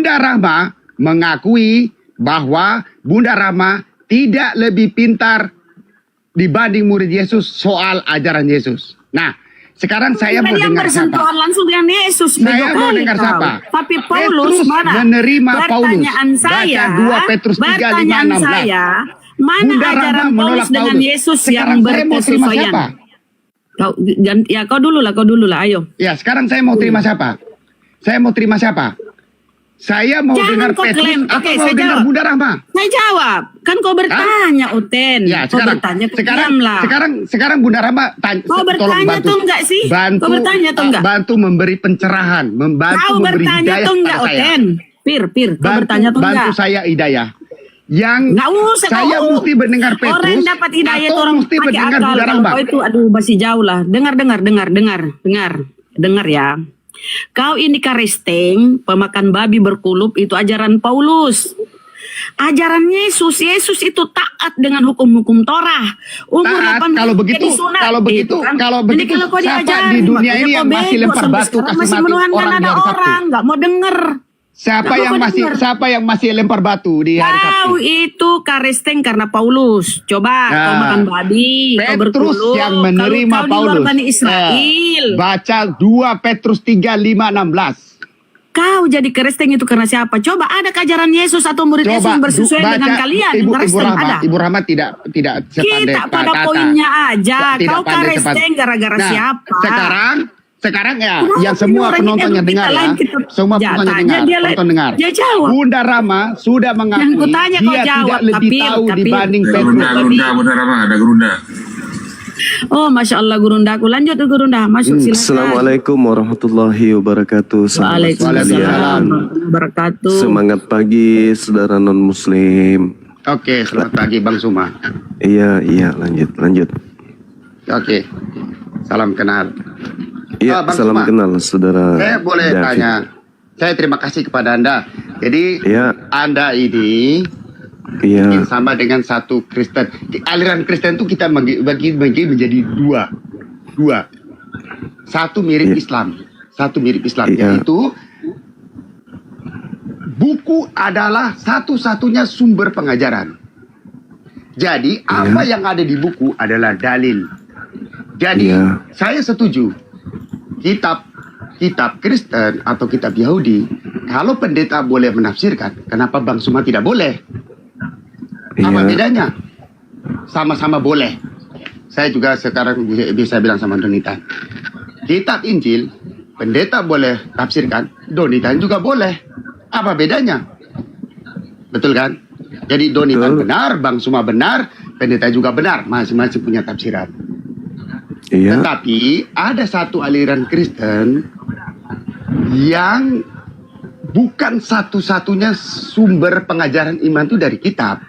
Bunda Rahma mengakui bahwa Bunda Rahma tidak lebih pintar dibanding murid Yesus soal ajaran Yesus. Nah, sekarang saya mau dengar siapa? Langsung dengan Yesus. Saya mau dengar siapa? Tapi Paulus Petrus mana? menerima Paulus. Pertanyaan saya, Baca 2 Petrus 3, 5, 16. saya, mana Bunda ajaran Rahma menolak Paulus dengan Paulus. Yesus Sekarang yang saya mau terima berkesesuaian? siapa? Kau dulu lah, ayo. Ya, sekarang saya mau terima siapa? Saya mau terima siapa? Saya mau Jangan dengar kau Petrus klaim. atau Oke, mau saya dengar jawab. Bunda Rahma? Saya jawab. Kan kau bertanya, Uten. Ya, Kau bertanya, sekarang Bunda Rahma kau bertanya tuh enggak sih? Kau bertanya tuh enggak? Bantu memberi pencerahan, Kau memberi bertanya hidayah tuh enggak, kepada saya. Oten? Pir, kau bertanya tuh enggak? Bantu saya hidayah. Yang Nggak usah, saya mesti mendengar Petrus. Orang dapat hidayah itu atau orang mesti pakai mendengar akal. Bunda Rahma. Kau itu aduh masih jauh lah. Dengar ya. Kau ini karisteng, pemakan babi berkulup, itu ajaran Paulus. Ajaran Yesus itu taat dengan hukum-hukum Torah. Umur Taat, 18 kalau begitu, jadi sunat. kalau begitu, kan? kalau Jadi begitu, kalau kau siapa diajarin, di dunia makanya ini kau yang masih bego lempar sampai batu sekarang kasih masih mati menuhankan orang di ada hari Sabtu? orang, nggak mau denger. Siapa yang masih lempar batu di hari Sabtu? Kau itu karisteng karena Paulus. Coba kau makan babi, kau Petrus berkulup. yang menerima kau Paulus. di luar Bani Israel. Baca 2 Petrus 3, 5, 16. Kau jadi karisteng itu karena siapa? Coba ada ajaran Yesus atau murid Yesus yang bersesuaian dengan kalian? Ibu Rahma, Ibu Rahma tidak sepandai Kita pada poinnya aja. Kau karisteng gara-gara siapa? Sekarang ya, yang semua penontonnya dengar ya. Semua penontonnya dengar. Dia jawab. Bunda Rahma sudah mengakui dia tidak lebih tahu dibanding Petrus. Bunda Rahma, ada Gerunda. Oh, Masya Allah Gurunda. Aku lanjut ke Gurunda. Masuk silakan. Assalamualaikum warahmatullahi wabarakatuh. Waalaikumsalam wabarakatuh. Semangat pagi saudara non muslim. Oke, selamat pagi Bang Suma. Iya, lanjut. Oke. Salam kenal. Iya, salam Suma, kenal saudara. Saya boleh David. tanya. Saya terima kasih kepada Anda. Jadi Iya. Anda ini Iya. sama dengan satu Kristen. Aliran Kristen itu kita bagi menjadi dua. Satu mirip Islam, Iya. yaitu buku adalah satu-satunya sumber pengajaran. Jadi apa yang ada di buku adalah dalil. Jadi saya setuju kitab Kristen atau kitab Yahudi, kalau pendeta boleh menafsirkan, kenapa Bang Suma tidak boleh? Apa bedanya? Sama-sama boleh. Saya juga sekarang bisa bilang sama Donita. Kitab Injil, pendeta boleh tafsirkan, Donita juga boleh. Apa bedanya? Betul kan? Jadi Donita benar, Bang Suma benar, pendeta juga benar. Masing-masing punya tafsiran. Iya. Tetapi ada satu aliran Kristen yang bukan satu-satunya sumber pengajaran iman itu dari kitab.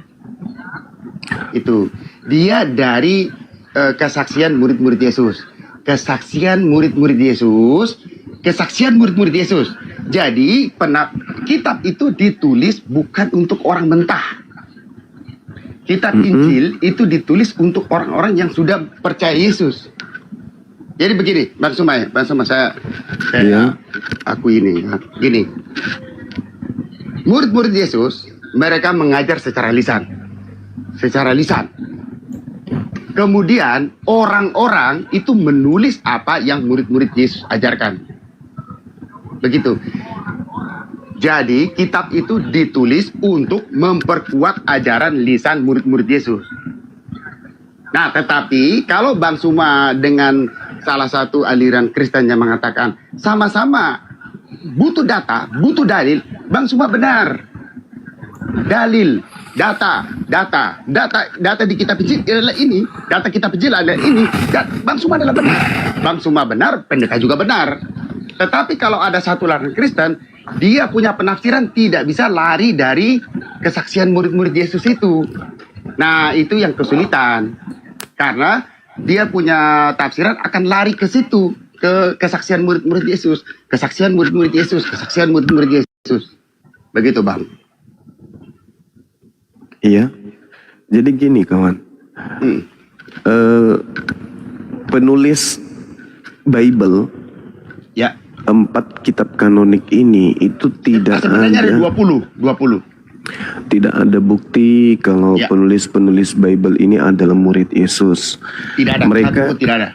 Itu dia dari kesaksian murid-murid Yesus. Kesaksian murid-murid Yesus. Jadi kitab itu ditulis bukan untuk orang mentah. Kitab Injil itu ditulis untuk orang-orang yang sudah percaya Yesus. Jadi begini, Bang Suma saya aku ini, gini. Murid-murid Yesus mereka mengajar secara lisan. Kemudian orang-orang itu menulis apa yang murid-murid Yesus ajarkan. Begitu. Jadi kitab itu ditulis untuk memperkuat ajaran lisan murid-murid Yesus. Nah, tetapi kalau Bang Suma dengan salah satu aliran Kristen yang mengatakan sama-sama butuh data, butuh dalil, Bang Suma benar. Dalil, data di kitab Injil adalah ini, data kitab Injil adalah ini. Bang Suma adalah benar. Bang Suma benar, pendeta juga benar. Tetapi kalau ada satu aliran Kristen, dia punya penafsiran tidak bisa lari dari kesaksian murid-murid Yesus itu. Nah, itu yang kesulitan. Karena dia punya tafsiran akan lari ke situ, ke kesaksian murid-murid Yesus, kesaksian murid-murid Yesus. Begitu, Bang. Iya. Jadi gini, kawan. Hmm. Penulis Bible 4 kitab kanonik ini itu tidak Sebenarnya ada ada 20. tidak ada bukti kalau Ya. penulis-penulis Bible ini adalah murid Yesus. Tidak ada. Mereka- Satu pun tidak ada.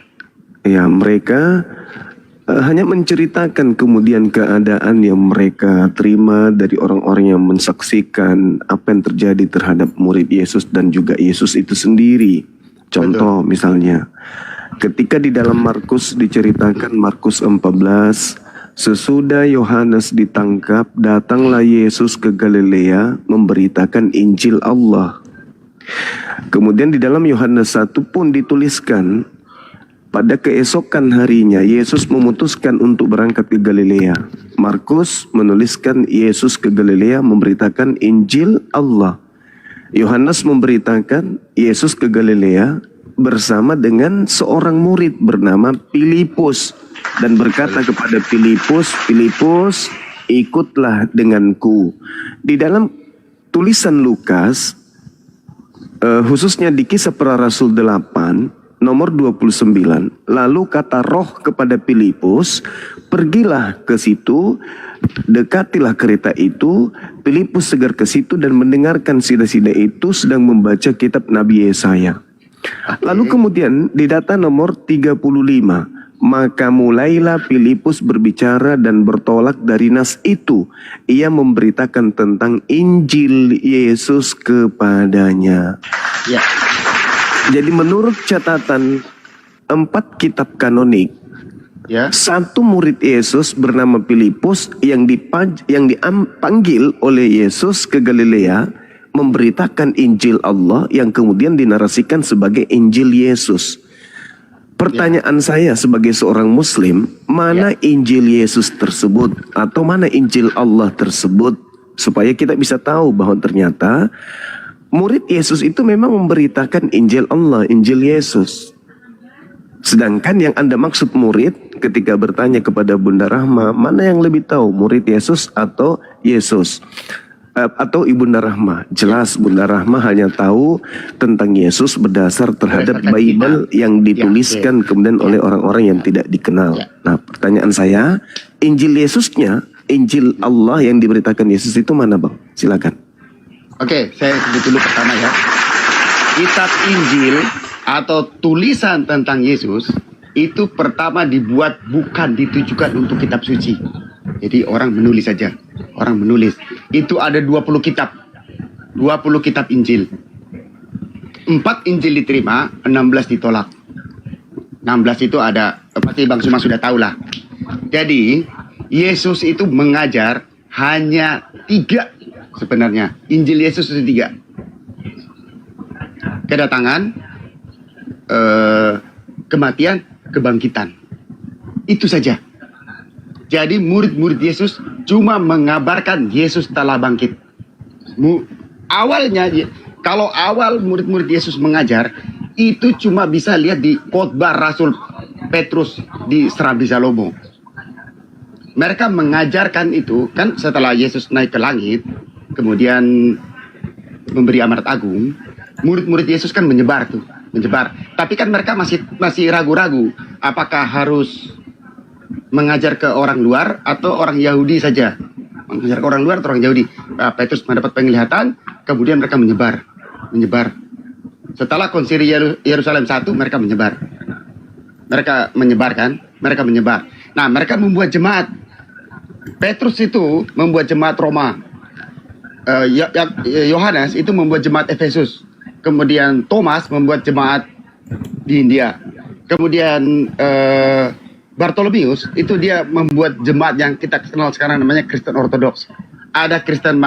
Ya, mereka hanya menceritakan kemudian keadaan yang mereka terima dari orang-orang yang mensaksikan apa yang terjadi terhadap murid Yesus dan juga Yesus itu sendiri. Contoh misalnya, ketika di dalam Markus diceritakan Markus 14, sesudah Yohanes ditangkap, datanglah Yesus ke Galilea memberitakan Injil Allah. Kemudian di dalam Yohanes 1 pun dituliskan, pada keesokan harinya Yesus memutuskan untuk berangkat ke Galilea. Markus menuliskan Yesus ke Galilea memberitakan Injil Allah. Yohanes memberitakan Yesus ke Galilea bersama dengan seorang murid bernama Filipus dan berkata kepada Filipus, "Filipus, ikutlah denganku." Di dalam tulisan Lukas, khususnya di Kisah Para Rasul 8 nomor 29, lalu kata Roh kepada Filipus, "Pergilah ke situ, dekatilah kereta itu." Filipus segera ke situ dan mendengarkan sida-sida itu sedang membaca kitab Nabi Yesaya. Lalu kemudian di data nomor 35, maka mulailah Filipus berbicara dan bertolak dari nas itu. Ia memberitakan tentang Injil Yesus kepadanya. Ya. Jadi menurut catatan 4 kitab kanonik, Ya. satu murid Yesus bernama Filipus yang dipanggil oleh Yesus ke Galilea memberitakan Injil Allah yang kemudian dinarasikan sebagai Injil Yesus. Pertanyaan saya sebagai seorang Muslim, mana Injil Yesus tersebut atau mana Injil Allah tersebut, supaya kita bisa tahu bahwa ternyata murid Yesus itu memang memberitakan Injil Allah, Injil Yesus. Sedangkan yang Anda maksud murid, ketika bertanya kepada Bunda Rahma, mana yang lebih tahu, murid Yesus atau Yesus? Atau Ibunda Rahma? Jelas Bunda Rahma hanya tahu tentang Yesus berdasar terhadap Berdasarkan Bible kitab. yang dituliskan kemudian oleh orang-orang yang tidak dikenal. Ya. Nah, pertanyaan saya, Injil Yesusnya, Injil Allah yang diberitakan Yesus itu mana, Bang? Silakan. Oke, saya sebut dulu pertama ya. Kitab Injil atau tulisan tentang Yesus itu pertama dibuat bukan ditujukan untuk kitab suci. Jadi orang menulis saja. Orang menulis. Itu ada 20 kitab. 20 kitab Injil. 4 Injil diterima, 16 ditolak. 16 itu ada, pasti Bang Suma sudah tahu lah. Jadi, Yesus itu mengajar hanya 3 sebenarnya. Injil Yesus itu 3. Kedatangan, kematian, kebangkitan. Itu saja. Jadi murid-murid Yesus cuma mengabarkan Yesus telah bangkit. Awalnya, kalau awal murid-murid Yesus mengajar, itu cuma bisa lihat di khotbah Rasul Petrus di Serabi Salomo. Mereka mengajarkan itu, kan setelah Yesus naik ke langit, kemudian memberi amanat agung, murid-murid Yesus kan menyebar. Tapi kan mereka masih ragu-ragu, apakah harus mengajar ke orang luar atau orang Yahudi saja. Mengajar ke orang luar atau orang Yahudi. Petrus mendapat penglihatan, kemudian mereka menyebar. Setelah konsili Yerusalem 1, mereka menyebar. Mereka menyebar. Nah, mereka membuat jemaat. Petrus itu membuat jemaat Roma. Yohanes itu membuat jemaat Efesus. Kemudian Thomas membuat jemaat di India. Kemudian Bartolomeus itu dia membuat jemaat yang kita kenal sekarang namanya Kristen Ortodoks. Ada Kristen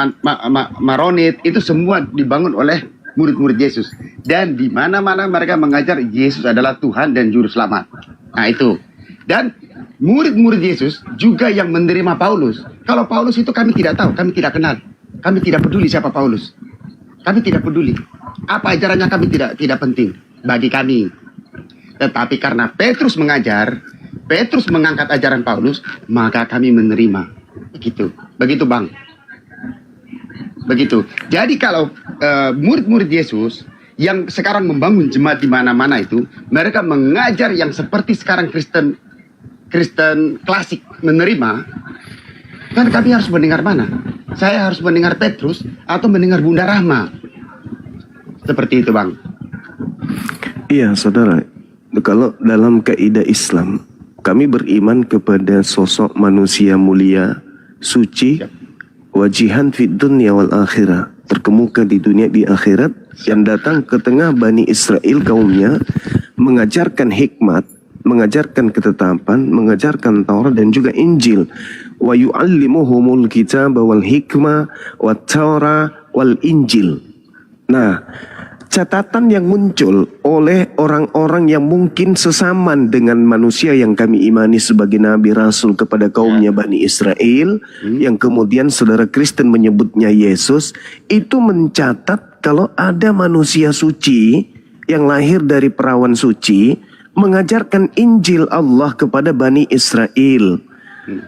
Maronit, itu semua dibangun oleh murid-murid Yesus. Dan di mana-mana mereka mengajar Yesus adalah Tuhan dan Juru Selamat. Nah itu. Dan murid-murid Yesus juga yang menerima Paulus. Kalau Paulus itu kami tidak tahu, kami tidak kenal. Kami tidak peduli siapa Paulus. Kami tidak peduli. Apa ajarannya kami tidak penting bagi kami. Tetapi karena Petrus mengajar, Petrus mengangkat ajaran Paulus, maka kami menerima. Begitu Bang. Begitu. Jadi kalau murid-murid Yesus yang sekarang membangun jemaat di mana-mana itu, mereka mengajar yang seperti sekarang Kristen Kristen klasik menerima, kan kami harus mendengar mana? Saya harus mendengar Petrus atau mendengar Bunda Rahma? Seperti itu, Bang. Iya, saudara. Kalau dalam kaidah Islam, kami beriman kepada sosok manusia mulia, suci, wajihan fid dunya wal akhirah, terkemuka di dunia di akhirat, yang datang ke tengah Bani Israel kaumnya, mengajarkan hikmat, mengajarkan ketetapan, mengajarkan Taurat dan juga Injil. Wa yu'allimuhumul kitaba wal hikmah wat Taurah wal Injil. Nah, catatan yang muncul oleh orang-orang yang mungkin sesaman dengan manusia yang kami imani sebagai nabi rasul kepada kaumnya Bani Israel, yang kemudian saudara Kristen menyebutnya Yesus, itu mencatat kalau ada manusia suci yang lahir dari perawan suci mengajarkan Injil Allah kepada Bani Israel.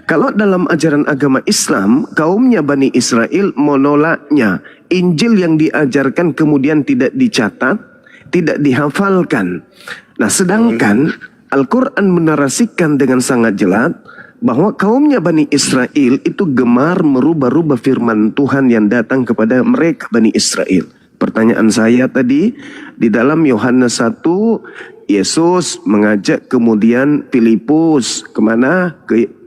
Kalau dalam ajaran agama Islam, kaumnya Bani Israel menolaknya. Injil yang diajarkan kemudian tidak dicatat, tidak dihafalkan. Nah, sedangkan Al-Quran menarasikan dengan sangat jelas bahwa kaumnya Bani Israel itu gemar merubah-rubah firman Tuhan yang datang kepada mereka Bani Israel. Pertanyaan saya tadi, di dalam Yohanes 1, Yesus mengajak kemudian Filipus kemana?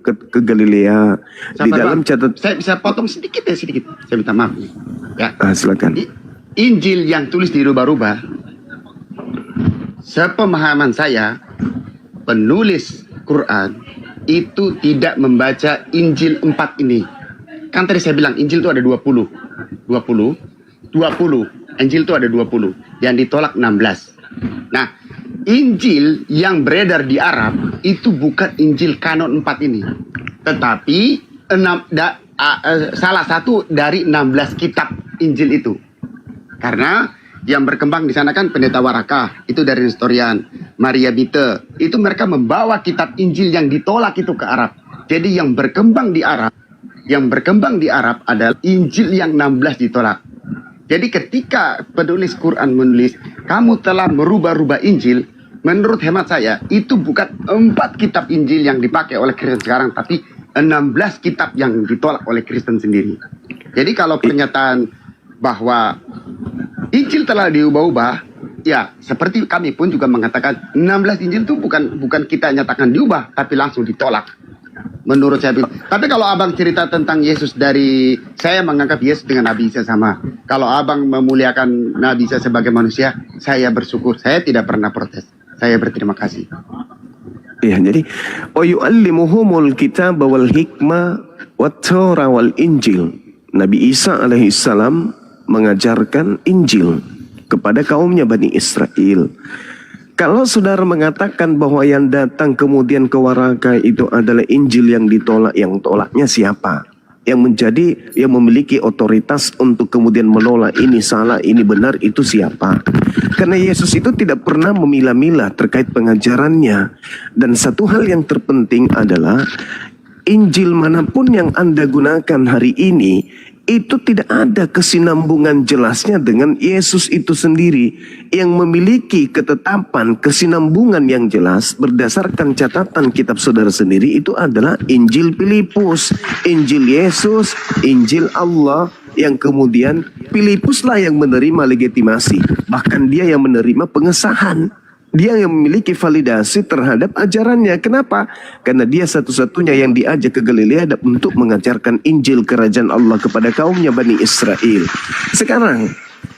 Ke Galilea. Di dalam catatan, saya bisa potong sedikit ya, sedikit. Saya minta maaf. Ya. Silakan. Injil yang tulis dirubah-rubah, sepemahaman saya, penulis Quran itu tidak membaca Injil 4 ini. Kan tadi saya bilang Injil itu ada 20. Injil itu ada 20. Yang ditolak 16. Nah, Injil yang beredar di Arab itu bukan Injil kanon 4 ini. Tetapi salah satu dari 16 kitab Injil itu. Karena yang berkembang di sana kan Pendeta Warakah, itu dari Nestorian, Maria Bite, itu mereka membawa kitab Injil yang ditolak itu ke Arab. Jadi yang berkembang di Arab adalah Injil yang 16 ditolak. Jadi ketika penulis Quran menulis, kamu telah merubah-rubah Injil, menurut hemat saya, itu bukan 4 kitab Injil yang dipakai oleh Kristen sekarang, tapi 16 kitab yang ditolak oleh Kristen sendiri. Jadi kalau pernyataan bahwa Injil telah diubah-ubah, ya seperti kami pun juga mengatakan 16 Injil itu bukan kita nyatakan diubah, tapi langsung ditolak. Menurut saya. Tapi kalau abang cerita tentang Yesus dari, saya menganggap Yesus dengan Nabi Isa sama. Kalau abang memuliakan Nabi Isa sebagai manusia, saya bersyukur. Saya tidak pernah protes. Saya berterima kasih. Ya, jadi wa yu'allimuhumul kitaba wal hikmah wat Taurah wal Injil. Nabi Isa alaihissalam mengajarkan Injil kepada kaumnya Bani Israel. Kalau saudara mengatakan bahwa yang datang kemudian ke Waraka itu adalah Injil yang ditolak, yang tolaknya siapa? Yang memiliki otoritas untuk kemudian menolak ini salah, ini benar, itu siapa? Karena Yesus itu tidak pernah memilah-milah terkait pengajarannya. Dan satu hal yang terpenting adalah Injil manapun yang Anda gunakan hari ini, itu tidak ada kesinambungan jelasnya dengan Yesus itu sendiri yang memiliki ketetapan kesinambungan yang jelas berdasarkan catatan kitab saudara sendiri. Itu adalah Injil Filipus, Injil Yesus, Injil Allah, yang kemudian Filipuslah yang menerima legitimasi, bahkan dia yang menerima pengesahan. Dia yang memiliki validasi terhadap ajarannya. Kenapa? Karena dia satu-satunya yang diajak ke Galilea untuk mengajarkan Injil kerajaan Allah kepada kaumnya Bani Israel. Sekarang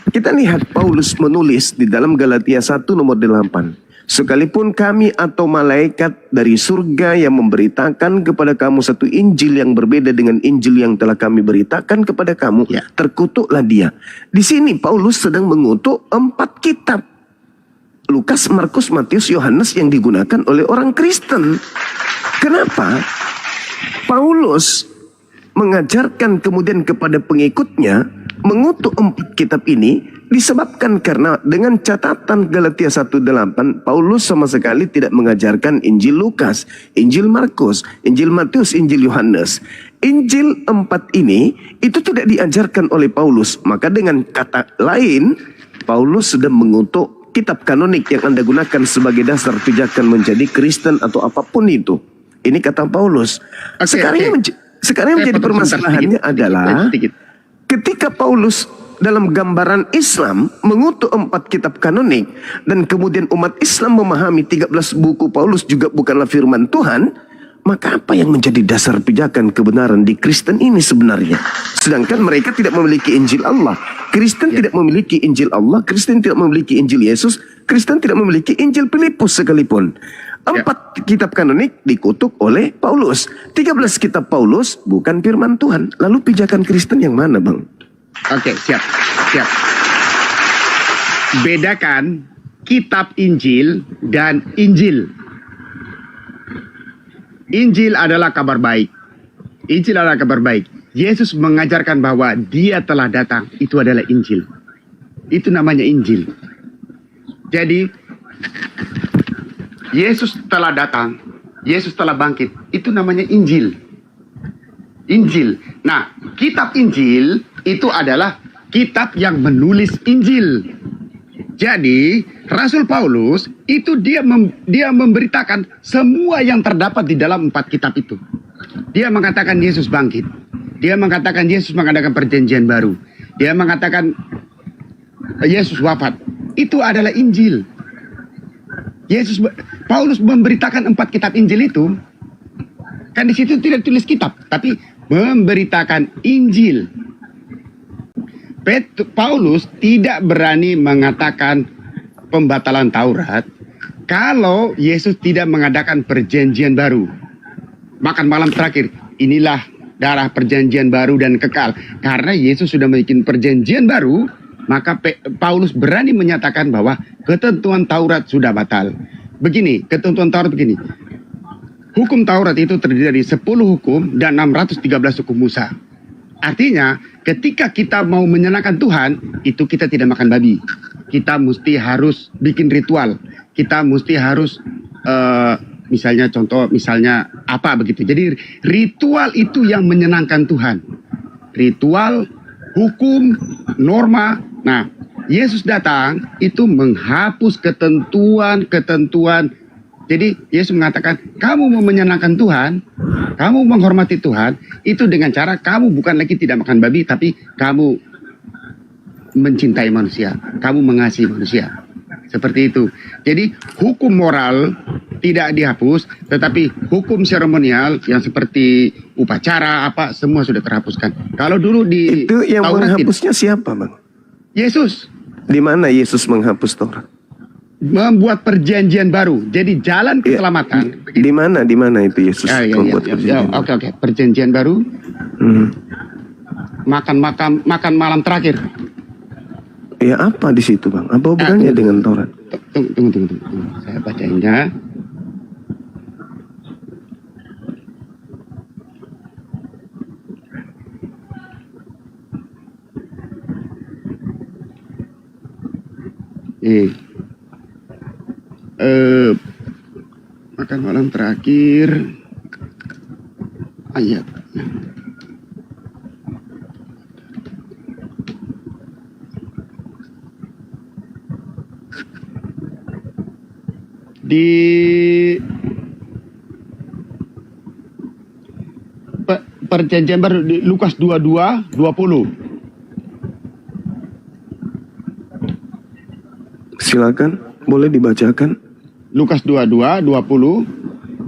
kita lihat Paulus menulis di dalam Galatia 1 nomor 8. Sekalipun kami atau malaikat dari surga yang memberitakan kepada kamu satu Injil yang berbeda dengan Injil yang telah kami beritakan kepada kamu, terkutuklah dia. Di sini Paulus sedang mengutuk 4 kitab. Lukas, Markus, Matius, Yohanes yang digunakan oleh orang Kristen. Kenapa? Paulus mengajarkan kemudian kepada pengikutnya mengutuk 4 kitab ini disebabkan karena dengan catatan Galatia 1:8, Paulus sama sekali tidak mengajarkan Injil Lukas, Injil Markus, Injil Matius, Injil Yohanes. Injil 4 ini itu tidak diajarkan oleh Paulus. Maka dengan kata lain, Paulus sedang mengutuk kitab kanonik yang Anda gunakan sebagai dasar pijakan menjadi Kristen atau apapun itu. Ini kata Paulus. Oke, Sekarang oke. yang sekarang yang Saya menjadi potong sebentar, permasalahannya sedikit, adalah sedikit. ketika Paulus dalam gambaran Islam mengutuk 4 kitab kanonik dan kemudian umat Islam memahami 13 buku Paulus juga bukanlah firman Tuhan, maka apa yang menjadi dasar pijakan kebenaran di Kristen ini sebenarnya? Sedangkan mereka tidak memiliki Injil Allah. Kristen tidak memiliki Injil Allah, Kristen tidak memiliki Injil Yesus, Kristen tidak memiliki Injil Filipus sekalipun. 4 kitab kanonik dikutuk oleh Paulus. 13 kitab Paulus bukan firman Tuhan. Lalu pijakan Kristen yang mana, Bang? Oke, siap. Bedakan kitab Injil dan Injil. Injil adalah kabar baik. Injil adalah kabar baik. Yesus mengajarkan bahwa Dia telah datang. Itu adalah Injil. Itu namanya Injil. Jadi, Yesus telah datang. Yesus telah bangkit. Itu namanya Injil. Injil. Nah, kitab Injil itu adalah kitab yang menulis Injil. Jadi, Rasul Paulus itu dia memberitakan semua yang terdapat di dalam 4 kitab itu. Dia mengatakan Yesus bangkit. Dia mengatakan Yesus mengadakan perjanjian baru. Dia mengatakan Yesus wafat. Itu adalah Injil. Paulus memberitakan 4 kitab Injil itu. Kan di situ tidak tulis kitab, tapi memberitakan Injil. Paulus tidak berani mengatakan pembatalan Taurat kalau Yesus tidak mengadakan perjanjian baru. Makan malam terakhir, inilah darah perjanjian baru dan kekal. Karena Yesus sudah membuat perjanjian baru, maka Paulus berani menyatakan bahwa ketentuan Taurat sudah batal. Begini, ketentuan Taurat begini. Hukum Taurat itu terdiri dari 10 hukum dan 613 hukum Musa. Artinya, ketika kita mau menyenangkan Tuhan, itu kita tidak makan babi. Kita mesti harus bikin ritual. Kita mesti harus, misalnya apa begitu. Jadi ritual itu yang menyenangkan Tuhan. Ritual, hukum, norma. Nah, Yesus datang itu menghapus ketentuan. Jadi Yesus mengatakan, kamu mau menyenangkan Tuhan, kamu menghormati Tuhan, itu dengan cara kamu bukan lagi tidak makan babi, tapi kamu mencintai manusia, kamu mengasihi manusia. Seperti itu. Jadi hukum moral tidak dihapus, tetapi hukum seremonial yang seperti upacara apa semua sudah terhapuskan. Kalau dulu di Itu yang Taurat menghapusnya siapa, Bang? Yesus Di mana Yesus menghapus Taurat? membuat perjanjian baru. Jadi jalan keselamatan. Di mana itu Yesus membuat perjanjian? Oke. Perjanjian baru. Makan malam terakhir. Ya apa di situ, Bang? Apa hubungannya dengan Taurat? Tunggu. Saya bacainnya. Makan malam terakhir ayat di perjanjian baru di Lukas 22:20. Silakan, boleh dibacakan. Lukas 22:20.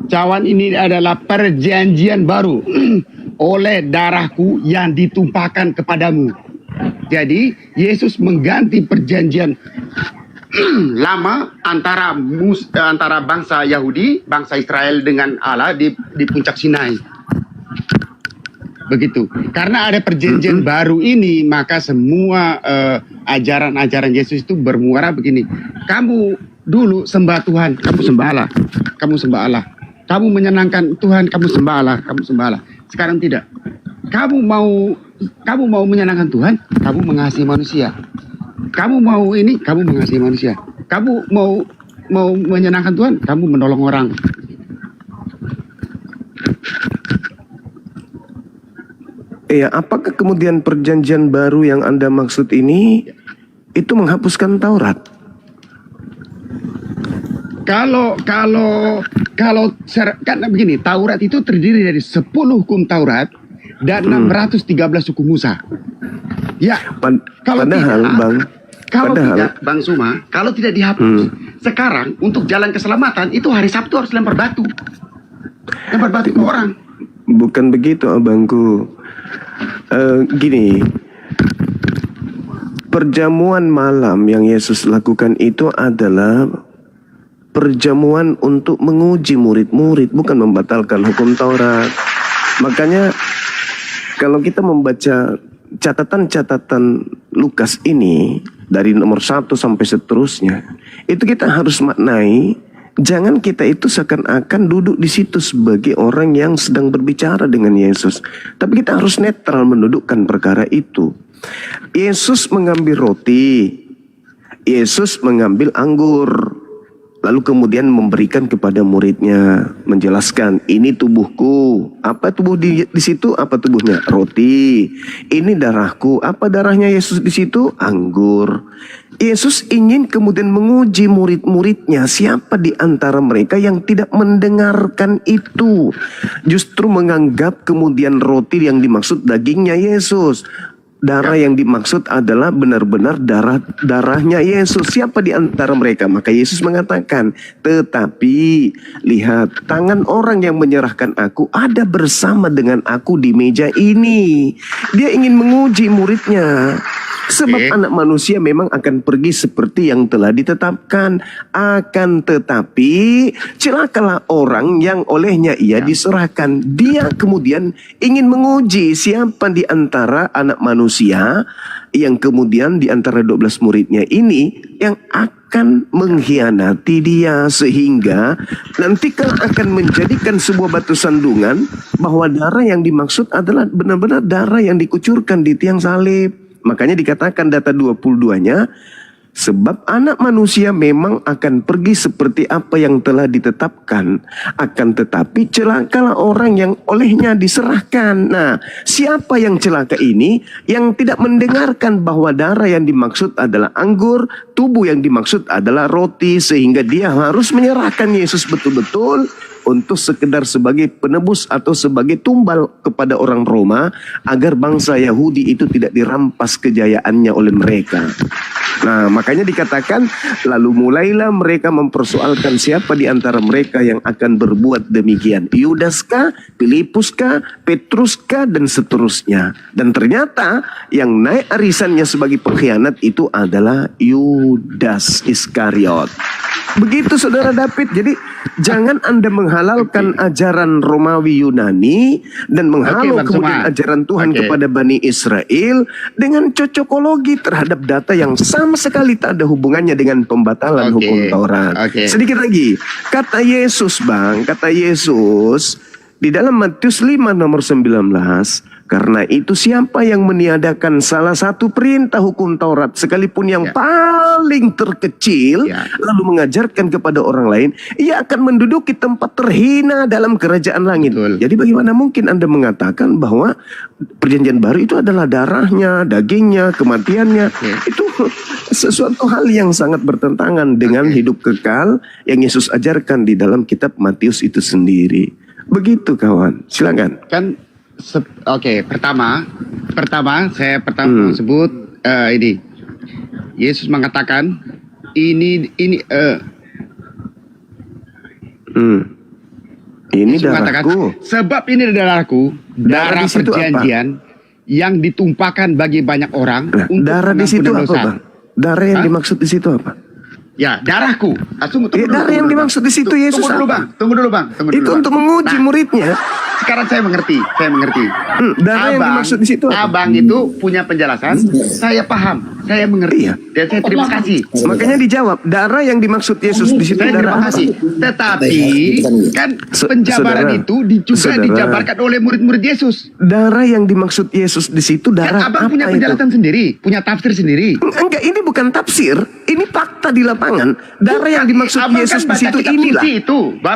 Cawan ini adalah perjanjian baru oleh darahku yang ditumpahkan kepadamu. Jadi Yesus mengganti perjanjian lama antara bangsa Yahudi, bangsa Israel dengan Allah di puncak Sinai. Begitu. Karena ada perjanjian baru ini, maka semua ajaran-ajaran Yesus itu bermuara begini. Kamu dulu sembah Tuhan, kamu sembah Allah. Kamu sembah Allah. Kamu menyenangkan Tuhan, kamu sembah Allah, kamu sembah Allah. Sekarang tidak. Kamu mau menyenangkan Tuhan, kamu mengasihi manusia. Kamu mau ini, kamu mengasihi manusia. Kamu mau menyenangkan Tuhan, kamu menolong orang. Ya, apakah kemudian perjanjian baru yang Anda maksud ini itu menghapuskan Taurat? Kan begini, Taurat itu terdiri dari 10 hukum Taurat dan 613 hukum Musa. Ya, kalau Padahal, tidak, Bang, Bang Suma, kalau tidak dihapus, sekarang untuk jalan keselamatan itu hari Sabtu harus lempar batu ke orang. bukan begitu, abangku. Gini, perjamuan malam yang Yesus lakukan itu adalah perjamuan untuk menguji murid-murid, bukan membatalkan hukum Taurat. Makanya kalau kita membaca catatan-catatan Lukas ini dari nomor 1 sampai seterusnya, itu kita harus maknai, jangan kita itu seakan-akan duduk di situ sebagai orang yang sedang berbicara dengan Yesus, tapi kita harus netral mendudukkan perkara itu. Yesus mengambil roti, Yesus mengambil anggur, lalu kemudian memberikan kepada muridnya, menjelaskan, ini tubuhku. Apa tubuh di situ? Apa tubuhnya? Roti. Ini darahku. Apa darahnya Yesus di situ? Anggur. Yesus ingin kemudian menguji murid-muridnya, siapa di antara mereka yang tidak mendengarkan itu, justru menganggap kemudian roti yang dimaksud dagingnya Yesus. Darah yang dimaksud adalah benar-benar darahnya Yesus. Siapa di antara mereka? Maka Yesus mengatakan, tetapi lihat, tangan orang yang menyerahkan aku ada bersama dengan aku di meja ini. Dia ingin menguji muridnya. Sebab anak manusia memang akan pergi seperti yang telah ditetapkan. Akan tetapi celakalah orang yang olehnya ia diserahkan. Dia kemudian ingin menguji siapa di antara anak manusia yang kemudian di antara 12 muridnya ini yang akan mengkhianati dia, sehingga nanti akan menjadikan sebuah batu sandungan bahwa darah yang dimaksud adalah benar-benar darah yang dikucurkan di tiang salib. Makanya dikatakan data 22-nya, sebab anak manusia memang akan pergi seperti apa yang telah ditetapkan. Akan tetapi celakalah orang yang olehnya diserahkan. Nah, siapa yang celaka ini? Yang tidak mendengarkan bahwa darah yang dimaksud adalah anggur, tubuh yang dimaksud adalah roti, sehingga dia harus menyerahkan Yesus betul-betul untuk sekedar sebagai penebus atau sebagai tumbal kepada orang Roma, agar bangsa Yahudi itu tidak dirampas kejayaannya oleh mereka. Nah, makanya dikatakan, lalu mulailah mereka mempersoalkan siapa di antara mereka yang akan berbuat demikian. Yudaskah, Filipuskah, Petruskah, dan seterusnya. Dan ternyata yang naik arisannya sebagai pengkhianat itu adalah Yudas Iskariot. Begitu saudara David. Jadi jangan Anda menghalalkan ajaran Romawi Yunani dan menghalau kemudian ajaran Tuhan kepada Bani Israel dengan cocokologi terhadap data yang sama sekali tak ada hubungannya dengan pembatalan hukum Taurat. Sedikit lagi, kata Yesus, Bang, kata Yesus di dalam Matius 5 nomor 19, karena itu siapa yang meniadakan salah satu perintah hukum Taurat sekalipun yang paling terkecil, lalu mengajarkan kepada orang lain, ia akan menduduki tempat terhina dalam kerajaan langit. Jadi bagaimana mungkin Anda mengatakan bahwa perjanjian baru itu adalah darahnya, dagingnya, kematiannya? Itu sesuatu hal yang sangat bertentangan dengan hidup kekal yang Yesus ajarkan di dalam kitab Matius itu sendiri. Begitu kawan, silakan. Kan pertama saya mau sebut ini. Yesus mengatakan ini Yesus darahku. Sebab ini darahku, darah perjanjian yang ditumpahkan bagi banyak orang untuk darah di situ apa, dosa. Bang? Darah yang dimaksud di situ apa? Ya, darahku. Tunggu darah yang dimaksud di situ Yesus. Tunggu dulu, Bang. Itu untuk menguji muridnya. Sekarang saya mengerti. Darah yang dimaksud di situ. Abang itu punya penjelasan, saya paham, saya mengerti. Dan saya terima kasih. Makanya dijawab, darah yang dimaksud Yesus di situ darah terima kasih. Tetapi kan penjabaran itu juga dijabarkan oleh murid-murid Yesus. Darah yang dimaksud Yesus di situ darah Abang apa punya penjelasan sendiri, punya tafsir sendiri. Enggak, ini bukan tafsir, ini fakta di lapangan. Darah yang dimaksud Yesus di situ inilah.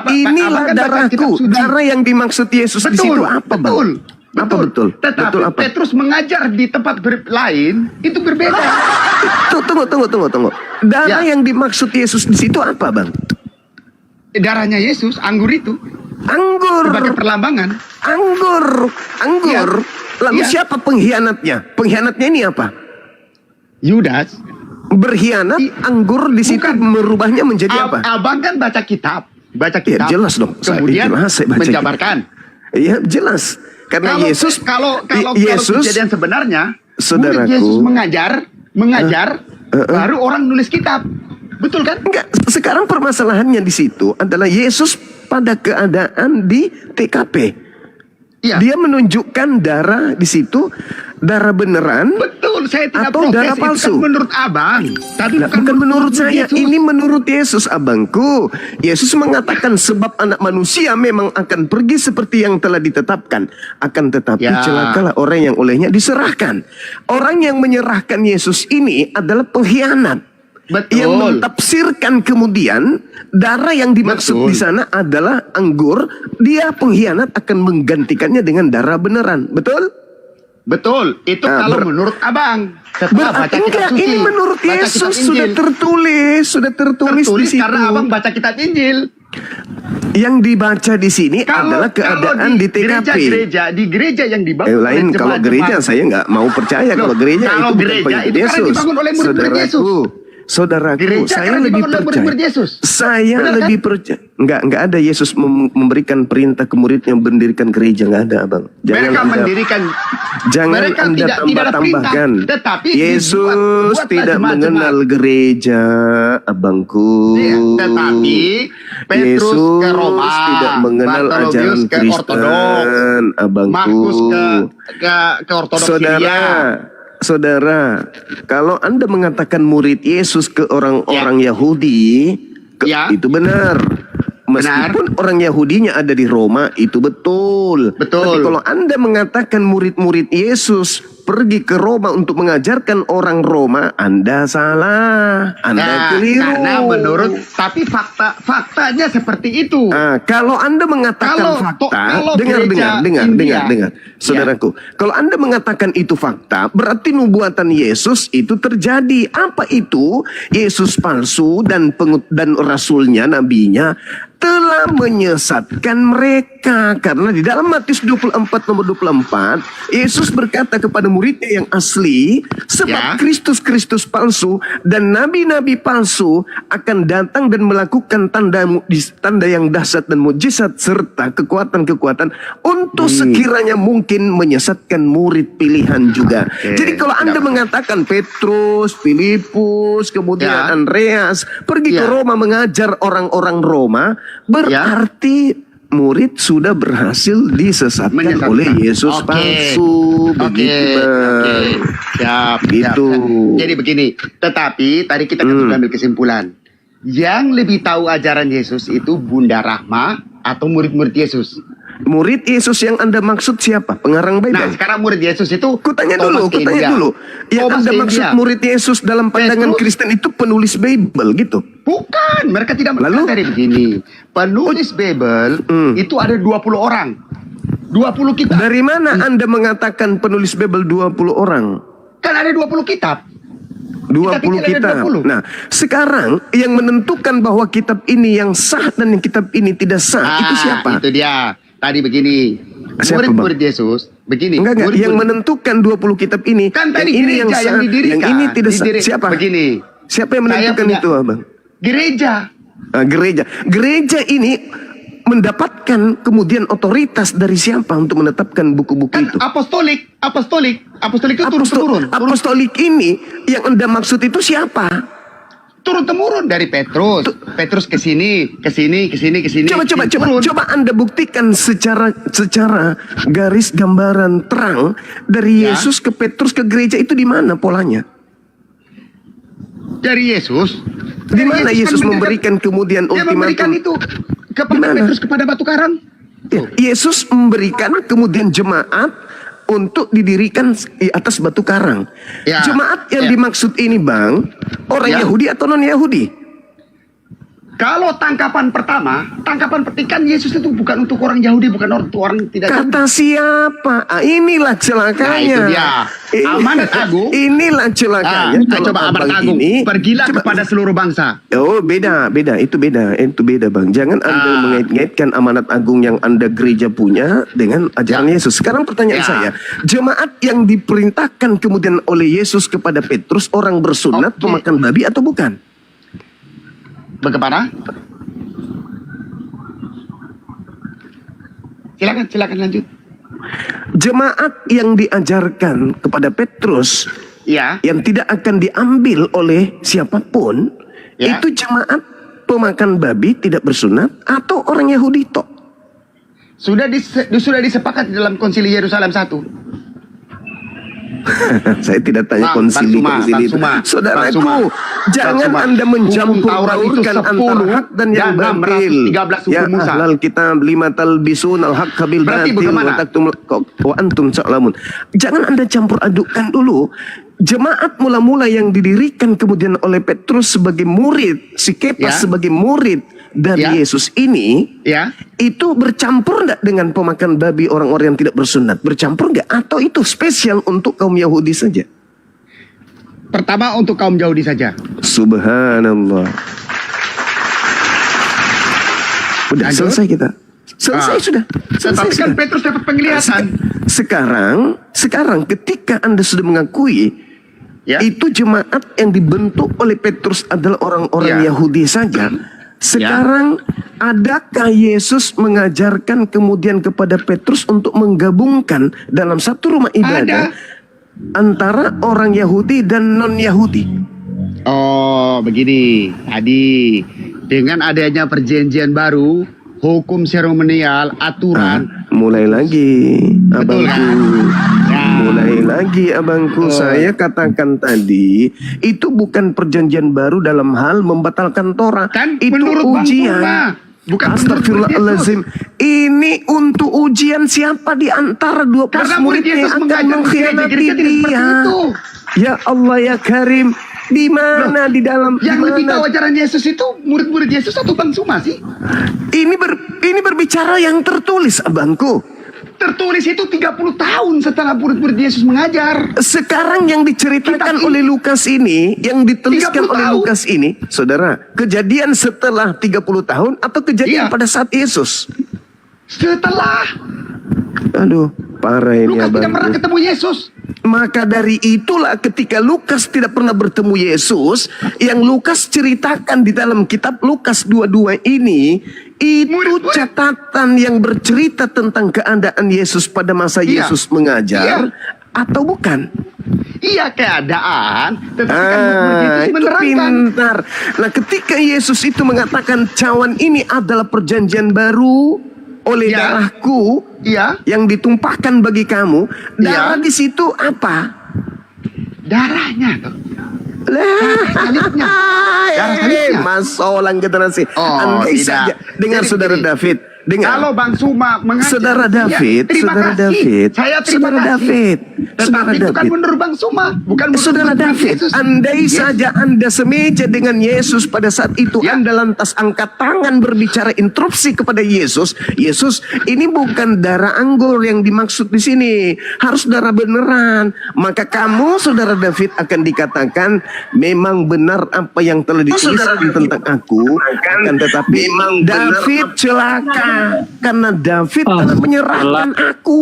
Inilah darahku. Darah yang dimaksud Yesus di situ apa, Bang? Betul. Tetapi Petrus mengajar di tempat lain itu berbeda. Tunggu. Darah yang dimaksud Yesus di situ apa, Bang? darahnya Yesus, anggur itu Anggur. sebagai perlambangan. Anggur. Iya. Lalu Iya. siapa pengkhianatnya? Pengkhianatnya ini apa? Yudas. Berkhianat, anggur di situ Bukan. merubahnya menjadi apa? Abang kan baca kitab, Ya, jelas dong. Kemudian Saya baca menjabarkan. Iya, jelas. Karena Kalau Yesus, kalau Yesus, kejadian sebenarnya, saudaraku, murid Yesus mengajar, baru orang nulis kitab, betul kan? enggak. Sekarang permasalahannya di situ adalah Yesus pada keadaan di TKP. Iya. Dia menunjukkan darah di situ, darah beneran. Betul, saya tidak Atau protes, darah itu palsu. kan menurut abang. Tapi Nah, bukan menurut saya, Yesus. ini menurut Yesus, abangku. Yesus mengatakan sebab anak manusia memang akan pergi seperti yang telah ditetapkan. Akan tetapi Ya. celakalah orang yang olehnya diserahkan. Orang yang menyerahkan Yesus ini adalah pengkhianat. Betul. Yang mentafsirkan kemudian darah yang dimaksud Betul. di sana adalah anggur. Dia pengkhianat akan menggantikannya dengan darah beneran. Betul? Betul, itu Nah, kalau menurut abang. Setelah baca Berarti kitab enggak, suci, ini menurut baca kitab Yesus Injil. sudah tertulis di situ. karena abang baca kitab Injil. Yang dibaca di sini adalah keadaan di TKP. di gereja yang dibangun Lain oleh kalau jemaat-jemaat. gereja saya nggak mau percaya Loh, kalau gereja kalau itu bukan gereja pengikut itu kan Yesus. dibangun oleh murid-murid Yesus. Saudaraku, Gereja saya kan lebih dibangun oleh percaya. murid-murid Yesus. Saya Benar kan? lebih percaya. Enggak ada Yesus memberikan perintah ke muridnya mendirikan gereja, enggak ada, Abang. Mereka mendirikan. Jangan mereka Anda tidak ada perintah, tambah-tambahkan. tetapi Yesus dibuatlah tidak jemaat-jemaat. mengenal gereja, abangku. Iya, tetapi Petrus Yesus ke Roma, tidak mengenal Bartolomeus ajaran ke Ortodoks, Kristen, abangku. Markus ke Ortodoks Syria. Saudara, kalau Anda mengatakan murid Yesus ke orang-orang Yahudi, Ya. itu benar. Meskipun orang Yahudinya ada di Roma, itu betul. Betul. Tapi kalau Anda mengatakan murid-murid Yesus pergi ke Roma untuk mengajarkan orang Roma, Anda salah. Anda keliru. Karena tapi faktanya seperti itu. Kalau Anda mengatakan Kalau dengar, gereja India. dengar, saudaraku. Kalau Anda mengatakan itu fakta, berarti nubuatan Yesus itu terjadi. Apa itu? Yesus palsu dan rasulnya, nabinya telah menyesatkan mereka. Karena di dalam Matius 24 nomor 24, Yesus berkata kepada muridnya yang asli, sebab Kristus palsu dan nabi-nabi palsu akan datang dan melakukan tanda yang dahsyat dan mujizat serta kekuatan-kekuatan untuk sekiranya mungkin menyesatkan murid pilihan juga. Jadi kalau Anda mengatakan Petrus, Filipus, kemudian Andreas pergi ke Roma mengajar orang-orang Roma, berarti murid sudah berhasil disesatkan oleh Yesus palsu. Begitu, Bang. Siap. Gitu. Jadi begini, tetapi tadi kita kan sudah ambil kesimpulan. Yang lebih tahu ajaran Yesus itu Bunda Rahma atau murid-murid Yesus? Murid Yesus yang Anda maksud siapa? Pengarang Bible? Nah, sekarang murid Yesus itu Kutanya dulu. Yang Thomas Anda ke maksud India. murid Yesus dalam pandangan Petrus. Kristen itu penulis Bible gitu? Bukan, mereka tidak Lalu? dari begini. Penulis Bible itu ada 20 orang. 20 kitab. Dari mana Anda mengatakan penulis Bible 20 orang? Kan ada 20 kitab. 20 pikir ada kitab. 20. Nah, sekarang yang menentukan bahwa kitab ini yang sah dan yang kitab ini tidak sah, itu siapa? Itu dia. Tadi begini. Siapa, Murid-murid Yesus, begini. Enggak, murid-murid- yang menentukan 20 kitab ini, Kan tadi yang ini yang gereja sah, yang didirikan. yang ini tidak sah. Siapa? Begini. Siapa yang Saya menentukan punya- itu, Abang? Gereja. Gereja. Gereja ini mendapatkan kemudian otoritas dari siapa untuk menetapkan buku-buku Kan itu? apostolik itu turun-temurun. Apostolik ini yang Anda maksud itu siapa? Turun-temurun dari Petrus ke sini. Coba Anda buktikan secara garis gambaran terang dari Yesus ke Petrus ke gereja itu di mana polanya? Dari Yesus. Di mana Yesus kan memberikan kemudian Dia memberikan ultimatum? itu kepada Di mana? Petrus kepada batu karang. Ya, Yesus memberikan kemudian jemaat untuk didirikan di atas batu karang. Ya, Jemaat yang ya. dimaksud ini, Bang, orang Ya. Yahudi atau non Yahudi? Kalau tangkapan pertama, ikan Yesus itu bukan untuk orang Yahudi, bukan untuk orang tidak Yahudi. Kata siapa? Inilah celakanya. Nah, itu dia. Amanat agung. Inilah celakanya. Kalau coba amanat abang agung. ini, Pergilah kepada seluruh bangsa. Oh, beda, itu beda bang. Jangan Anda mengait-ngaitkan amanat agung yang Anda gereja punya dengan ajaran Yesus. Sekarang pertanyaan saya, jemaat yang diperintahkan kemudian oleh Yesus kepada Petrus, orang bersunat, pemakan babi atau bukan? Bagaimana? Silakan lanjut. Jemaat yang diajarkan kepada Petrus yang tidak akan diambil oleh siapapun, itu jemaat pemakan babi tidak bersunat atau orang Yahudi tok? Sudah disepakati dalam Konsili Yerusalem 1. Saya tidak tanya konsili itu. Saudaraku, jangan Anda mencampur baurkan antara hak dan yang batil. Ya ahlal kitab lima talbisun al-haq kabil batil wa antum ta'lamun. Jangan Anda campur adukkan dulu. Jemaat mula-mula yang didirikan kemudian oleh Petrus sebagai murid, si Kepas sebagai murid dari Yesus ini, itu bercampur enggak dengan pemakan babi orang-orang yang tidak bersunat? Bercampur enggak? Atau itu spesial untuk kaum Yahudi saja? Pertama untuk kaum Yahudi saja. Subhanallah. Udah selesai kita. Selesai sudah. Tapi kan Petrus dapat penglihatan. Sekarang ketika Anda sudah mengakui itu jemaat yang dibentuk oleh Petrus adalah orang-orang Yahudi saja. Sekarang adakah Yesus mengajarkan kemudian kepada Petrus untuk menggabungkan dalam satu rumah ibadah antara orang Yahudi dan non-Yahudi? Oh, begini. Tadi dengan adanya perjanjian baru, hukum seremonial, aturan, mulai lagi abangku. Mulai lagi abangku, saya katakan tadi itu bukan perjanjian baru dalam hal membatalkan Torah. Kan itu ujian. Bukan Astagfirullahaladzim. Ini untuk ujian siapa di antara 12 murid yang akan mengkhianati dia. Ya Allah ya Karim. Di mana di dalam yang lebih tahu ajaran Yesus itu murid-murid Yesus atau Bang Suma sih? Ini berbicara yang tertulis abangku. Tertulis itu 30 tahun setelah murid-murid Yesus mengajar. Sekarang yang diceritakan oleh Lukas ini, yang dituliskan oleh Lukas ini, saudara, kejadian setelah 30 tahun atau kejadian pada saat Yesus? Setelah. Aduh, parah ini Lukas abangku. tidak pernah ketemu Yesus. Maka dari itulah ketika Lukas tidak pernah bertemu Yesus, yang Lukas ceritakan di dalam kitab Lukas 22 ini, itu catatan yang bercerita tentang keadaan Yesus pada masa Yesus mengajar, atau bukan? Iya, keadaan, tetapi kan Yesus itu menerangkan. pintar. Nah, ketika Yesus itu mengatakan cawan ini adalah perjanjian baru oleh darahku yang ditumpahkan bagi kamu, darah di situ apa? Darahnya tuh. Darah salibnya. Masolang generasi. Andai saja. Dengar saudara David. Dengar. Kalau Bang Suma mengajar, saudara David, saya terima kasih. Tetapi itu kan menurut Bang Suma, bukan menurut saudara David. Yesus. Andai saja Anda semeja dengan Yesus pada saat itu, Anda lantas angkat tangan berbicara interupsi kepada Yesus. Yesus, ini bukan darah anggur yang dimaksud di sini, harus darah beneran. Maka kamu, saudara David, akan dikatakan memang benar apa yang telah dituliskan tentang aku. Akan tetapi memang David celaka. Karena David telah menyerahkan aku.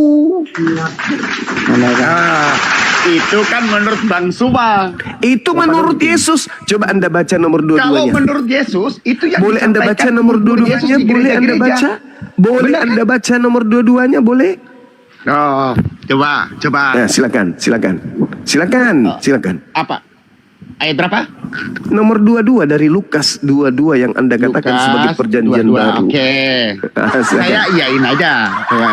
Itu kan menurut Bang Suma. Itu menurut Yesus. Coba Anda baca nomor 22-nya. Kalau menurut Yesus itu yang boleh Anda baca nomor 22-nya? Boleh Anda baca? Boleh Anda baca nomor 22-nya? Boleh? Oh, coba. Nah, silakan. Apa? Ayat berapa? Nomor 22 dari Lukas 22 yang Anda katakan sebagai perjanjian 22, baru. Oke. Saya iyain aja.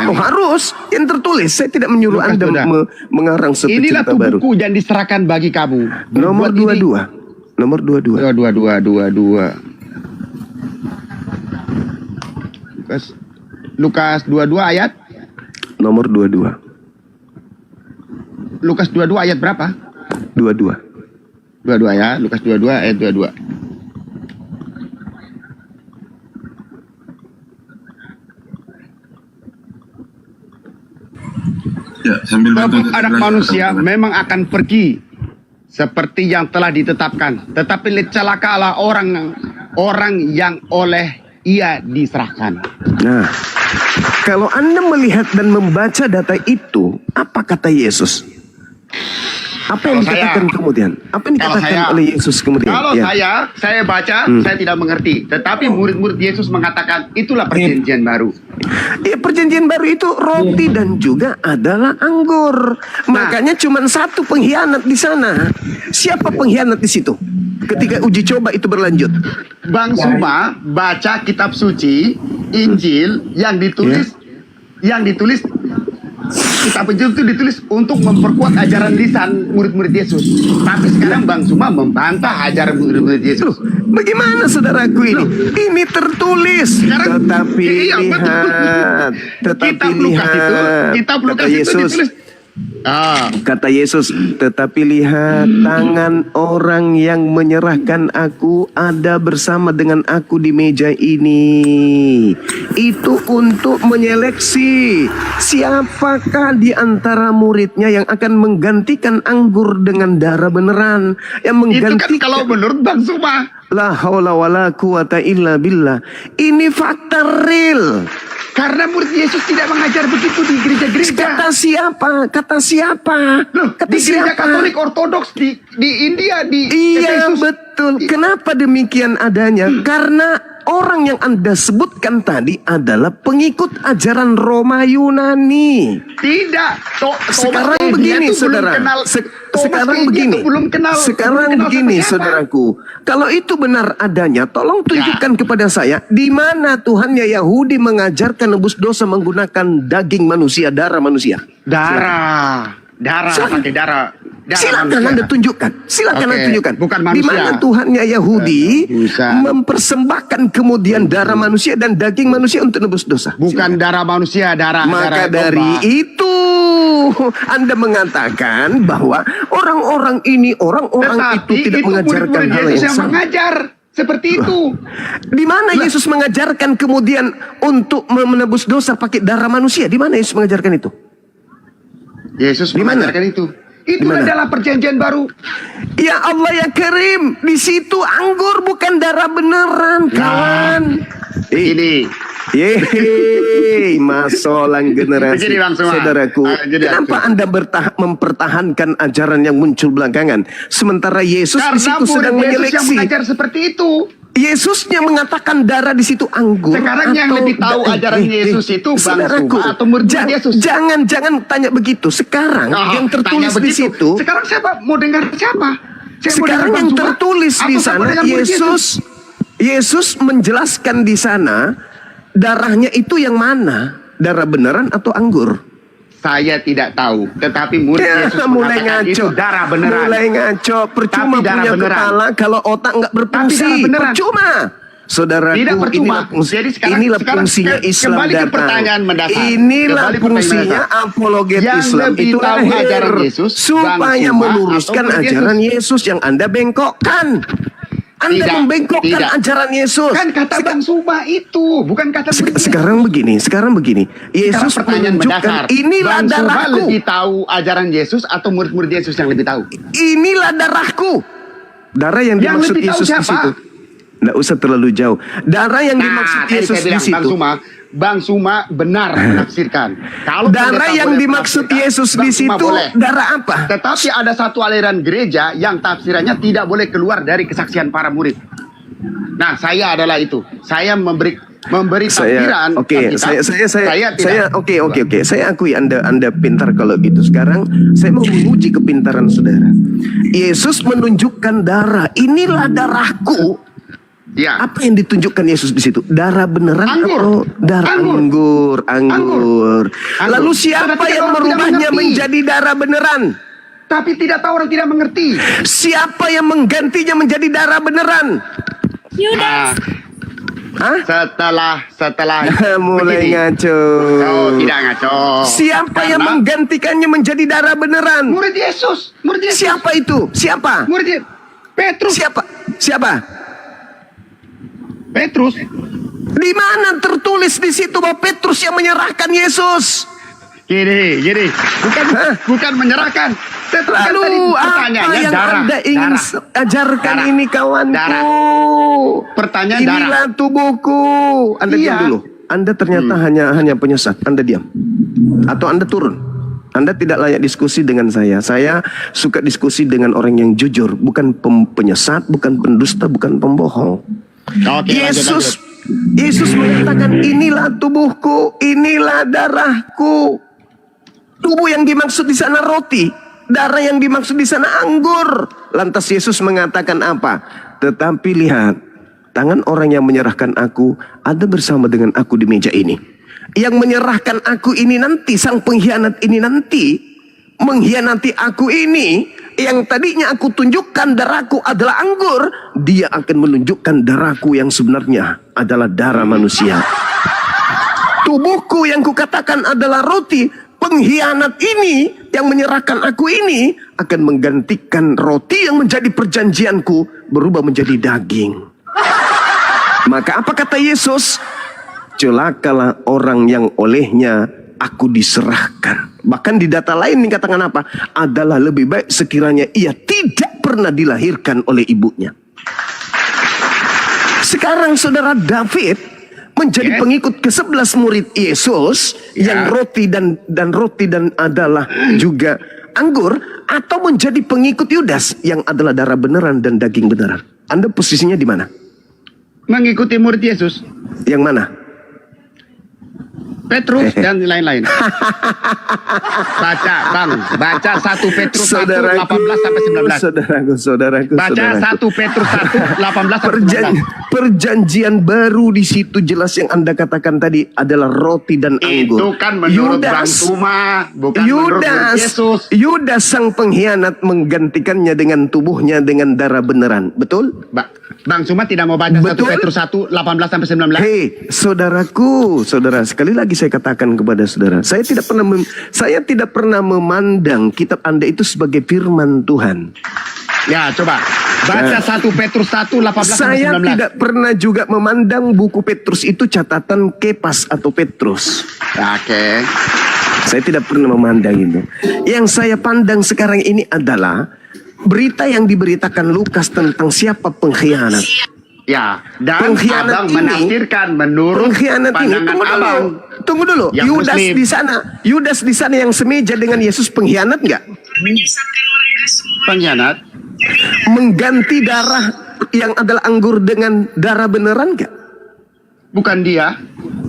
Oh, harus yang tertulis. Saya tidak menyuruh Lukas Anda mengarang satu inilah cerita baru. Inilah buku yang diserahkan bagi kamu. Nomor 22. Nomor 22. 22. Lukas 22 ayat? Nomor 22. Lukas 22 ayat berapa? 22 ya, Lukas 22 ayat 22. Ya, sambil bantu. Sebab anak manusia memang akan pergi seperti yang telah ditetapkan. Tetapi celakalah orang yang oleh ia diserahkan. Nah, kalau Anda melihat dan membaca data itu, apa kata Yesus? Apa yang Kalau dikatakan saya- kemudian? Apa yang kalau dikatakan saya- oleh Yesus kemudian? Kalau Ya. saya baca, saya tidak mengerti. Tetapi murid-murid Yesus mengatakan itulah perjanjian baru. Ya, perjanjian baru itu roti dan juga adalah anggur. Makanya cuma satu pengkhianat di sana. Siapa pengkhianat di situ? Ketika uji coba itu berlanjut. Bang Suma baca kitab suci Injil yang ditulis kitab Injil itu ditulis untuk memperkuat ajaran lisan murid-murid Yesus. Tapi sekarang Bang Suma membantah ajaran murid-murid Yesus. Loh, bagaimana saudaraku ini? Ini tertulis. Sekarang- Tetapi iya, betul. lihat. Tetapi Kitab Lukas itu, lihat. kitab Kata Lukas itu Yesus. ditulis. Kata Yesus, tetapi lihat tangan orang yang menyerahkan aku ada bersama dengan aku di meja ini. Itu untuk menyeleksi siapakah di antara muridnya yang akan menggantikan anggur dengan darah beneran. Yang Itu kan menggantikan. kalau menurut Bang Suma. La haula wala quwata illa billah. Ini fakta real. Karena murid Yesus tidak mengajar begitu di gereja-gereja. Kata siapa? Kata siapa? Loh, Kata di gereja siapa? Katolik Ortodoks di India di Iya Efesus. betul. Kenapa demikian adanya? Karena orang yang Anda sebutkan tadi adalah pengikut ajaran Roma Yunani. Tidak. Sekarang Thomas begini, Edison belum saudara. kenal. Thomas Sekarang Edison begini. belum kenal. Sekarang belum kenal begini, siapa-siapa. saudaraku. Kalau itu benar adanya, tolong tunjukkan kepada saya di mana Tuhannya Yahudi mengajarkan nebus dosa menggunakan daging manusia, darah manusia. Darah Silakan. pakai darah. Silakan manusia. Anda tunjukkan. Silakan Oke, Anda tunjukkan. bukan Di manusia. mana Tuhannya Yahudi Bukan. mempersembahkan kemudian darah manusia dan daging manusia untuk nebus dosa. Bukan darah manusia, darah Maka darah dari domba. itu Anda mengatakan bahwa orang-orang itu Tetapi tidak itu mengajarkan murid-murid hal Yesus yang yang sama. mengajar seperti itu. Di mana Yesus mengajarkan kemudian untuk menebus dosa pakai darah manusia? Di mana Yesus mengajarkan itu? Yesus Di mana? mengajarkan itu. Di Itu mana? adalah perjanjian baru. Ya Allah ya Karim, di situ anggur bukan darah beneran, kawan. Ini Yeay, masolang generasi. Begini, Bang Suma. Saudaraku, Jadi, kenapa aku- Anda mempertahankan ajaran yang muncul belakangan, sementara Yesus di karena situ sedang murid Yesus yang menyeleksi. mengajar seperti itu. Yesusnya mengatakan darah di situ anggur. Sekarang yang lebih tahu ajaran Yesus itu Bang saudaraku, Suma atau murid Yesus? Jangan tanya begitu. Sekarang yang tertulis tanya di begitu. situ. Sekarang siapa mau dengar siapa? Saya mau Sekarang dengar yang Bang Suma? tertulis Atau di saya mau sana dengar murid Yesus menjelaskan di sana darahnya itu yang mana? Darah beneran atau anggur? Saya tidak tahu, tetapi murid Ya, Yesus mulai mengatakan ngaco. itu darah beneran. Mulai ngaco. Percuma Tapi darah punya beneran. kepala kalau otak nggak berfungsi. darah beneran. Percuma. Saudaraku, Tidak percuma. inilah Jadi sekarang fungsinya Islam kembali ke datang. pertanyaan mendasar. Inilah Kembali ke fungsinya pertanyaan apologet Yang Islam lebih itu tahu lahir ajaran Yesus, supaya Bang Suma meluruskan atau murid ajaran Yesus yang Anda bengkokkan. Anda Tidak, membengkokkan tidak. ajaran Yesus. Kan kata Bang Suma itu, bukan kata murid Yesus. Sekarang begini. Yesus Sekarang pertanyaan menunjukkan mendasar. inilah Bang Suma darahku. lebih tahu ajaran Yesus atau murid-murid Yesus yang lebih tahu? Inilah darahku. Darah yang Yang dimaksud lebih tahu Yesus di siapa? situ. Nggak usah terlalu jauh. Darah yang dimaksud tadi Yesus saya di bilang, situ. Bang Suma benar menafsirkan. Kalau Darah pendeta yang boleh dimaksud menafsirkan, Yesus Bang di Suma situ boleh. darah apa? Tetapi ada satu aliran gereja yang tafsirannya tidak boleh keluar dari kesaksian para murid. Nah, saya adalah itu. Saya memberi tafsiran. Oke, Alkitab. saya tidak. oke. Saya akui Anda pintar kalau gitu. Sekarang saya mau menguji kepintaran saudara. Yesus menunjukkan darah. Inilah darahku. Ya. Apa yang ditunjukkan Yesus di situ? Darah beneran Anggur. atau darah Anggur. anggur? Lalu siapa Tetapi yang orang tidak merubahnya mengerti. menjadi darah beneran? Tapi tidak tahu, orang tidak mengerti. Siapa yang menggantinya menjadi darah beneran? Nah, Hah? setelah Mulai begini. ngaco. Oh, tidak ngaco. Siapa yang Karena menggantikannya menjadi darah beneran? murid Yesus. Murid Yesus. Siapa itu? Siapa? Murid Yesus. Petrus. Siapa? Petrus. Di mana tertulis di situ bahwa Petrus yang menyerahkan Yesus? Gini. Bukan menyerahkan. Tetapi kan tadi Lalu apa pertanyaannya yang darah. Anda ingin ajarkan Darah. ini kawanku? Darah. Pertanyaan Inilah tubuhku. Anda diam Iya. dulu. Anda ternyata hanya penyesat. Anda diam. Atau Anda turun. Anda tidak layak diskusi dengan saya. Saya suka diskusi dengan orang yang jujur, bukan penyesat, bukan pendusta, bukan pembohong. Oke, Yesus mengatakan, inilah tubuhku, inilah darahku. Tubuh yang dimaksud di sana roti, darah yang dimaksud di sana anggur. Lantas Yesus mengatakan apa? Tetapi lihat, tangan orang yang menyerahkan aku ada bersama dengan aku di meja ini. Yang menyerahkan aku ini nanti, sang pengkhianat ini nanti mengkhianati aku ini, yang tadinya aku tunjukkan darahku adalah anggur, dia akan menunjukkan darahku yang sebenarnya adalah darah manusia. Tubuhku yang kukatakan adalah roti, pengkhianat ini yang menyerahkan aku ini akan menggantikan roti yang menjadi perjanjianku berubah menjadi daging. Maka apa kata Yesus? Celakalah orang yang olehnya aku diserahkan. Bahkan di data lain dikatakan apa? Adalah lebih baik sekiranya ia tidak pernah dilahirkan oleh ibunya. Sekarang saudara David menjadi pengikut ke-11 murid Yesus yang roti dan adalah juga anggur, atau menjadi pengikut Yudas yang adalah darah beneran dan daging beneran. Anda posisinya di mana? Mengikuti murid Yesus. Yang mana? Petrus dan lain-lain. Baca 1 Petrus 1 18 sampai 19. Saudaraku. Baca 1 Petrus 1 18 sampai 19. Perjanjian baru di situ jelas yang Anda katakan tadi adalah roti dan anggur. Itu kan menurut Bang Suma, bukan menurut Yesus. Yudas sang pengkhianat menggantikannya dengan tubuhnya dengan darah beneran. Betul? Bang Suma tidak mau baca 1 Betul? Petrus 1 18 sampai 19. Hei, saudaraku, saudara, sekali lagi saya katakan kepada saudara, saya tidak pernah memandang kitab Anda itu sebagai firman Tuhan. Ya, coba baca 1 Petrus 1 18 sampai 19. Saya tidak pernah juga memandang buku Petrus itu catatan Kepas atau Petrus. Oke. Saya tidak pernah memandang itu. Yang saya pandang sekarang ini adalah berita yang diberitakan Lukas tentang siapa pengkhianat. Ya, dan Pengkhianat Abang ini- menafsirkan menurut Pengkhianat ini, pandangan Abang. tunggu dulu. Yang Muslim. Yudas di sana yang semeja dengan Yesus pengkhianat nggak? Pengkhianat. Mengganti darah yang adalah anggur dengan darah beneran nggak? Bukan dia.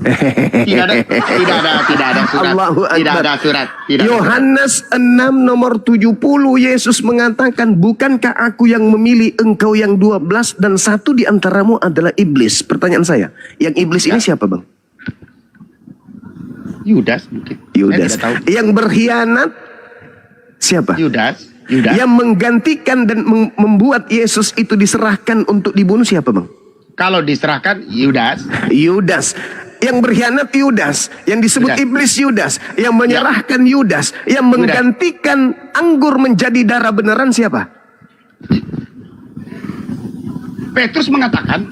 Tidak ada surat. Allahu Tidak Akbar. ada surat. Tidak ada surat. Yohanes 6 nomor 70 Yesus mengatakan, bukankah aku yang memilih engkau yang 12 dan satu di antaramu adalah iblis? Pertanyaan saya, yang iblis ini siapa bang? Yudas mungkin. Yudas. Saya tidak tahu. Yang berkhianat siapa? Yudas. Yang menggantikan dan membuat Yesus itu diserahkan untuk dibunuh siapa bang? Kalau diserahkan Yudas. Yudas. Yang berkhianat Yudas, yang disebut Yudas. iblis Yudas, yang menyerahkan Yudas, yang menggantikan anggur menjadi darah beneran siapa? Petrus mengatakan,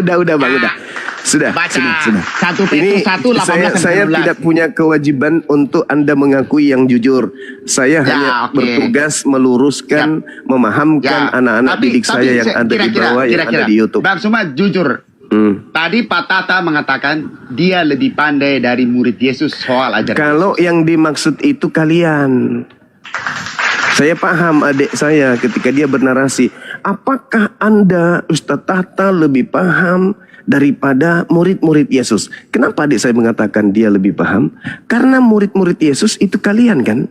udah bang, udah. Sudah. baca Sudah. 1 Petrus 1 18 Saya sampai 19. tidak punya kewajiban untuk Anda mengakui yang jujur. Saya hanya oke. bertugas meluruskan, memahamkan anak-anak didik saya yang ada di bawah, yang ada di YouTube. Bang Suma jujur. Tadi Pak Tata mengatakan dia lebih pandai dari murid Yesus soal ajaran. Kalau yang dimaksud itu kalian, saya paham adik saya ketika dia bernarasi, apakah Anda Ustadz Tata lebih paham daripada murid-murid Yesus? Kenapa adik saya mengatakan dia lebih paham? Karena murid-murid Yesus itu kalian kan?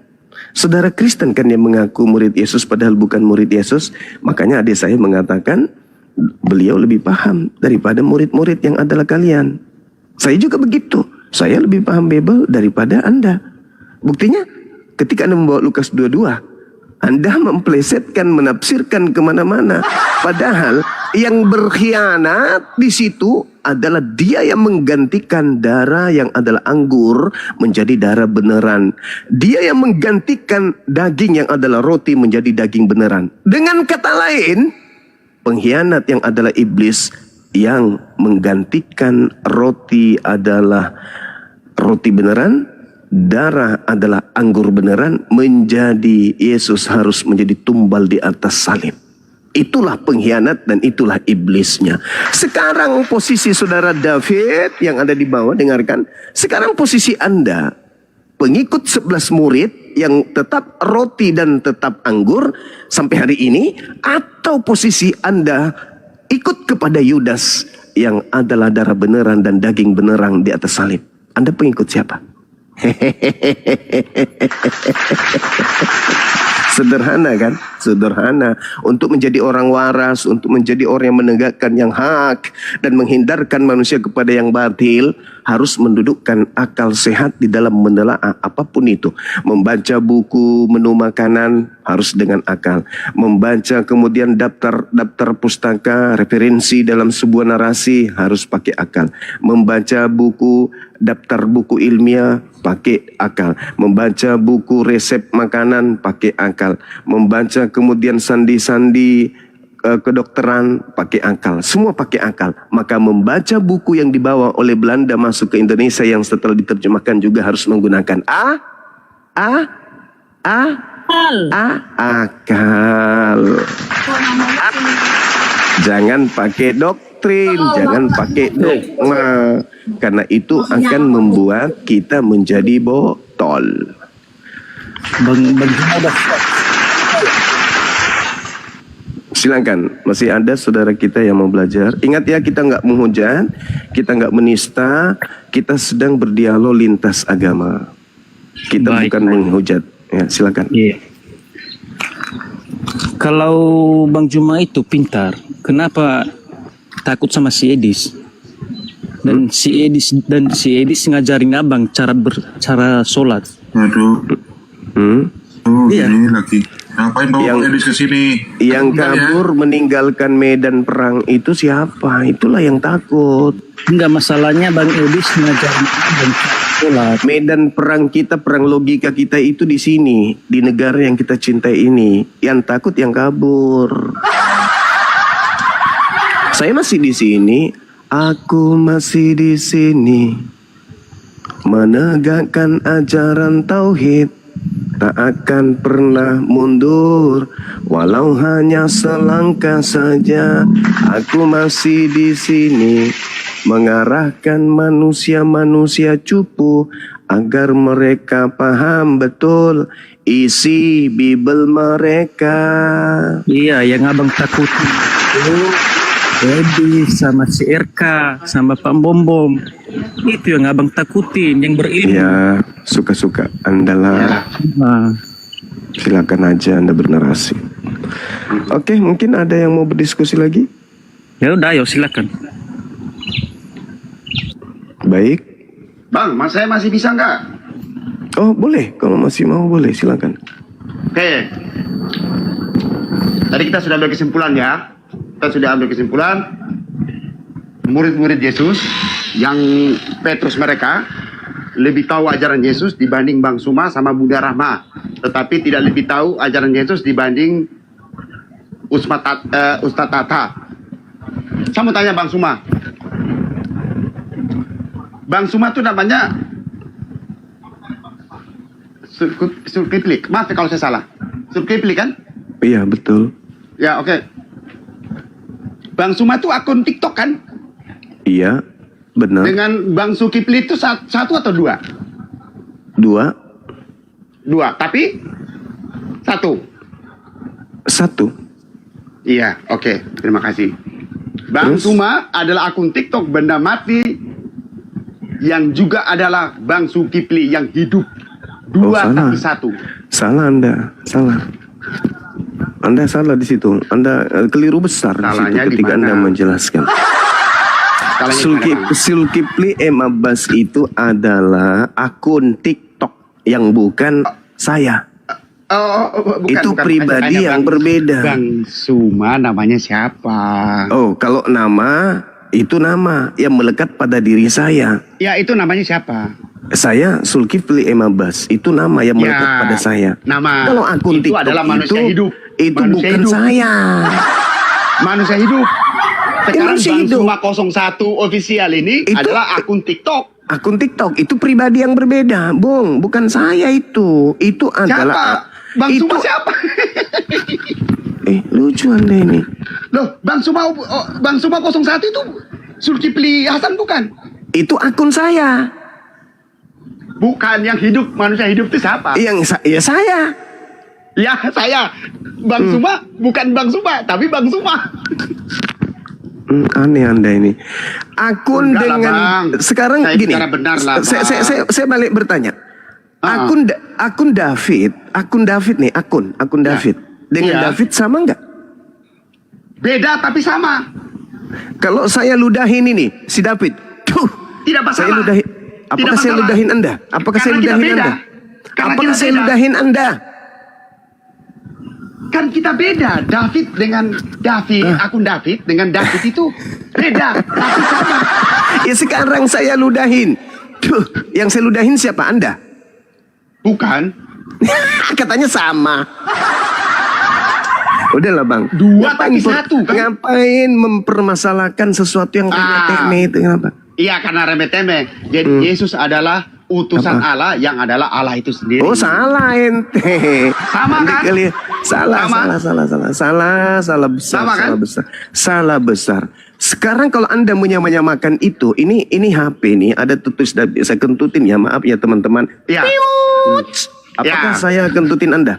Saudara Kristen kan yang mengaku murid Yesus padahal bukan murid Yesus. Makanya adik saya mengatakan beliau lebih paham daripada murid-murid yang adalah kalian. Saya juga begitu. Saya lebih paham Bible daripada Anda. Buktinya ketika Anda membawa Lukas 22, Anda memplesetkan, menafsirkan kemana-mana. Padahal yang berkhianat di situ adalah dia yang menggantikan darah yang adalah anggur menjadi darah beneran. Dia yang menggantikan daging yang adalah roti menjadi daging beneran. Dengan kata lain, pengkhianat yang adalah iblis yang menggantikan roti adalah roti beneran, darah adalah anggur beneran, menjadi Yesus harus menjadi tumbal di atas salib. Itulah pengkhianat dan itulah iblisnya. Sekarang posisi saudara David yang ada di bawah, dengarkan. Sekarang posisi Anda, pengikut 11 murid yang tetap roti dan tetap anggur sampai hari ini, atau posisi Anda ikut kepada Yudas yang adalah darah beneran dan daging beneran di atas salib. Anda pengikut siapa? Sederhana kan? Sederhana. Untuk menjadi orang waras, untuk menjadi orang yang menegakkan yang hak dan menghindarkan manusia kepada yang batil, harus mendudukkan akal sehat di dalam menelaah apapun itu. Membaca buku, menu makanan harus dengan akal. Membaca kemudian daftar pustaka, referensi dalam sebuah narasi harus pakai akal. Membaca buku, daftar buku ilmiah pakai akal. Membaca buku resep makanan pakai akal. Membaca kemudian sandi-sandi kedokteran pakai akal. Semua pakai akal. Maka membaca buku yang dibawa oleh Belanda masuk ke Indonesia yang setelah diterjemahkan juga harus menggunakan akal. Jangan pakai doktrin, jangan pakai dogma, karena itu akan membuat kita menjadi botol. Silakan, masih ada saudara kita yang mau belajar. Ingat ya, kita nggak menghujat, kita nggak menista, kita sedang berdialog lintas agama. Kita bukan menghujat. Ya, silakan. Iya. Kalau Bang Juma itu pintar, kenapa takut sama si Edis? Dan si Edis ngajarin abang cara sholat. Waduh. Oh, Iya. ini lagi. Ngapain bawa Yang- Edis ke sini? Yang kabur meninggalkan medan perang itu siapa? Itulah yang takut. Enggak, masalahnya Bang Edis ngajarin abang cara sholat. Medan perang kita, perang logika kita itu di sini, di negara yang kita cintai ini. Yang takut yang kabur. Saya masih di sini, aku masih di sini, menegakkan ajaran tauhid, tak akan pernah mundur, walau hanya selangkah saja. Aku masih di sini, mengarahkan manusia-manusia cupu agar mereka paham betul isi Bible mereka. Iya, yang abang takutin itu Edis sama si RK sama Pak Bom. Itu yang abang takutin, yang berilmu. Ya, suka-suka Anda lah. Nah, Silakan aja Anda bernarasi. Oke, mungkin ada yang mau berdiskusi lagi? ya udah, ayo silakan. Baik. Bang, saya masih bisa nggak? Oh, boleh. Kalau masih mau boleh, silakan. Oke. Tadi kita sudah ambil kesimpulan ya. Kita sudah ambil kesimpulan. Murid-murid Yesus yang Petrus mereka lebih tahu ajaran Yesus dibanding Bang Suma sama Bunda Rahma. Tetapi tidak lebih tahu ajaran Yesus dibanding Ustadz Tata. Saya mau tanya Bang Suma. Bang Suma itu namanya Zulkifli. Maaf kalau saya salah. Zulkifli kan? Iya, betul. Ya, oke. Bang Suma itu akun TikTok kan? Iya, benar. Dengan Bang Zulkifli itu satu atau dua? Dua. Dua, tapi Satu. Iya, oke. Terima kasih. Bang Terus? Suma adalah akun TikTok benda mati yang juga adalah Bang Zulkifli yang hidup. Dua salah. tapi satu. Salah Anda, salah. Anda salah di situ. Anda keliru besar di situ Salahnya di ketika Anda mana? menjelaskan. Salahnya di mana, Bang? Zulkifli M. Abbas itu adalah akun TikTok yang bukan saya. Bukan, Itu pribadi Saya tanya, yang berbeda. Bang Suma namanya siapa? Oh, kalau nama itu nama yang melekat pada diri saya. Ya, itu namanya siapa? Saya Zulkifli M. Abbas, itu nama yang melekat pada saya. Nama. Kalau akun itu TikTok adalah manusia hidup. itu Manusia bukan hidup. saya. Manusia hidup. Sekarang manusia Bang hidup. Suma 01 official ini Itu- adalah akun TikTok. Akun TikTok itu pribadi yang berbeda, Bung. Bukan saya itu. Itu Siapa? adalah Bang itu. Suma siapa? Lucu Anda ini. Loh, Bang Suma 01 itu Zulkifli Hasan bukan? Itu akun saya. Bukan yang hidup, manusia hidup itu siapa? Ya saya. Ya, saya. Bang Suma bukan Bang Suma, tapi Bang Suma. Aneh Anda ini. Akun Enggak lah, dengan Bang. sekarang Saya gini. bicara benar lah, Saya balik bertanya. Akun David nih, akun David dengan Iya. David sama nggak? Beda tapi sama. Kalau saya ludahin ini si David, Tidak masalah. saya ludahin. Apakah Tidak saya masalah. ludahin Anda? Apakah saya Karena kita ludahin beda. Anda? Karena Apakah kita saya beda. ludahin Anda? Kan kita beda. David dengan David, akun David dengan David itu beda, tapi sama. Ya sekarang saya ludahin. Yang saya ludahin siapa? Anda? Bukan. Katanya sama. Udahlah Bang. Dua tapi satu, kan? Ngapain mempermasalahkan sesuatu yang remeh itu kenapa? Iya, karena remeh-temeh. Jadi Yesus adalah utusan Apa? Allah yang adalah Allah itu sendiri. Oh salah ente. Sama, Nanti kan? Salah besar. Sama, kan? Salah besar. Sekarang kalau Anda menyamakan itu, ini HP nih ada tulis David. Saya kentutin ya, maaf ya teman-teman. Iya. Apakah Ya. saya kentutin Anda?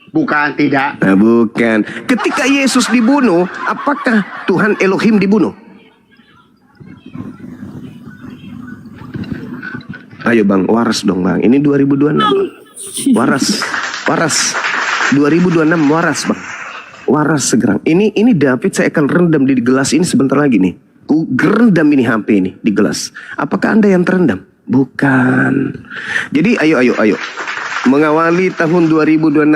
Bukan, tidak. Nah, bukan. Ketika Yesus dibunuh, apakah Tuhan Elohim dibunuh? Ayo Bang, waras dong Bang. Ini 2026 Bang. Waras. 2026 waras Bang. Waras segera. Ini David saya akan rendam di gelas ini sebentar lagi nih. Ku gerendam ini HP ini di gelas. Apakah Anda yang terendam? Bukan. Jadi ayo. Mengawali tahun 2026,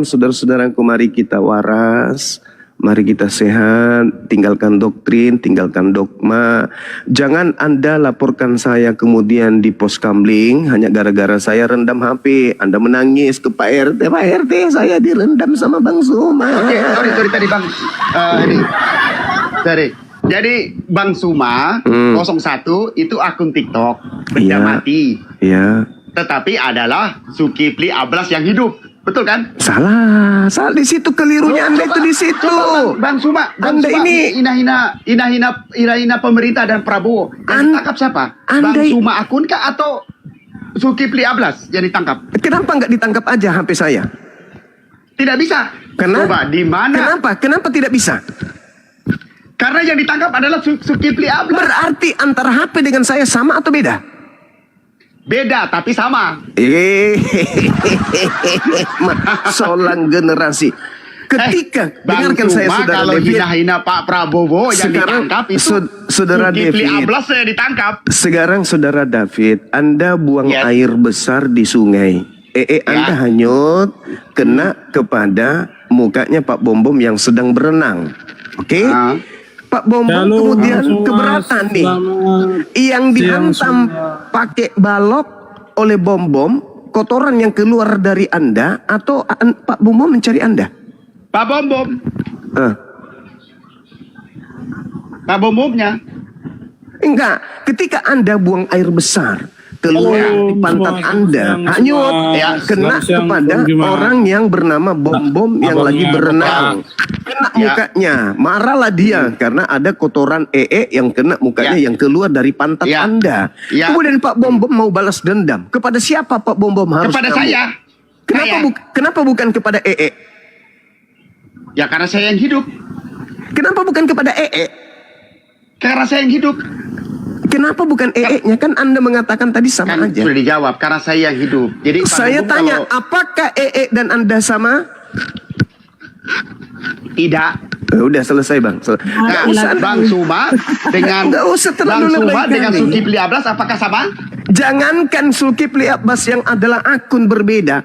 saudara-saudaraku, mari kita waras. Mari kita sehat, tinggalkan doktrin, tinggalkan dogma. Jangan Anda laporkan saya kemudian di pos kamling hanya gara-gara saya rendam HP. Anda menangis ke Pak RT, Pak RT saya direndam sama Bang Suma. Oke, sorry tadi Bang. Sorry. Jadi Bang Suma 01 itu akun TikTok benda Iya. mati. Ya, Tetapi adalah Zulkifli Ablas yang hidup. Betul kan? salah di situ kelirunya Anda itu di situ. Coba, Bang Suma Anda ini hina pemerintah dan Prabowo. Yang ditangkap siapa? Bang Anda Suma akun kah atau Zulkifli Ablas yang ditangkap? Kenapa nggak ditangkap aja HP saya? Tidak bisa. Kenapa? Coba di mana? Kenapa tidak bisa? Karena yang ditangkap adalah Zulkifli Ablas. Berarti antara HP dengan saya sama atau beda? Beda tapi sama. Solang generasi. Ketika Bang dengarkan saya Suma, saudara kalau David, hina-hina Pak Prabowo yang sekarang ditangkap itu saudara Zulkifli David, Ablas yang ditangkap. sekarang saudara David, Anda buang Yes. air besar di sungai. Anda hanyut kena kepada mukanya Pak Bom Bom yang sedang berenang. Oke? Ah. Pak Bom Bom kemudian keberatan nih. Yang dihantam pakai balok oleh Bom Bom, kotoran yang keluar dari Anda atau Pak Bom Bom mencari Anda? Pak Bom Bom. Pak Bom Bomnya. Enggak, ketika Anda buang air besar keluar di pantat Anda, hanyut kena kepada orang yang bernama Bom Bom yang lagi berenang. Kena mukanya, marahlah dia karena ada kotoran yang kena mukanya yang keluar dari pantat Anda. Kemudian Pak Bom Bom mau balas dendam. Kepada siapa Pak Bom Bom harus Kepada kamu? saya. Kenapa bukan kepada Ya karena saya yang hidup. Kenapa bukan kepada Karena saya yang hidup. Kenapa bukan nya? Kan Anda mengatakan tadi sama Kan aja. sudah dijawab. Karena saya yang hidup. Jadi Pak Saya Bom Bom tanya, kalau apakah dan Anda sama? tidak. Udah selesai Bang. Nggak usah Bang Suma dengan Nggak usah terlalu Bang Suma lebay dengan kali. Zulkifli Ablas apakah sama? Jangankan Zulkifli Abbas yang adalah akun berbeda.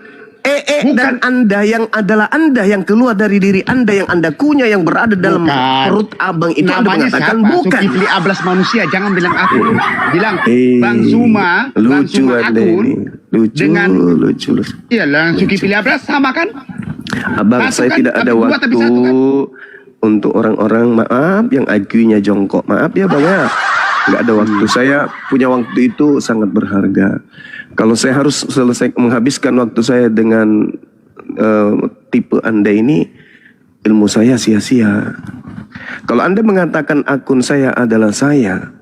Dan Anda yang adalah Anda yang keluar dari diri Anda yang Anda kunyah yang berada dalam perut abang itu Anda Namanya mengatakan siapa? bukan. Zulkifli Ablas manusia. Jangan bilang aku. Bilang Bang Suma Lucu Anda akun ini. Lucu. Iya lah, Zulkifli Ablas sama kan? Abang, Satu saya kan? tidak ada Tapi dua, waktu tapi satu kan? untuk orang-orang maaf yang IQ-nya jongkok. Maaf ya Bang ya. nggak ada waktu. Saya punya waktu itu sangat berharga. Kalau saya harus selesai menghabiskan waktu saya dengan tipe Anda ini, ilmu saya sia-sia. Kalau Anda mengatakan akun saya adalah saya,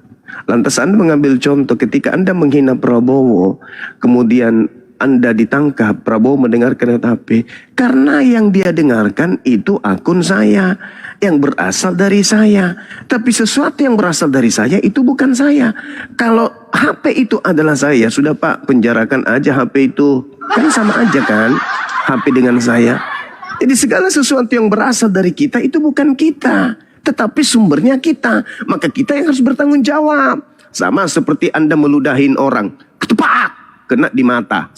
lantas Anda mengambil contoh ketika Anda menghina Prabowo, kemudian Anda ditangkap, Prabowo mendengarkan HP, karena yang dia dengarkan itu akun saya, yang berasal dari saya. Tapi sesuatu yang berasal dari saya itu bukan saya. Kalau HP itu adalah saya, sudah Pak, penjarakan aja HP itu. Kan sama aja kan, HP dengan saya. Jadi segala sesuatu yang berasal dari kita itu bukan kita, tetapi sumbernya kita. Maka kita yang harus bertanggung jawab. Sama seperti Anda meludahin orang, ketepak, kena di mata.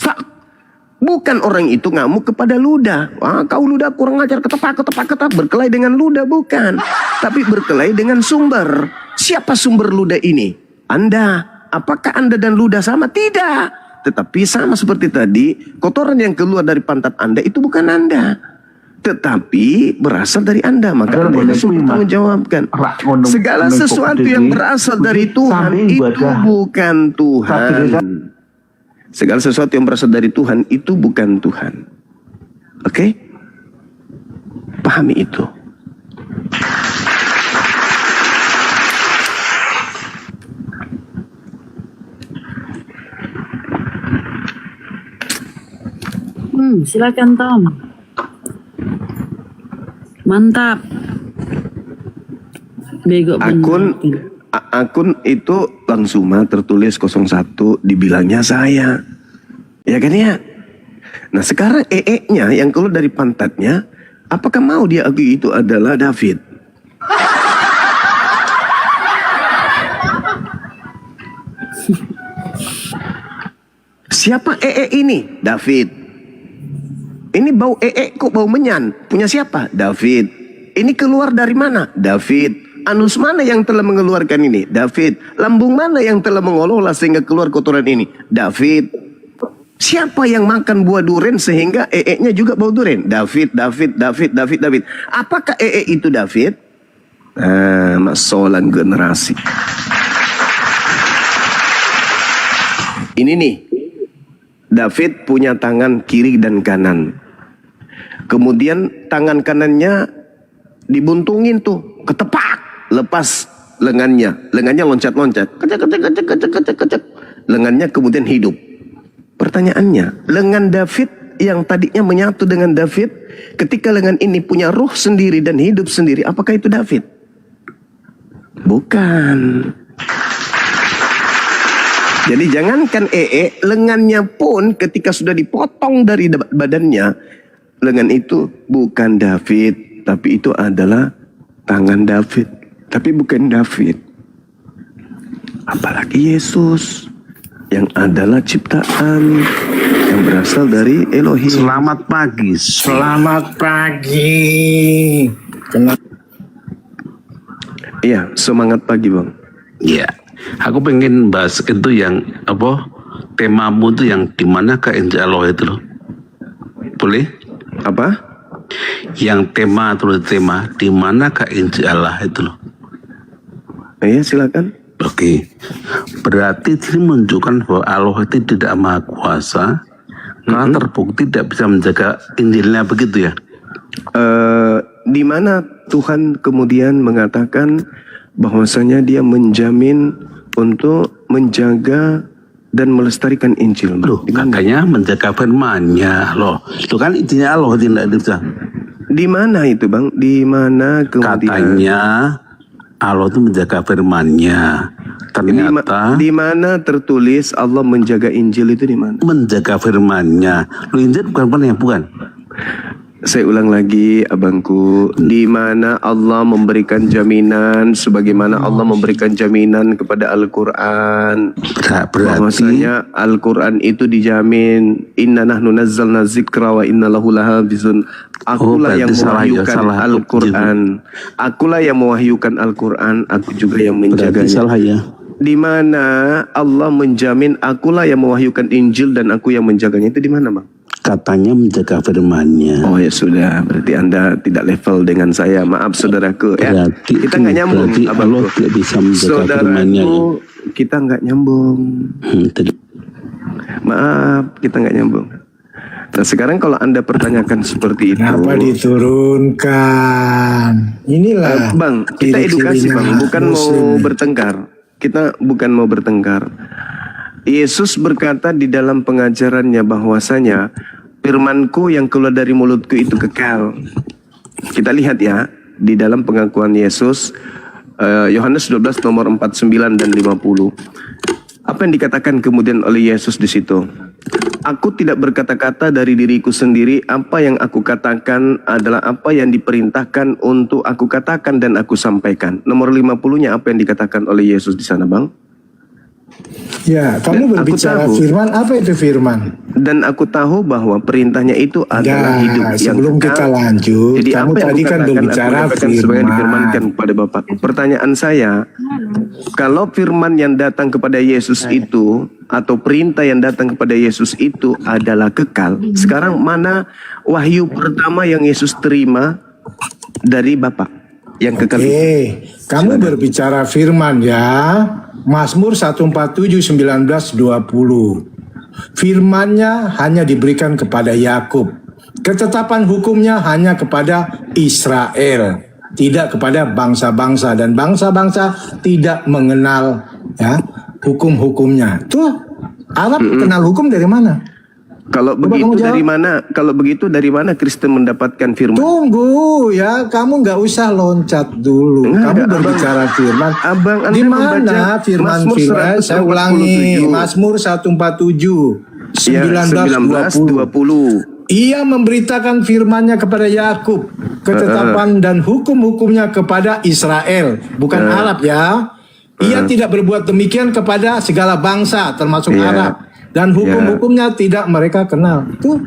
Bukan orang itu ngamuk kepada ludah. Wah, kau ludah kurang ajar, ketepak, berkelahi dengan ludah, bukan. Tapi berkelahi dengan sumber. Siapa sumber ludah ini? Anda. Apakah Anda dan ludah sama? Tidak. Tetapi sama seperti tadi, kotoran yang keluar dari pantat Anda itu bukan Anda, tetapi berasal dari Anda. Maka Anda harus bertanggung jawabkan. Segala sesuatu yang berasal dari Tuhan itu bukan Tuhan. Segala sesuatu yang berasal dari Tuhan itu bukan Tuhan. Oke? Pahami itu. Silakan Tom. Mantap. Bego Akun itu Langsuma tertulis 01, dibilangnya saya. Ya kan ya? Nah sekarang nya yang keluar dari pantatnya, apakah mau dia akui itu adalah David? Siapa ini? David. Ini bau kok bau menyan? Punya siapa? David. Ini keluar dari mana? David. Anus mana yang telah mengeluarkan ini? David. Lambung mana yang telah mengolah sehingga keluar kotoran ini? David. Siapa yang makan buah durian sehingga nya juga bau durian? David. Apakah itu David? Masolan generasi. Ini nih. David punya tangan kiri dan kanan. Kemudian tangan kanannya dibuntungin tuh, ketepak, lepas lengannya loncat-loncat, kecek. Lengannya kemudian hidup. Pertanyaannya, lengan David yang tadinya menyatu dengan David, ketika lengan ini punya ruh sendiri dan hidup sendiri, apakah itu David? Bukan. Jadi jangankan lengannya pun ketika sudah dipotong dari badannya, lengan itu bukan David, tapi itu adalah tangan David, tapi bukan David. Apalagi Yesus yang adalah ciptaan yang berasal dari Elohim. Selamat pagi. Iya, semangat pagi Bang. Iya. Aku pengen bahas itu yang temamu itu yang dimanakah Injil Allah itu loh. Boleh? Apa? Yang tema dimanakah Injil Allah itu loh. Iya silakan. Oke. Berarti ini menunjukkan bahwa Allah itu tidak maha kuasa karena terbukti tidak bisa menjaga Injilnya, begitu ya? Di mana Tuhan kemudian mengatakan bahwasanya dia menjamin untuk menjaga dan melestarikan Injil. Loh, katanya menjaga firman-Nya loh. Itu kan intinya Allah tidak bisa. Di mana itu Bang? Di mana kemudian? Katanya Allah itu menjaga firman-Nya. Ternyata di mana tertulis Allah menjaga Injil itu di mana? Menjaga firman-Nya. Loh, Injil bukan. Saya ulang lagi abangku, di mana Allah memberikan jaminan sebagaimana Allah memberikan jaminan kepada Al-Qur'an. Bahwasanya Al-Qur'an itu dijamin, inna nahnu nazzalna dzikra wa inna lahu lahafizun. Akulah yang mewahyukan Al-Qur'an. Akulah yang mewahyukan Al-Qur'an, aku juga yang menjaganya. Di mana Allah menjamin akulah yang mewahyukan Injil dan aku yang menjaganya, itu di mana Bang? katanya menjaga firman-Nya. Oh ya sudah, berarti Anda tidak level dengan saya. Maaf saudaraku ya. Berarti Kita nggak nyambung, berarti Allah abangku. tidak bisa menjaga firman-Nya. Saudaraku, kita nggak nyambung. Maaf, kita nggak nyambung. Nah sekarang kalau Anda pertanyakan seperti itu, Kenapa diturunkan? Inilah Bang, kita edukasi Bang, bukan mau bertengkar. Kita bukan mau bertengkar. Yesus berkata di dalam pengajarannya bahwasanya firmanku yang keluar dari mulutku itu kekal. Kita lihat ya di dalam pengakuan Yesus Yohanes 12 nomor 49 dan 50. Apa yang dikatakan kemudian oleh Yesus di situ? Aku tidak berkata-kata dari diriku sendiri, apa yang aku katakan adalah apa yang diperintahkan untuk aku katakan dan aku sampaikan. Nomor 50-nya apa yang dikatakan oleh Yesus di sana, Bang? Ya, kamu Dan aku berbicara tahu. firman, apa itu firman? Dan aku tahu bahwa perintahnya itu adalah hidup yang sebelum kekal. kita lanjut, Jadi kamu apa yang tadi aku kan katakan, berbicara aku katakan sebagai firman. difirmankan kepada Bapak. Pertanyaan saya, kalau firman yang datang kepada Yesus itu atau perintah yang datang kepada Yesus itu adalah kekal, sekarang mana wahyu pertama yang Yesus terima dari Bapak yang kekal? Kamu berbicara firman ya. Mazmur 147 19 20. Firman-Nya hanya diberikan kepada Yakub. Ketetapan hukumnya hanya kepada Israel, tidak kepada bangsa-bangsa, dan bangsa-bangsa tidak mengenal ya hukum-hukumnya. Tuh, Arab kenal hukum dari mana? Kalau Coba begitu kamu jawab. dari mana? Kalau begitu dari mana Kristen mendapatkan firman? Tunggu ya, kamu nggak usah loncat dulu. Enggak, Kamu berbicara firman. Abang Anda Di mana membaca firman Mazmur firman? Saya 147. ulangi, Mazmur 147 Ya, 19 20. 20. Ia memberitakan firman-Nya kepada Yakub, ketetapan dan hukum-hukumnya kepada Israel, bukan Arab ya. Ia tidak berbuat demikian kepada segala bangsa, termasuk Iya. Arab. Dan hukum-hukumnya tidak mereka kenal. Tuh,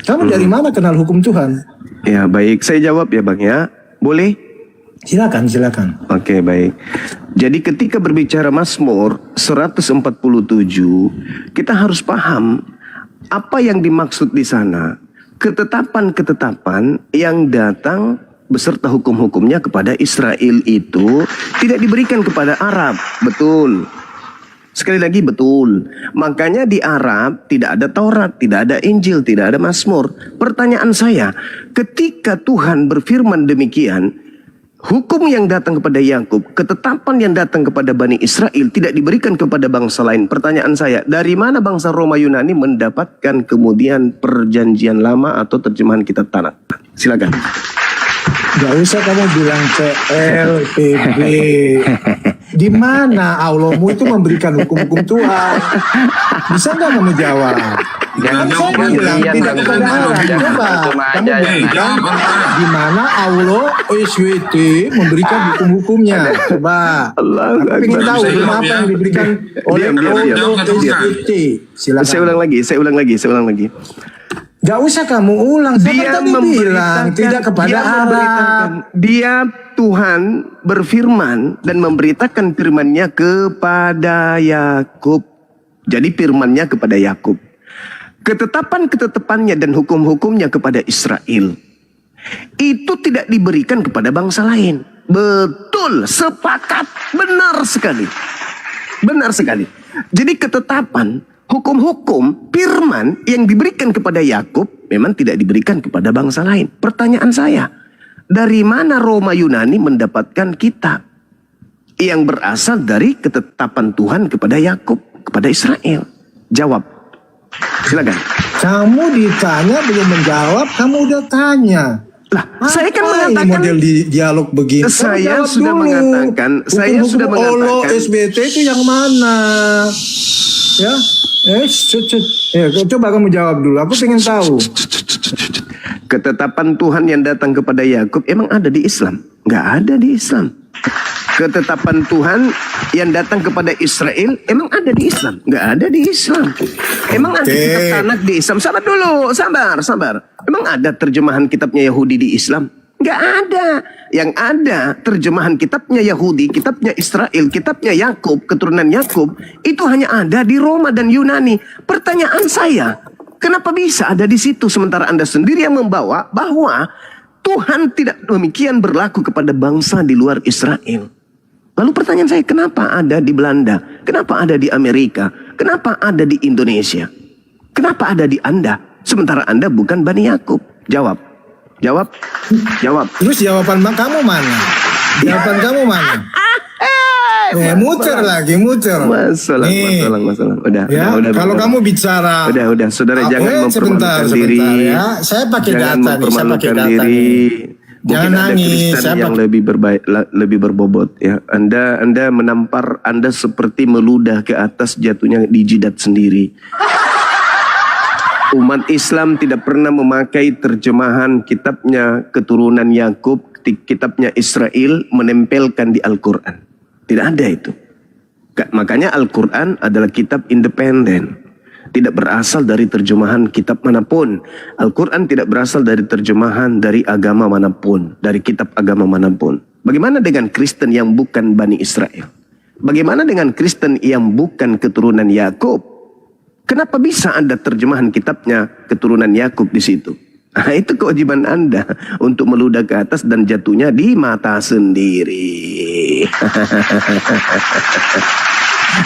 kamu dari mana kenal hukum Tuhan? Ya baik, saya jawab ya Bang ya. Boleh? Silakan, silakan. Oke baik. Jadi ketika berbicara Mazmur 147, kita harus paham apa yang dimaksud di sana. Ketetapan-ketetapan yang datang beserta hukum-hukumnya kepada Israel itu tidak diberikan kepada Arab. Betul. Sekali lagi betul. Makanya di Arab tidak ada Taurat, tidak ada Injil, tidak ada Mazmur. Pertanyaan saya, ketika Tuhan berfirman demikian, hukum yang datang kepada Yakub, ketetapan yang datang kepada Bani Israel tidak diberikan kepada bangsa lain. Pertanyaan saya, dari mana bangsa Roma Yunani mendapatkan kemudian perjanjian lama atau terjemahan kitab Tanakh? Silakan. Gak usah kamu bilang CLPB. Di mana Allahmu itu memberikan hukum-hukum Tuhan? Bisa nggak kamu jawab? Kan saya bilang tidak kepada Arab. Coba kamu buktikan di mana Allah SWT memberikan hukum-hukumnya. Coba. Aku ingin tahu hukum apa yang diberikan oleh Allah SWT. Silakan. Saya ulang lagi. Gak usah kamu ulang. Saya tadi bilang tidak kepada Arab. Dia Tuhan berfirman dan memberitakan firman-Nya kepada Yakub. Jadi firman-Nya kepada Yakub. Ketetapan-ketetapannya dan hukum-hukumnya kepada Israel. Itu tidak diberikan kepada bangsa lain. Betul, sepakat, benar sekali. Benar sekali. Jadi ketetapan, hukum-hukum, firman yang diberikan kepada Yakub memang tidak diberikan kepada bangsa lain. Pertanyaan saya, dari mana Roma Yunani mendapatkan kitab yang berasal dari ketetapan Tuhan kepada Yakub, kepada Israel? Jawab. Silakan. Kamu ditanya belum menjawab, kamu udah tanya. Lah, saya kan Apa ini mengatakan model di dialog begini. Saya Kamu jawab sudah dulu. mengatakan, saya Hukum-hukum sudah mengatakan. Allah SBT itu yang mana? Ya, coba kamu jawab dulu. Aku pengen tahu. Ketetapan Tuhan yang datang kepada Yakub emang ada di Islam? Nggak ada di Islam. Ketetapan Tuhan yang datang kepada Israel emang ada di Islam? Nggak ada di Islam. Emang ada kitab Tanakh di Islam? Sabar dulu, sabar. Emang ada terjemahan kitabnya Yahudi di Islam? Nggak ada. Yang ada terjemahan kitabnya Yahudi, kitabnya Israel, kitabnya Yakub, keturunan Yakub, itu hanya ada di Roma dan Yunani. Pertanyaan saya, Kenapa bisa ada di situ sementara Anda sendiri yang membawa bahwa Tuhan tidak demikian berlaku kepada bangsa di luar Israel? Lalu pertanyaan saya, kenapa ada di Belanda? Kenapa ada di Amerika? Kenapa ada di Indonesia? Kenapa ada di Anda? Sementara Anda bukan Bani Yakub. Jawab. Jawab. Jawab. Terus jawaban kamu mana? Jawaban kamu mana? Muter lagi, muter. Masalah. Udah, Ya, udah. kalau kamu bicara, Udah, saudara jangan mempermalukan sebentar diri. ya. Saya pakai Jangan data nih, saya pakai mempermalukan data diri. nih. Mungkin Jangan ada nangis, Kristen saya yang pakai- lebih berbobot ya. Anda menampar, Anda seperti meludah ke atas, jatuhnya di jidat sendiri. Umat Islam tidak pernah memakai terjemahan kitabnya keturunan Yakub, kitabnya Israel, menempelkan di Al-Quran. Tidak ada itu. Makanya Al-Quran adalah kitab independen. Tidak berasal dari terjemahan kitab manapun. Al-Quran tidak berasal dari terjemahan dari agama manapun, dari kitab agama manapun. Bagaimana dengan Kristen yang bukan Bani Israel? Bagaimana dengan Kristen yang bukan keturunan Yakub? Kenapa bisa ada terjemahan kitabnya keturunan Yakub di situ? Nah, itu kewajiban Anda untuk meludah ke atas dan jatuhnya di mata sendiri.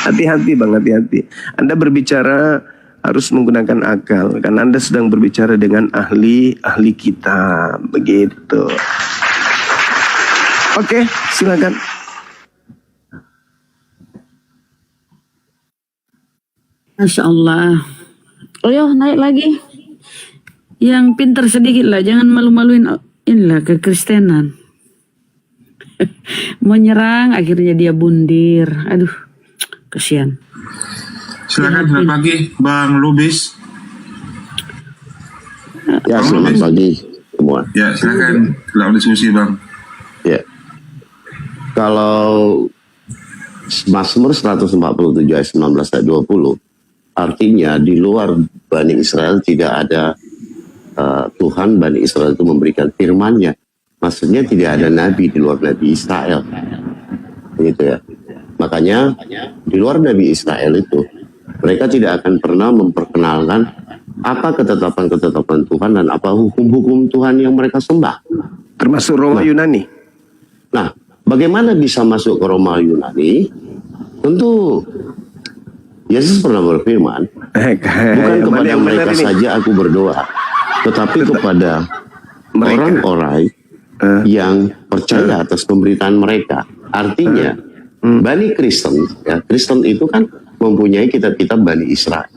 Hati-hati bang, hati-hati. Anda berbicara harus menggunakan akal, karena Anda sedang berbicara dengan ahli kita, begitu. Oke, silakan. Masya Allah. Oh yo, naik lagi. Yang pintar sedikit lah, jangan malu-maluin inilah kekristenan. Menyerang, akhirnya dia bundir. Aduh, kasihan. Silakan, selamat pagi Bang Lubis. Ya, selamat pagi semua. Ya, silakan dalam diskusi Bang. Ya. Kalau Mazmur 147 ayat 19 ayat 20, artinya di luar Bani Israel tidak ada Tuhan Bani Israel itu memberikan firman-Nya. Maksudnya tidak ada nabi di luar Nabi Israel. Begitu ya. Makanya di luar Nabi Israel itu mereka tidak akan pernah memperkenalkan apa ketetapan-ketetapan Tuhan dan apa hukum-hukum Tuhan yang mereka sembah. Termasuk Roma Yunani. Nah, bagaimana bisa masuk ke Roma Yunani? Tentu Yesus pernah berfirman, bukan kepada mereka saja aku berdoa, tetapi kepada orang-orang yang percaya atas pemberitaan mereka. Artinya, Bani Kristen, ya, Kristen itu kan mempunyai kitab-kitab Bani Israel.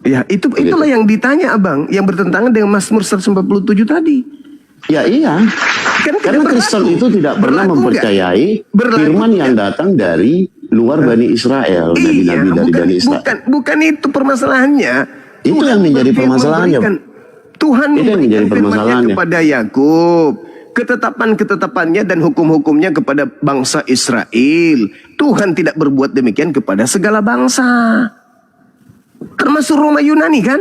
Ya, itulah yang ditanya Abang, yang bertentangan dengan Mazmur 147 tadi. Ya iya, karena Kristen itu tidak pernah mempercayai firman yang datang dari luar Bani Israel, nabi-nabi dari Bani Israel. Bukan itu permasalahannya. Itu yang menjadi permasalahannya. Tuhan Itu yang menjadi memberikan firman-Nya permasalahannya. kepada Yakub, ketetapan-ketetapannya dan hukum-hukumnya kepada bangsa Israel. Tuhan tidak berbuat demikian kepada segala bangsa, termasuk Roma Yunani kan?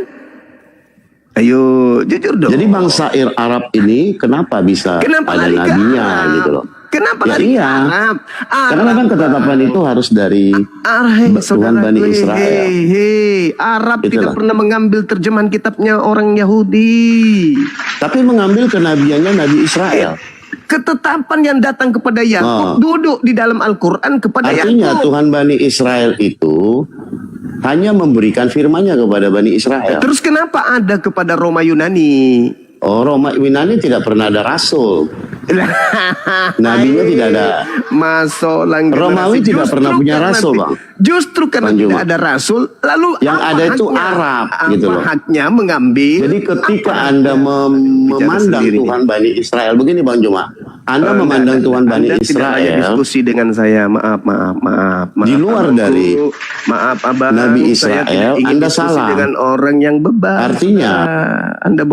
Ayo jujur dong. Jadi bangsa Arab ini kenapa bisa ada lari ke nabinya Arab? gitu loh? Kenapa Ya lari ke iya. Arab? Karena kan ketetapan itu harus dari Tuhan Bani Israel. Arab Itulah. tidak pernah mengambil terjemahan kitabnya orang Yahudi. Tapi mengambil kenabiannya Nabi Israel. Ketetapan yang datang kepada Yakub duduk di dalam Al-Quran kepada Artinya Yakub. Tuhan Bani Israel itu hanya memberikan firman-Nya kepada Bani Israel. Terus kenapa ada kepada Roma Yunani? Oh, Roma Yunani tidak pernah ada rasul. Nabinya tidak ada. Masuk langit. Romawi tidak pernah punya rasul, Bang. Justru karena Bang tidak Juma. ada rasul, lalu Yang apa ada itu haknya? Arab, Apa gitu loh. haknya mengambil? Jadi ketika Apa Anda haknya? memandang sendiri. Tuhan Bani Israel, begini Bang Juma, Anda memandang Tuhan Bani Anda tidak lagi Israel diskusi dengan saya. Maaf. Di luar Abangku. dari maaf abang, Nabi saya Israel, tidak ingin Anda diskusi salah. dengan orang yang bebas. Artinya, Anda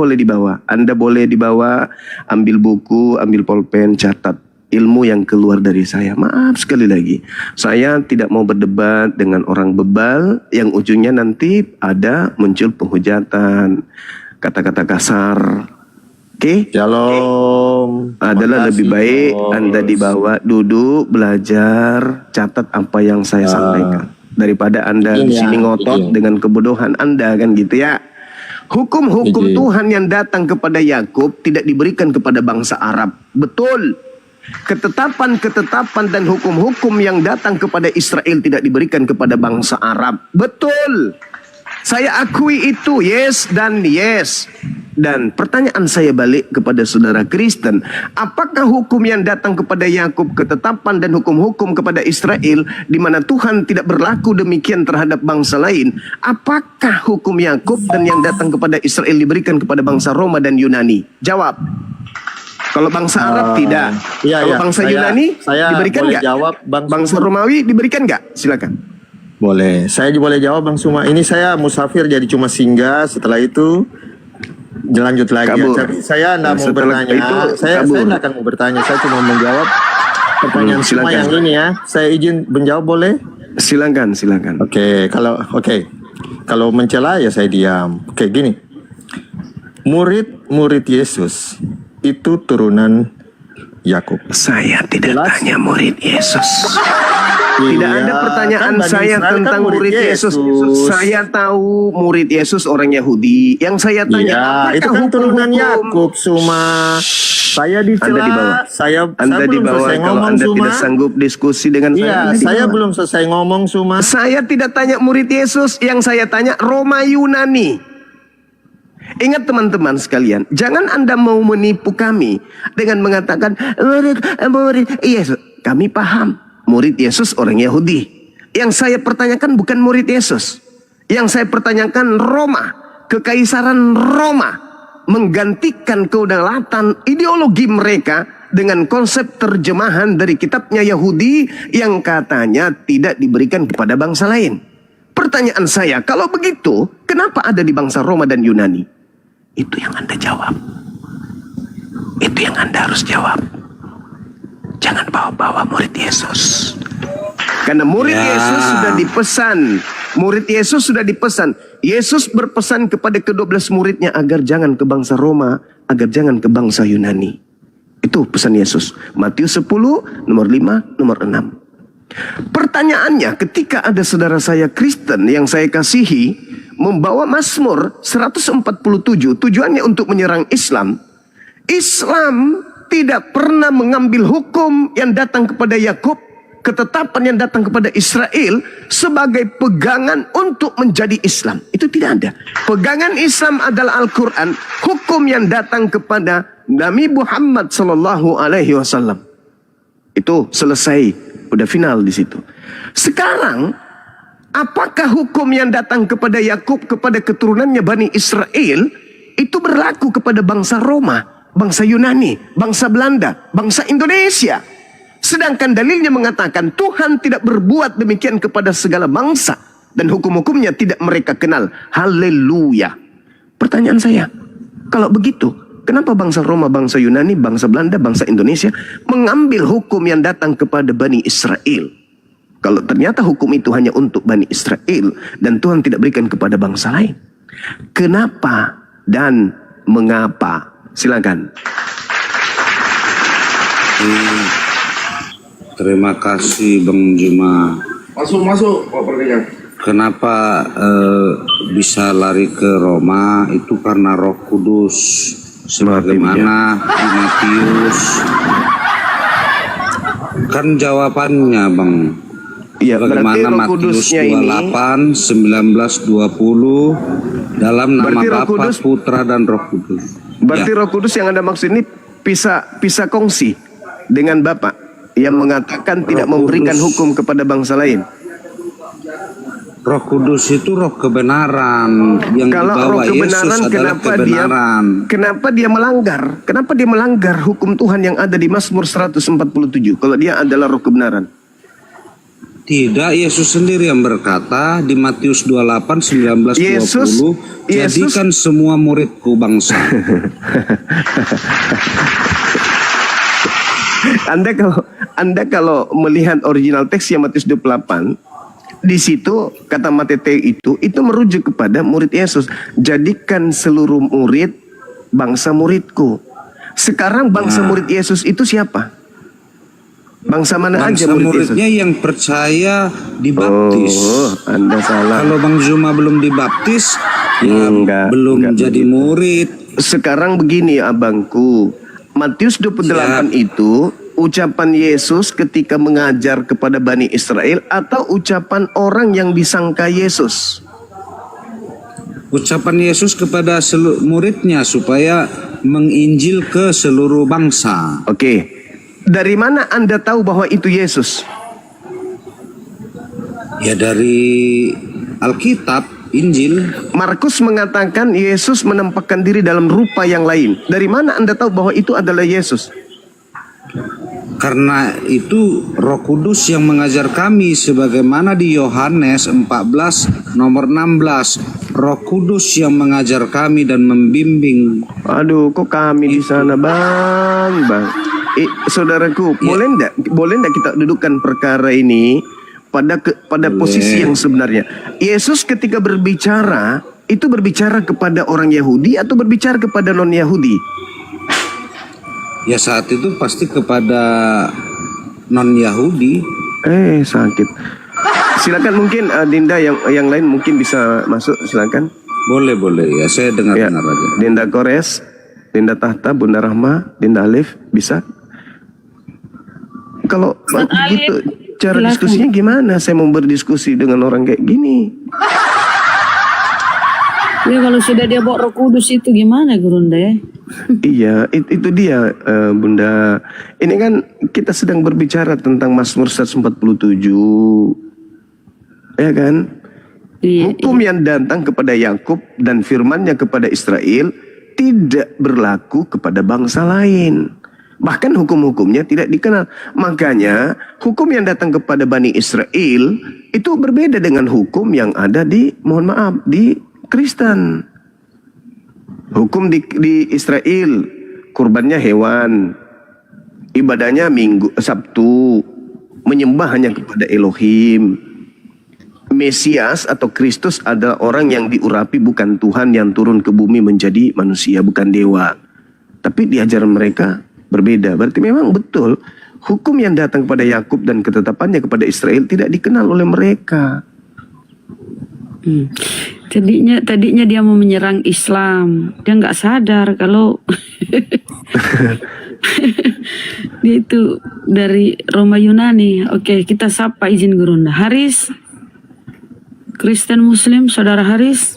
boleh dibawa, ambil buku, ambil pulpen, catat ilmu yang keluar dari saya. Maaf sekali lagi, saya tidak mau berdebat dengan orang bebal yang ujungnya nanti ada muncul penghujatan, kata-kata kasar. Oke? Shalom. Adalah lebih baik Anda dibawa, duduk, belajar, catat apa yang saya sampaikan, daripada Anda di sini ngotot dengan kebodohan Anda kan gitu ya. Hukum-hukum Tuhan yang datang kepada Yakub tidak diberikan kepada bangsa Arab. Betul. Ketetapan-ketetapan dan hukum-hukum yang datang kepada Israel tidak diberikan kepada bangsa Arab. Betul. Saya akui itu, yes dan yes. Dan pertanyaan saya balik kepada saudara Kristen, apakah hukum yang datang kepada Yakub, ketetapan dan hukum-hukum kepada Israel, di mana Tuhan tidak berlaku demikian terhadap bangsa lain, apakah hukum Yakub dan yang datang kepada Israel diberikan kepada bangsa Roma dan Yunani? Jawab. Kalau bangsa Arab tidak. Kalau bangsa Yunani diberikan nggak? Bangsa Romawi diberikan nggak? Silakan. Boleh. Saya boleh jawab Bang Suma. Ini saya musafir jadi cuma singgah. Setelah itu lanjut lagi. Kabur. Jadi saya tidak mau Setelah bertanya. itu, Saya tidak akan mau bertanya. Saya cuma menjawab pertanyaan semua silakan. yang ini ya. Saya izin menjawab boleh? Silakan. Oke. Kalau mencela ya saya diam. Oke, gini. Murid Yesus itu turunan Yakub. Saya tidak Jelas? tanya murid Yesus. Tidak Iya, ada pertanyaan kan Bani saya Israel kan tentang murid Yesus. Saya tahu murid Yesus orang Yahudi. Yang saya tanya, Iya, apakah itu kan turunan hukum-hukum? Yakub Suma. Saya dicela. Anda di bawah. Saya Anda di belum bawah selesai kalau ngomong Anda Suma. tidak sanggup diskusi dengan Iya, Anda di saya bawah. belum selesai ngomong Suma. Saya tidak tanya murid Yesus, yang saya tanya Roma Yunani. Ingat teman-teman sekalian, jangan Anda mau menipu kami dengan mengatakan murid Yesus. Kami paham, murid Yesus orang Yahudi. Yang saya pertanyakan bukan murid Yesus. Yang saya pertanyakan Roma, kekaisaran Roma menggantikan kedaulatan ideologi mereka dengan konsep terjemahan dari kitabnya Yahudi yang katanya tidak diberikan kepada bangsa lain. Pertanyaan saya, kalau begitu, kenapa ada di bangsa Roma dan Yunani? Itu yang Anda jawab. Itu yang Anda harus jawab. Jangan bawa-bawa murid Yesus. Karena murid Yesus sudah dipesan. Murid Yesus sudah dipesan. Yesus berpesan kepada ke-12 muridnya agar jangan ke bangsa Roma, agar jangan ke bangsa Yunani. Itu pesan Yesus. Matius 10, nomor 5, nomor 6. Pertanyaannya, ketika ada saudara saya Kristen yang saya kasihi membawa Mazmur 147 tujuannya untuk menyerang Islam, Islam tidak pernah mengambil hukum yang datang kepada Yakub, ketetapan yang datang kepada Israel sebagai pegangan untuk menjadi Islam. Itu tidak ada. Pegangan Islam adalah Al-Quran, hukum yang datang kepada Nabi Muhammad sallallahu alaihi wasallam. Itu selesai, udah final di situ. Sekarang, apakah hukum yang datang kepada Yakub kepada keturunannya Bani Israel itu berlaku kepada bangsa Roma, bangsa Yunani, bangsa Belanda, bangsa Indonesia? Sedangkan dalilnya mengatakan Tuhan tidak berbuat demikian kepada segala bangsa dan hukum-hukumnya tidak mereka kenal. Haleluya. Pertanyaan saya, kalau begitu, kenapa bangsa Roma, bangsa Yunani, bangsa Belanda, bangsa Indonesia mengambil hukum yang datang kepada Bani Israel? Kalau ternyata hukum itu hanya untuk Bani Israel dan Tuhan tidak berikan kepada bangsa lain, kenapa dan mengapa? Silakan. Terima kasih Bang Juma. Masuk, Pak Perkaya. Kenapa bisa lari ke Roma? Itu karena Roh Kudus. Sebagaimana di Matius. Kan jawabannya Bang. Ya, berarti Bagaimana Roh Matius Kudusnya 28, 19, 20 dalam nama Berarti Roh Bapa, Kudus- Putra dan Roh Kudus. Berarti Ya. Roh Kudus yang Anda maksud ini bisa kongsi dengan Bapak yang mengatakan tidak Roh memberikan Kudus. hukum kepada bangsa lain. Roh Kudus itu roh kebenaran yang Kalau roh dibawa Yesus kebenaran, adalah kebenaran. kenapa dia melanggar? Kenapa dia melanggar hukum Tuhan yang ada di Mazmur 147 kalau dia adalah roh kebenaran? Tidak, Yesus sendiri yang berkata di Matius 28, 19, 20, jadikan semua muridku bangsa. Anda kalau melihat original teks yang Matius 28, di situ kata Matete itu merujuk kepada murid Yesus. Jadikan seluruh murid bangsa muridku. Sekarang bangsa murid Yesus itu siapa? Bangsa mana aja Bangsa murid Yesus? muridnya yang percaya dibaptis. Oh, Anda salah. Kalau Bang Zuma belum dibaptis, ya belum jadi begitu. murid. Sekarang begini abangku, Matius 28 itu ucapan Yesus ketika mengajar kepada Bani Israel atau ucapan orang yang disangka Yesus? Ucapan Yesus kepada seluruh muridnya supaya menginjil ke seluruh bangsa. Oke. Dari mana Anda tahu bahwa itu Yesus? Ya dari Alkitab, Injil. Markus mengatakan Yesus menampakkan diri dalam rupa yang lain. Dari mana Anda tahu bahwa itu adalah Yesus? Karena itu Roh Kudus yang mengajar kami sebagaimana di Yohanes 14 nomor 16. Roh Kudus yang mengajar kami dan membimbing. Aduh, kok kami di sana, Bang? Saudaraku, boleh enggak kita dudukkan perkara ini pada posisi yang sebenarnya? Yesus ketika berbicara, itu berbicara kepada orang Yahudi atau berbicara kepada non-Yahudi? Ya saat itu pasti kepada non-Yahudi. Sakit. Silakan mungkin Dinda yang lain mungkin bisa masuk, silakan. Boleh ya, saya dengar-dengar aja. Dinda Kores, Dinda Tahta, Bunda Rahma, Dinda Alif, bisa? Kalau begitu cara diskusinya gimana? Saya mau berdiskusi dengan orang kayak gini. Ya kalau sudah dia bawa Roh Kudus itu gimana Gurunda ya? Iya, itu dia Bunda. Ini kan kita sedang berbicara tentang Mazmur 147. Ya kan? Hukum yang datang kepada Yakub dan firman-Nya kepada Israel tidak berlaku kepada bangsa lain. Bahkan hukum-hukumnya tidak dikenal. Makanya hukum yang datang kepada Bani Israel itu berbeda dengan hukum yang ada di Kristen. Hukum di Israel, kurbannya hewan, ibadahnya Sabtu, menyembah hanya kepada Elohim. Mesias atau Kristus adalah orang yang diurapi, bukan Tuhan yang turun ke bumi menjadi manusia, bukan dewa. Tapi di ajaran mereka berbeda. Berarti memang betul hukum yang datang kepada Yakub dan ketetapannya kepada Israel tidak dikenal oleh mereka. Tadinya dia mau menyerang Islam, dia nggak sadar kalau dia itu dari Roma Yunani. Oke, kita sapa izin Gurunda. Haris, Kristen Muslim, saudara Haris.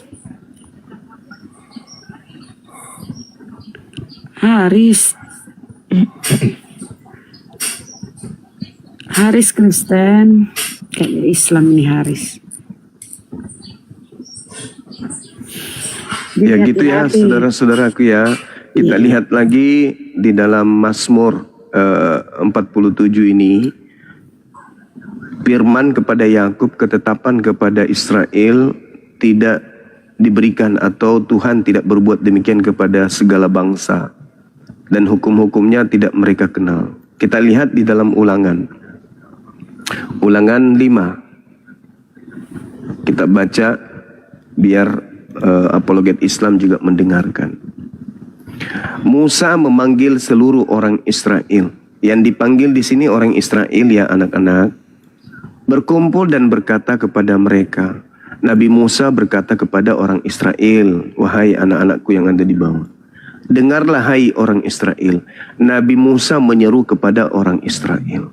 Haris Kristen, kayaknya Islam ini Haris. Ya gitu ya saudara-saudaraku ya. Kita lihat lagi di dalam Mazmur 47 ini. Firman kepada Yakub, ketetapan kepada Israel tidak diberikan atau Tuhan tidak berbuat demikian kepada segala bangsa. Dan hukum-hukumnya tidak mereka kenal. Kita lihat di dalam Ulangan 5. Kita baca biar apologet Islam juga mendengarkan. Musa memanggil seluruh orang Israel. Yang dipanggil di sini orang Israel ya anak-anak. Berkumpul dan berkata kepada mereka. Nabi Musa berkata kepada orang Israel, wahai anak-anakku yang ada di bawah. Dengarlah hai orang Israel. Nabi Musa menyeru kepada orang Israel.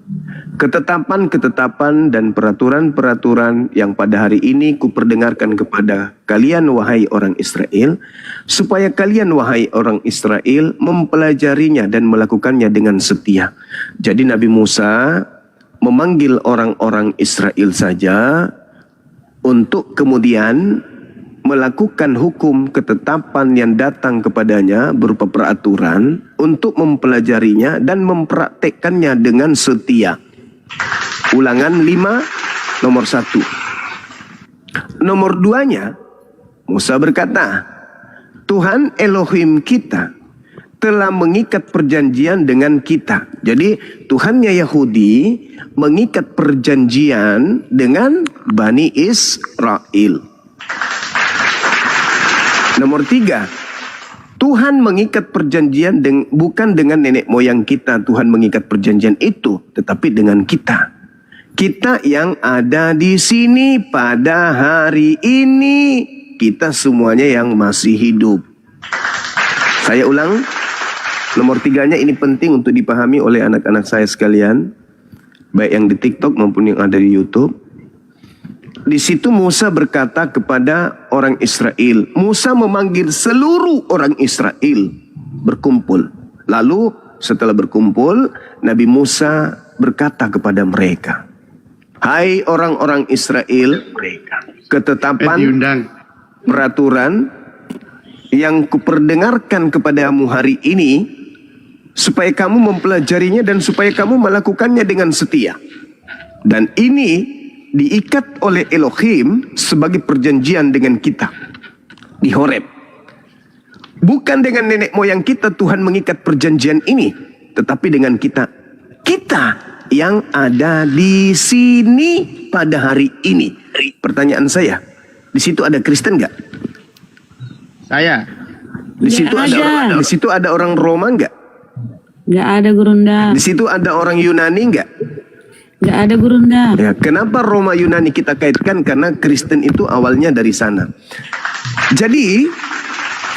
Ketetapan-ketetapan dan peraturan-peraturan yang pada hari ini kuperdengarkan kepada kalian wahai orang Israel, supaya kalian wahai orang Israel mempelajarinya dan melakukannya dengan setia. Jadi Nabi Musa memanggil orang-orang Israel saja untuk kemudian melakukan hukum ketetapan yang datang kepadanya berupa peraturan untuk mempelajarinya dan mempraktekkannya dengan setia. Ulangan 5 nomor 1. Nomor 2-nya Musa berkata, Tuhan Elohim kita telah mengikat perjanjian dengan kita. Jadi Tuhannya Yahudi mengikat perjanjian dengan Bani Israel. Nomor 3, Tuhan mengikat perjanjian bukan dengan nenek moyang kita. Tuhan mengikat perjanjian itu, tetapi dengan kita. Kita yang ada di sini pada hari ini. Kita semuanya yang masih hidup. Saya ulang, nomor 3-nya ini penting untuk dipahami oleh anak-anak saya sekalian. Baik yang di TikTok maupun yang ada di YouTube. Di situ Musa berkata kepada orang Israel. Musa memanggil seluruh orang Israel berkumpul. Lalu setelah berkumpul, Nabi Musa berkata kepada mereka, hai orang-orang Israel, ketetapan peraturan yang kuperdengarkan kepadamu hari ini, supaya kamu mempelajarinya dan supaya kamu melakukannya dengan setia. Dan ini diikat oleh Elohim sebagai perjanjian dengan kita di Horeb. Bukan dengan nenek moyang kita Tuhan mengikat perjanjian ini, tetapi dengan kita. Kita yang ada di sini pada hari ini. Pertanyaan saya, di situ ada Kristen nggak? Saya. Di situ Nggak ada. ada. Di situ ada orang Roma nggak? Nggak ada Gurunda. Di situ ada orang Yunani nggak? Nggak ada Gurunda. Ya, kenapa Roma Yunani kita kaitkan? Karena Kristen itu awalnya dari sana. Jadi,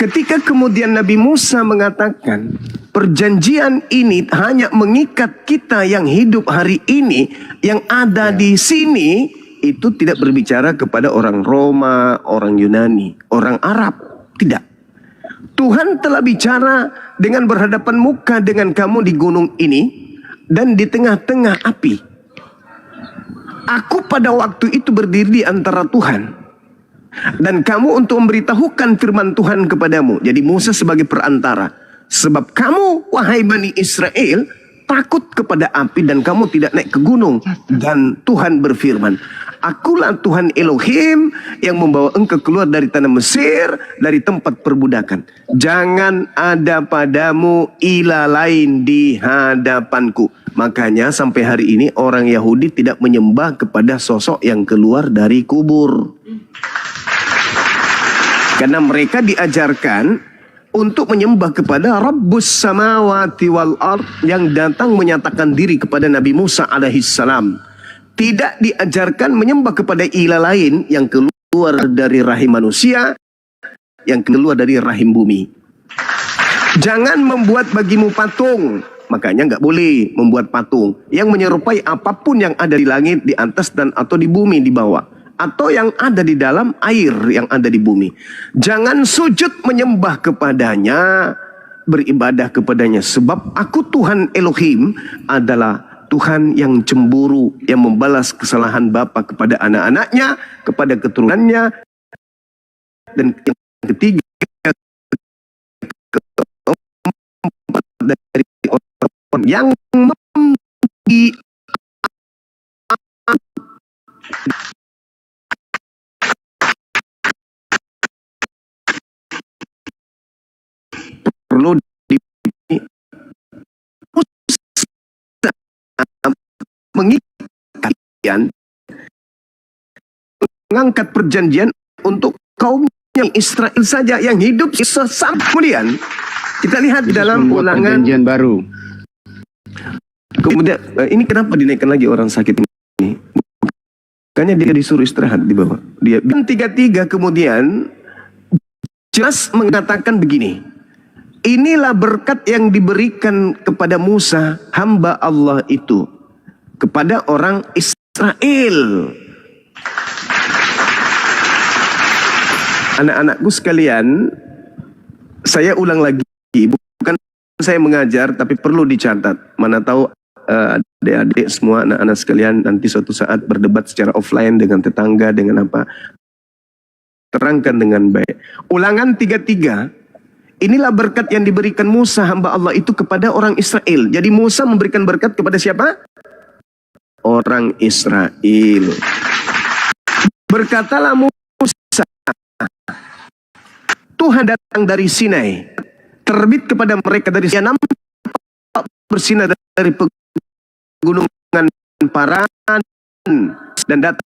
ketika kemudian Nabi Musa mengatakan, perjanjian ini hanya mengikat kita yang hidup hari ini, yang ada di sini, itu tidak berbicara kepada orang Roma, orang Yunani, orang Arab. Tidak. Tuhan telah bicara dengan berhadapan muka dengan kamu di gunung ini, dan di tengah-tengah api. Aku pada waktu itu berdiri di antara Tuhan dan kamu untuk memberitahukan firman Tuhan kepadamu. Jadi Musa sebagai perantara. Sebab kamu, wahai Bani Israel, takut kepada api dan kamu tidak naik ke gunung. Dan Tuhan berfirman, akulah Tuhan Elohim yang membawa engkau keluar dari tanah Mesir, dari tempat perbudakan. Jangan ada padamu ilah lain di hadapanku. Makanya sampai hari ini orang Yahudi tidak menyembah kepada sosok yang keluar dari kubur. Karena mereka diajarkan untuk menyembah kepada Rabbus samawati wal ard yang datang menyatakan diri kepada Nabi Musa alaihissalam. Tidak diajarkan menyembah kepada ilah lain yang keluar dari rahim manusia, yang keluar dari rahim bumi. Jangan membuat bagimu patung. Makanya nggak boleh membuat patung yang menyerupai apapun yang ada di langit, di atas dan atau di bumi di bawah, atau yang ada di dalam air yang ada di bumi. Jangan sujud menyembah kepadanya, beribadah kepadanya. Sebab aku Tuhan Elohim adalah Tuhan yang cemburu, yang membalas kesalahan bapa kepada anak-anaknya, kepada keturunannya, dan yang ketiga dari orang yang memberi perlu mengikat kalian, mengangkat perjanjian untuk kaum yang Israel saja yang hidup sesat. Kemudian kita lihat di dalam Ulangan perjanjian baru. Kemudian ini kenapa dinaikkan lagi orang sakit ini? Bukannya dia disuruh istirahat di bawah. Dia 33 kemudian jelas mengatakan begini. Inilah berkat yang diberikan kepada Musa, hamba Allah itu, kepada orang Israel. Anak-anakku sekalian, saya ulang lagi, bukan saya mengajar, tapi perlu dicatat. Mana tahu adik-adik semua, anak-anak sekalian nanti suatu saat berdebat secara offline dengan tetangga, dengan apa. Terangkan dengan baik. Ulangan 33. Inilah berkat yang diberikan Musa hamba Allah itu kepada orang Israel. Jadi Musa memberikan berkat kepada siapa? Orang Israel. Berkatalah Musa, Tuhan datang dari Sinai, terbit kepada mereka dari Sinai, nampak bersinar dari pegunungan Paran, dan datang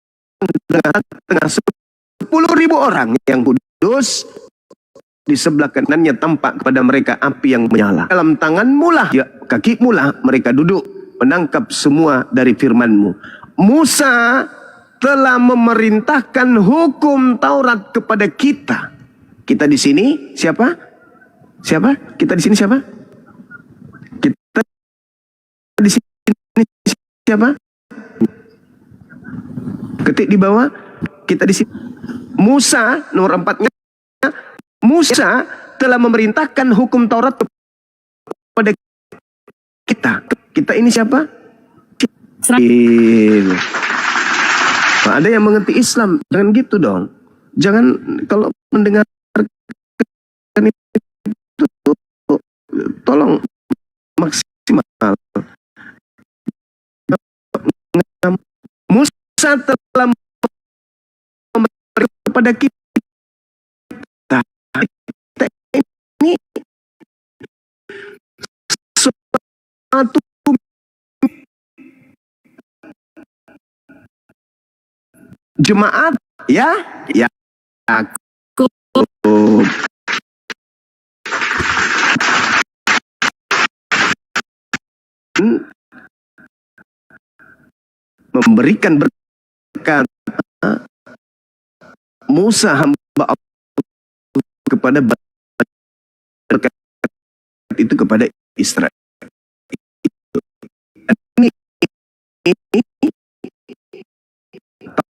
tengah 10.000 orang yang kudus di sebelah kanannya tampak kepada mereka api yang menyala. Dalam tanganmu lah, ya, kakimu lah mereka duduk menangkap semua dari firman-Mu. Musa telah memerintahkan hukum Taurat kepada kita. Kita di sini siapa? Siapa? Kita di sini siapa? Kita di sini siapa? Ketik di bawah. Kita di sini. Musa nomor 4-nya. Musa telah memerintahkan hukum Taurat kepada kita. Kita ini siapa? Israel. Nah, ada yang mengerti Islam, jangan gitu dong. Jangan kalau mendengar itu tolong maksimal. Musa telah memerintahkan kepada kita. Ini suatu jemaat ya memberikan berkat Musa hamba Allah kepada berkat itu kepada Israel.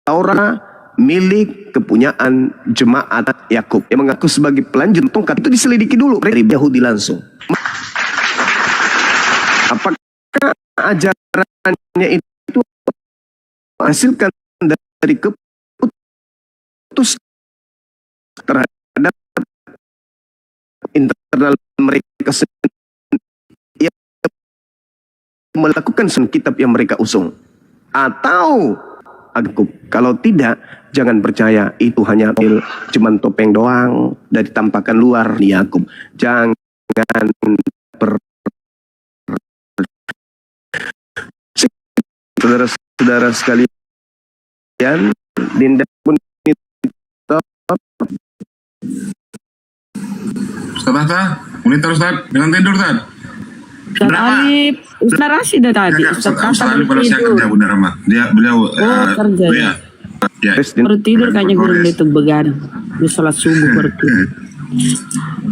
Taurat milik kepunyaan jemaat Yakub yang mengaku sebagai pelanjut tongkat itu diselidiki dulu dari Yahudi langsung. Apakah ajarannya itu hasilkan dari keputus terhadap internal mereka sendiri yang melakukan kitab yang mereka usung, atau kalau tidak, jangan percaya itu hanya cuman topeng doang dari tampakan luar di Yakub. Jangan saudara-saudara sekalian, Dinda pun Ustaz, monitor Ustaz, dengan tidur Ustaz. Ustaz Alif, Ustaz Rashid tadi. Ustaz Alif baru siang kerja Bunda Rahmat. Beliau kerja. Ya. Baru tidur kayaknya guru itu begadang. Dia sholat subuh baru tidur.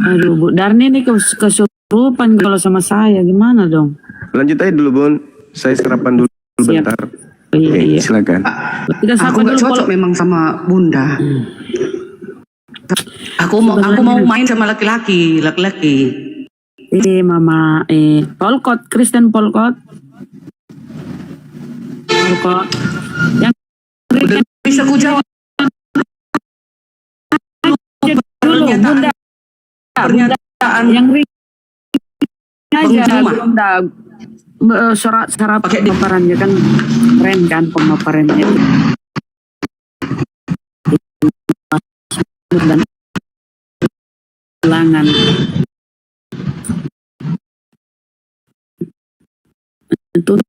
Aduh, Bu Darni ini kesurupan kalau sama saya, gimana dong? Lanjut aja dulu Bun, saya sarapan dulu bentar. Iya. Silakan. Aku nggak cocok memang sama Bunda. Aku mau main sama laki-laki. Mama, Polkot, Kristen Polkot. Yang bisa ku jawab dulu, Bunda. Pernyataan yang aja, Bunda. Syarat pemaparannya kan keren kan pemaparannya. Dan ulangan. Itu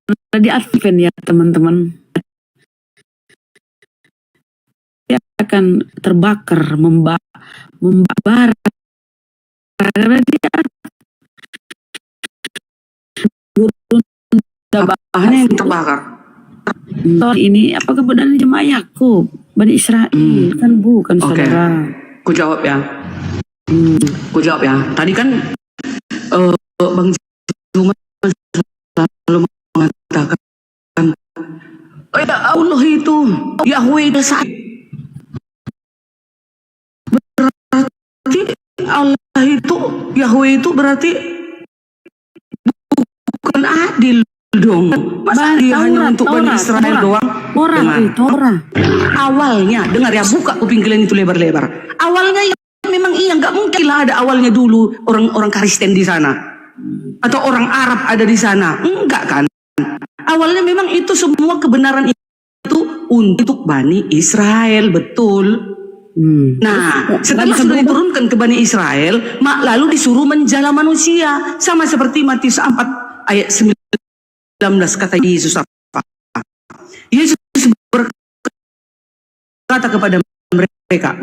kita di Advent ya teman-teman, dia akan terbakar, membara karena dia bahannya yang terbakar. Ini apa kebenaran jemaah Yakub, Bani Israel kan bukan saudara. Ku jawab ya. Tadi kan Bang Zuma selalu mengatakan, oh ya Allah itu Yahweh dasar. Berarti Allah itu Yahweh itu berarti bukan adil dong. Masa dia hanya untuk Bani Israel doang? Torah. Awalnya, dengar ya, buka kuping kalian itu lebar-lebar. Awalnya ya memang nggak mungkin lah ada awalnya dulu orang Kristen di sana atau orang Arab ada di sana. Enggak kan? Awalnya memang itu semua kebenaran itu untuk Bani Israel, betul. Nah, setelah sudah diturunkan ke Bani Israel, lalu disuruh menjala manusia, sama seperti Matius 4 ayat 19 kata Yesus apa? Yesus berkata kepada mereka,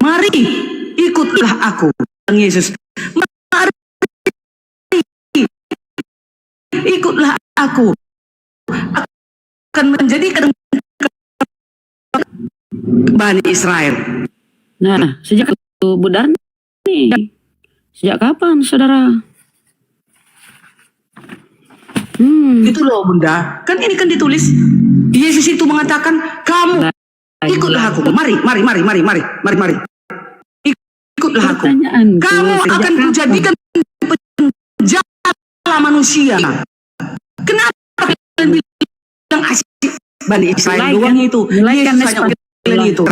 mari ikutlah aku. Yesus, mari ikutlah aku, akan menjadikan Bani Israel. Nah, sejak itu Budar nih, sejak kapan saudara? Itu loh Bunda, kan ini kan ditulis. Yesus itu mengatakan, kamu ikutlah aku. Mari. Ikutlah aku. Kamu akan kujadikan penjala manusia. Kenapa kalian bilang asyik Bani Israel doang itu? Yesus hanya kalian itu.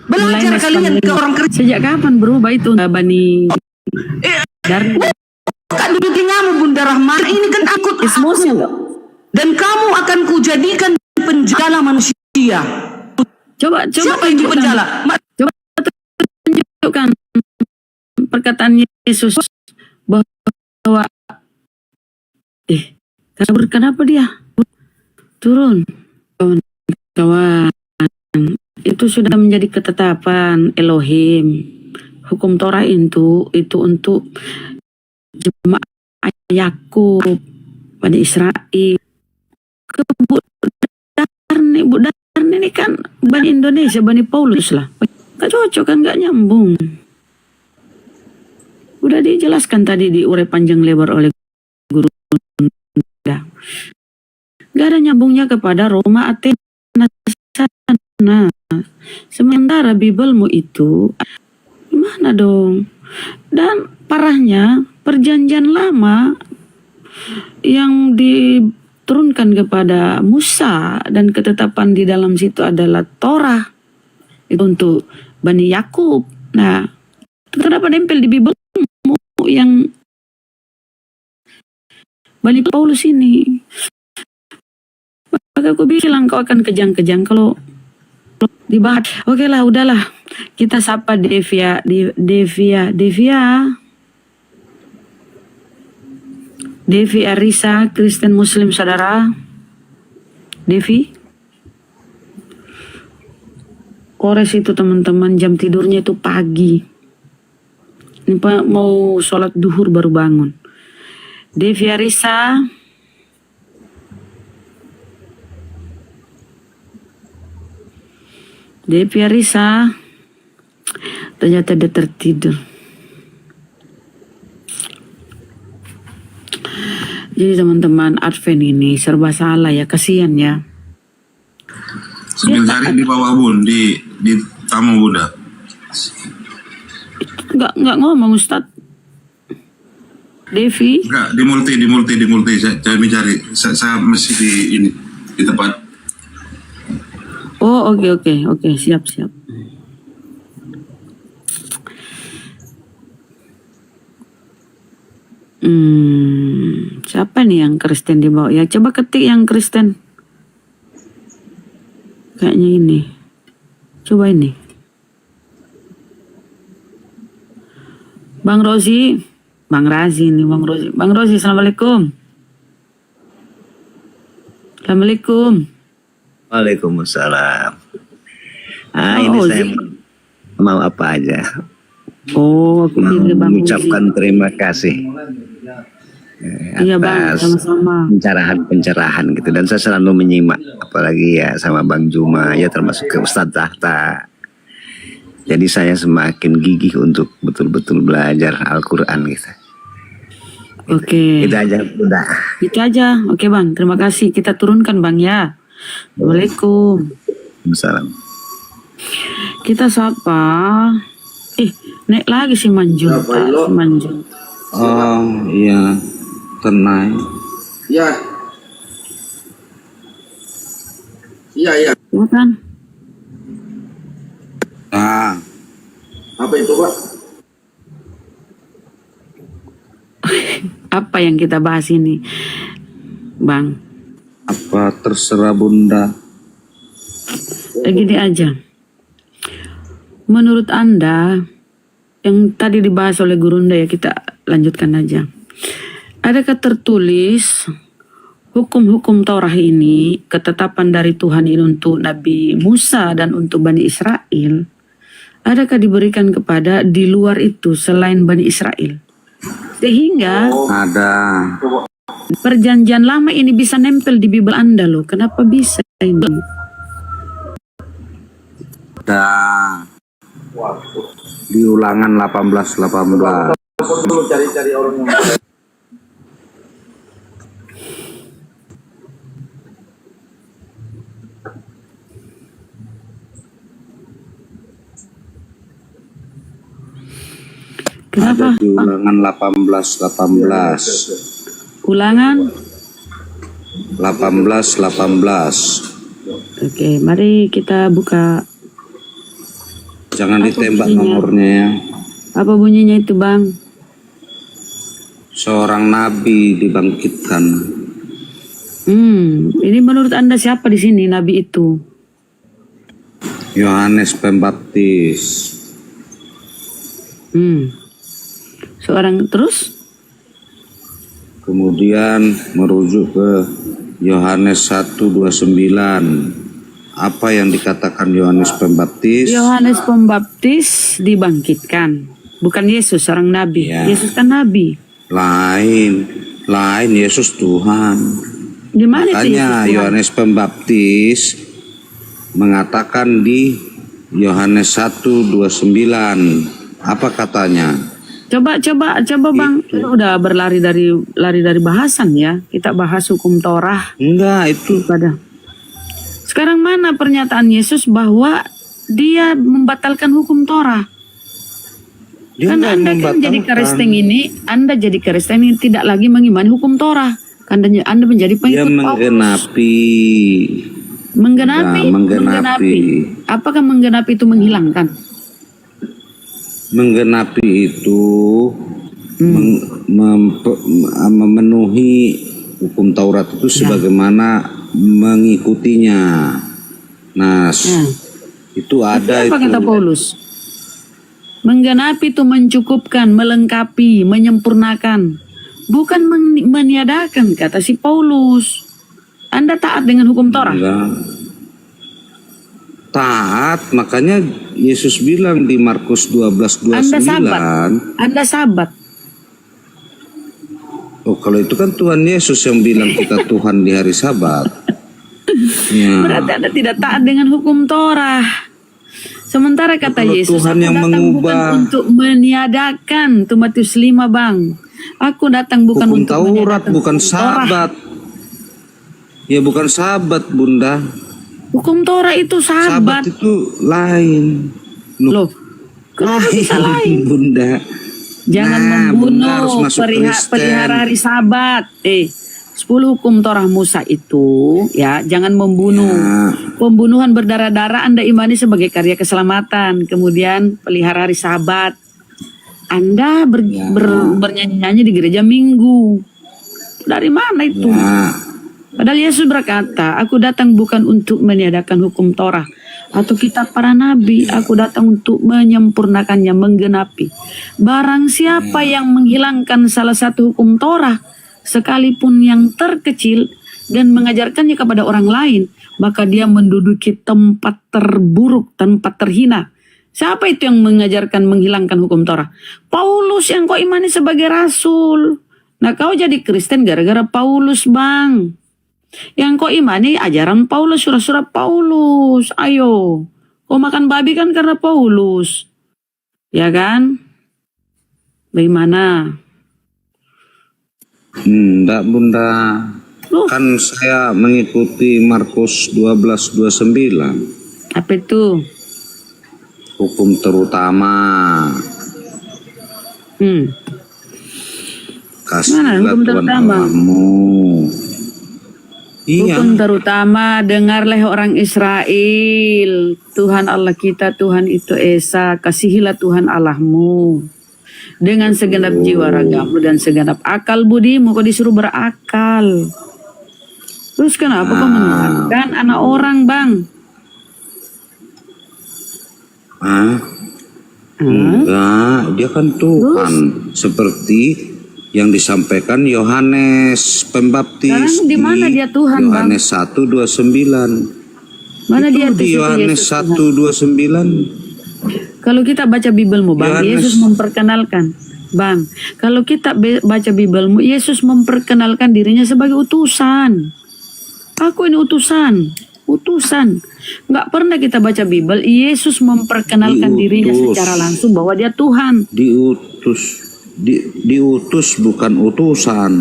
Belajar kalian ke orang Kristen. Sejak kapan berubah itu Bani Dar? Bukan duduk telingamu Bunda Rahman, ini kan aku. Dan kamu akan kujadikan penjala manusia. Coba Siapa itu penjala? Coba tunjukkan perkataan Yesus bahwa kenapa dia turun, kawan? Itu sudah menjadi ketetapan Elohim. Hukum Torah itu untuk jemaat Yakub, Bani Israel. Budar ini kan Bani Indonesia, Bani Paulus lah. Gak cocok kan, gak nyambung. Udah dijelaskan tadi di uraian panjang lebar oleh guru. Gak ada nyambungnya kepada Roma, Athena sana. Sementara Bibelmu itu gimana dong? Dan parahnya perjanjian lama yang diturunkan kepada Musa dan ketetapan di dalam situ adalah Torah itu untuk Bani Yakub. Nah, kenapa nempel di Bibelmu yang Bani Paulus ini? Maka aku bilang kau akan kejang-kejang kalau dibahas. Oke lah, udahlah. Kita sapa Devia. Devi Arisa, Kristen Muslim saudara. Devi. Kores itu teman-teman, jam tidurnya itu pagi. Ini mau sholat duhur baru bangun. Devi Arisa. Devi Arisa. Ternyata dia tertidur. Jadi teman-teman, Advent ini serba salah ya, kasihan ya. Sambil cari di bawah Bun, di tamu Bunda. Enggak ngomong Ustadz. Devi? Enggak, di multi. Saya mencari. Saya masih di tempat. Oh, oke, siap. Siapa nih yang Kristen di bawah? Ya coba ketik yang Kristen. Kayaknya ini. Coba ini. Bang Rozi, assalamualaikum. Waalaikumsalam. Oh, Ini saya mau apa aja. Oh, aku Mau pilih Bang mengucapkan terima kasih Iya Bang, atas sama-sama. pencerahan gitu, dan saya selalu menyimak, apalagi ya sama Bang Juma ya, termasuk ke Ustadz Tahta. Jadi saya semakin gigih untuk betul-betul belajar Al-Quran gitu. Oke. Itu aja udah. Itu aja. Oke Bang, terima kasih. Kita turunkan Bang ya. Assalamualaikum. Salam. Kita sapa. Naik lagi si Manjun. Oh iya, tenang. Iya. Bukan. Nah, Apa itu Pak? Apa yang kita bahas ini, Bang? apa terserah Bunda. Gini aja. Menurut Anda, yang tadi dibahas oleh Gurunda ya, kita lanjutkan aja. Adakah tertulis hukum-hukum Taurat ini, ketetapan dari Tuhan ini untuk Nabi Musa dan untuk Bani Israel, adakah diberikan kepada di luar itu selain Bani Israel? Sehingga Ada. perjanjian lama ini bisa nempel di Bible Anda loh. Kenapa bisa ini? Ada. Di Ulangan 18:18. Kenapa? Ada di Ulangan 18:18. Ulangan. 18:18. Oke, mari kita buka. Jangan Apa ditembak bunyinya? nomornya ya. Apa bunyinya itu, Bang? Seorang nabi dibangkitkan. Ini menurut Anda siapa di sini nabi itu? Yohanes Pembaptis. Seorang terus? Kemudian merujuk ke Yohanes 1:29. Apa yang dikatakan Yohanes Pembaptis? Yohanes Pembaptis dibangkitkan. Bukan Yesus, seorang nabi. Ya. Yesus kan nabi. Lain Yesus Tuhan. Di mana itu Makanya Yesus? Yohanes Pembaptis mengatakan di Yohanes 1:29. Apa katanya? Coba Bang. Kita udah lari dari bahasan ya. Kita bahas hukum Torah. Enggak, itu Sekarang mana pernyataan Yesus bahwa dia membatalkan hukum Torah? Dia Kan enggak Anda kan jadi membatalkan. Kristen ini tidak lagi mengimani hukum Torah. Anda menjadi Dia pengikut Paulus. menggenapi. Menggenapi. Apakah menggenapi itu menghilangkan? Menggenapi itu memenuhi hukum Taurat itu sebagaimana mengikutinya. Nah, itu ada Apa itu. kata Paulus? Menggenapi itu mencukupkan, melengkapi, menyempurnakan. Bukan meniadakan, kata si Paulus. Anda taat dengan hukum Torah? Enggak. Taat, makanya Yesus bilang di Markus 12:29. Anda sabat. Oh, kalau itu kan Tuhan Yesus yang bilang kita Tuhan di hari Sabat. Ya. Berarti Anda tidak taat dengan hukum Torah. Sementara kata Kalau Yesus, Tuhan aku yang datang bukan mengubah untuk meniadakan. Itu Matius 5, Bang. Aku datang bukan hukum untuk Taurat, meniadakan bukan hukum Torah. Sabat. Ya bukan Sabat, Bunda. Hukum Torah itu Sabat sabat. itu lain. Loh, kenapa bisa lain? Bunda. Jangan Bunda harus membunuh, masuk Kristen. pelihara hari Sabat. 10 hukum Torah Musa itu, ya, jangan membunuh. Pembunuhan berdarah-darah Anda imani sebagai karya keselamatan. Kemudian pelihara hari Sabat. Anda bernyanyi-nyanyi di gereja Minggu. Dari mana itu? Padahal Yesus berkata, aku datang bukan untuk meniadakan hukum Torah atau kitab para nabi. Aku datang untuk menyempurnakannya, menggenapi. Barang siapa yang menghilangkan salah satu hukum Torah, sekalipun yang terkecil, dan mengajarkannya kepada orang lain, maka dia menduduki tempat terburuk, tempat terhina. Siapa itu yang mengajarkan menghilangkan hukum Torah? Paulus yang kau imani sebagai rasul. Nah, kau jadi Kristen gara-gara Paulus, Bang. Yang kau imani ajaran Paulus, surat-surat Paulus. Ayo, kau makan babi kan karena Paulus. Ya kan? Bagaimana? Enggak, Bunda. Kan saya mengikuti Markus 12:29. Apa itu? Hukum terutama. Kasihlah hukum Tuhan terutama? Allahmu. Iya. Hukum terutama, dengarlah orang Israel. Tuhan Allah kita, Tuhan itu Esa. Kasihilah Tuhan Allahmu dengan segenap jiwa ragamu dan segenap akal budimu. Kau disuruh berakal. Terus kenapa kau mendengarkan anak orang, Bang? Enggak, dia kan Tuhan. Seperti yang disampaikan Yohanes Pembaptis. Sekarang di mana dia Tuhan, Bang? Yohanes 1:29. Mana dia Di Yohanes 1:29. Kalau kita baca Bibelmu, Bang, Yohanes. Yesus memperkenalkan. Bang, kalau kita baca Bibelmu, Yesus memperkenalkan dirinya sebagai utusan. Aku ini utusan. Nggak pernah kita baca Bibel, Yesus memperkenalkan dirinya secara langsung bahwa dia Tuhan. Diutus bukan utusan.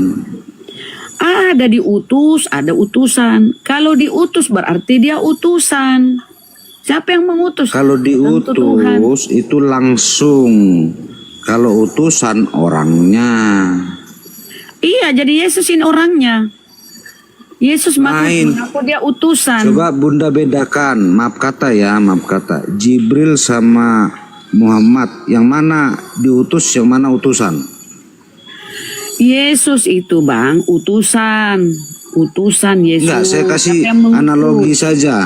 Ada diutus, ada utusan. Kalau diutus berarti dia utusan. Siapa yang mengutus? Kalau Tentu Tuhan. diutus itu langsung. Kalau utusan orangnya. Iya, jadi Yesus ini orangnya. Yesus Lain. mengaku dia utusan. Coba Bunda bedakan, maaf kata. Jibril sama Muhammad, yang mana diutus, yang mana utusan? Yesus itu, Bang, utusan Yesus. Enggak, saya kasih Siapa yang mengutus? analogi saja.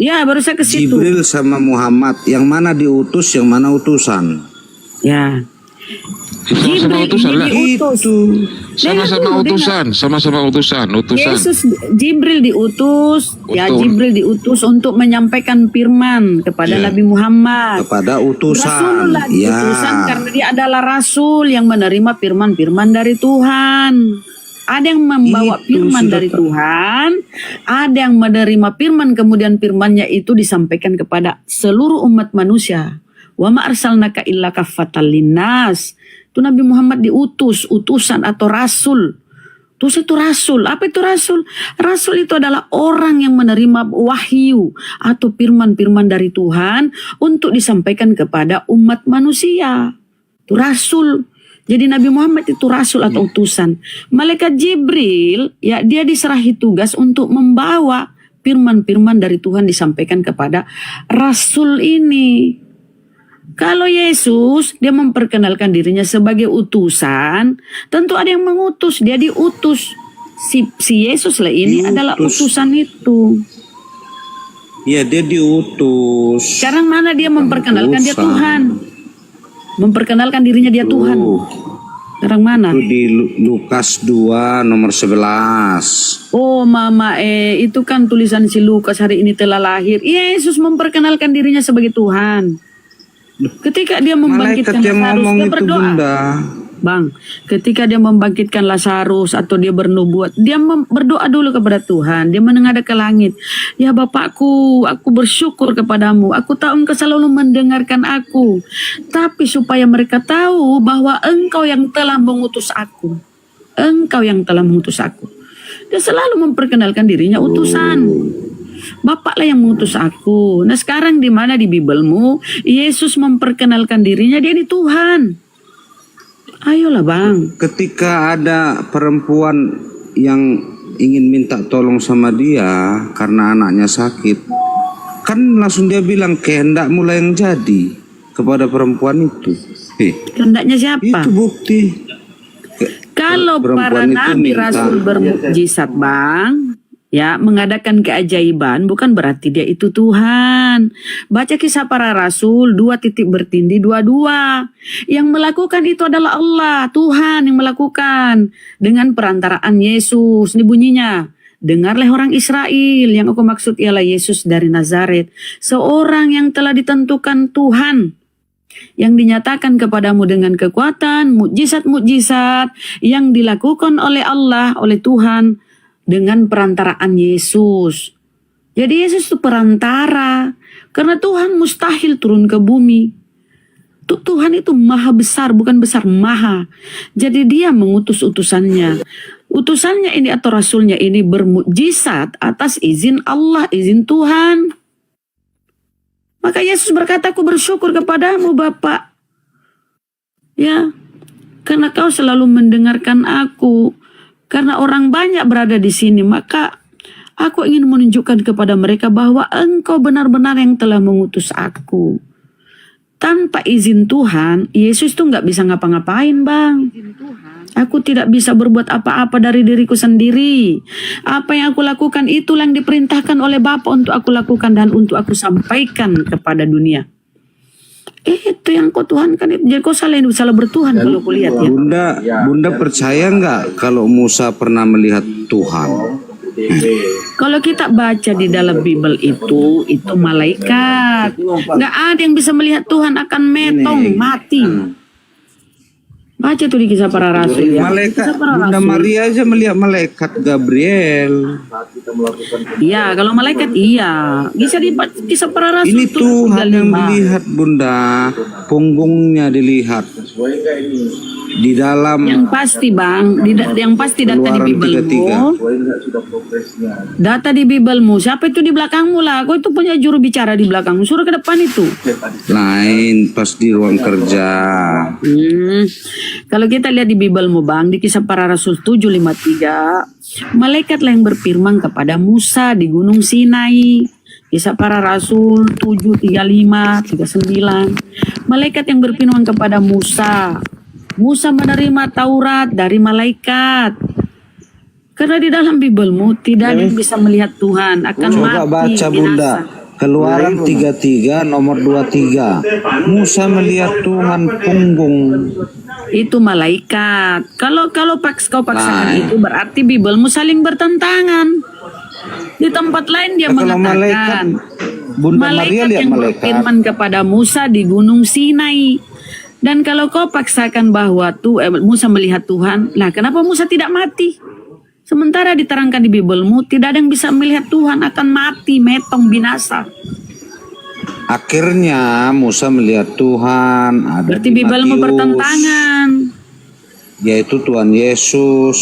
Ya, baru saya ke situ. Jibril sama Muhammad, yang mana diutus, yang mana utusan? Ya. Sama-sama utusan lah. Sama-sama utusan. Yesus, Jibril diutus, ya Betul. Jibril diutus untuk menyampaikan firman kepada Ya. Nabi Muhammad. Kepada utusan. Rasulullah diutusan karena dia adalah rasul yang menerima firman-firman dari Tuhan. Ada yang membawa firman dari Tuhan, ada yang menerima firman, kemudian firmannya itu disampaikan kepada seluruh umat manusia. Wa ma arsalnaka illa kaffatan linnas. Itu Nabi Muhammad diutus, utusan atau rasul. Terus itu rasul. Apa itu rasul? Rasul itu adalah orang yang menerima wahyu atau firman-firman dari Tuhan untuk disampaikan kepada umat manusia. Itu rasul. Jadi Nabi Muhammad itu rasul atau utusan. Malaikat Jibril, ya dia diserahi tugas untuk membawa firman-firman dari Tuhan disampaikan kepada rasul ini. Kalau Yesus, dia memperkenalkan dirinya sebagai utusan, tentu ada yang mengutus, dia diutus. Si Yesus lah ini adalah utusan itu. Ya, dia diutus. Sekarang mana dia memperkenalkan dia Tuhan? Memperkenalkan dirinya dia Tuhan. Sekarang mana? Itu di Lukas 2 nomor 11. Oh mama, itu kan tulisan si Lukas hari ini telah lahir. Yesus memperkenalkan dirinya sebagai Tuhan. Ketika dia membangkitkan Malaikat yang Lazarus, ngomong dia itu, berdoa. Bunda. Bang, ketika dia membangkitkan Lazarus atau dia bernubuat, dia berdoa dulu kepada Tuhan. Dia menengadah ke langit. Ya Bapakku, aku bersyukur kepadamu. Aku tahu Engkau selalu mendengarkan aku. Tapi supaya mereka tahu bahwa Engkau yang telah mengutus aku. Engkau yang telah mengutus aku. Dia selalu memperkenalkan dirinya utusan. Bapaklah yang mengutus aku. Nah sekarang di mana di Bibelmu Yesus memperkenalkan dirinya dia ini Tuhan. Ayolah Bang. Ketika ada perempuan yang ingin minta tolong sama dia karena anaknya sakit, kan langsung dia bilang kehendakmu lah yang jadi kepada perempuan itu. Kehendaknya siapa? Itu bukti. Kalau para Perempuan itu nabi minta. rasul bermukjizat Bang, ya mengadakan keajaiban bukan berarti dia itu Tuhan. Baca kisah para rasul 2 titik bertindih 22. Yang melakukan itu adalah Allah, Tuhan yang melakukan dengan perantaraan Yesus. Ini bunyinya. Dengarlah orang Israel, yang aku maksud ialah Yesus dari Nazaret, seorang yang telah ditentukan Tuhan, yang dinyatakan kepadamu dengan kekuatan, mukjizat-mukjizat yang dilakukan oleh Allah, oleh Tuhan dengan perantaraan Yesus. Jadi Yesus itu perantara, karena Tuhan mustahil turun ke bumi. Tuhan itu maha besar, bukan besar, maha. Jadi dia mengutus utusannya. Utusannya ini atau rasulnya ini bermukjizat atas izin Allah, izin Tuhan. Maka Yesus berkata, aku bersyukur kepadamu Bapa. Ya, karena kau selalu mendengarkan aku. Karena orang banyak berada di sini, maka aku ingin menunjukkan kepada mereka bahwa engkau benar-benar yang telah mengutus aku. Tanpa izin Tuhan, Yesus itu nggak bisa ngapa-ngapain Bang. Aku tidak bisa berbuat apa-apa dari diriku sendiri. Apa yang aku lakukan itulah yang diperintahkan oleh Bapa untuk aku lakukan dan untuk aku sampaikan kepada dunia. Itu yang kau Tuhan kan itu. Jadi kau salah bertuhan kalau kau lihat ya. Bunda percaya nggak kalau Musa pernah melihat Tuhan? Kalau kita baca di dalam Bible itu malaikat. Nggak ada yang bisa melihat Tuhan akan metong mati. Baca tuh di Kisah Para Rasul ya. Malaikat Kisah Para Bunda Rasul. Maria aja melihat malaikat Gabriel. Iya, kalau malaikat iya. Bisa di Kisah Para Rasul Ini tuh Tuhan yang 35. melihat Bunda, punggungnya dilihat di dalam. Yang pasti Bang, yang pasti data di Keluaran Biblemu. 33. Data di Biblemu. Siapa itu di belakangmu lah? Kau itu punya juru bicara di belakangmu. Suruh ke depan itu. Lain pas di ruang kerja. Kalau kita lihat di Biblemu Bang, di Kisah Para Rasul 7:53, malaikatlah yang berfirman kepada Musa di Gunung Sinai. Kisah Para Rasul 7:35-39. Malaikat yang berfirman kepada Musa. Musa menerima Taurat dari malaikat. Karena di dalam Biblemu tidak ada yang bisa melihat Tuhan, akan Coba mati, baca Bunda. binasa. Keluaran 33 nomor 23. Musa melihat Tuhan punggung. Itu malaikat. Kalau kau paksakan itu berarti Biblemu saling bertentangan. Di tempat lain dia Kalau mengatakan Bunda Maria lihat yang malaikat. berfirman kepada Musa di Gunung Sinai. Dan kalau kau paksakan bahwa Musa melihat Tuhan, lah kenapa Musa tidak mati? Sementara diterangkan di Biblemu tidak ada yang bisa melihat Tuhan, akan mati, metong, binasa. Akhirnya Musa melihat Tuhan. Ada Berarti di Biblemu Matius, bertentangan. yaitu Tuhan Yesus.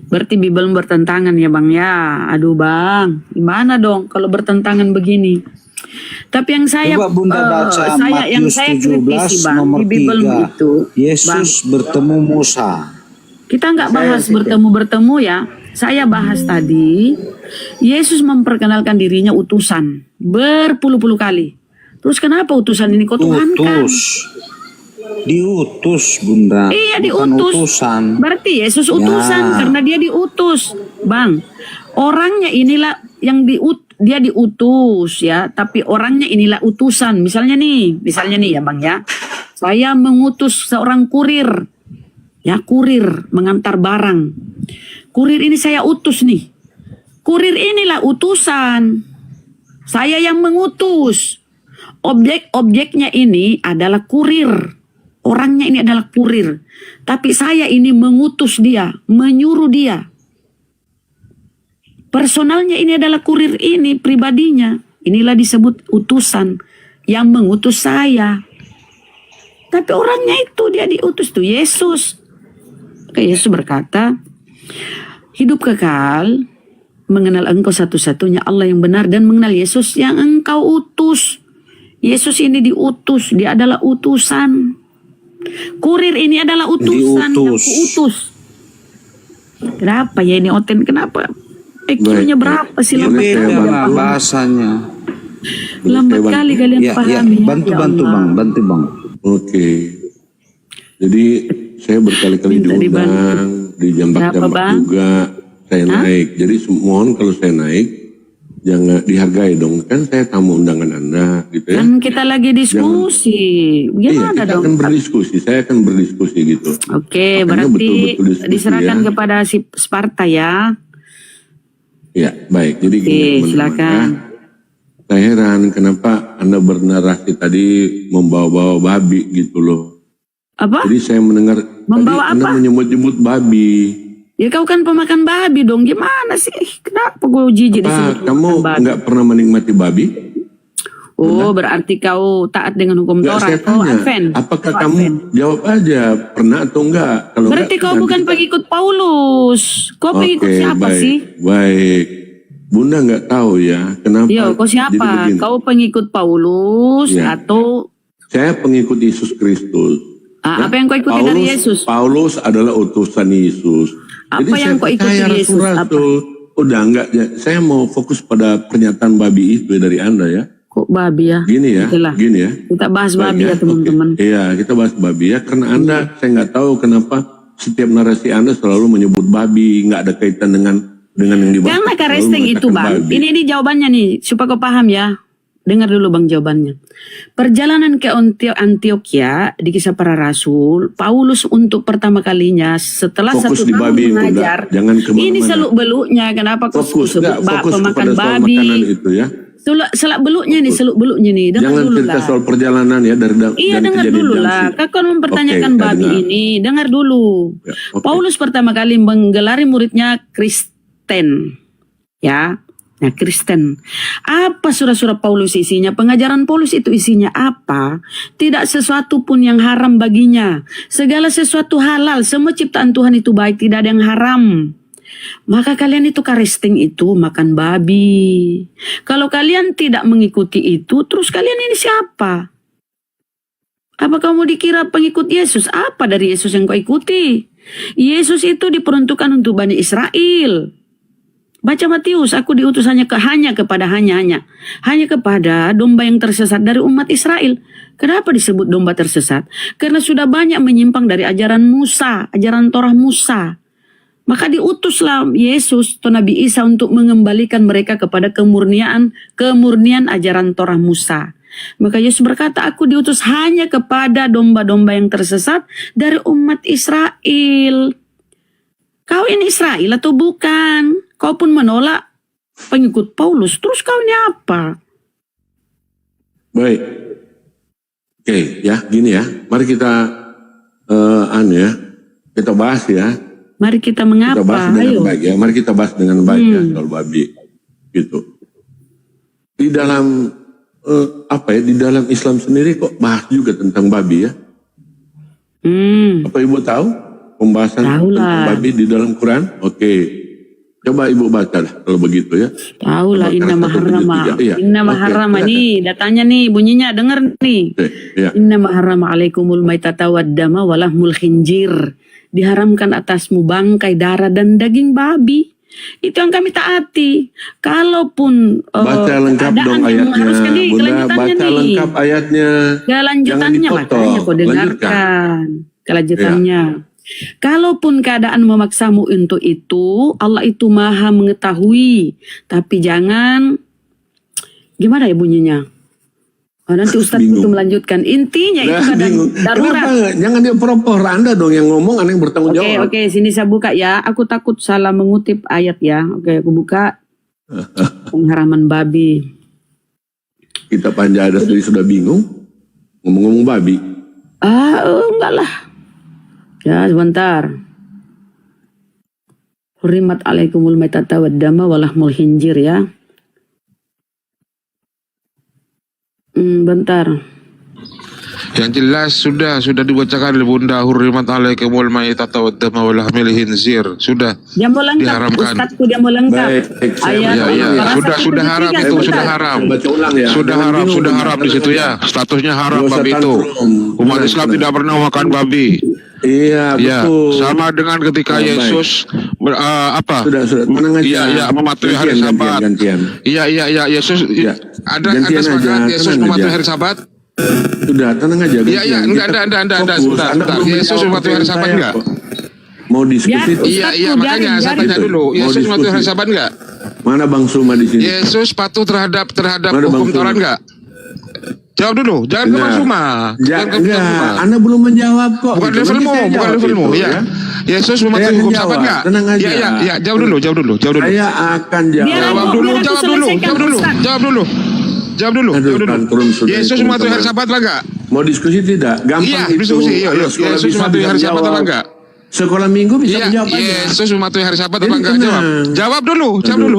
Berarti Biblemu bertentangan ya Bang ya. Aduh Bang, gimana dong kalau bertentangan begini? Tapi yang saya Coba Bunda baca yang Matius saya 17 kritisi Bang nomor di Biblemu 3. itu, Yesus bertemu Musa. kita nggak bahas bertemu ya. Saya bahas tadi, Yesus memperkenalkan dirinya utusan berpuluh-puluh kali. Terus kenapa utusan ini kau tuhankan? Diutus Bunda. Iya bukan diutus. Utusan. Berarti Yesus utusan karena dia diutus, Bang. Orangnya inilah yang dia diutus ya, tapi orangnya inilah utusan. Misalnya nih ya Bang ya. Saya mengutus seorang kurir. Ya, kurir mengantar barang. Kurir ini saya utus nih. Kurir inilah utusan. Saya yang mengutus. Objeknya ini adalah kurir. Orangnya ini adalah kurir. Tapi saya ini mengutus dia, menyuruh dia. Personalnya ini adalah kurir ini, pribadinya. Inilah disebut utusan yang mengutus saya. Tapi orangnya itu dia diutus tuh, Yesus. Oke, Yesus berkata, hidup kekal, mengenal engkau satu-satunya Allah yang benar dan mengenal Yesus yang engkau utus. Yesus ini diutus, dia adalah utusan. Kurir ini adalah utusan yang kuutus. Kenapa ya ini Oten? Kenapa? EQ-nya berapa sih lambat kali Beda bahasanya. Lambat kali kalian pahami. Bantu Bang. Oke. Jadi saya berkali-kali diundang di jambak-jambak juga saya naik. Jadi mohon kalau saya naik jangan dihargai dong. Kan saya tamu undangan Anda gitu ya. Kan kita lagi diskusi. Gimana kita dong? akan berdiskusi. Saya akan berdiskusi gitu. Oke, Makanya berarti betul-betul diskusi diserahkan ya. kepada si Sparta ya. Ya, baik. Jadi Oke, gini, teman-teman, silakan. ya. Saya heran kenapa Anda bernarasi tadi membawa-bawa babi gitu loh. Apa? Jadi saya mendengar Membawa tadi Anda apa? menyebut-nyebut babi. Ya kau kan pemakan babi dong. Gimana sih? Kenapa gue jijik disebut Kamu pemakan babi? nggak pernah menikmati babi? Oh, berarti kau taat dengan hukum Nggak, Torah. saya Kau tanya. advent. Apakah Kau kamu advent. jawab aja pernah atau enggak? Kalau Berarti enggak, kau nanti bukan kita- pengikut Paulus. Kau pengikut Oke, siapa baik, sih? Baik. Bunda nggak tahu ya kenapa. Yo, kau Jadi siapa? begini, Kau pengikut Paulus Ya. atau saya pengikut Yesus Kristus. Ya, apa yang kau ikuti dari Yesus? Paulus adalah utusan Yesus. Apa yang kau ikuti Yesus? Rasul. Udah enggak, ya, saya mau fokus pada pernyataan babi itu dari Anda ya. Kok babi ya? Gini ya, Itulah. gini ya. Kita bahas Baik babi ya teman-teman. Iya, kita bahas babi ya. Karena Anda, saya nggak tahu kenapa setiap narasi Anda selalu menyebut babi, nggak ada kaitan dengan yang dibahas. Karena selalu karesting itu mengatakan Bang. babi. Ini jawabannya nih supaya kau paham ya. Dengar dulu Bang jawabannya. Perjalanan ke Antioquia di Kisah Para Rasul, Paulus untuk pertama kalinya setelah Fokus 1 di tahun babi, mengajar. Bunda. Jangan kemana-mana. Ini seluk beluknya, kenapa kau Fokus sebut fokus pemakan kepada soal babi? makanan itu ya. Selak beluknya nih, seluk beluknya nih. Dengar Jangan dulu cerita lah. soal perjalanan ya dari Iya, dengar dulu lah. Kakak mempertanyakan Oke, babi dengar. ini. Dengar dulu. Ya, oke. Paulus pertama kali menggelari muridnya Kristen. Ya. Nah, Kristen. Apa surah-surah Paulus isinya? Pengajaran Paulus itu isinya apa? Tidak sesuatu pun yang haram baginya. Segala sesuatu halal. Semua ciptaan Tuhan itu baik. Tidak ada yang haram. Maka kalian itu Kristen itu makan babi. Kalau kalian tidak mengikuti itu, terus kalian ini siapa? Apa kamu dikira pengikut Yesus? Apa dari Yesus yang kau ikuti? Yesus itu diperuntukkan untuk Bani Israel. Baca Matius, aku diutus hanya kepada domba yang tersesat dari umat Israel. Kenapa disebut domba tersesat? Karena sudah banyak menyimpang dari ajaran Musa, ajaran Torah Musa. Maka diutuslah Yesus atau Nabi Isa untuk mengembalikan mereka kepada kemurnian ajaran Torah Musa. Maka Yesus berkata, aku diutus hanya kepada domba-domba yang tersesat dari umat Israel. Kau ini Israel atau bukan? Kau pun menolak pengikut Paulus. Terus kau ini apa? Baik. Oke, ya, gini ya. Mari kita kita bahas ya. Mari kita Kita mengapa? bahas dengan Ayo. baik ya. Mari kita bahas dengan baik ya soal babi. Gitu. Di dalam di dalam Islam sendiri kok bahas juga tentang babi ya? Apa Ibu tahu pembahasan tentang babi di dalam Quran? Oke. Coba Ibu baca lah kalau begitu ya. Tahu lah, inna maharrama. Iya. Inna maharrama nih, datanya nih, bunyinya denger nih. Ya. Inna maharrama alaikumul maitata waddama walahmul khinjir. Diharamkan atasmu bangkai, darah dan daging babi. Itu yang kami taati. Kalaupun baca lengkap dong ayatnya, Bunda. Baca lengkap ayatnya. Kelanjutannya makanya kau dengarkan. Kelanjutannya. Kalaupun keadaan memaksamu untuk itu, Allah itu maha mengetahui. Tapi jangan, gimana ya bunyinya? Nanti Ustadz itu melanjutkan. Intinya itu keadaan darurat. Kenapa? Jangan dia propor. Anda dong yang ngomong, Anda yang bertanggung jawab. Oke, sini saya buka ya. Aku takut salah mengutip ayat ya. Oke, aku buka. Pengharaman babi. Kita Panjada sendiri sudah bingung. Ngomong-ngomong babi. Enggak lah. Ya, sebentar. Hurimat alaikumul maitata waddama walahmul khinjir ya. Bentar. Yang jelas sudah dibacakan oleh Bunda, hurrimat alaikumul maitata waddama walahmil khinzir. Sudah. Dia mau lengkap. Diharamkan. Ustadku dia mau lengkap. Sudah haram itu, sudah haram. Sudah haram di situ ya. Statusnya haram babi itu. Umat Islam tidak pernah makan babi. Iya, betul. Sama dengan ketika Yesus Sudah. Tenang aja. Iya, mematuhi hari Sabat. Iya, Yesus ada semangat Yesus mematuhi hari Sabat. Sudah, tenang aja. Iya, enggak, sebentar. Yesus mematuhi hari Sabat enggak? Mau diskusi? Iya, makanya saya tanya dulu. Yesus mematuhi hari Sabat enggak? Mana Bang Suma di sini? Yesus patuh terhadap hukum Taurat enggak? Jawab dulu, jangan ke Bang Suma. Jangan ke Bang Suma. Anda belum menjawab kok. Bukan levelmu, ya. Yesus mematuhi hukum Sabat enggak? Tenang aja. Iya, jawab dulu. Saya akan jawab. Jawab dulu. Yesus mematuhi hari Sabat enggak? Mau diskusi tidak? Gampang itu. Diskusi. Yesus mematuhi hari Sabat apa enggak? Sekolah minggu bisa menjawab aja. Yesus mematuhi hari Sabat apa enggak? Jawab dulu. Jawab dulu.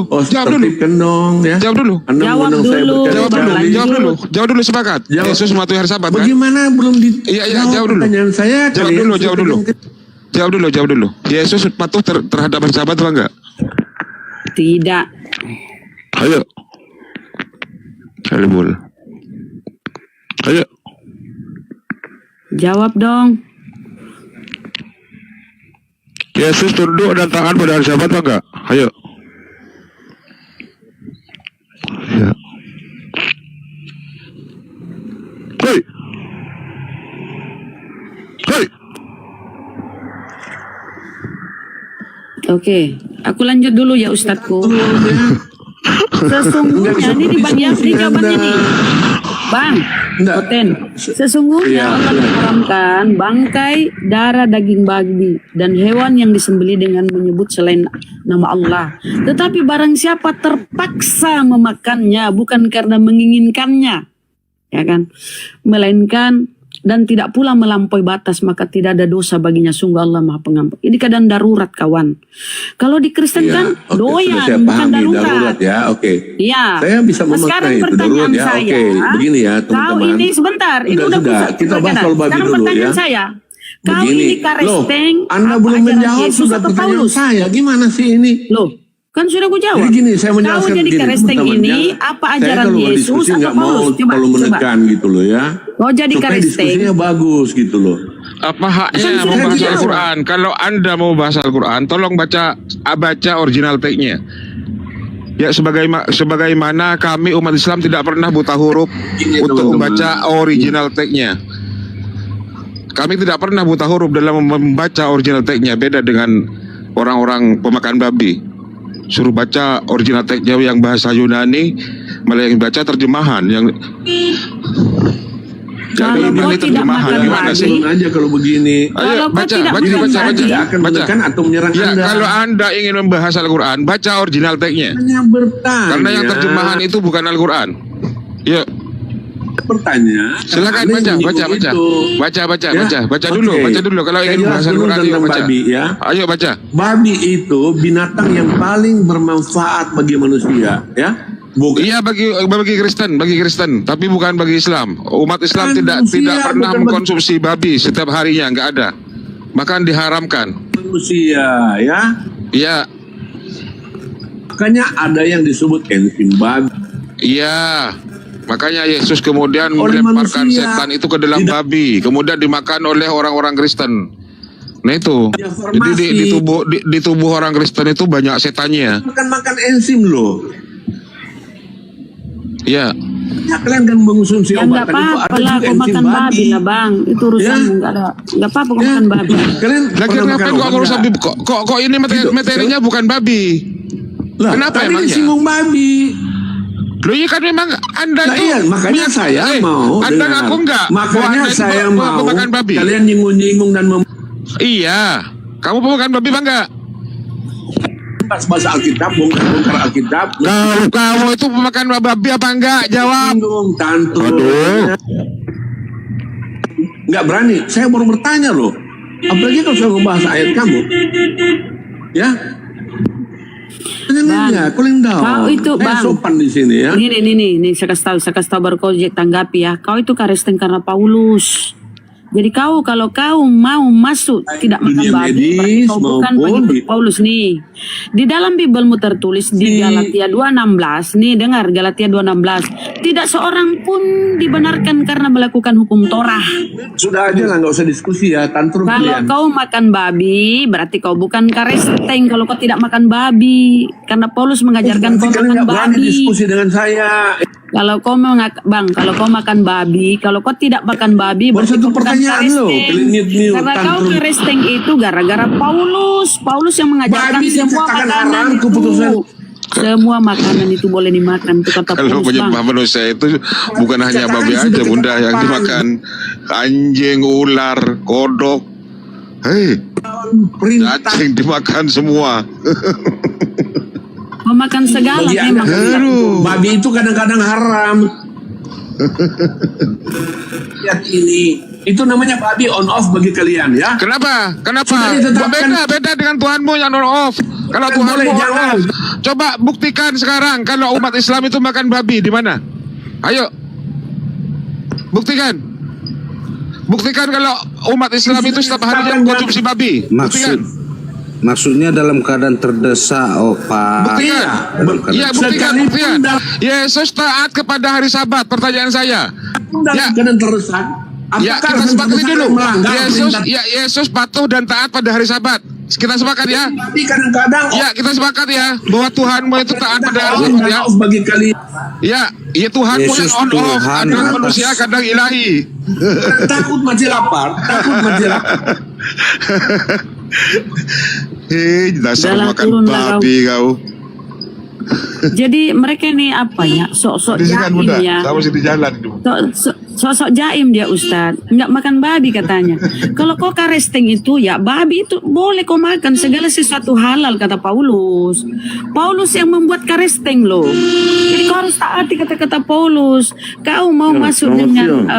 Jawab dulu sepakat. Yesus mematuhi hari Sabat kan? Bagaimana belum Iya, jawab dulu. Pertanyaan saya. Jawab dulu. Yesus patuh terhadap hari Sabat apa enggak? Tidak. Ayo. Ayo. Jawab dong. Yesus tunduk dan taat pada hari Sabat apa enggak? Ayo. Ya. Hei. Oke, aku lanjut dulu ya Ustadku. Sesungguhnya ini di bagian di jawabannya nih, Bang Oten. Sesungguhnya Allah mengharamkan bangkai, darah daging babi dan hewan yang disembelih dengan menyebut selain nama Allah. Tetapi barang siapa terpaksa memakannya bukan karena menginginkannya, ya kan, melainkan dan tidak pula melampaui batas, maka tidak ada dosa baginya, sungguh Allah Maha Pengampun. Ini keadaan darurat, kawan. Kalau di Kristen kan doyan, bukan darurat. Ya, Iya. Saya bisa Sekarang memaknai itu pertanyaan darurat ya. saya, Begini ya, teman-teman. kau ini sebentar, ini udah kita bahas soal babi sekarang dulu pertanyaan ya. saya, kau Begini. ini Karisteng, Anda apa belum ajaran menjawab Yesus sudah atau pertanyaan Paulus? saya. Gimana sih ini? Loh, kan sudah aku jawab. Jadi gini, saya Kau menjelaskan jadi gini, Karisteng teman-teman, ini ya. apa Saya ajaran kalau Yesus berdiskusi atau nggak mau Paulus? Coba, terlalu menekan gitu loh ya. Kau jadi Supaya Karisteng. diskusinya bagus gitu loh. Apa haknya mau bahas Al-Quran? Kalau Anda mau bahas Al-Quran, tolong baca original text-nya. Ya, sebagaimana kami umat Islam tidak pernah buta huruf untuk membaca original text-nya. Kami tidak pernah buta huruf dalam membaca original text-nya. Beda dengan orang-orang pemakan babi. Suruh baca original text-nya yang bahasa Yunani, malah yang baca terjemahan yang Kalau kau tidak makan gimana sih? aja kalau begini. Ayo baca. akan menekan atau menyerang Ya, Anda. kalau Anda ingin membahas Al-Quran, baca original text-nya. Hanya bertanya. Karena yang terjemahan itu bukan Al-Quran. Yuk. Bertanya. Silakan Anda baca menyinggung itu. Baca dulu. Kalau Saya ingin bahas jelas dulu Al-Quran, yuk tentang baca. babi ya. Ayo baca. Babi itu binatang yang paling bermanfaat bagi manusia, ya. Bukan. Iya bagi Kristen, tapi bukan bagi Islam. Umat Islam tidak pernah mengkonsumsi babi setiap harinya, nggak ada. Bahkan diharamkan. Manusia, ya. Iya. Makanya ada yang disebut enzim babi. Iya. Makanya Yesus kemudian Oleh melemparkan manusia. setan itu ke dalam babi, kemudian dimakan oleh orang-orang Kristen. Nah itu. Jadi di tubuh orang Kristen itu banyak setannya. Makan enzim loh. Iya. Ya, kalian kan mengonsumsi Ya nggak obat itu apa-apa ada lah, juga kau enzim makan babi lah bang, itu urusanmu, nggak apa-apa kau makan babi. Kalian Lagi ngapain kok urusan babi? Kok ini materinya bukan babi? Lah, Kenapa tadi emangnya? disinggung babi. Loh iya kan memang Anda Nah, itu iya, makanya saya mau Anda dengar. ngaku enggak? Makanya saya mau pemakan babi. kalian nyinggung-nyinggung dan Iya. Kamu pemakan babi bang enggak? bahasa Alkitab, bongkar Alkitab. Kamu itu pemakan babi apa enggak? Jawab. Tantu. Enggak berani. Saya baru bertanya loh. Apalagi kalau saya membahas ayat kamu. Ya. Tanya kau Kau itu bang, sopan di sini ya. Ini saya kasih tahu baru kau tanggapi ya. Kau itu Kristen karena Paulus. Jadi kalau kau mau masuk tidak makan babi, berarti kau bukan pengikut Paulus nih. Di dalam Bibelmu tertulis di Galatia 2:16, nih dengar Galatia 2:16, tidak seorang pun dibenarkan karena melakukan hukum Torah. Sudah aja lah, nggak usah diskusi ya, tantrum Kalau kalian. kau makan babi, berarti kau bukan Kristen. Kalau kau tidak makan babi, karena Paulus mengajarkan kau makan nggak berani babi. diskusi dengan saya. Kalau kau kalau kau makan babi, kalau kau tidak makan babi, berarti kau bukan Kristen. Karena kau Kristen itu gara-gara Paulus yang mengajarkan Babi semua dikatakan makanan haram, itu. keputusan. Semua makanan itu boleh dimakan, itu kata Kalau Paulus bang. penyembah manusia itu bukan hanya babi aja bunda yang dimakan, anjing, ular, kodok, cacing dimakan semua. Memakan segala Bagi memang. babi itu kadang-kadang haram. Lihat ini, itu namanya babi on off bagi kalian ya. Kenapa? Sudah ditetapkan. Beda dengan Tuhanmu yang on off. Kalau Kan Tuhanmu boleh, on jangan. off, coba buktikan sekarang kalau umat Islam itu makan babi di mana? Ayo, buktikan. Buktikan kalau umat Islam itu setiap harinya mengkonsumsi babi. Buktikan. Maksudnya dalam keadaan terdesak, Pak. Buktikan. Iya, buktikan. Yesus taat kepada hari Sabat. Pertanyaan saya. Dalam keadaan terdesak. Ya, kita sepakati dulu. Yesus patuh dan taat pada hari Sabat. Kita sepakat ya. Tapi kadang-kadang ya, kita sepakat ya bahwa Tuhanmu itu taat pada hari Sabat ya. Bagi kalian. Ya, Tuhanmu yang on off, kadang manusia kadang ilahi. Takut mati lapar. Dasar makan babi kau. Jadi mereka ini apa ya? Sok-sok jaim ya. Sama situ jalan itu. Sosok jaim dia Ustadz, nggak makan babi katanya. Kalau kau karesteng itu ya babi itu boleh kau makan, segala sesuatu halal kata Paulus. Paulus yang membuat karesteng loh. Jadi kau harus taati kata-kata Paulus. Kau mau masuk dengan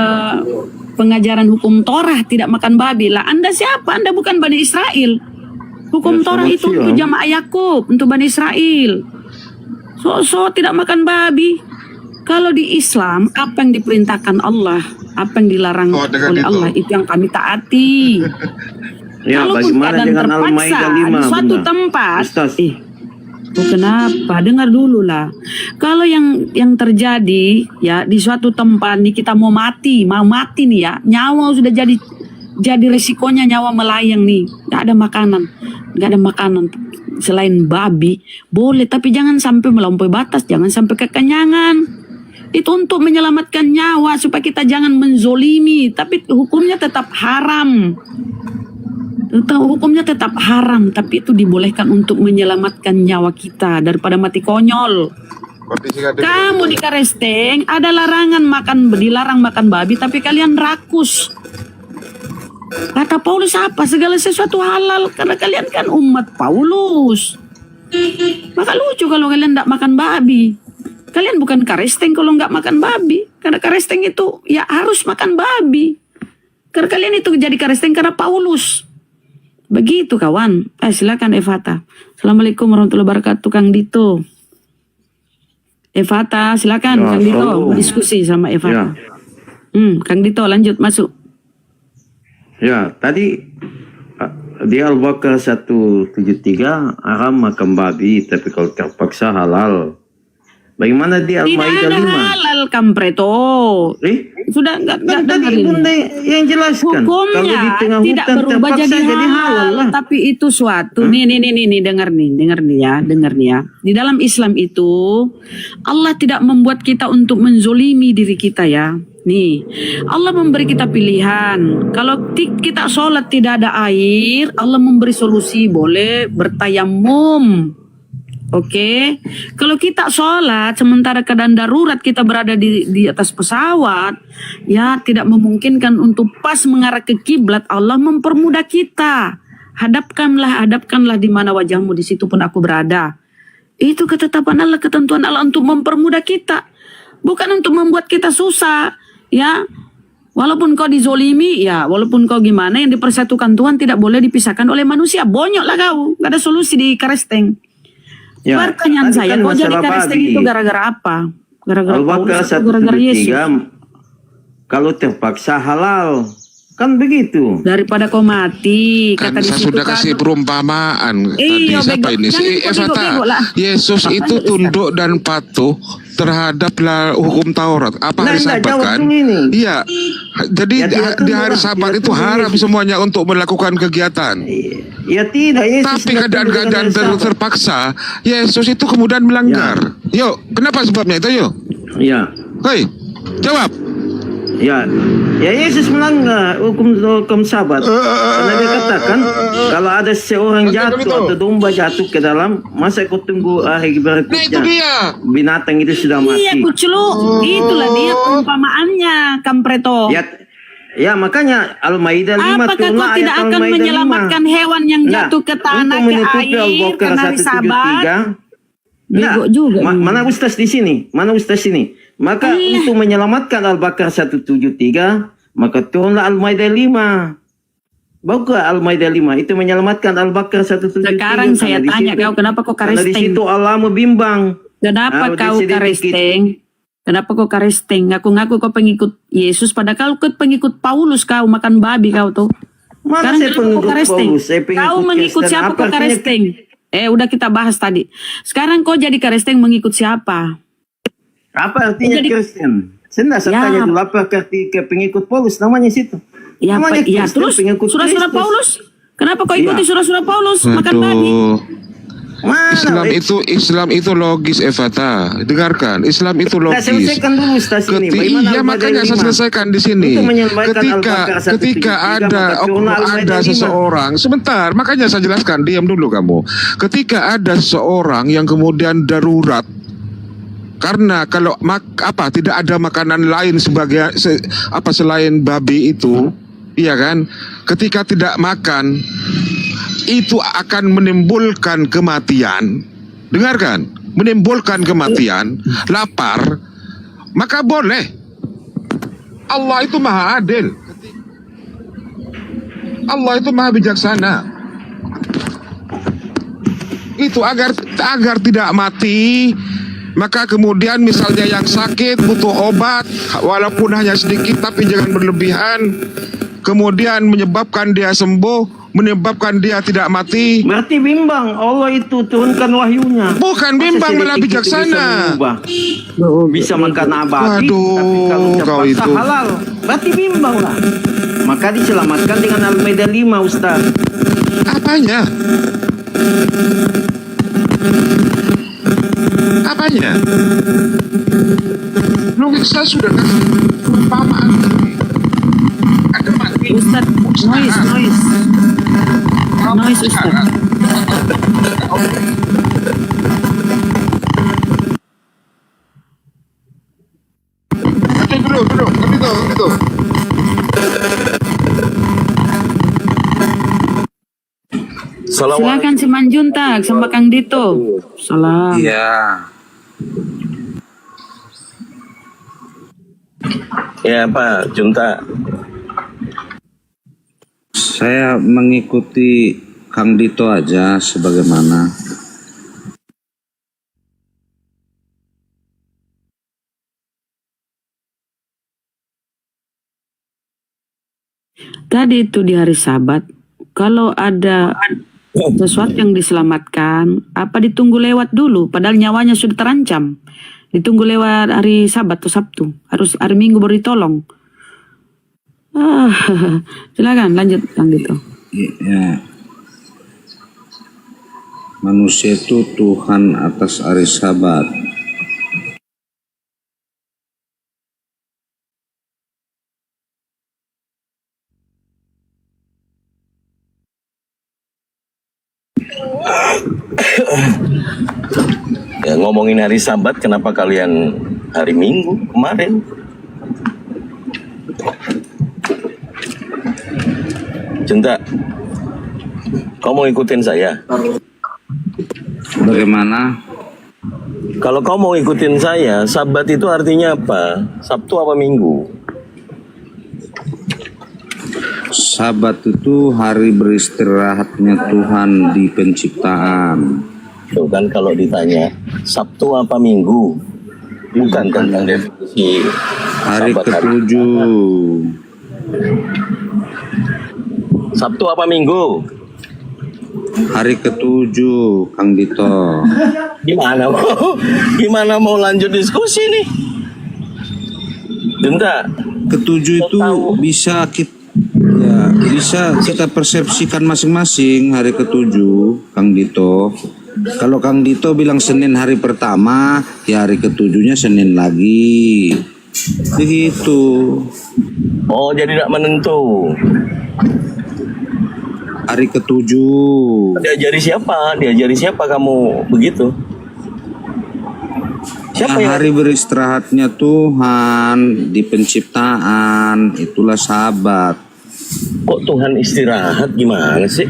pengajaran hukum Torah tidak makan babi lah. Anda siapa? Anda bukan Bani Israel. Hukum Torah itu untuk jamaah Yakub, untuk Bani Israel. So tidak makan babi. Kalau di Islam, apa yang diperintahkan Allah, apa yang dilarang oleh Allah, itu yang kami taati. Kalaupun bagaimana keadaan dengan terpaksa Al-Maidah 5, di suatu Bunda? tempat, Ustaz. kenapa? Dengar dulu lah. Kalau yang terjadi ya di suatu tempat nih kita mau mati nih ya, nyawa sudah jadi resikonya nyawa melayang nih, nggak ada makanan selain babi, boleh tapi jangan sampai melampaui batas, jangan sampai kekenyangan. Itu untuk menyelamatkan nyawa supaya kita jangan menzolimi, tapi hukumnya tetap haram. Hukumnya tetap haram, tapi itu dibolehkan untuk menyelamatkan nyawa kita daripada mati konyol. Kamu di Karesteng ada dilarang makan babi, tapi kalian rakus. Kata Paulus apa? Segala sesuatu halal karena kalian kan umat Paulus. Maka lucu kalau kalian tidak makan babi. Kalian bukan Karesteng kalau nggak makan babi. Karena Karesteng itu ya harus makan babi. Karena kalian itu jadi Karesteng karena Paulus. Begitu kawan. Silakan Evata. Assalamualaikum warahmatullahi wabarakatuh Kang Dito. Evata silakan Kang Dito berdiskusi sama Evata. Kang Dito lanjut masuk. Ya, tadi di Al-Baqarah 173 haram makan babi, tapi kalau terpaksa halal. Bagaimana di Al-Maidah 5? Tidak ada halal kampreto. Sudah enggak tadi Bunda yang jelaskan. Hukumnya kalau di tengah tidak hutan berubah terpaksa jadi halal lah. Tapi itu suatu nih dengar nih ya. Di dalam Islam itu Allah tidak membuat kita untuk menzolimi diri kita ya. Nih, Allah memberi kita pilihan. Kalau kita sholat tidak ada air, Allah memberi solusi, boleh bertayamum. Oke, kalau kita sholat sementara keadaan darurat kita berada di atas pesawat, ya tidak memungkinkan untuk pas mengarah ke kiblat, Allah mempermudah kita. Hadapkanlah di mana wajahmu, di situ pun aku berada. Itu ketetapan Allah, ketentuan Allah untuk mempermudah kita, bukan untuk membuat kita susah. Ya, walaupun kau dizolimi, ya walaupun kau gimana, yang dipersatukan Tuhan tidak boleh dipisahkan oleh manusia. Bonyoklah kau, gak ada solusi di Karesteng. Ya, pertanyaan saya, kau jadi Karesteng itu gara-gara apa? Gara-gara Paulus atau gara-gara Yesus? Kalau terpaksa halal, kan begitu. Daripada kau mati, Kan kata di saya situ sudah kan. kasih perumpamaan Iya, tadi. Siapa bego. ini? Si Jangan Evata. bego-bego lah. Yesus itu tunduk dan patuh terhadap hukum Taurat. Apa hari Sabat kan? Iya. Jadi di hari Sabat itu haram semuanya untuk melakukan kegiatan. Ya tidak. Yesus tapi keadaan terpaksa, Yesus itu kemudian melanggar. Yuk, kenapa sebabnya itu yuk? Ya. Hei, jawab. Ya Yesus melanggar hukum Sabat. Karena dia katakan kalau ada seorang jatuh atau domba jatuh ke dalam, masa kau tunggu hari berikutnya? Nah itu dia. Binatang itu sudah mati. Iya kuclu, itulah dia perumpamaannya kampreto. Ya makanya Al-Maidah 5 apakah kau tidak akan menyelamatkan hewan yang jatuh ke tanah, ke air, ke hari Sabat? Bego juga. Mana Ustaz di sini? Maka untuk menyelamatkan Al-Baqarah 173, maka turunlah Al-Maidah 5. Buka Al-Maidah 5 itu menyelamatkan Al-Baqarah 173. Sekarang saya tanya kau, kenapa kau Karesteng? Karena di situ Allah membimbang. Kenapa kau Karesteng? Kenapa kau Karesteng? Ngaku-ngaku kau pengikut Yesus, padahal kau pengikut Paulus, kau makan babi kau tuh. Mana saya pengikut Paulus? Kau mengikut siapa kau Karesteng? Udah kita bahas tadi. Sekarang kau jadi Karesteng mengikut siapa? Apa artinya Kristen? Saya tanya dulu, apa arti pengikut Paulus namanya situ? Ya, terus surah-surah Paulus. Kenapa kau ikuti surah-surah Paulus makan babi? Islam itu logis, Evata. Dengarkan, Islam itu Nah, logis. selesaikan dulu Ustaz ini. Bagaimana Iya, Al-Maidah makanya 5? saya selesaikan di sini. Untuk menyelesaikan Ketika Al-Baqarah 173, maka turunlah Al-Maidah 5. seseorang, sebentar, makanya saya jelaskan. Diam dulu kamu. Ketika ada seseorang yang kemudian darurat, karena kalau tidak ada makanan lain selain babi itu, iya kan? Ketika tidak makan, itu akan menimbulkan kematian. Dengarkan, menimbulkan kematian, lapar, maka boleh. Allah itu maha adil. Allah itu maha bijaksana. Itu agar tidak mati. Maka kemudian misalnya yang sakit butuh obat, walaupun hanya sedikit tapi jangan berlebihan, kemudian menyebabkan dia sembuh, menyebabkan dia tidak mati. Berarti bimbang, Allah itu turunkan wahyunya. Bukan bimbang, malah bijaksana. Bisa makan abadi, tapi kalau kau puasa itu halal, berarti bimbang lah. Maka diselamatkan dengan Al-Maidah 5, Ustaz. Apanya? Apanya? Saya sudah kasih perumpamaan. Ada mati. Ustaz, noise, Ustaz. Duduk. Silakan si Manjuntak sama Kang Dito. Salam. Iya. Ya Pak Junta. Saya mengikuti Kang Dito aja sebagaimana. Tadi itu di hari Sabat, kalau ada sesuatu yang diselamatkan, apa ditunggu lewat dulu? Padahal nyawanya sudah terancam. Ditunggu lewat hari Sabat atau Sabtu. Harus hari Minggu baru ditolong. Silakan lanjut Kang Dito. Ya. Manusia itu Tuhan atas hari Sabat. Ya, ngomongin hari Sabat, kenapa kalian hari Minggu kemarin? Junta, kau mau ikutin saya? Bagaimana? Kalau kau mau ikutin saya, Sabat itu artinya apa? Sabtu apa Minggu? Sabat itu hari beristirahatnya Tuhan di penciptaan. Tuh kan kalau ditanya Sabtu apa Minggu, bukan tentang definisi hari ketujuh. Sabtu apa Minggu? Hari ketujuh, Kang Dito. Gimana mau lanjut diskusi nih? Junta, ketujuh itu bisa kita persepsikan masing-masing hari ketujuh, Kang Dito. Kalau Kang Dito bilang Senin hari pertama, ya hari ketujuhnya Senin lagi. Begitu. Oh, jadi tidak menentu. Hari ketujuh. Diajari siapa? Diajari siapa kamu begitu? Siapa yang hari beristirahatnya Tuhan di penciptaan, itulah Sabat. Kok Tuhan istirahat gimana sih?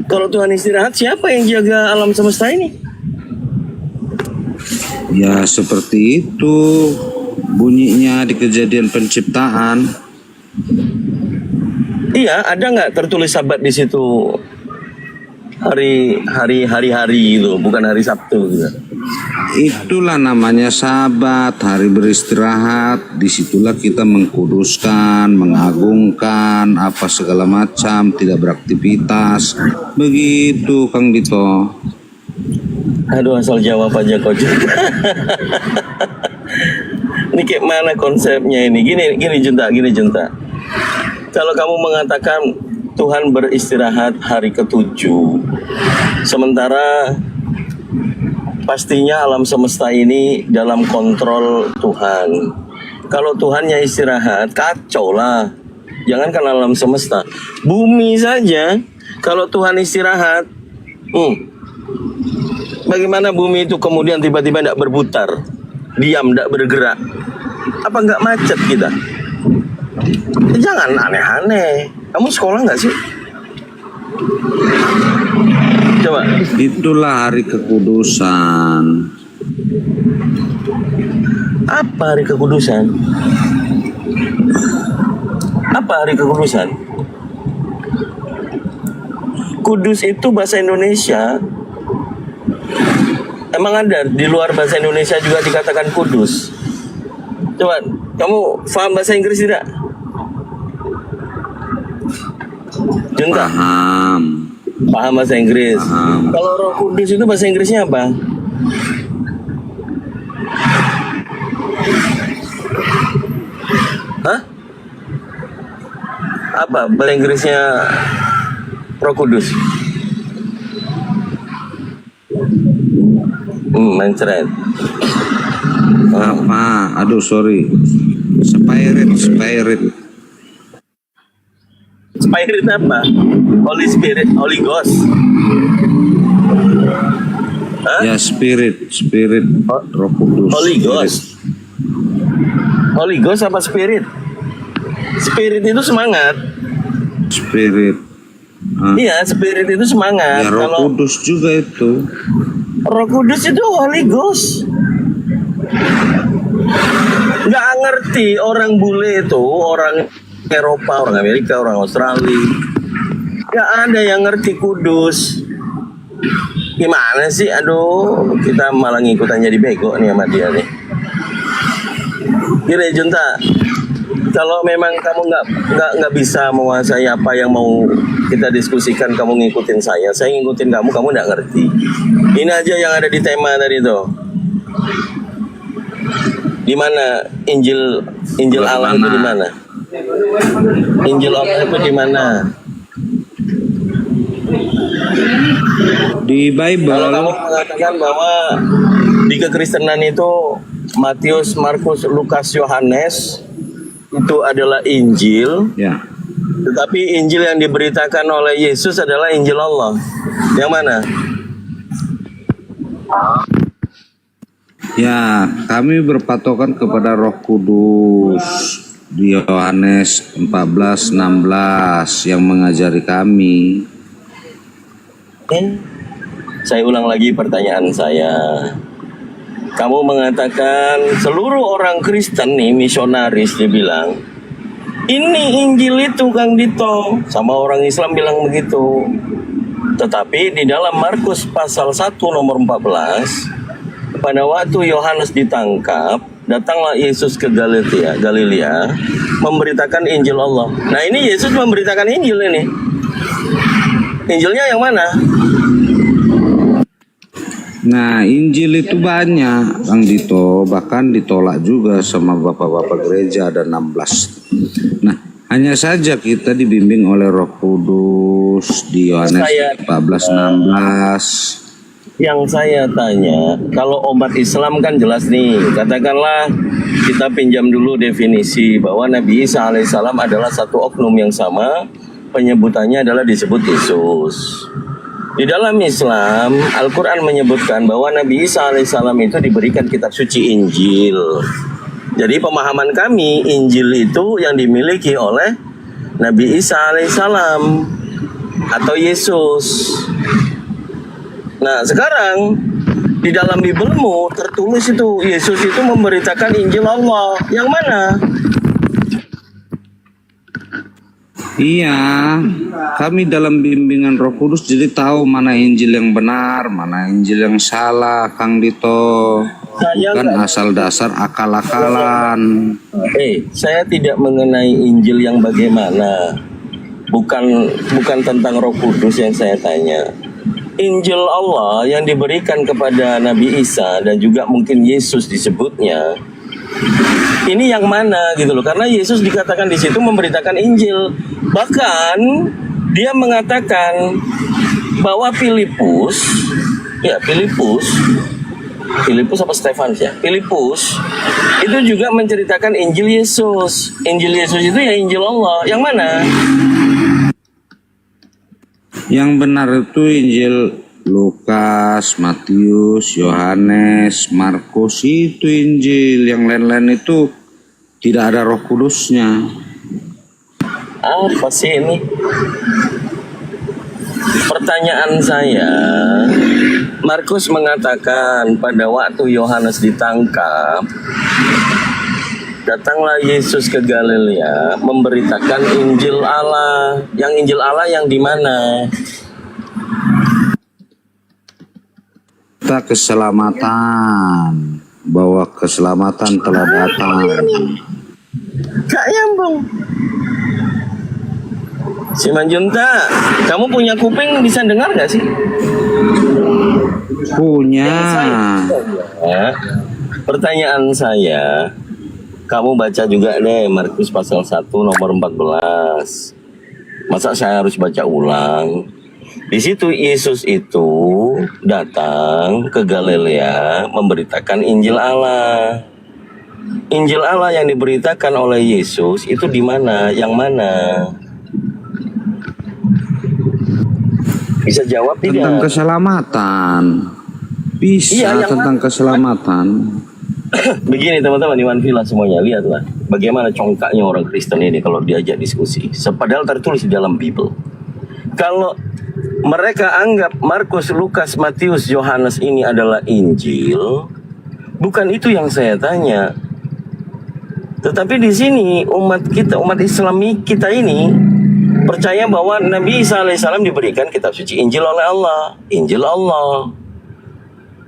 Kalau Tuhan istirahat, siapa yang jaga alam semesta ini? Ya seperti itu bunyinya di kejadian penciptaan. Iya, ada nggak tertulis Sabat di situ? Hari itu, bukan hari Sabtu gitu. Itulah namanya Sabat, hari beristirahat. Disitulah kita mengkuduskan, mengagungkan, apa segala macam, tidak beraktivitas. Begitu, Kang Dito. Aduh, asal jawab aja kok. Ini kayak mana konsepnya ini? Gini Junta. Kalau kamu mengatakan Tuhan beristirahat hari ketujuh, Sementara pastinya alam semesta ini dalam kontrol Tuhan. Kalau Tuhannya istirahat, kacau lah. Jangankan alam semesta, bumi saja kalau Tuhan istirahat, bagaimana bumi itu kemudian tiba-tiba tidak berputar, diam, tidak bergerak? Apa nggak macet kita? Jangan aneh-aneh. Kamu sekolah nggak sih? Coba. Itulah hari kekudusan. Apa hari kekudusan? Apa hari kekudusan? Kudus itu bahasa Indonesia. Emang ada di luar bahasa Indonesia juga dikatakan kudus? Coba, kamu paham bahasa Inggris tidak? Junta? Paham bahasa Inggris. Kalau Roh Kudus itu bahasa Inggrisnya apa? Hah? Apa bahasa Inggrisnya Roh Kudus? Mencret. Apa? Aduh, sorry. Spirit. Spirit apa? Holy Spirit, Holy Ghost. Hah? Ya, spirit, Roh Kudus. Holy Ghost. Holy Ghost apa spirit? Spirit itu semangat. Spirit. Iya, spirit itu semangat. Ya, Roh Kudus juga itu. Roh Kudus itu Holy Ghost. Nggak ngerti orang bule itu, orang Eropa, orang Amerika, orang Australia. Nggak ada yang ngerti kudus. Gimana sih? Aduh, kita malah ngikutan jadi bego nih sama dia nih. Gini Junta, kalau memang kamu nggak bisa menguasai apa yang mau kita diskusikan, kamu ngikutin saya ngikutin kamu nggak ngerti. Ini aja yang ada di tema tadi tuh. Di mana Injil Allah itu di mana? Injil Allah itu di mana? Di Bible. Kalau kamu mengatakan bahwa di kekristenan itu Matius, Markus, Lukas, Yohanes itu adalah Injil. Ya. Tetapi Injil yang diberitakan oleh Yesus adalah Injil Allah. Yang mana? Ya, kami berpatokan kepada Roh Kudus di Yohanes 14:16 yang mengajari kami. Saya ulang lagi pertanyaan saya. Kamu mengatakan seluruh orang Kristen nih, misionaris, dia bilang ini Injil itu Kang Dito, sama orang Islam bilang begitu. Tetapi di dalam Markus pasal 1 nomor 14, pada waktu Yohanes ditangkap, datanglah Yesus ke Galilea memberitakan Injil Allah. Nah, ini Yesus memberitakan Injil ini. Injilnya yang mana? Nah, Injil itu banyak, Kang Dito, bahkan ditolak juga sama bapak-bapak gereja, ada 16. Nah, hanya saja kita dibimbing oleh Roh Kudus di Yohanes 14:16. Yang saya tanya, kalau umat Islam kan jelas nih, katakanlah kita pinjam dulu definisi bahwa Nabi Isa alaihissalam adalah satu oknum yang sama, penyebutannya adalah disebut Yesus. Di dalam Islam, Al-Quran menyebutkan bahwa Nabi Isa alaihissalam itu diberikan kitab suci Injil. Jadi pemahaman kami, Injil itu yang dimiliki oleh Nabi Isa alaihissalam atau Yesus. Nah, sekarang di dalam Bibelmu tertulis itu Yesus itu memberitakan Injil Allah. Yang mana? Iya, kami dalam bimbingan Roh Kudus jadi tahu mana Injil yang benar, mana Injil yang salah, Kang Dito. Bukan asal dasar akal-akalan. Saya tidak mengenai Injil yang bagaimana. Bukan tentang Roh Kudus yang saya tanya. Injil Allah yang diberikan kepada Nabi Isa dan juga mungkin Yesus disebutnya, ini yang mana gitu loh? Karena Yesus dikatakan di situ memberitakan Injil. Bahkan dia mengatakan bahwa Filipus apa Stefanus ya? Filipus itu juga menceritakan Injil Yesus. Injil Yesus itu ya Injil Allah. Yang mana? Yang benar itu Injil Lukas, Matius, Yohanes, Markus, itu Injil. Yang lain-lain itu tidak ada Roh Kudusnya. Apa sih ini? Pertanyaan saya, Markus mengatakan pada waktu Yohanes ditangkap, datanglah Yesus ke Galilea memberitakan Injil Allah. Yang Injil Allah yang di mana? Kita keselamatan, bahwa keselamatan telah datang. Gak nyambung. Si Manjunta, kamu punya kuping bisa dengar gak sih? Punya. Pertanyaan saya, kamu baca juga deh Markus pasal 1 nomor 14. Masa saya harus baca ulang? Di situ Yesus itu datang ke Galilea memberitakan Injil Allah. Injil Allah yang diberitakan oleh Yesus itu di mana? Yang mana? Bisa jawab tidak? Tentang keselamatan. Bisa Iya, tentang keselamatan. Begini teman-teman Iwan Villa semuanya, lihatlah bagaimana congkaknya orang Kristen ini kalau diajak diskusi. Padahal tertulis di dalam Bible. Kalau mereka anggap Markus, Lukas, Matius, Yohanes ini adalah Injil, bukan itu yang saya tanya. Tetapi di sini umat kita, umat Islam kita ini percaya bahwa Nabi Isa alaihissalam diberikan kitab suci Injil oleh Allah, Injil Allah.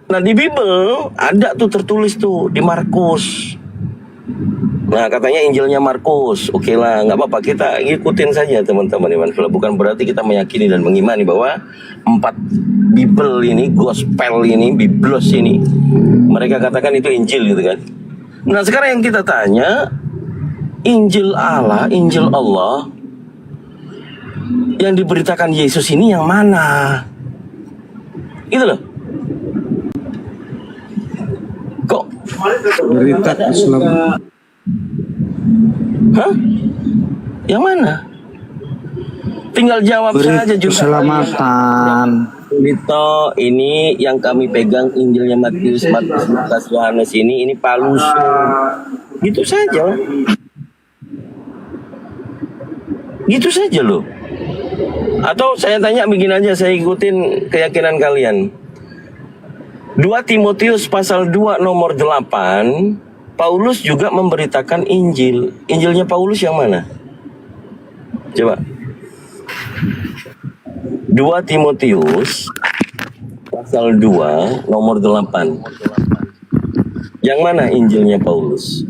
Nah di Bible ada tuh tertulis tuh di Markus. Nah katanya Injilnya Markus, oke lah, nggak apa-apa, kita ikutin saja teman-teman Iman Villa. Bukan berarti kita meyakini dan mengimani bahwa 4 Bible ini, Gospel ini, Biblos ini, mereka katakan itu Injil gitu kan. Nah sekarang yang kita tanya, Injil Allah, Injil Allah yang diberitakan Yesus ini yang mana? Itu loh. Kok Berita Islam? Hah? Yang mana? Tinggal jawab saja juga. Keselamatan. Lito, ini yang kami pegang Injilnya Matius, Lukas, Yohanes ini palsu. Gitu saja. Gitu saja loh. Atau saya tanya begini aja, saya ikutin keyakinan kalian. 2 Timotius pasal 2 nomor 8, Paulus juga memberitakan Injil. Injilnya Paulus yang mana? Coba. 2 Timotius pasal 2 nomor 8. Yang mana Injilnya Paulus?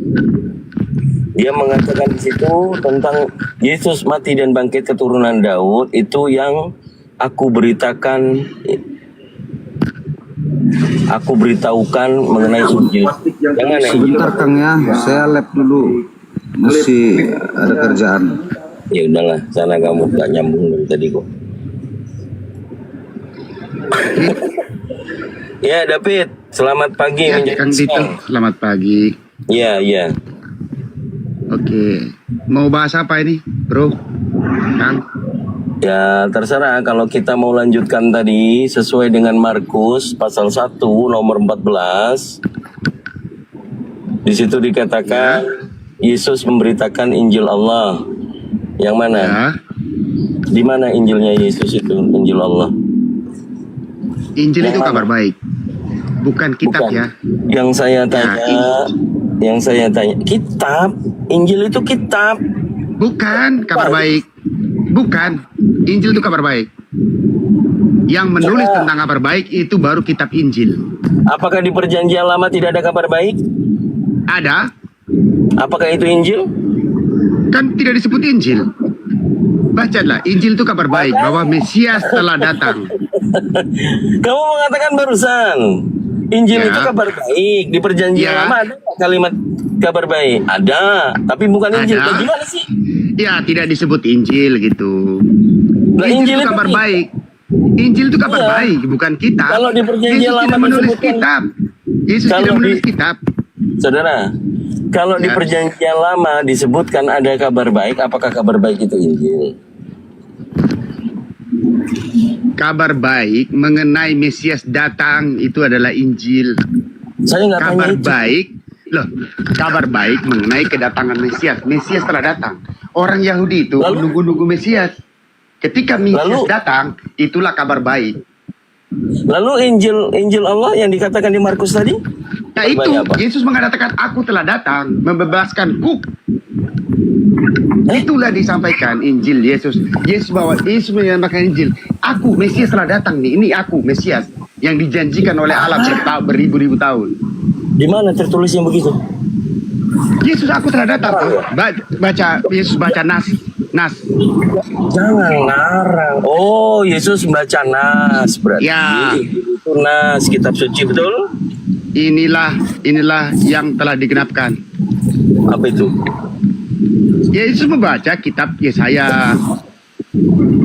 Dia mengatakan di situ tentang Yesus mati dan bangkit keturunan Daud, itu yang aku beritakan, aku beritahukan mengenai Injil. Yang mana Injil? Sebentar Kang ya, saya lab dulu. Masih ada kerjaan. Ya udahlah, sana kamu gak nyambung dari tadi kok. Ya David, selamat pagi. Ya, Kang Dito, selamat pagi. Iya, iya. Oke, mau bahas apa ini, bro? Kang? Ya terserah, kalau kita mau lanjutkan tadi sesuai dengan Markus pasal 1 nomor 14. Di situ dikatakan Yesus memberitakan Injil Allah. Yang mana? Ya. Di mana Injilnya Yesus itu, Injil Allah? Injil itu kabar baik, bukan kitab. Bukan. Ya. Yang saya tanya, kitab. Injil itu kitab. Bukan kabar baik. Bukan. Injil itu kabar baik. Yang menulis tentang kabar baik itu baru kitab Injil. Apakah di Perjanjian Lama tidak ada kabar baik? Ada. Apakah itu Injil? Kan tidak disebut Injil. Bacalah, Injil itu kabar baik bahwa Mesias telah datang. Kamu mengatakan barusan Injil itu kabar baik. Di Perjanjian Lama ada kalimat kabar baik? Ada, tapi bukan Injil. Ada. Bagaimana sih? Ya, tidak disebut Injil gitu. Nah, Injil Injil itu kabar itu baik. Injil itu kabar baik, bukan kitab. Kalau di perjanjian Yesus tidak lama menulis disebutkan- kitab. Yesus Kalau tidak menulis di- kitab. Saudara, kalau di Ya. perjanjian lama disebutkan ada kabar baik, apakah kabar baik itu Injil? Kabar baik mengenai Mesias datang itu adalah Injil. Saya nggak tanya Kabar itu. baik, loh, kabar baik mengenai kedatangan Mesias. Mesias telah datang. Orang Yahudi itu menunggu-nunggu Mesias. Ketika Mesias datang, itulah kabar baik. Lalu Injil Allah yang dikatakan di Markus tadi? Nah Kabar itu, baik apa? Yesus mengatakan, aku telah datang membebaskan kuk. Itulah disampaikan Injil Yesus. Yesus menyampaikan Injil. Aku, Mesias telah datang nih. Ini aku, Mesias. Yang dijanjikan oleh Allah beribu-ribu tahun. Di mana tertulisnya begitu? Yesus, aku telah datang. Baca, Yesus baca Nas. Jangan ngarang. Oh, Yesus baca Nas berarti. Ya. Itu Nas, kitab suci, betul? Inilah yang telah digenapkan. Apa itu? Yesus membaca kitab Yesaya.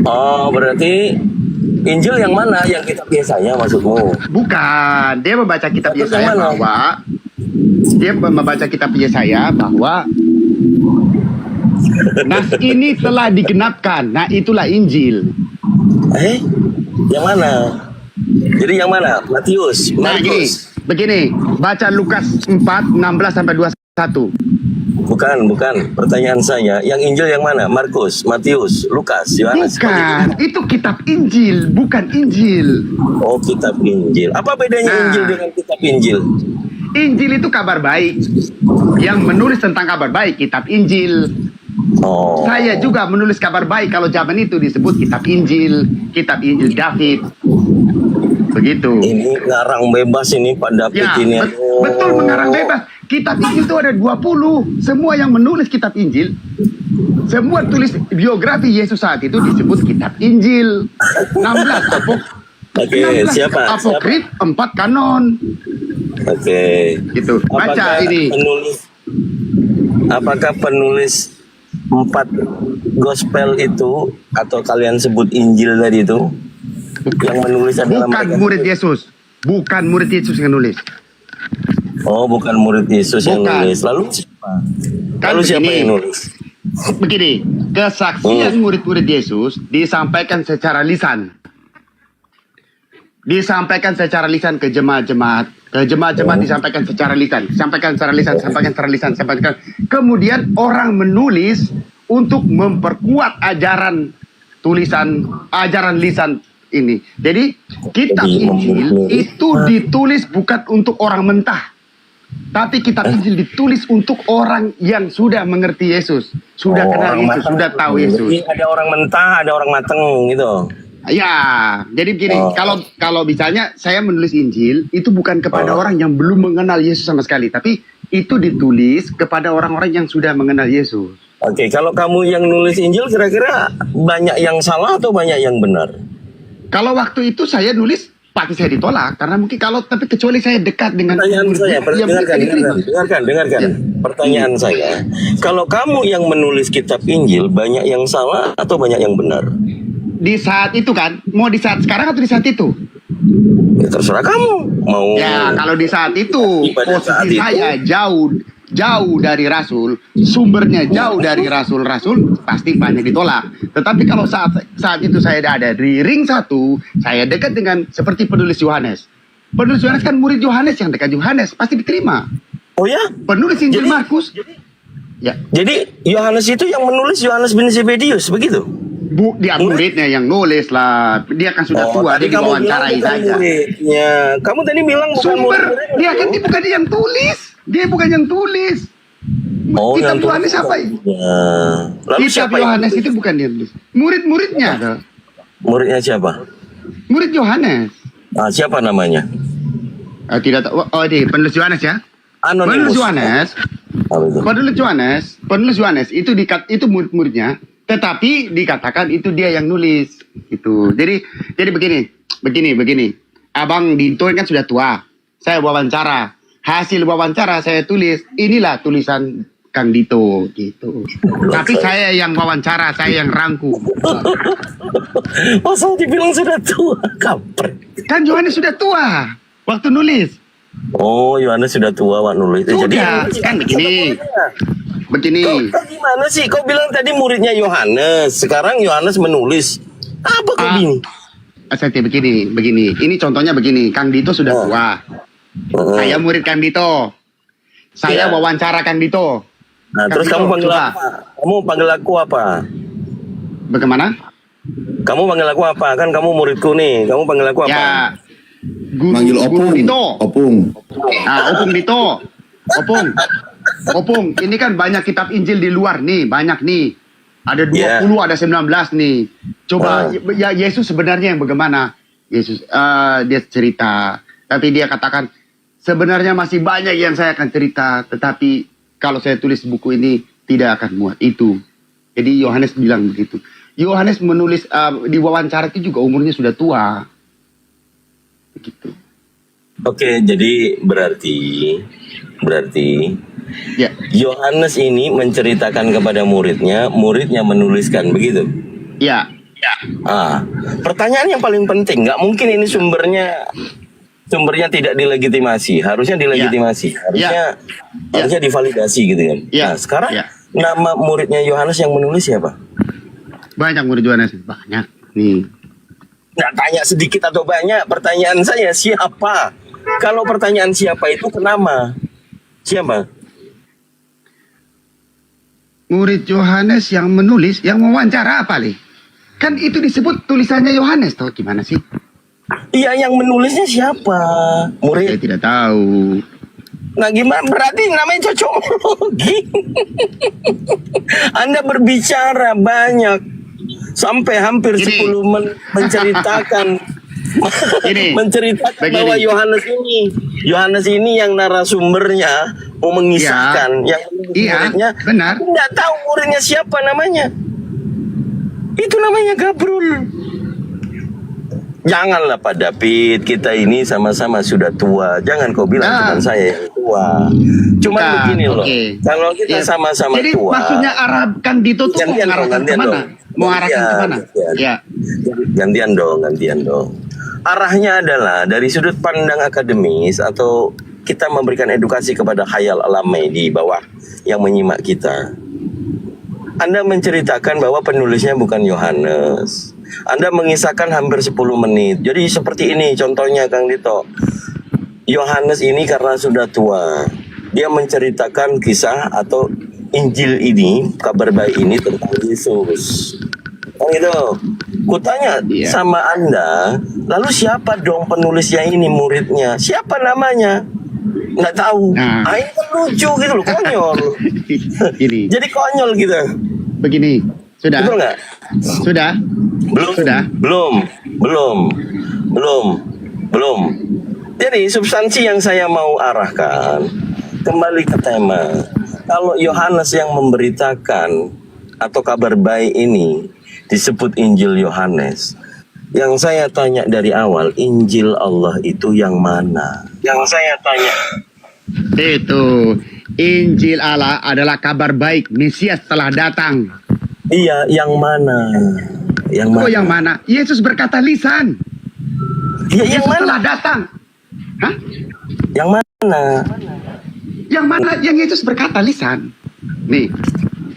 Oh, berarti Injil yang mana? Yang kitab Yesaya maksudmu? Bukan, dia membaca kitab Terus Yesaya yang mana? bahwa dia membaca kitab Yesaya bahwa Nas ini telah digenapkan. Nah, itulah Injil. Yang mana? Jadi yang mana? Matius, Nah, Markus. begini, baca Lukas 4, 16 sampai 21. Bukan. Pertanyaan saya, yang Injil yang mana? Markus, Matius, Lukas, Yohanes. Bukan, itu kitab Injil, bukan Injil. Oh, kitab Injil. Apa bedanya Injil dengan kitab Injil? Injil itu kabar baik. Yang menulis tentang kabar baik, kitab Injil. Oh. Saya juga menulis kabar baik kalau zaman itu disebut kitab Injil David. Begitu. Ini ngarang bebas ini Pak David Ya, ini. betul mengarang bebas. Kitab Injil itu ada 20. Semua yang menulis kitab Injil, semua tulis biografi Yesus saat itu disebut kitab Injil. 16 Oke, 16 siapa? apokrif, 4 kanon. Oke. Gitu. Baca ini. Apakah penulis 4 gospel itu atau kalian sebut Injil tadi itu yang menulis adalah Bukan mereka? murid Yesus. Bukan murid Yesus yang nulis. Oh, bukan murid Yesus yang Bukan. nulis. Lalu siapa? Kan Lalu siapa begini. yang nulis? Begini, kesaksian murid-murid Yesus disampaikan secara lisan. Disampaikan secara lisan ke jemaat-jemaat. Ke jemaat-jemaat disampaikan secara lisan. Sampaikan secara lisan. Kemudian orang menulis untuk memperkuat ajaran lisan ini. Jadi kitab Injil itu ditulis bukan untuk orang mentah. Tapi kitab Injil ditulis untuk orang yang sudah mengerti Yesus. Sudah kenal orang Yesus, matang. sudah tahu Yesus. Jadi ada orang mentah, ada orang mateng gitu. Ya, jadi begini, kalau misalnya saya menulis Injil, itu bukan kepada orang yang belum mengenal Yesus sama sekali. Tapi itu ditulis kepada orang-orang yang sudah mengenal Yesus. Oke, kalau kamu yang nulis Injil kira-kira banyak yang salah atau banyak yang benar? Kalau waktu itu saya nulis, pasti saya ditolak. Karena mungkin tapi kecuali saya dekat dengan Pertanyaan saya, dengarkan. Pertanyaan saya, kalau kamu yang menulis kitab Injil, banyak yang salah atau banyak yang benar? Di saat itu kan, mau di saat sekarang atau di saat itu? Ya, terserah kamu. Mau. Ya, kalau di saat itu, Pada saat posisi itu. saya jauh dari Rasul, sumbernya jauh dari Rasul, pasti banyak ditolak. Tetapi kalau saat itu saya ada di ring 1, saya dekat dengan seperti penulis Yohanes. Penulis Yohanes kan murid Yohanes yang dekat Yohanes, pasti diterima. Oh ya? Penulis Injil Markus. Ya. Jadi Yohanes itu yang menulis Yohanes bin Zebedius, begitu? Dia muridnya yang nulis lah. Dia kan sudah tua, tadi dia kamu bilang diwawancarai bukan saja. muridnya. Kamu tadi bilang bukan Sumber, murid-muridnya. dia kan bukan dia yang tulis. Dia bukan yang tulis. Oh, Kitab yang Yohanes tulis. apa itu? Ya. Lalu Kitab siapa yang Yohanes tulis? itu bukan dia yang tulis. Murid-muridnya. Muridnya siapa? Murid Yohanes. Siapa namanya? Tidak tahu. Oh, di penulis Yohanes ya. Anonimus. Penulis Yohanes itu itu murid-muridnya, tetapi dikatakan itu dia yang nulis. Itu. Jadi begini. Abang Dinto kan sudah tua. Saya wawancara. Hasil wawancara saya tulis. Inilah tulisan Kang Dito gitu. Tapi saya yang wawancara, saya yang rangkum. Masa dibilang sudah tua, kampret. Kan Yohanes sudah tua waktu nulis. Oh, Yohanes sudah tua waktu nulis. Jadi kan begini. Kok gimana sih? Kau bilang tadi muridnya Yohanes, sekarang Yohanes menulis. Apa kau ini? Saya begini. Ini contohnya begini. Kang Dito sudah tua. Saya murid Kang Dito. Saya wawancara Kang Dito. Nah, Kang terus Dito, kamu panggil coba. apa? Kamu panggil aku apa? Bagaimana? Kamu panggil aku apa? Kan kamu muridku nih. Kamu panggil aku apa? Ya, Manggil Opung. Dito. Opung. Opung Dito. Opung, ini kan banyak kitab Injil di luar nih, banyak nih. Ada 20, ada 19 nih. Coba ya Yesus sebenarnya yang bagaimana? Yesus dia cerita, tapi dia katakan sebenarnya masih banyak yang saya akan cerita, tetapi kalau saya tulis buku ini tidak akan muat itu. Jadi Yohanes bilang begitu. Yohanes menulis di wawancara itu juga umurnya sudah tua. Begitu. Oke, jadi berarti Yohanes ini menceritakan kepada muridnya menuliskan, begitu? Ya. Pertanyaan yang paling penting, nggak mungkin ini sumbernya tidak dilegitimasi, harusnya dilegitimasi, harusnya divalidasi gitu kan. Nah, sekarang nama muridnya Yohanes yang menulis siapa? Banyak murid Yohanes, banyak. Nih. Nggak tanya sedikit atau banyak, pertanyaan saya siapa? Kalau pertanyaan siapa itu kenapa? Siapa? Murid Yohanes yang menulis, yang mewawancara apa, Li? Kan itu disebut tulisannya Yohanes, toh gimana sih? Iya, yang menulisnya siapa? Murid? Saya tidak tahu. Nah, gimana? Berarti namanya cocokologi. Anda berbicara banyak sampai hampir 10 menit menceritakan bahwa Yohanes ini yang narasumbernya mau mengisahkan, yang muridnya benar. Tidak tahu muridnya siapa namanya. Itu namanya gabrul. Janganlah Pak David, kita ini sama-sama sudah tua. Jangan kau bilang cuma saya yang tua. Cuman begini loh, kalau kita sama-sama jadi tua. Jadi maksudnya Kang Dito tuh mau mengarahkan kemana? Mau arahkan kemana? Gantian dong. Arahnya adalah dari sudut pandang akademis atau kita memberikan edukasi kepada khayal alami di bawah yang menyimak kita. Anda menceritakan bahwa penulisnya bukan Yohanes. Anda mengisahkan hampir 10 menit. Jadi seperti ini contohnya Kang Dito. Yohanes ini karena sudah tua, dia menceritakan kisah atau Injil ini, kabar baik ini tentang Yesus. Oh gitu. Kutanya sama Anda, lalu siapa dong penulisnya ini, muridnya? Siapa namanya? Nggak tahu. Ini kan lucu gitu loh, konyol. Jadi konyol gitu. Begini, sudah? Betul nggak? Sudah? Belum. Jadi substansi yang saya mau arahkan kembali ke tema. Kalau Yohanes yang memberitakan atau kabar baik ini disebut Injil Yohanes, yang saya tanya dari awal, Injil Allah itu yang mana? Yang saya tanya itu Injil Allah adalah kabar baik, Mesias telah datang. Iya, yang mana? Yang mana? Yesus berkata lisan. Iya, Yesus telah datang. Hah? Yang mana? Yang mana? Yang Yesus berkata lisan. Nih.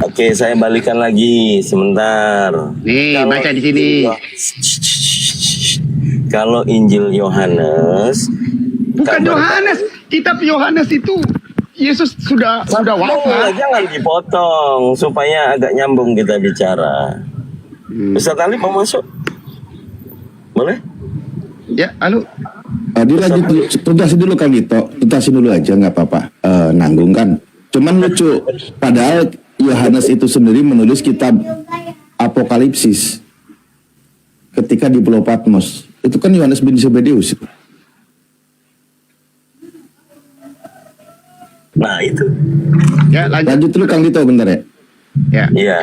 Oke, saya balikan lagi sebentar. Nih, baca di sini. Kalau Injil Yohanes, bukan Yohanes, kitab Yohanes itu Yesus sudah wafat. Jangan dipotong supaya agak nyambung kita bicara. Ustaz Ali mau masuk? Boleh? Ya, halo. Dilanjut dulu, tuntasin dulu Kang Dito, tuntasin dulu aja nggak apa-apa, nanggung kan. Cuman lucu, padahal Yohanes itu sendiri menulis kitab Apokalipsis ketika di Pulau Patmos. Itu kan Yohanes bin Zebedeus. Nah itu. Ya, lanjut dulu Kang Dito bentar ya. Iya.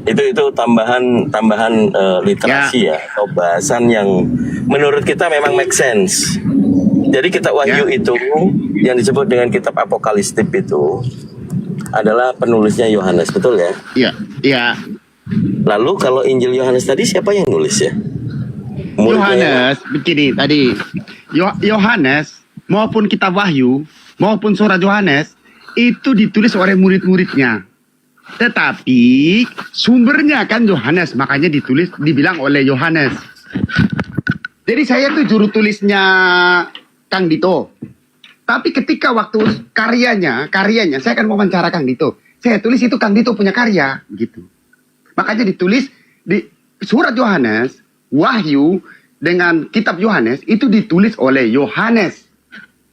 Itu tambahan literasi ya, atau bahasan yang menurut kita memang make sense. Jadi kitab Wahyu itu yang disebut dengan kitab Apokalipsis itu adalah penulisnya Yohanes, betul ya? Iya, iya. Lalu kalau Injil Yohanes tadi siapa yang nulis ya? Yohanes, begini tadi. Yohanes maupun kitab Wahyu maupun surat Yohanes itu ditulis oleh murid-muridnya. Tetapi sumbernya kan Yohanes, makanya dibilang oleh Yohanes. Jadi saya tuh juru tulisnya Kang Dito. Tapi ketika waktu karyanya, saya akan wawancara Kang Dito. Saya tulis itu Kang Dito punya karya, gitu. Makanya ditulis di surat Yohanes, Wahyu dengan kitab Yohanes itu ditulis oleh Yohanes.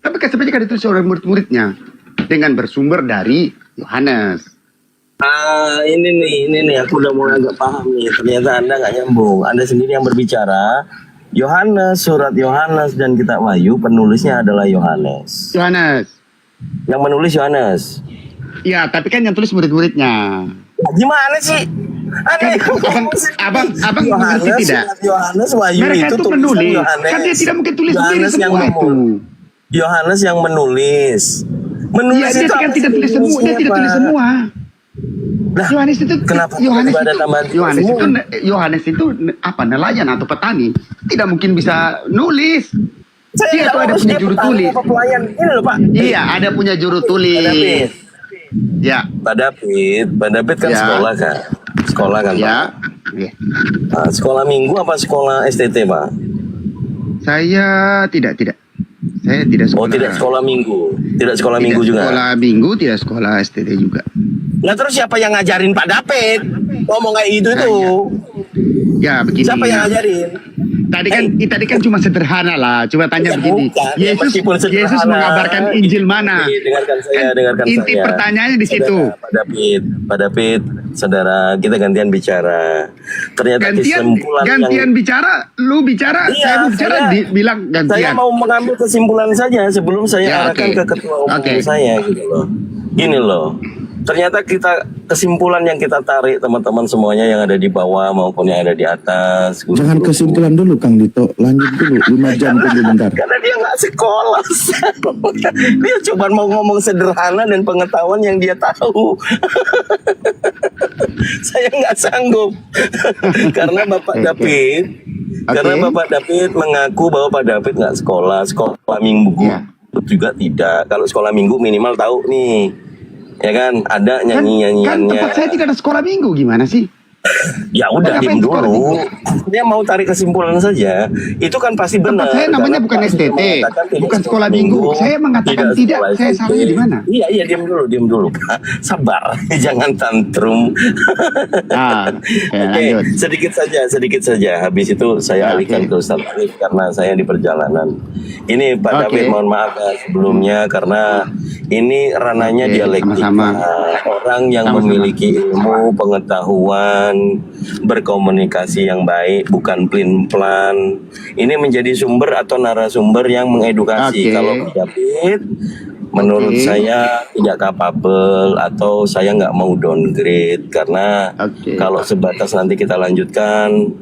Tapi sebenarnya kan ditulis oleh murid-muridnya dengan bersumber dari Yohanes. Ini nih, aku udah mulai agak paham nih. Ternyata Anda nggak nyambung. Anda sendiri yang berbicara. Yohanes, surat Yohanes dan kitab Wahyu penulisnya adalah Yohanes. Yohanes. Yang menulis Yohanes. Ya, tapi kan yang tulis murid-muridnya. Gimana sih? Abang mengerti tidak? Yohanes, Wahyu mereka itu penulis. Yohanes. Kan dia tidak mungkin tulis sendiri Yohanes semua itu. Yohanes yang menulis. Menulis ya, dia kan tidak tulis semua. Dia tidak tulis semua. Nah, Yohanes itu kenapa Yohanes itu apa, nelayan atau petani, tidak mungkin bisa nulis. Dia tuh ada punya juru tulis. Ini loh Pak. Iya, ada punya juru tulis. Ya. Pak David kan sekolah kan ya. Pak. Nah, sekolah minggu apa sekolah STT Pak? Saya tidak. Saya tidak sekolah. Oh, tidak sekolah minggu. Tidak sekolah minggu juga. Sekolah minggu, tidak sekolah STT juga. Nah terus siapa yang ngajarin Pak David ngomong kayak gitu itu? Ya begini. Siapa yang ngajarin? Tadi kan cuma sederhana lah. Coba tanya begini. Yesus mengabarkan Injil mana? Dengarkan saya. Inti pertanyaannya di situ. Pak David, saudara, kita gantian bicara. Ternyata gantian bicara, lu bicara, saya mau bicara, bilang gantian. Saya mau mengambil kesimpulan saja sebelum saya arahkan ke ketua umum saya gitu loh. Gini loh. Ternyata kesimpulan yang kita tarik teman-teman semuanya yang ada di bawah maupun yang ada di atas. Jangan kesimpulan dulu Kang Dito, lanjut dulu 5 jam tunggu bentar. Karena dia nggak sekolah. Dia cuma mau ngomong sederhana dan pengetahuan yang dia tahu. Saya nggak sanggup. Karena Bapak David, karena Bapak David mengaku bahwa Pak David nggak sekolah minggu juga tidak. Kalau sekolah minggu minimal tahu nih. Ya kan, ada nyanyi-nyanyiannya. Kan tempat saya tidak ada sekolah minggu, gimana sih? Ya udah, diam dulu. Dia mau tarik kesimpulan saja. Itu kan pasti benar. Tempat saya namanya bukan STT, bukan sekolah minggu. Saya mengatakan tidak, saya salahnya di mana? Iya, diam dulu. Sabar, jangan tantrum. Oke, sedikit saja. Habis itu saya alihkan ke Ustaz Arif karena saya di perjalanan. Ini Pak David, mohon maaf sebelumnya karena ini ranahnya dialektika. Orang yang memiliki ilmu, pengetahuan, berkomunikasi yang baik, bukan plin-plan. Ini menjadi sumber atau narasumber yang mengedukasi. Kalau Pak David, menurut saya tidak capable atau saya nggak mau downgrade karena kalau sebatas nanti kita lanjutkan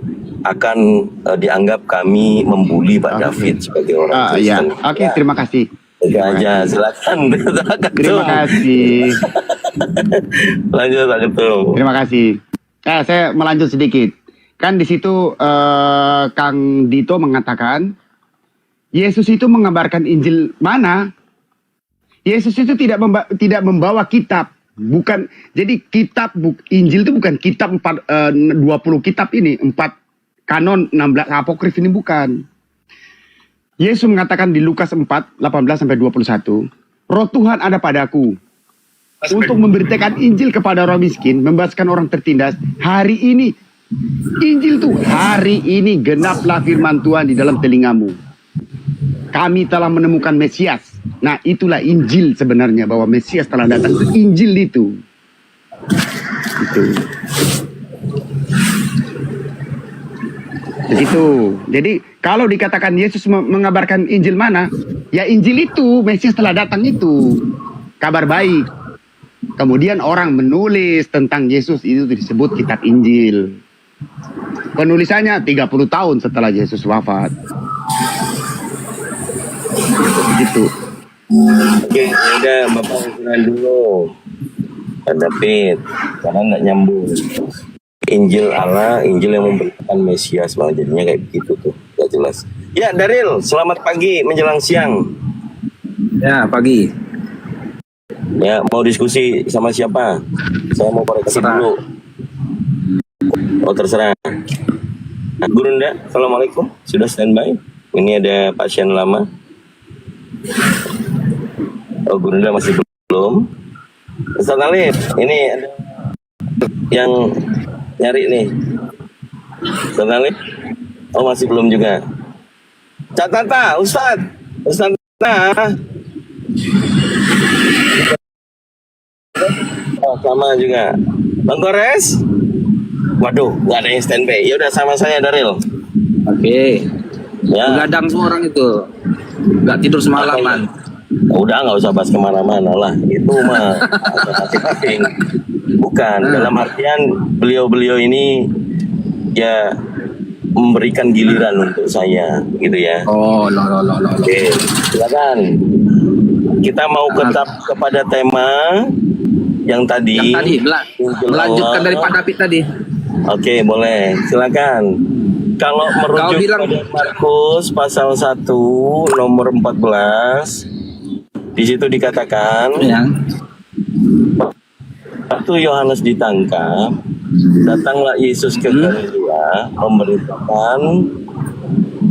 akan dianggap kami membuli Pak David sebagai orang Kristen. Terima kasih. Aja, silakan. Terima kasih. Lanjut Pak Ketum. Terima kasih. Saya melanjut sedikit. Kan di situ Kang Dito mengatakan Yesus itu mengabarkan Injil mana? Yesus itu tidak membawa kitab, bukan. Jadi Injil itu bukan kitab 20 kitab ini, 4 kanon 16 apokrif ini bukan. Yesus mengatakan di Lukas 4, 18-21, Roh Tuhan ada padaku untuk memberitakan Injil kepada orang miskin, membebaskan orang tertindas. Hari ini, Injil tuh hari ini genaplah firman Tuhan di dalam telingamu. Kami telah menemukan Mesias. Nah itulah Injil sebenarnya, bahwa Mesias telah datang. Itu Injil itu. Begitu. Jadi kalau dikatakan Yesus mengabarkan Injil mana, ya Injil itu, Mesias telah datang itu, kabar baik. Kemudian orang menulis tentang Yesus, itu disebut kitab Injil. Penulisannya 30 tahun setelah Yesus wafat. Gitu. Oke, udah Bapak usulan dulu. David, karena nggak nyambung. Injil Allah, Injil yang memberitakan Mesias, malah jadinya kayak begitu tuh, nggak jelas. Ya, Daril, selamat pagi menjelang siang. Ya, pagi. Ya, mau diskusi sama siapa? Saya mau koreksi dulu. Oh, terserah. Gurunda, assalamualaikum. Sudah standby? Ini ada pasien lama. Oh, Gurunda masih belum. Ustaz Alif, ini ada yang nyari nih. Ustaz Alif? Oh, masih belum juga. Cak Tata, Ustaz. Ustaz Tata. Oh, sama juga. Bang Gores? Waduh, nggak ada yang standby. Ya udah, sama saya Daril. Oke. Ya. Begadang semua orang itu. Nggak tidur semalaman. Udah, nggak usah bahas kemana-mana lah. Itu mah masing-masing. Bukan, dalam artian beliau-beliau ini ya memberikan giliran untuk saya, gitu ya. Oh, Oke, silakan. Kita mau tetap kepada tema yang tadi. Melanjutkan dari Pak David tadi. Oke, boleh. Silakan. Kalau merujuk pada Markus pasal 1 nomor 14, di situ dikatakan waktu Yohanes ditangkap, datanglah Yesus ke Galilea memberitakan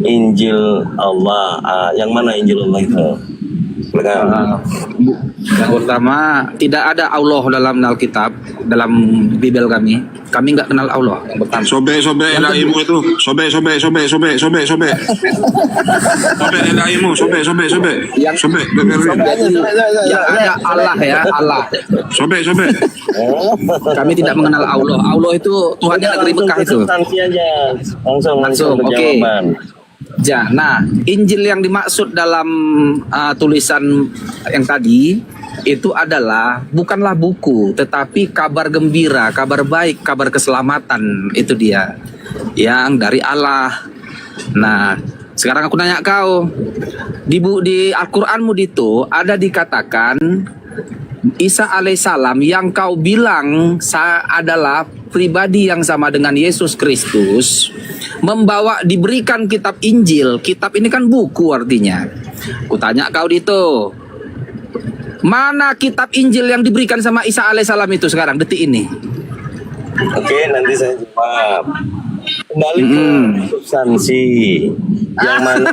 Injil Allah. Yang mana Injil Allah itu? Yang pertama, tidak ada Allah dalam Alkitab, dalam Bible kami. Kami nggak kenal Allah. Yang pertama. Sobek elaimu itu. Sobek. Sobek elaimu. Sobek. Yang ada Allah ya, Allah. Sobek. Kami tidak mengenal Allah. Allah itu Tuhan di negeri Mekah itu. Langsung. Oke. Ya, nah, Injil yang dimaksud dalam tulisan yang tadi itu adalah bukanlah buku, tetapi kabar gembira, kabar baik, kabar keselamatan. Itu dia yang dari Allah. Nah, sekarang aku nanya kau, di Al-Qur'anmu itu ada dikatakan Isa alaihissalam yang kau bilang adalah pribadi yang sama dengan Yesus Kristus, diberikan kitab Injil. Kitab ini kan buku artinya. Kutanya kau Dito, mana kitab Injil yang diberikan sama Isa alaihissalam itu sekarang detik ini? Oke, nanti saya jawab. Kembali ke substansi yang mana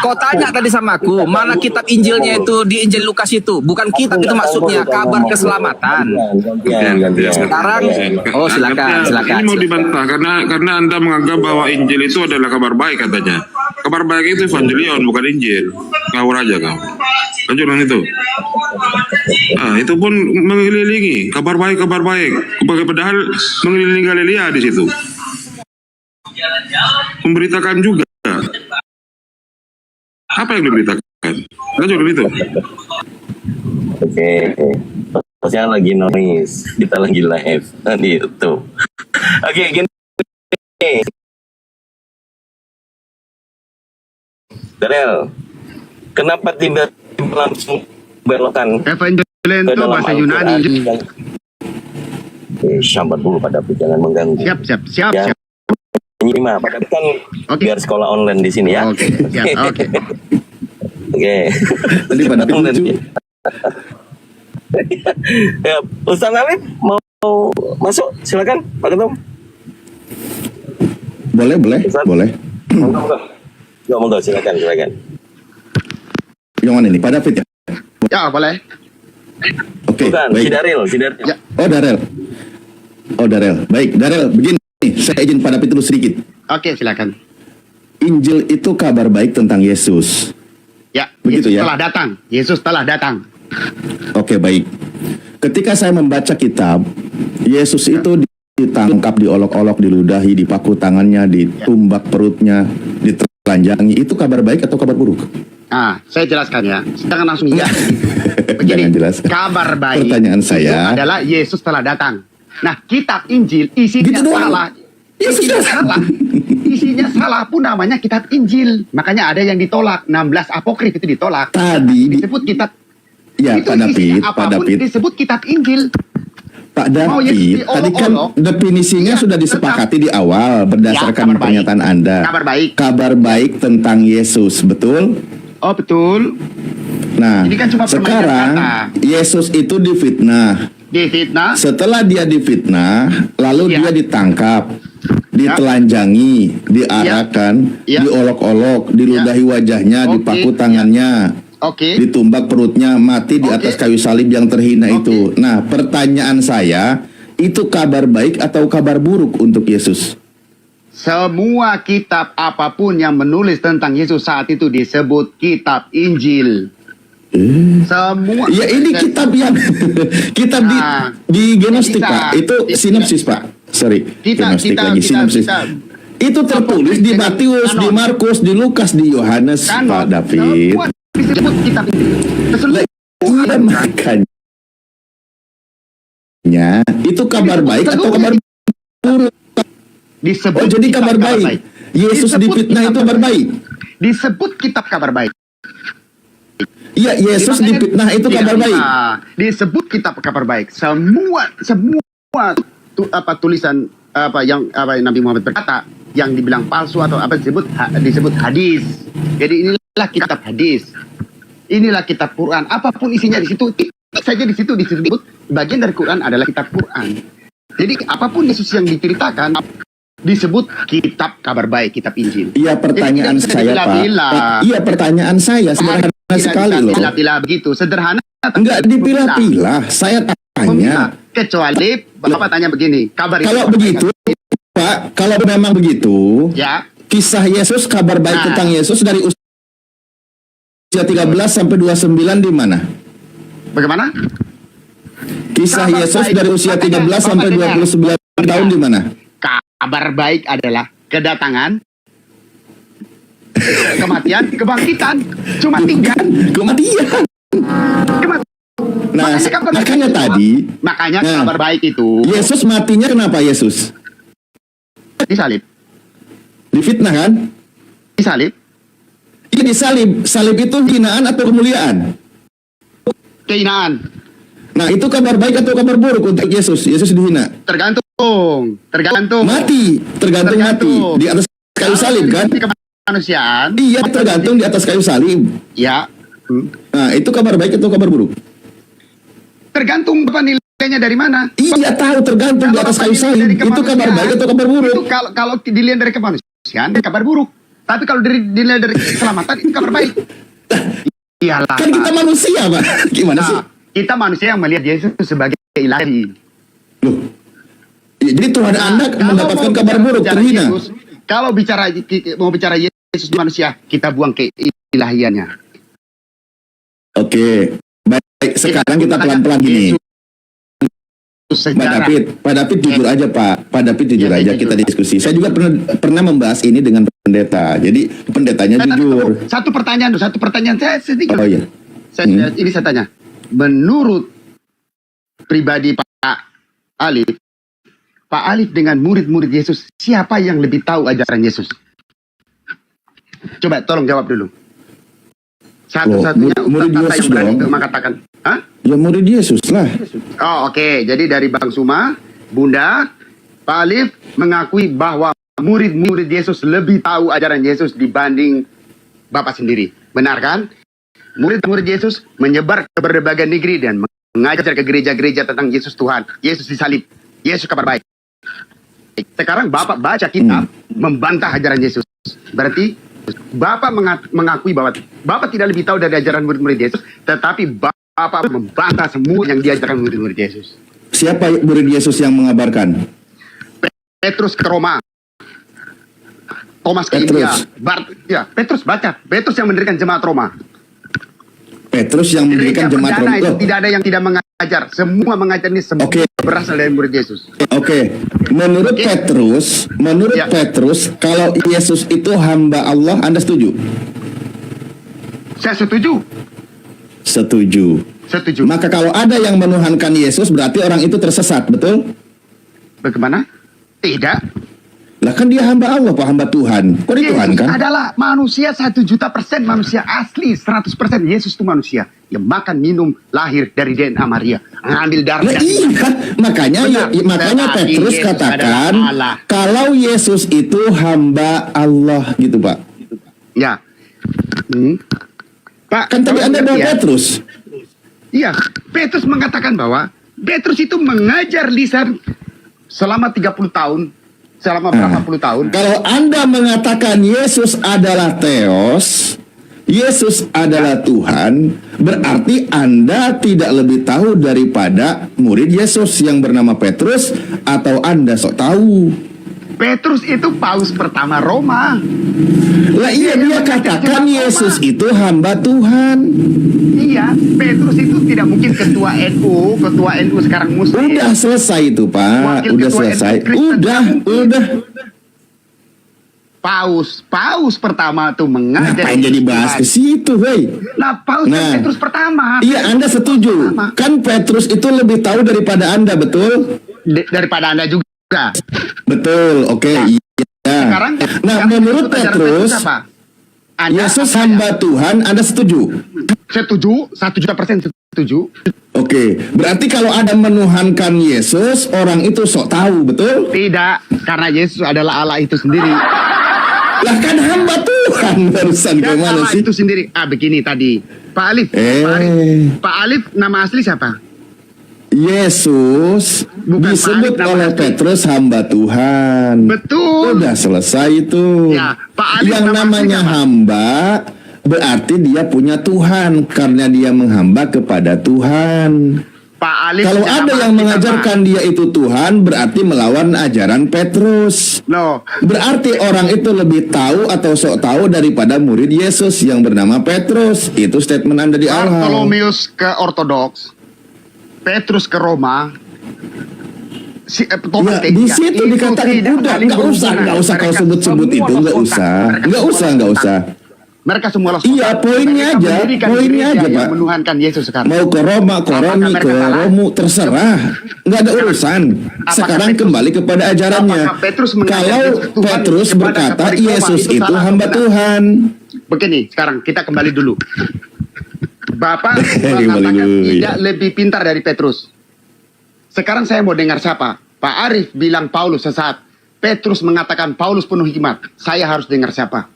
kau tanya tadi sama aku, mana kitab Injilnya itu di Injil Lukas itu? Bukan kitab itu maksudnya, kabar keselamatan. Sekarang, oh silakan. Ini mau dibantah karena Anda menganggap bahwa Injil itu adalah kabar baik katanya. Kabar baik itu Evangelion, bukan Injil. Ngawur aja kau. Lanjutkan itu. Itu pun mengelilingi kabar baik. Padahal mengelilingi Galilea di situ. Memberitakan juga. Apa yang diberitakan? Lanjutkan itu. Oke. Saya lagi noise, kita lagi live di YouTube. Oke, gini. Darel, kenapa tiba-tiba langsung belokan? Evangelion itu bahasa Yunani. Sabar dulu pada jangan mengganggu. Siap. Lima, pada kan biar sekolah online di sini ya. Oke. Tadi pada lucu. Ya, Ustaz Alif mau masuk, silakan Pak Ketum. Boleh. Monggo, silakan. Yang mana ini? Pak David ya? Ya, boleh. Oke, bukan, baik. si Daril. Ya. Oh, Darel. Baik, Darel, begini. Saya izin Pak David dulu sedikit. Oke, silakan. Injil itu kabar baik tentang Yesus. Ya, begitu Yesus ya? Yesus telah datang. Oke, baik. Ketika saya membaca kitab, Yesus itu ditangkap, diolok-olok, diludahi, dipaku tangannya, ditumbak perutnya, ditelanjangi. Itu kabar baik atau kabar buruk? Saya jelaskan ya. Jangan langsung iya. Begini, kabar baik pertanyaan saya itu adalah Yesus telah datang. Nah, kitab Injil isinya salah. Isinya salah pun namanya kitab Injil. Makanya ada yang ditolak. 16 apokrif itu ditolak. Tadi disebut kitab Ya, Itu Pak David, isinya Pak apapun David. disebut kitab Injil. Pak Mau Yesus David, tadi kan diolok-olok. definisinya Iya, sudah disepakati di awal berdasarkan kabar baik. pernyataan Anda. Kabar baik. Kabar baik tentang Yesus, betul? Oh betul. Nah, Ini kan cuma permainan sekarang kata. Yesus itu difitnah. Difitnah. Setelah dia difitnah, lalu Iya. dia ditangkap, ditelanjangi, diarahkan, Iya. diolok-olok, diludahi wajahnya, Oke. dipaku tangannya, Oke. ditumbak perutnya, mati di atas kayu salib yang terhina itu. Nah, pertanyaan saya, itu kabar baik atau kabar buruk untuk Yesus? Semua kitab apapun yang menulis tentang Yesus saat itu disebut kitab Injil. Semua. Ya ini kitab yang kitab di Genostika bisa. itu sinopsis Pak. Sorry, Genostik lagi sinopsis. Itu tertulis di Matius, di Markus, di Lukas, di Yohanes, Pak David. Semua disebut kitab Injil. Iya makanya itu kabar baik atau kabar buruk? Disebut Oh jadi kitab kabar baik. Yesus Disebut difitnah kitab itu kabar baik. Disebut kitab kabar baik. Iya, Yesus Makanya difitnah itu kabar baik. Disebut kitab kabar baik. Semua tulisan yang Nabi Muhammad berkata yang dibilang palsu atau apa disebut hadis. Jadi inilah kitab hadis. Inilah kitab Quran. Apapun isinya di situ saja di situ disebut bagian dari Quran adalah kitab Quran. Jadi apapun Yesus yang diceritakan disebut kitab kabar baik, kitab Injil. Iya pertanyaan saya Pak. Iya pertanyaan saya sederhana sekali loh. Pilah-pilah begitu, sederhana. Enggak dipilah-pilah. Saya tanya. Kecuali Bapak tanya begini, kabar kalau begitu, Pak, kalau memang begitu, ya. Kisah Yesus, kabar baik tentang Yesus dari usia 13 sampai 29 di mana? Bagaimana? Kisah Kabar Yesus baik. dari usia 13 Bapak sampai dengar. 29 tahun di mana? Kabar baik adalah kedatangan, kematian, kebangkitan. Cuma 3. Kematian. Nah, makanya tadi, makanya kabar baik itu Yesus matinya kenapa Yesus? Disalib. Difitnah kan? Disalib. Iya disalib. Salib itu hinaan atau kemuliaan? Kehinaan. Nah itu kabar baik atau kabar buruk untuk Yesus? Yesus dihina. Tergantung. Mati. Tergantung mati. Di atas kayu salib kan? Kemanusiaan. Iya tergantung di atas kayu salib. Ya. Nah itu kabar baik atau kabar buruk? Tergantung Bapak nilainya dari mana. Iya tahu tergantung di atas kayu salib. Itu kabar baik atau kabar buruk? Itu kalau dilihat dari kemanusiaan kabar buruk. Tapi kalau dilihat dari keselamatan itu kabar baik. Iyalah. Kan kita manusia Pak. Gimana sih? Kita manusia yang melihat Yesus sebagai ilahi. Loh. Ya, jadi Tuhan Anda mendapatkan kabar buruk terhina. Yesus, kalau mau bicara Yesus manusia, kita buang keilahiannya. Oke. Baik, sekarang kita pelan-pelan gini. Pak David jujur aja Pak. Pak David jujur aja kita diskusi. Saya juga pernah membahas ini dengan pendeta. Jadi pendetanya jujur. Satu pertanyaan saya sedikit. Oh iya. Ini saya tanya. Menurut pribadi Pak Alif dengan murid-murid Yesus, siapa yang lebih tahu ajaran Yesus? Coba tolong jawab dulu. Satu-satunya murid Ustaz Yesus Ibrahim dong. mengatakan, hah? Ya murid Yesus lah. Oh oke. Jadi dari Bang Suma, Bunda, Pak Alif mengakui bahwa murid-murid Yesus lebih tahu ajaran Yesus dibanding Bapak sendiri. Benar kan? Murid-murid Yesus menyebar ke berbagai negeri dan mengajar ke gereja-gereja tentang Yesus Tuhan, Yesus disalib, Yesus kabar baik. Sekarang Bapak baca kitab membantah ajaran Yesus. Berarti Bapak mengakui bahwa Bapak tidak lebih tahu dari ajaran murid-murid Yesus, tetapi Bapak membantah semua yang diajarkan murid-murid Yesus. Siapa murid Yesus yang mengabarkan? Petrus ke Roma. Thomas ke India. Petrus baca. Petrus yang mendirikan jemaat Roma. Petrus yang mendirikan jemaat Roma. Itu tidak ada yang tidak mengajar. Semua mengajar ini semua berasal dari murid Yesus. Oke. Menurut Petrus, kalau Yesus itu hamba Allah, Anda setuju? Saya setuju. Setuju. Maka kalau ada yang menuhankan Yesus, berarti orang itu tersesat, betul? Bagaimana? Tidak. Lah kan dia hamba Allah, Pak, hamba Tuhan. Kok dia Tuhan Yesus kan? adalah manusia 1.000.000% manusia asli, 100% Yesus itu manusia yang makan, minum, lahir dari DNA Maria, ngambil darah. Lah iya, makanya makanya Tetapi Petrus Yesus katakan adalah Allah. kalau Yesus itu hamba Allah gitu, Pak. Ya. Pak, Kan tadi Anda bawa Petrus. Iya, Petrus mengatakan bahwa Petrus itu mengajar lisan selama 30 tahun. Selama berapa puluh tahun? Kalau Anda mengatakan Yesus adalah Theos, Yesus adalah Tuhan, berarti Anda tidak lebih tahu daripada murid Yesus yang bernama Petrus, atau Anda sok tahu? Petrus itu paus pertama Roma. Lah iya, dia katakan Yesus itu hamba Tuhan. Iya, Petrus itu tidak mungkin ketua NU sekarang Muslim. Udah selesai itu, Pak. Wakil Udah ketua selesai. NU Kristen Udah. Paus pertama tuh mengajar. Ngapain jadi bahas ke situ, woi? Nah, paus Petrus pertama. Iya, Anda setuju. Kan Petrus itu lebih tahu daripada Anda, betul? Daripada Anda juga. Betul, oke. Iya. Nah, menurut Petrus, Yesus hamba Tuhan, Anda setuju? Setuju, 1.000.000% setuju. Oke, berarti kalau Anda menuhankan Yesus, orang itu sok tahu, betul? Tidak, karena Yesus adalah Allah itu sendiri. Lah kan hamba Tuhan barusan Dan gimana Allah sih? itu sendiri. Begini tadi, Pak Alif. Pak Alif nama asli siapa? Yesus disebut oleh Petrus hamba Tuhan. Betul. Udah selesai itu. Ya, Pak Alif yang namanya hamba berarti dia punya Tuhan karena dia menghamba kepada Tuhan. Pak Alif. Kalau ada yang mengajarkan dia itu Tuhan, berarti melawan ajaran Petrus. No. Berarti orang itu lebih tahu atau sok tahu daripada murid Yesus yang bernama Petrus. Itu statement Anda di awal. Bartolomeus ke Ortodoks, Petrus ke Roma. Ya, di situ dikatakan udah nggak usah kau sebut-sebut itu, nggak usah. Mereka semua Iya, poinnya aja, Pak. Menuhankan Yesus sekarang. Mau ke Roma, ke Romi, ke Romu, terserah, nggak ada urusan. Sekarang kembali kepada ajarannya. Kalau Petrus berkata Yesus itu hamba Tuhan. Begini, sekarang kita kembali dulu. Bapak mengatakan tidak lebih pintar dari Petrus. Sekarang saya mau dengar siapa? Pak Arif bilang Paulus sesat. Petrus mengatakan Paulus penuh hikmat. Saya harus dengar siapa?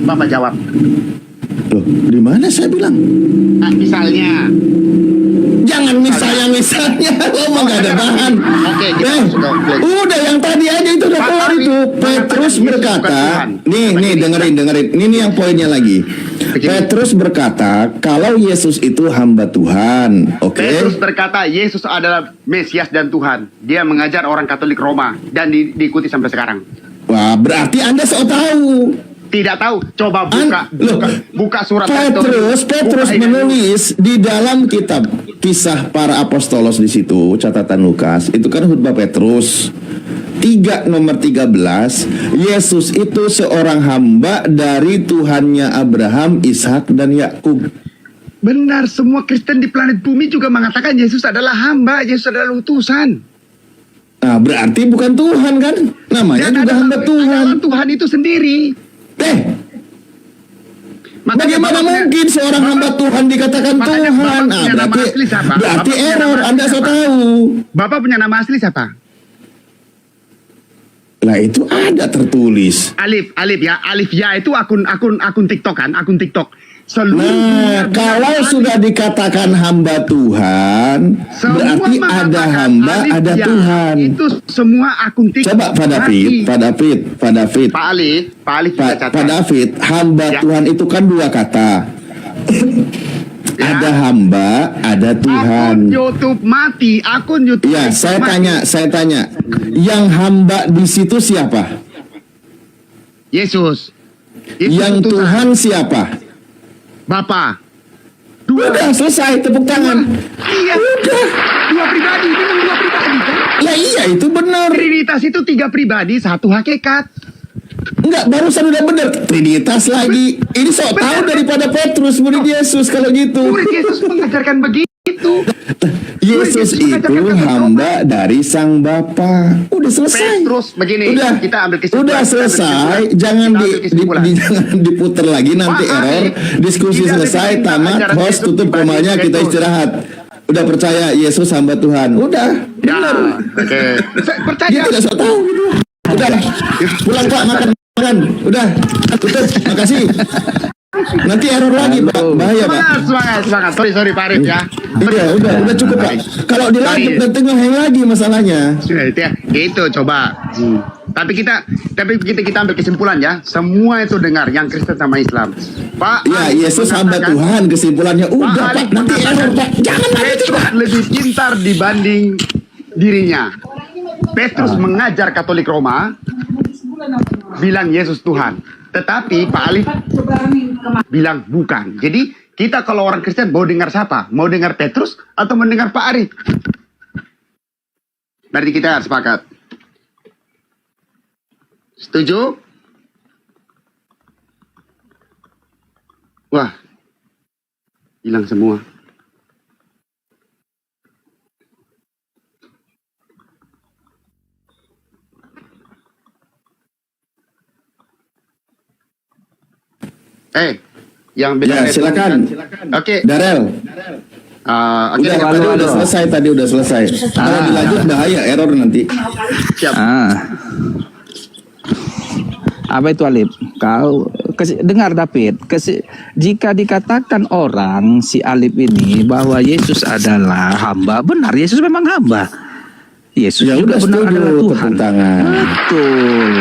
Bapak jawab. Loh, di mana saya bilang? Nah, misalnya. Jangan misalnya, ngomong gak ada bahan. Oke, udah yang tadi aja itu udah keluar itu. Petrus berkata, nih dengerin. Ini yang poinnya lagi. Petrus berkata, kalau Yesus itu hamba Tuhan, oke? Petrus berkata, Yesus adalah Mesias dan Tuhan. Dia mengajar orang Katolik Roma dan diikuti sampai sekarang. Wah, berarti Anda sok tahu. Tidak tahu, coba buka surat Petrus menulis di dalam kitab Kisah Para Apostolos di situ, catatan Lukas, itu kan khutbah Petrus 3 nomor 13, Yesus itu seorang hamba dari Tuhannya Abraham, Ishak dan Yakub. Benar, semua Kristen di planet bumi juga mengatakan Yesus adalah hamba, Yesus adalah utusan. Nah, berarti bukan Tuhan kan? Namanya juga hamba Tuhan. Tuhan itu sendiri. Bagaimana mungkin seorang hamba Tuhan dikatakan Tuhan? Berarti error. Anda so tahu. Bapak punya nama asli siapa? Lah itu ada tertulis. Alif ya itu akun TikTok kan, akun TikTok. Kalau sudah dikatakan hamba Tuhan, berarti ada hamba, ada Tuhan. Itu semua akun TikTok. Coba Pak David. Pak David, hamba Tuhan itu kan dua kata. Ada hamba, ada Tuhan. Akun YouTube mati, akun YouTube. Ya, saya tanya. Yang hamba di situ siapa? Yesus. Yang Tuhan siapa? Bapak. Udah selesai, tepuk tangan. Iya. Udah. Dua pribadi kan? Lah iya itu benar. Trinitas itu 3 pribadi, 1 hakikat. Enggak, barusan udah benar. Trinitas lagi. Ini sok tahu daripada Petrus murid Yesus kalau gitu. Murid Yesus mengajarkan begitu. Yesus itu hamba dari Sang Bapa. Udah selesai. Petrus begini, Udah, kita ambil kesimpulan. udah selesai. Jangan jangan diputer lagi nanti error. Diskusi selesai, tamat, host tutup komanya, kita istirahat. Udah percaya Yesus hamba Tuhan. Udah. Benar. Oke. Percaya. Dia tidak sok tahu gitu. Udah. Pulang Pak, makan. Udah. Tutup. Makasih. Nanti error lagi Pak, bahaya Pak. Semangat. Sorry Pak Arif ya. Iya, udah cukup Pak. Kalau dilanjut nanti ngeheng lagi masalahnya. Itu coba. Tapi kita ambil kesimpulan ya. Semua itu dengar yang Kristen sama Islam. Pak. Ya, Yesus hamba Tuhan, kesimpulannya udah Pak. Nanti error Pak. Jangan lagi Pak. Lebih pintar dibanding dirinya. Petrus mengajar Katolik Roma bilang Yesus Tuhan. Tetapi Pak Alif bilang bukan. Jadi kita kalau orang Kristen mau dengar siapa? Mau dengar Petrus atau mendengar Pak Arif? Berarti kita sepakat. Setuju? Wah, hilang semua. Yang bilang silakan. Oke. Darel. Tadi udah selesai. Kalau dilanjut bahaya error nanti. Siap. Apa itu Alif? Kau dengar David, jika dikatakan orang si Alif ini bahwa Yesus adalah hamba, benar Yesus memang hamba. Yesus ya juga udah benar adalah Tuhan. Betul.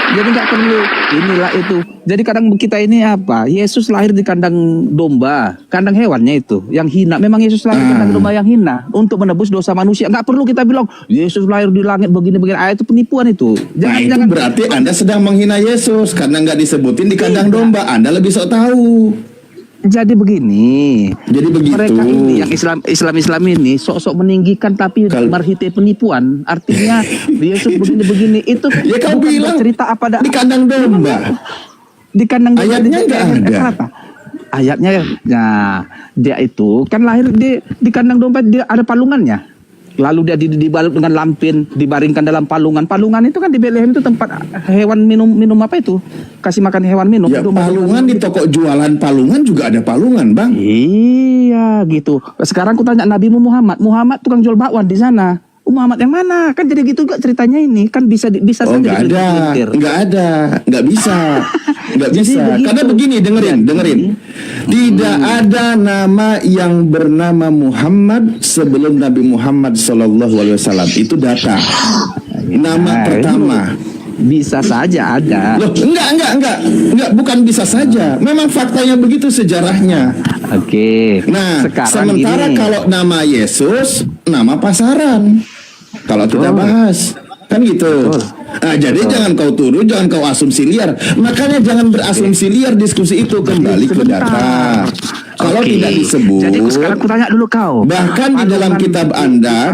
Jadi nggak perlu inilah itu. Jadi kadang kita ini apa? Yesus lahir di kandang domba, kandang hewannya itu yang hina. Memang Yesus lahir di kandang domba yang hina untuk menebus dosa manusia. Nggak perlu kita bilang Yesus lahir di langit begini-begini. Itu penipuan itu. Jangan berarti Anda sedang menghina Yesus karena nggak disebutin di kandang domba. Anda lebih sok tahu. Jadi begini. Jadi begitu. Mereka ini yang Islam ini sok-sok meninggikan tapi marhite penipuan. Artinya Yesus begini-begini itu. Ya kau bilang cerita apa di kandang domba. Di kandang domba. Ayatnya nggak ada. Ayatnya, nah dia itu kan lahir di kandang domba, dia ada palungannya. Lalu dia dibalut dengan lampin, dibaringkan dalam palungan. Palungan itu kan di Bethlehem itu tempat hewan minum apa itu? Kasih makan hewan minum. Ya, palungan di toko jualan palungan juga ada palungan, Bang. Iya, gitu. Sekarang aku tanya Nabi Muhammad. Muhammad tukang jual bakwan di sana. Muhammad yang mana? Kan jadi gitu juga ceritanya ini. Kan bisa saja. Nggak ada. Nggak bisa. Nggak bisa. Karena begini, dengerin. Tidak ada nama yang bernama Muhammad sebelum Nabi Muhammad SAW. Itu data. Nama pertama. Bisa saja ada. Loh, enggak, bukan bisa saja. Memang faktanya begitu sejarahnya. Oke. Nah, sekarang sementara kalau nama Yesus, nama pasaran. Kalau kita bahas, kan gitu. Nah, jadi jangan kau tuduh, jangan kau asumsi liar. Makanya jangan berasumsi liar, diskusi itu kembali ke data. Kalau tidak disebut, jadi sekarang aku tanya dulu kau. Bahkan di dalam kitab Anda,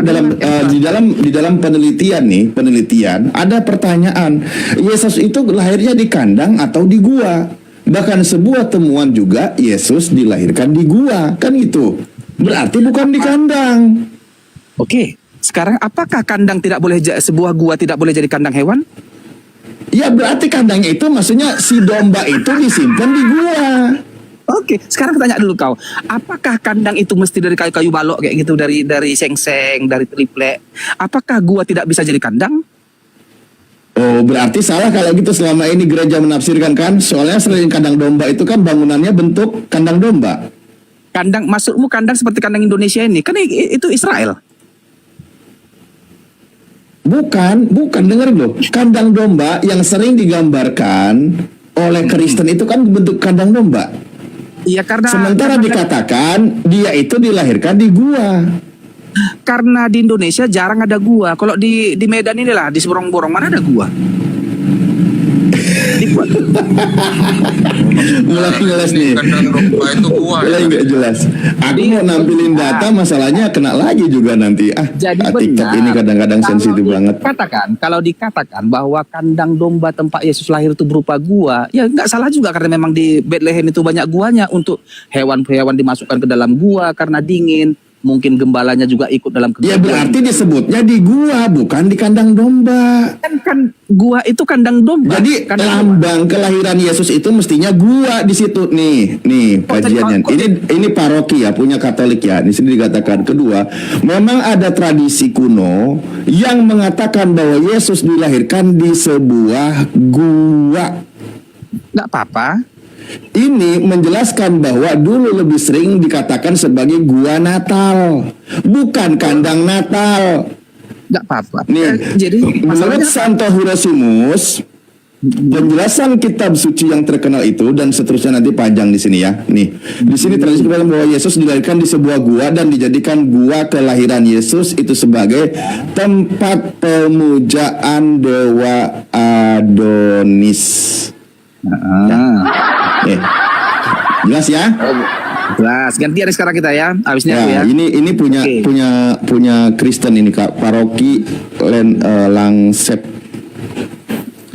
di dalam penelitian ada pertanyaan, Yesus itu lahirnya di kandang atau di gua? Bahkan sebuah temuan juga Yesus dilahirkan di gua, kan gitu. Berarti bukan di kandang. Oke. Sekarang apakah kandang tidak boleh, sebuah gua tidak boleh jadi kandang hewan? Ya berarti kandangnya itu maksudnya si domba itu disimpan di gua. Oke, sekarang tanya dulu kau, apakah kandang itu mesti dari kayu-kayu balok kayak gitu, dari seng-seng, dari triplek? Apakah gua tidak bisa jadi kandang? Oh, berarti salah kalau gitu selama ini gereja menafsirkan kan? Soalnya selain kandang domba itu kan bangunannya bentuk kandang domba. Kandang, maksudmu kandang seperti kandang Indonesia ini? Kan itu Israel. Bukan, dengerin loh. Kandang domba yang sering digambarkan oleh Kristen itu kan bentuk kandang domba. Iya, karena sementara dikatakan dia itu dilahirkan di gua. Karena di Indonesia jarang ada gua. Kalau di Medan inilah, di Borong-Borong mana ada gua? Mulai jelas nih. Mulai nggak jelas. Aku mau nampilin data, masalahnya kena lagi juga nanti. Jadi TikTok ini kadang-kadang sensitif banget. Kalau dikatakan bahwa kandang domba tempat Yesus lahir itu berupa gua, ya nggak salah juga karena memang di Bethlehem itu banyak guanya untuk hewan-hewan dimasukkan ke dalam gua karena dingin. mungkin gembalanya juga ikut dalam Ya berarti disebutnya di gua, bukan di kandang domba. Kan gua itu kandang domba. Jadi lambang kelahiran Yesus itu mestinya gua di situ. Nih kajiannya. Ini paroki ya, punya Katolik ya. Di sini dikatakan. Kedua, memang ada tradisi kuno yang mengatakan bahwa Yesus dilahirkan di sebuah gua. Nggak apa-apa. Ini menjelaskan bahwa dulu lebih sering dikatakan sebagai gua Natal, bukan kandang Natal. Nggak apa-apa. Nih, jadi menurut Santo Hieronymus, penjelasan kitab suci yang terkenal itu dan seterusnya nanti panjang di sini ya. Nih, di sini tradisi bahwa Yesus dilahirkan di sebuah gua dan dijadikan gua kelahiran Yesus itu sebagai tempat pemujaan dewa Adonis. Jelas ya? Jelas. Gantian sekarang kita ya. Abisnya ya, aku ya. Ini punya Kristen ini Kak, paroki Langsep.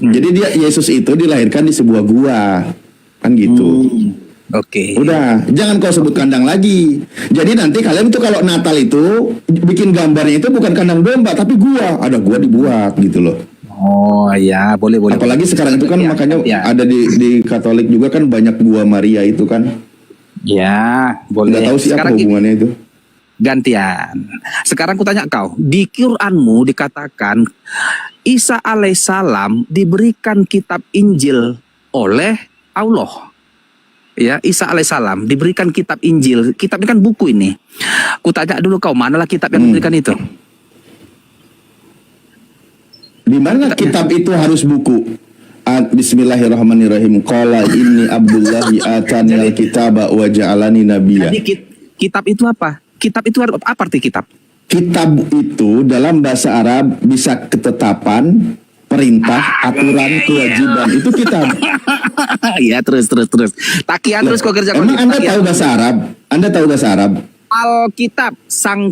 Jadi Yesus itu dilahirkan di sebuah gua. Kan gitu. Oke. Udah, jangan kau sebut kandang lagi. Jadi nanti kalian tuh kalau Natal itu bikin gambarnya itu bukan kandang domba tapi gua. Ada gua dibuat gitu loh. Oh ya, boleh. Apalagi sekarang itu kan makanya ada di Katolik juga kan banyak gua Maria itu kan. Ya, boleh. Nggak tahu sih apa hubungannya itu. Gantian. Sekarang ku tanya kau, di Quranmu dikatakan Isa alaihissalam diberikan kitab Injil oleh Allah. Ya, Isa alaihissalam diberikan kitab Injil. Kitab ini kan buku ini. Ku tanya dulu kau, manalah kitab yang diberikan itu? Di mana kitab itu harus buku? Bismillahirrahmanirrahim. Qala inni Abdullahi atani al-kitaba wa ja'alani nabiyya. Jadi kitab itu apa? Kitab itu apa arti kitab? Kitab itu dalam bahasa Arab bisa ketetapan, perintah, aturan, kewajiban. Itu kitab. Ya, terus. Takian terus kau kerja. Emang Anda tahu bahasa Arab? Anda tahu bahasa Arab? Alkitab, sang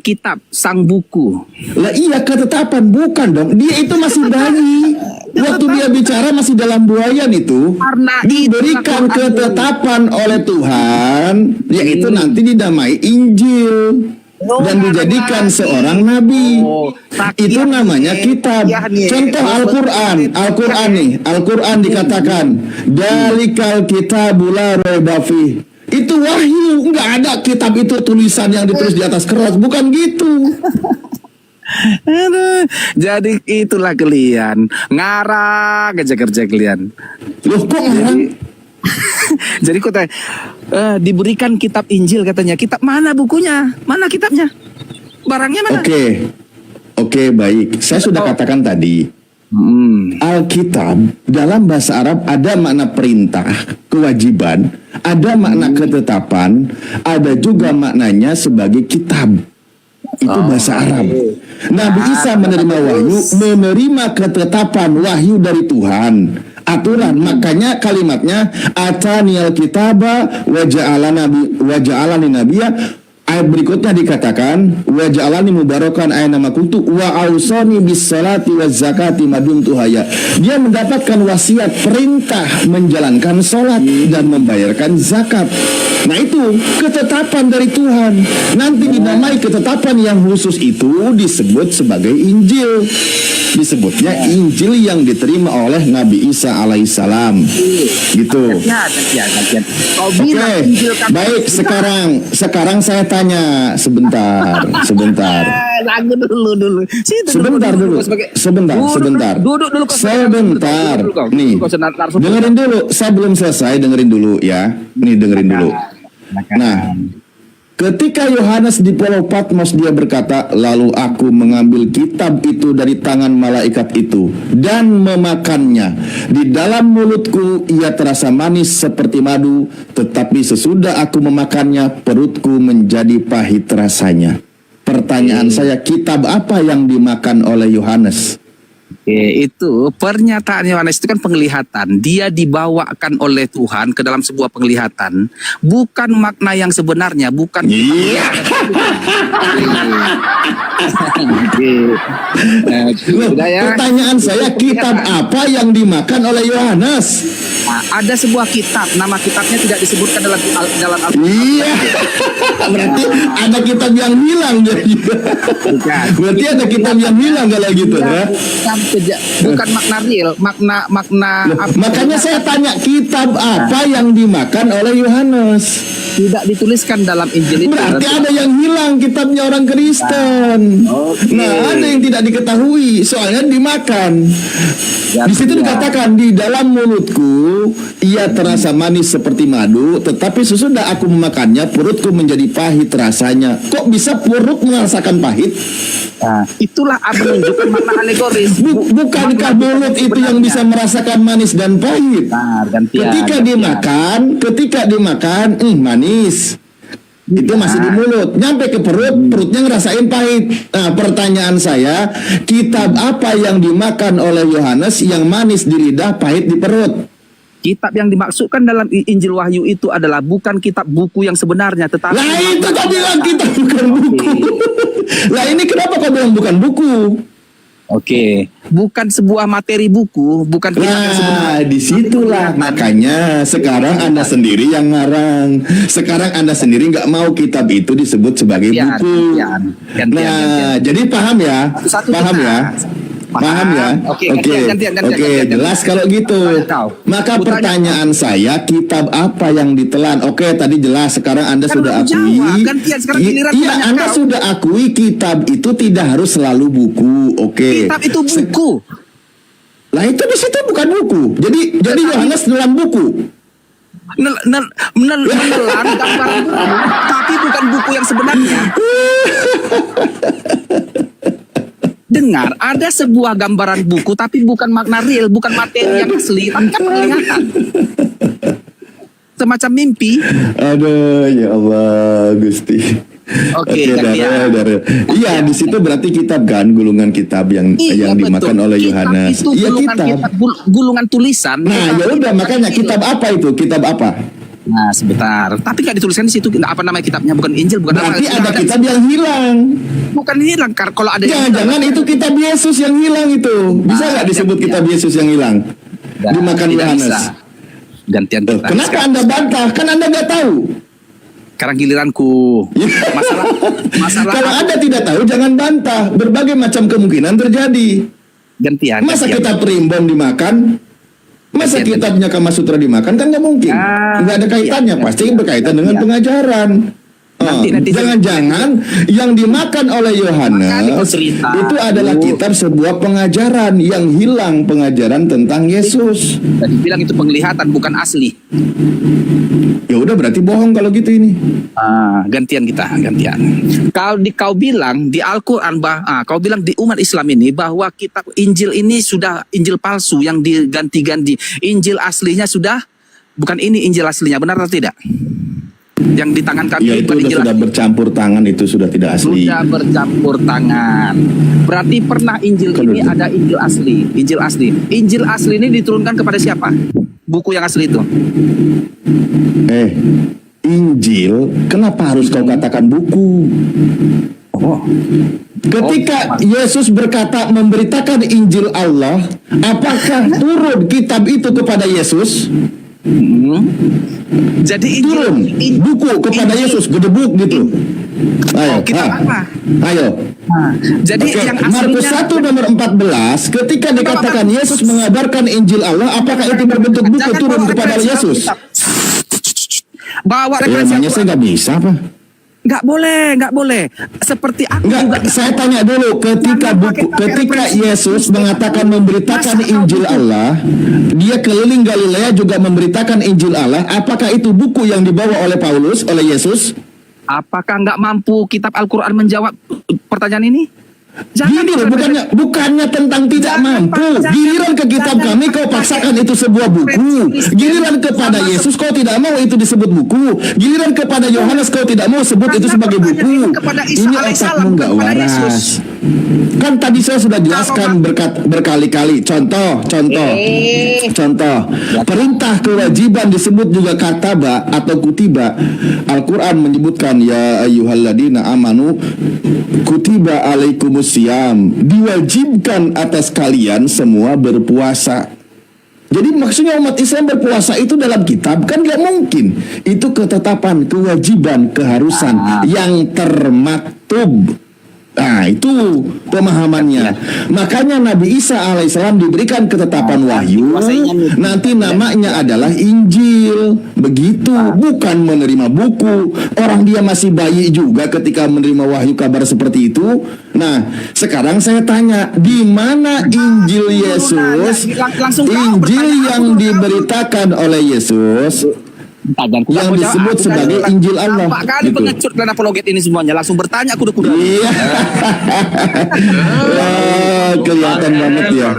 buku. Lah iya, ketetapan bukan dong. Dia itu masih bayi. Waktu dia bicara masih dalam buayan itu. Karena diberikan ketetapan oleh Tuhan, yaitu nanti dinamai Injil dan dijadikan seorang nabi. Itu namanya kitab. Contoh Al-Quran dikatakan dalikal kitabul la raiba fih. Itu wahyu, nggak ada kitab itu tulisan yang ditulis di atas kertas, bukan gitu. Jadi itulah kalian ngarang aja kerja kalian. Loh kok ngarang? Jadi kok diberikan kitab Injil katanya. Kitab mana bukunya? Mana kitabnya? Barangnya mana? Oke, baik. Saya sudah katakan tadi. Alkitab dalam bahasa Arab ada makna perintah, kewajiban, ada makna ketetapan, ada juga maknanya sebagai kitab. Itu bahasa Arab. Nabi Isa menerima wahyu, menerima ketetapan wahyu dari Tuhan, aturan. Makanya kalimatnya ataniyal kitaba wa ja'alani nabiyya. Ayat berikutnya dikatakan wa ja'alani mubarakan aina ma kuntu wa ausani bis salati waz zakati madum tuhaya. Dia mendapatkan wasiat perintah menjalankan salat dan membayarkan zakat. Nah itu ketetapan dari Tuhan. Nanti dinamai ketetapan yang khusus itu disebut sebagai Injil. Disebutnya Injil yang diterima oleh Nabi Isa alaihissalam. Gitu. Oke, baik, sekarang saya tanya sebentar. Sebentar dulu. Nih, dengerin dulu. Saya belum selesai, dengerin dulu ya. Nih, dengerin dulu. Nah, ketika Yohanes di Pulau Patmos, dia berkata, lalu aku mengambil kitab itu dari tangan malaikat itu dan memakannya. Di dalam mulutku ia terasa manis seperti madu, tetapi sesudah aku memakannya perutku menjadi pahit rasanya. Pertanyaan saya, kitab apa yang dimakan oleh Yohanes? Itu pernyataan Yohanes itu kan penglihatan. Dia dibawakan oleh Tuhan ke dalam sebuah penglihatan, bukan makna yang sebenarnya, bukan. Loh, pertanyaan saya, kitab apa yang dimakan oleh Yohanes? Nah, ada sebuah kitab, nama kitabnya tidak disebutkan dalam Al-Quran. Iya, berarti ada kitab yang hilang jadi. Berarti ada kitab yang hilang kalau gitu, ya? Bukan makna real, makna apa? Makanya saya tanya, kitab apa yang dimakan oleh Yohanes? Tidak dituliskan dalam Injil itu. Berarti ada yang hilang kitabnya orang Kristen. Nah, ada yang tidak diketahui, soalnya dimakan. Di situ dikatakan, di dalam mulutku ia terasa manis seperti madu, tetapi sesudah aku memakannya perutku menjadi pahit rasanya. Kok bisa perut merasakan pahit? Nah, itulah menunjukkan makna alegoris. Bukankah mulut itu yang bisa merasakan manis dan pahit? Ketika dimakan, manis. Itu masih di mulut, nyampe ke perut, perutnya ngerasain pahit. Nah, pertanyaan saya, kitab apa yang dimakan oleh Yohanes yang manis di lidah, pahit di perut? Kitab yang dimaksudkan dalam Injil Wahyu itu adalah bukan kitab buku yang sebenarnya, tetapi lah itu kau bilang kitab bukan buku. Lah ini kenapa kau bilang bukan buku? Oke, bukan sebuah materi buku, bukan kitab yang sebenarnya. Disitulah makanya sekarang Anda sendiri yang ngarang. Sekarang Anda sendiri nggak mau kitab itu disebut sebagai buku. Jadi paham ya? Paham ya? Oke, jelas kalau gitu. Maka pertanyaan saya, kitab apa yang ditelan? Oke, tadi jelas. Sekarang Anda sudah akui. Iya, Anda sudah akui kitab itu tidak harus selalu buku. Oke. Kitab itu buku. Lah itu di situ bukan buku. Jadi Yohanes dalam buku. Menelan gambar buku, tapi bukan buku yang sebenarnya. Dengar, ada sebuah gambaran buku tapi bukan makna real, bukan materi yang asli, tapi kan penglihatan. Semacam mimpi. Aduh, ya Allah, Gusti. Oke, iya, di situ berarti kitab kan, gulungan kitab yang dimakan oleh Yohanes. Iya, kitab. Gulungan tulisan. Nah, ya udah, makanya kitab apa itu? Kitab apa? Nah, sebentar. Tapi nggak dituliskan di situ. Apa nama kitabnya? Bukan Injil, bukan apa. Berarti ada kitab yang hilang. Bukan hilang, kalau ada. Jangan itu kitab Yesus yang hilang itu. Bisa nggak disebut kitab Yesus yang hilang? Dimakan Yohanes. Gantian kita. Kenapa Anda bantah? Kan Anda nggak tahu. Sekarang giliranku. Masalah. Kalau Anda tidak tahu, jangan bantah. Berbagai macam kemungkinan terjadi. Gantian. Masa kitab Primbon dimakan? Masa kitabnya Kama Sutra dimakan? Kan nggak mungkin. Nggak ada kaitannya. Pasti berkaitan dengan pengajaran. Jangan-jangan yang dimakan oleh Yohanes itu adalah kitab sebuah pengajaran yang hilang, pengajaran tentang Yesus. Tadi bilang itu penglihatan, bukan asli. Ya udah, berarti bohong kalau gitu ini. Gantian. Kau bilang di Al-Quran, kau bilang di umat Islam ini bahwa kitab Injil ini sudah Injil palsu yang diganti-ganti. Injil aslinya sudah bukan ini Injil aslinya, benar atau tidak? Yang di tangan kami ya, itu sudah bercampur tangan, itu sudah tidak asli. Sudah bercampur tangan. Berarti pernah Injil ini ada Injil asli. Injil asli ini diturunkan kepada siapa? Buku yang asli itu. Injil, kenapa harus kau katakan buku? Ketika Yesus berkata memberitakan Injil Allah, apakah turun kitab itu kepada Yesus? Jadi turun buku kepada Yesus, gedebuk gitu. Ayo, ayo. Jadi yang Markus 1 nomor 14, ketika dikatakan Yesus mengabarkan Injil Allah, apakah itu berbentuk buku turun kepada Yesus? Bawa referensi. Saya nggak bisa apa? Nggak boleh. Seperti aku juga. Saya tanya dulu, ketika Yesus mengatakan memberitakan Injil Allah, dia keliling Galilea juga memberitakan Injil Allah. Apakah itu buku yang dibawa oleh Paulus, oleh Yesus? Apakah nggak mampu kitab Al-Quran menjawab pertanyaan ini? Gini loh, bukannya tentang tidak mampu. Giliran ke kitab kami kau paksakan itu sebuah buku. Giliran kepada Yesus kau tidak mau itu disebut buku. Giliran kepada Yohanes kau tidak mau sebut itu sebagai buku. Ini otakmu nggak waras. Kan tadi saya sudah jelaskan berkali-kali. Contoh. Perintah kewajiban disebut juga kataba atau kutiba. Al-Quran menyebutkan ya ayyuhalladzina amanu kutiba alaikumus diwajibkan atas kalian semua berpuasa. Jadi maksudnya umat Islam berpuasa itu dalam kitab kan nggak mungkin. Itu ketetapan, kewajiban, keharusan yang termaktub. Nah itu pemahamannya. Makanya Nabi Isa alaihissalam diberikan ketetapan wahyu. Nanti namanya adalah Injil. Begitu, bukan menerima buku. Orang dia masih bayi juga ketika menerima wahyu kabar seperti itu. Nah sekarang saya tanya, di mana Injil Yesus? Injil yang diberitakan oleh Yesus yang disebut sebagai Injil Allah. Nampak kali gitu. pengecut dan apologet ini semuanya. Langsung bertanya kuda-kuda. Iya. Kelihatan banget ya.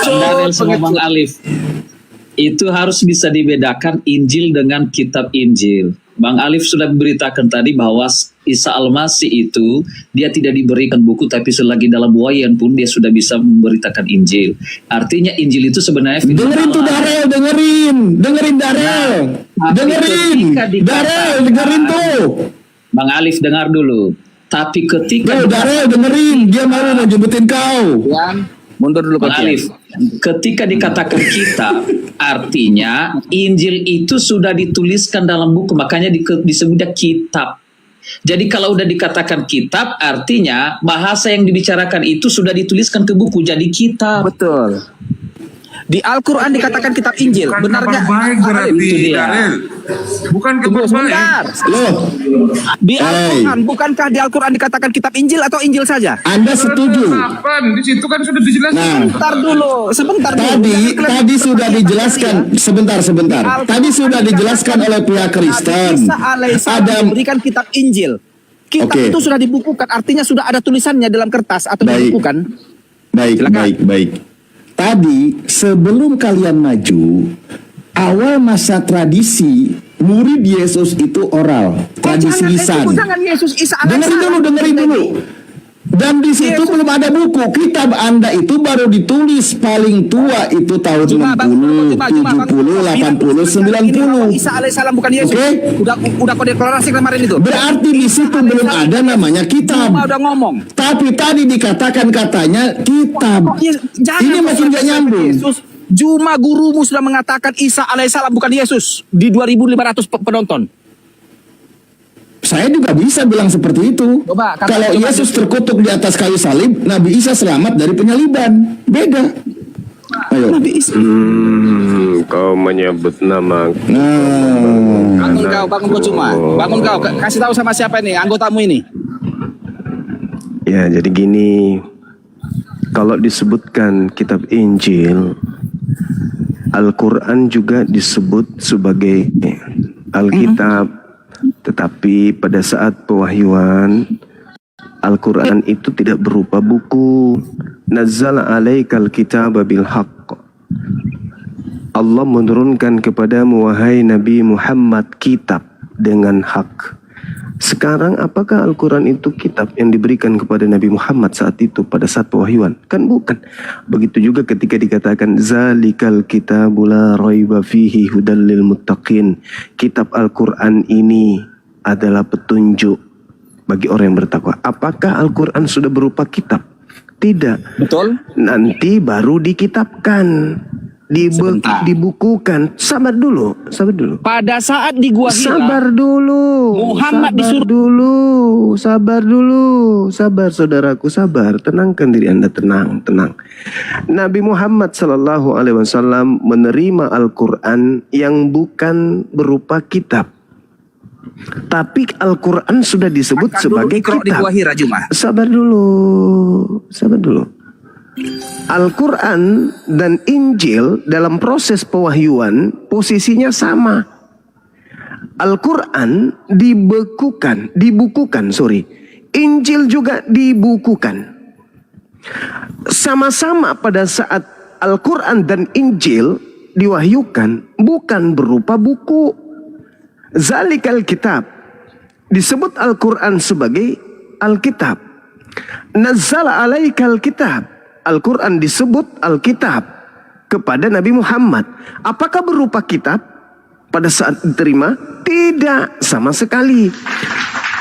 Daniel sama Bang Alif. Itu harus bisa dibedakan Injil dengan kitab Injil. Bang Alif sudah memberitakan tadi bahwa Isa Al-Masih itu dia tidak diberikan buku, tapi selagi dalam buayan pun dia sudah bisa memberitakan Injil. Artinya Injil itu sebenarnya dengerin tuh Darel, dengerin Darel. Dengerin tuh. Bang Alif dengar dulu. Tapi ketika Darel dengerin, dia mau nyebutin kau. Mundur dulu Bang Alif. Ketika dikatakan kitab, artinya Injil itu sudah dituliskan dalam buku, makanya disebutnya kitab. Jadi kalau udah dikatakan kitab, artinya bahasa yang dibicarakan itu sudah dituliskan ke buku, jadi kitab. Betul. Di Al-Quran dikatakan kitab Injil. Benarnya? Baik berarti. Bukan kabar baik. Loh. Di Al-Quran, bukankah di Al-Quran dikatakan kitab Injil atau Injil saja? Anda setuju? Di situ kan sudah dijelaskan. Sebentar dulu. Tadi sudah dijelaskan. Sebentar. Tadi sudah dijelaskan oleh pihak Kristen. Isa alaihissalam memberikan kitab Injil. Kitab itu sudah dibukukan, artinya sudah ada tulisannya dalam kertas atau dibukukan. Baik. Tadi sebelum kalian maju, awal masa tradisi murid Yesus itu oral, tradisi lisan. Dengerin dulu. Dan di situ belum ada buku. Kitab Anda itu baru ditulis paling tua itu tahun 60, 70, 80, 90. Isa alaihissalam bukan Yesus. Udah kau deklarasi kemarin itu. Berarti di situ belum ada namanya kitab. Udah ngomong. Tapi tadi dikatakan katanya kitab. Ini makin gak nyambung. Cuma gurumu sudah mengatakan Isa alaihissalam bukan Yesus di 2.500 penonton. Saya juga bisa bilang seperti itu. Kalau Yesus terkutuk di atas kayu salib, Nabi Isa selamat dari penyaliban. Beda. Ayo. Nabi Isa. Kau menyebut nama. Bangun kau cuma. Bangun kau. Kasih tahu sama siapa ini anggotamu ini. Ya, jadi gini. Kalau disebutkan kitab Injil, Al-Quran juga disebut sebagai Alkitab. Tetapi pada saat pewahyuan, Al-Quran itu tidak berupa buku. Nazzala alaikal kitaba bil haqq. Allah menurunkan kepadamu wahai Nabi Muhammad kitab dengan hak. Sekarang apakah Al-Quran itu kitab yang diberikan kepada Nabi Muhammad saat itu pada saat pewahyuan? Kan bukan. Begitu juga ketika dikatakan zalikal kitabul la raiba fihi hudal lil muttaqin. Kitab Al-Quran ini adalah petunjuk bagi orang yang bertakwa. Apakah Al-Quran sudah berupa kitab? Tidak. Betul. Nanti baru dikitabkan. Dibukukan. Sabar dulu. Pada saat di Gua Hira, sabar dulu. Muhammad Sabar saudaraku, sabar. Tenangkan diri Anda, tenang. Nabi Muhammad sallallahu alaihi wasallam menerima Al-Quran yang bukan berupa kitab. Tapi Al-Quran sudah disebut sebagai kitab. Di Gua Hira, Juma. Sabar dulu. Al-Quran dan Injil dalam proses pewahyuan posisinya sama. Al-Quran dibukukan. Injil juga dibukukan. Sama-sama pada saat Al-Quran dan Injil diwahyukan bukan berupa buku. Zalikal kitab, disebut Al-Quran sebagai Alkitab. Nazzala alaikal kitab, Al-Quran disebut Alkitab kepada Nabi Muhammad. Apakah berupa kitab pada saat diterima? Tidak, sama sekali.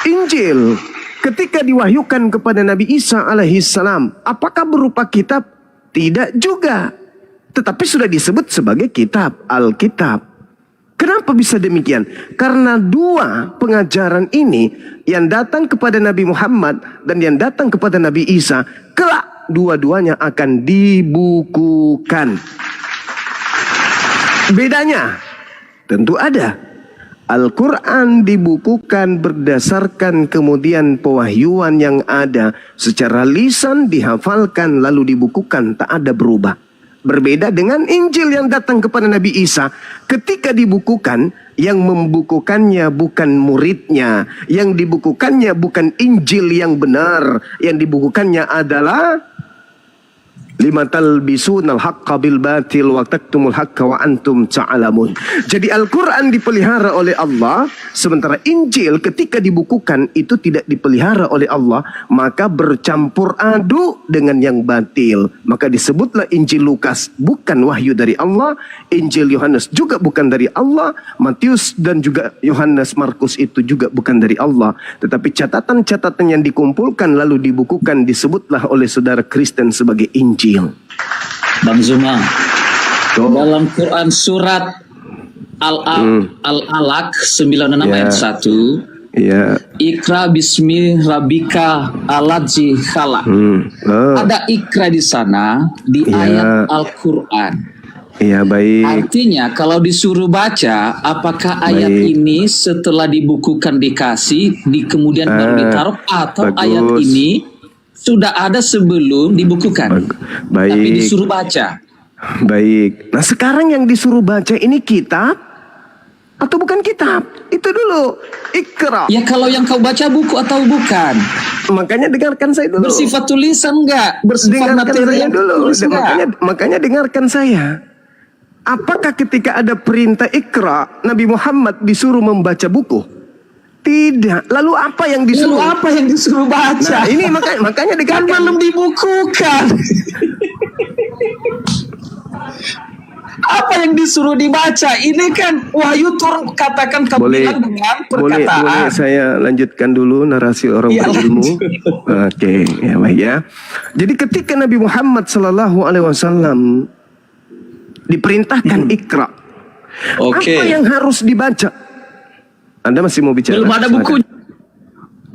Injil ketika diwahyukan kepada Nabi Isa alaihissalam, apakah berupa kitab? Tidak juga. Tetapi sudah disebut sebagai kitab, Alkitab. Kenapa bisa demikian? Karena dua pengajaran ini yang datang kepada Nabi Muhammad dan yang datang kepada Nabi Isa, kelak dua-duanya akan dibukukan. Bedanya tentu ada. Al-Quran dibukukan berdasarkan kemudian pewahyuan yang ada secara lisan, dihafalkan lalu dibukukan, tak ada berubah. Berbeda dengan Injil yang datang kepada Nabi Isa, ketika dibukukan, yang membukukannya bukan muridnya, yang dibukukannya bukan Injil yang benar, yang dibukukannya adalah lima talbisunal haqqa bil batil wa taktumul haqqa wa antum ta'lamun. Jadi Al-Quran dipelihara oleh Allah, sementara Injil ketika dibukukan itu tidak dipelihara oleh Allah, maka bercampur aduk dengan yang batil. Maka disebutlah Injil Lukas bukan wahyu dari Allah, Injil Yohanes juga bukan dari Allah, Matius dan juga Yohanes Markus itu juga bukan dari Allah. Tetapi catatan-catatan yang dikumpulkan lalu dibukukan disebutlah oleh saudara Kristen sebagai Injil. Bang Zuma, dalam Quran surat Al-Alaq 96 ayat 1, Ikra bismi rabbika aladzi khalaq. Ada ikra di sana di ayat Al-Quran. Iya, baik. Artinya kalau disuruh baca, apakah ayat ini setelah dibukukan dikasih, kemudian baru ditaruh, atau ayat ini sudah ada sebelum dibukukan, tapi disuruh baca? Baik. Nah sekarang yang disuruh baca ini kitab atau bukan kitab? Itu dulu. Ikra. Ya kalau yang kau baca buku atau bukan? Makanya dengarkan saya dulu. Bersifat tulisan enggak? Bersifat materi dulu. Makanya dengarkan saya. Apakah ketika ada perintah Ikra, Nabi Muhammad disuruh membaca buku? Tidak. Lalu apa yang disuruh? baca? Nah, ini makanya kan belum dibukukan. Apa yang disuruh dibaca? Ini kan wahyu turun, katakan kamu bilang dengan perkataan. Boleh saya lanjutkan dulu narasi orang berilmu. Oke, ya baik ya. Jadi ketika Nabi Muhammad SAW diperintahkan Ikra, apa yang harus dibaca? Anda masih mau bicara? Belum ada buku.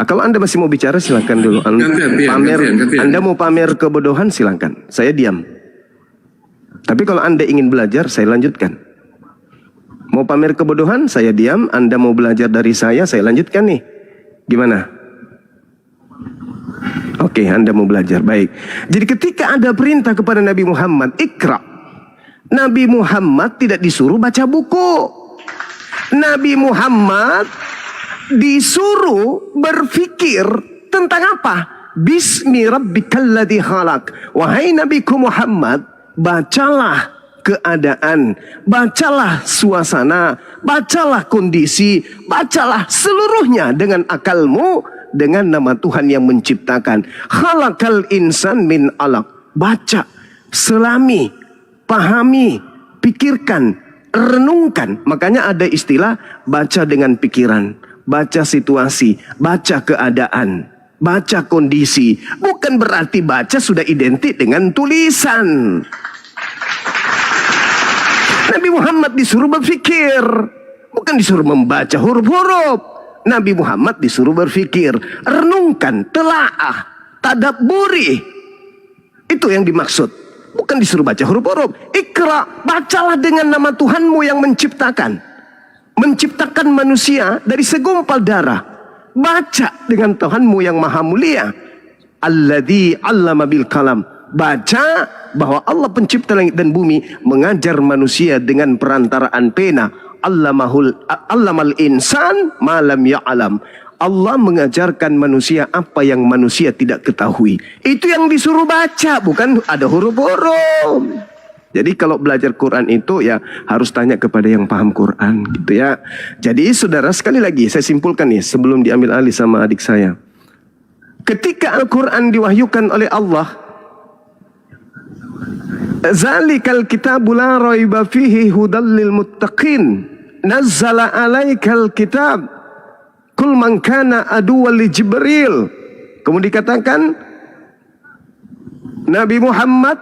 Kalau Anda masih mau bicara silakan dulu. Anda mau pamer kebodohan silakan. Saya diam. Tapi kalau Anda ingin belajar saya lanjutkan. Mau pamer kebodohan saya diam. Anda mau belajar dari saya lanjutkan nih. Gimana? Oke, Anda mau belajar. Baik. Jadi ketika ada perintah kepada Nabi Muhammad Ikra, Nabi Muhammad tidak disuruh baca buku. Nabi Muhammad disuruh berfikir tentang apa? Bismi rabbikal ladzi khalaq. Wahai Nabiku Muhammad, bacalah keadaan, bacalah suasana, bacalah kondisi, bacalah seluruhnya dengan akalmu, dengan nama Tuhan yang menciptakan. Khalaqal insan min alaq. Baca, selami, pahami, pikirkan, renungkan. Makanya ada istilah baca dengan pikiran, baca situasi, baca keadaan, baca kondisi. Bukan berarti baca sudah identik dengan tulisan. Nabi Muhammad disuruh berpikir, bukan disuruh membaca huruf-huruf. Nabi Muhammad disuruh berpikir, renungkan, telaah, tadabburi. Itu yang dimaksud. Bukan disuruh baca huruf-huruf. Ikra, bacalah dengan nama Tuhanmu yang menciptakan. Menciptakan manusia dari segumpal darah. Baca dengan Tuhanmu yang maha mulia. Alladzi 'allama bil kalam. Baca bahwa Allah pencipta langit dan bumi mengajar manusia dengan perantaraan pena. Allamal insan ma lam ya'lam. Allah mengajarkan manusia apa yang manusia tidak ketahui. Itu yang disuruh baca, bukan ada huruf-huruf. Jadi kalau belajar Quran itu ya harus tanya kepada yang paham Quran gitu ya. Jadi saudara, sekali lagi saya simpulkan nih sebelum diambil alih sama adik saya. Ketika Al-Quran diwahyukan oleh Allah, Zalikal kitabu la raiba fihi hudal lil muttaqin. Nazzala alaikal kitab. Kul man kana aduwwan li Jibril. Kemudian dikatakan Nabi Muhammad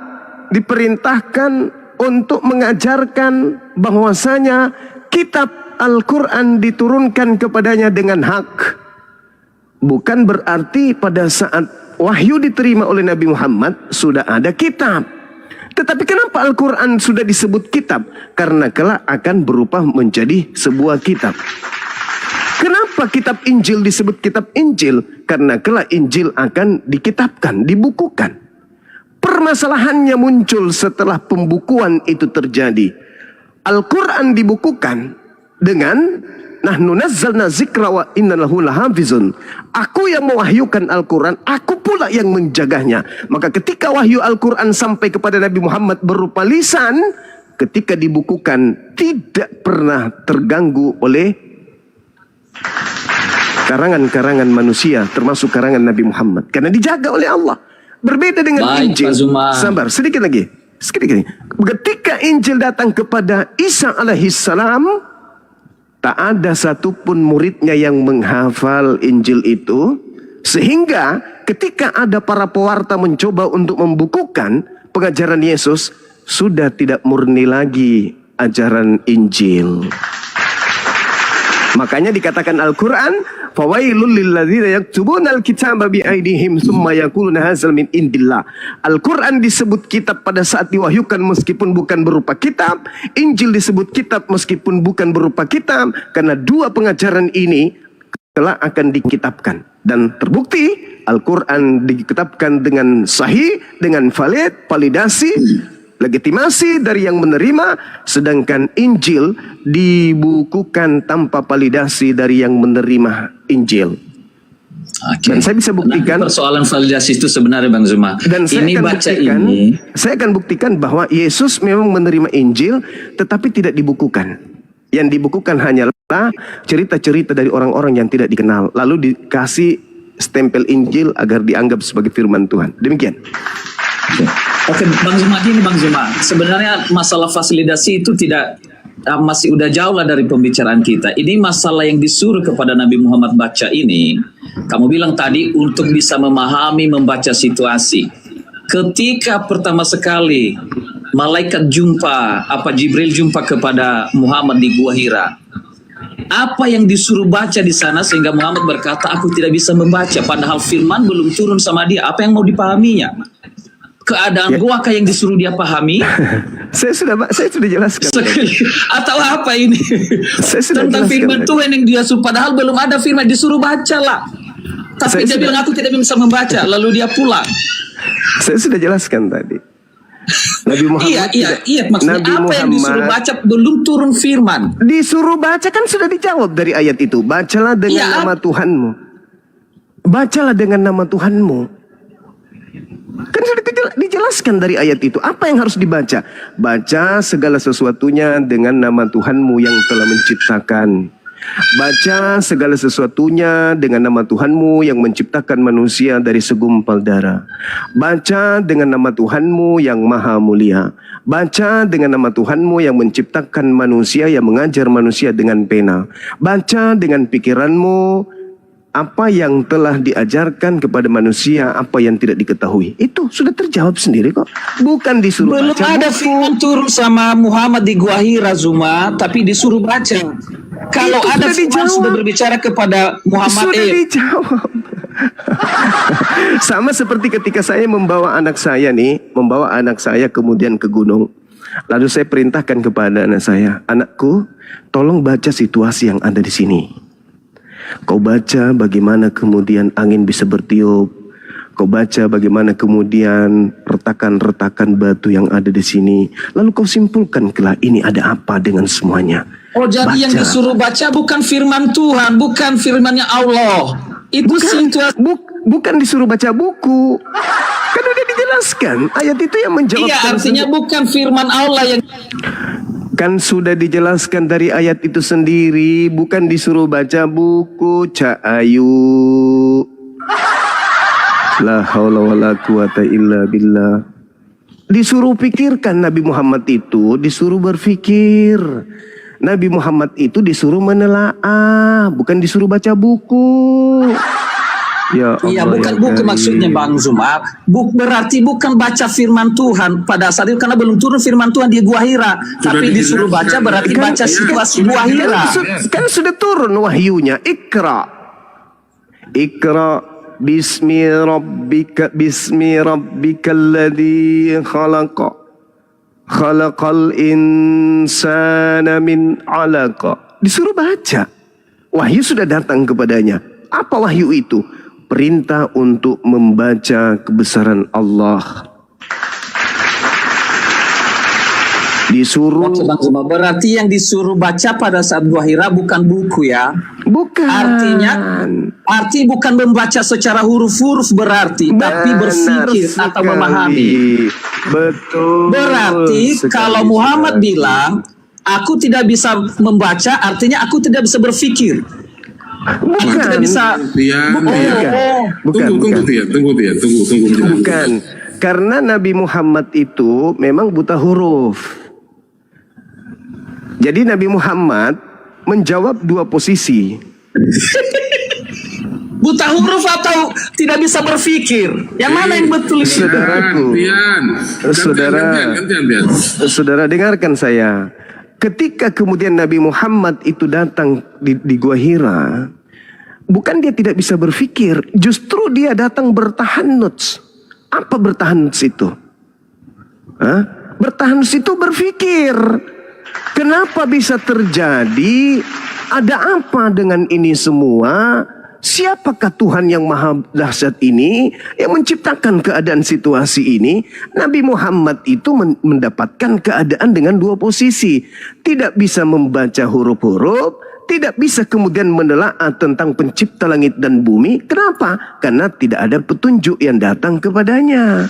diperintahkan untuk mengajarkan bahwasanya kitab Al-Quran diturunkan kepadanya dengan hak. Bukan berarti pada saat wahyu diterima oleh Nabi Muhammad sudah ada kitab. Tetapi kenapa Al-Quran sudah disebut kitab? Karena kelak akan berubah menjadi sebuah kitab. Kenapa kitab Injil disebut kitab Injil? Karena kelak Injil akan dikitabkan, dibukukan. Permasalahannya muncul setelah pembukuan itu terjadi. Al-Quran dibukukan dengan Nahnu nazzalna zikra wa inna lahu lahafizun. Aku yang mewahyukan Al-Quran, aku pula yang menjaganya. Maka ketika wahyu Al-Quran sampai kepada Nabi Muhammad berupa lisan, ketika dibukukan tidak pernah terganggu oleh karangan-karangan manusia, termasuk karangan Nabi Muhammad, karena dijaga oleh Allah. Berbeda dengan Injil. Sabar, sedikit lagi. Ketika Injil datang kepada Isa alaihissalam, tak ada satupun muridnya yang menghafal Injil itu, sehingga ketika ada para pewarta mencoba untuk membukukan pengajaran Yesus, sudah tidak murni lagi ajaran Injil. Makanya dikatakan Al-Quran, fawailul lilladzina yaktubuna al-kitaba biaidihim summa yaquluna hadzal min indillah. Al-Quran disebut kitab pada saat diwahyukan meskipun bukan berupa kitab. Injil disebut kitab meskipun bukan berupa kitab. Karena dua pengajaran ini kelak akan dikitabkan. Dan terbukti Al-Quran dikitabkan dengan sahih, dengan validasi, legitimasi dari yang menerima, sedangkan Injil dibukukan tanpa validasi dari yang menerima Injil. Dan saya bisa buktikan persoalan validasi itu sebenarnya Bang Zuma. Dan saya akan buktikan bahwa Yesus memang menerima Injil tetapi tidak dibukukan. Yang dibukukan hanyalah cerita-cerita dari orang-orang yang tidak dikenal, lalu dikasih stempel Injil agar dianggap sebagai firman Tuhan. Demikian. Oke, Bang Zuma, ini Bang Zuma. Sebenarnya masalah fasilitasi itu tidak masih udah jauh lah dari pembicaraan kita. Ini masalah yang disuruh kepada Nabi Muhammad baca ini. Kamu bilang tadi untuk bisa memahami, membaca situasi. Ketika pertama sekali malaikat Jibril jumpa kepada Muhammad di Gua Hira. Apa yang disuruh baca di sana sehingga Muhammad berkata, aku tidak bisa membaca. Padahal firman belum turun sama dia. Apa yang mau dipahaminya? Keadaan gua yang disuruh dia pahami? saya sudah jelaskan. Atau apa ini? Tentang firman Tuhan yang dia suruh, padahal belum ada firman, disuruh baca lah. Tapi dia bilang aku tidak bisa membaca, lalu dia pulang. Saya sudah jelaskan tadi. Nabi Muhammad iya, maksudnya Nabi apa Muhammad, yang disuruh baca belum turun firman? Disuruh baca kan sudah dijawab dari ayat itu. Bacalah dengan nama Tuhanmu. Bacalah dengan nama Tuhanmu. Kan sudah dijelaskan dari ayat itu. Apa yang harus dibaca? Baca segala sesuatunya dengan nama Tuhanmu yang telah menciptakan. Baca segala sesuatunya dengan nama Tuhanmu yang menciptakan manusia dari segumpal darah. Baca dengan nama Tuhanmu yang maha mulia. Baca dengan nama Tuhanmu yang menciptakan manusia, yang mengajar manusia dengan pena. Baca dengan pikiranmu apa yang telah diajarkan kepada manusia, apa yang tidak diketahui. Itu sudah terjawab sendiri kok. Bukan disuruh belum baca. Belum ada firman turun sama Muhammad di Gua Hira, Zuma, tapi disuruh baca. Kalau itu ada firman sudah berbicara kepada Muhammad. Sudah dijawab. Sama seperti ketika saya membawa anak saya kemudian ke gunung. Lalu saya perintahkan kepada anak saya, anakku, tolong baca situasi yang ada di sini. Kau baca bagaimana kemudian angin bisa bertiup. Kau baca bagaimana kemudian retakan-retakan batu yang ada di sini. Lalu kau simpulkan kelak ini ada apa dengan semuanya. Oh, jadi yang disuruh baca bukan firman Tuhan, bukan firmannya Allah. Itu situasi. Bukan disuruh baca buku. Kan udah dijelaskan. Ayat itu yang menjawab. Iya, artinya bukan firman Allah yang. Kan sudah dijelaskan dari ayat itu sendiri. Bukan disuruh baca buku, Cak Ayu. La haula wala quwata illa billah. Disuruh pikirkan. Nabi Muhammad itu disuruh berpikir. Nabi Muhammad itu disuruh menelaah, bukan disuruh baca buku. Ya Allah, iya, bukan ya buku Karim. maksudnya Bang Zumar. Berarti bukan baca firman Tuhan pada saat itu karena belum turun firman Tuhan di Gua Hira. Tapi disuruh baca berarti baca situasi Gua Hira. Kan sudah turun wahyunya. Ikra. Bismi rabbikal ladzi khalaqa. Khalaqal insana min 'alaqa. Disuruh baca. Wahyu sudah datang kepadanya. Apa wahyu itu? Perintah untuk membaca kebesaran Allah. Disuruh. Berarti yang disuruh baca pada saat Gua Hira bukan buku ya? Bukan. Arti bukan membaca secara huruf-huruf berarti, tapi berpikir atau memahami. Betul. Berarti kalau Muhammad bilang, aku tidak bisa membaca, artinya aku tidak bisa berpikir. Aku tidak bisa. Bukan. Karena Nabi Muhammad itu memang buta huruf. Jadi Nabi Muhammad menjawab dua posisi. Buta huruf atau tidak bisa berpikir? Yang mana yang betul ini? Saudaraku, saudara dengarkan saya. Ketika kemudian Nabi Muhammad itu datang di Gua Hira, bukan dia tidak bisa berpikir, justru dia datang bertahannuts. Apa bertahannuts itu? Bertahannuts itu berpikir. Kenapa bisa terjadi? Ada apa dengan ini semua? Siapakah Tuhan yang maha dahsyat ini yang menciptakan keadaan situasi ini? Nabi Muhammad itu mendapatkan keadaan dengan dua posisi. Tidak bisa membaca huruf-huruf, tidak bisa kemudian menelaah tentang pencipta langit dan bumi. Kenapa? Karena tidak ada petunjuk yang datang kepadanya.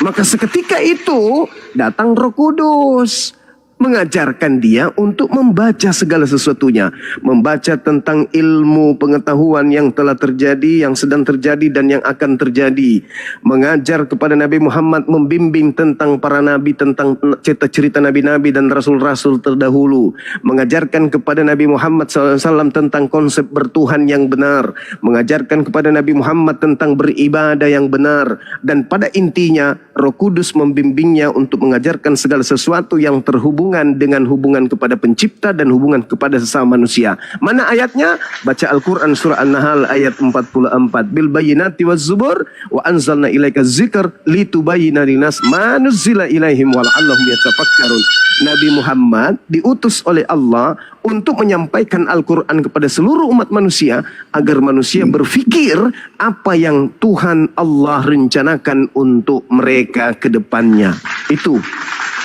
Maka seketika itu datang Roh Kudus, mengajarkan dia untuk membaca segala sesuatunya, membaca tentang ilmu pengetahuan yang telah terjadi, yang sedang terjadi dan yang akan terjadi, mengajar kepada Nabi Muhammad, membimbing tentang para nabi, tentang cerita-cerita nabi-nabi dan rasul-rasul terdahulu, mengajarkan kepada Nabi Muhammad SAW tentang konsep bertuhan yang benar, mengajarkan kepada Nabi Muhammad tentang beribadah yang benar, dan pada intinya Roh Kudus membimbingnya untuk mengajarkan segala sesuatu yang terhubungan dengan hubungan kepada pencipta dan hubungan kepada sesama manusia. Mana ayatnya? Baca Al-Quran surah An-Nahl ayat 44. Bil bayyinati waz zubur wa anzalna ilaika dzikr litubayyina linnas ma nuzila ilaihim wa la'allahum yatafakkarun. Nabi Muhammad diutus oleh Allah untuk menyampaikan Al-Quran kepada seluruh umat manusia agar manusia berfikir apa yang Tuhan Allah rencanakan untuk mereka ke depannya. Itu.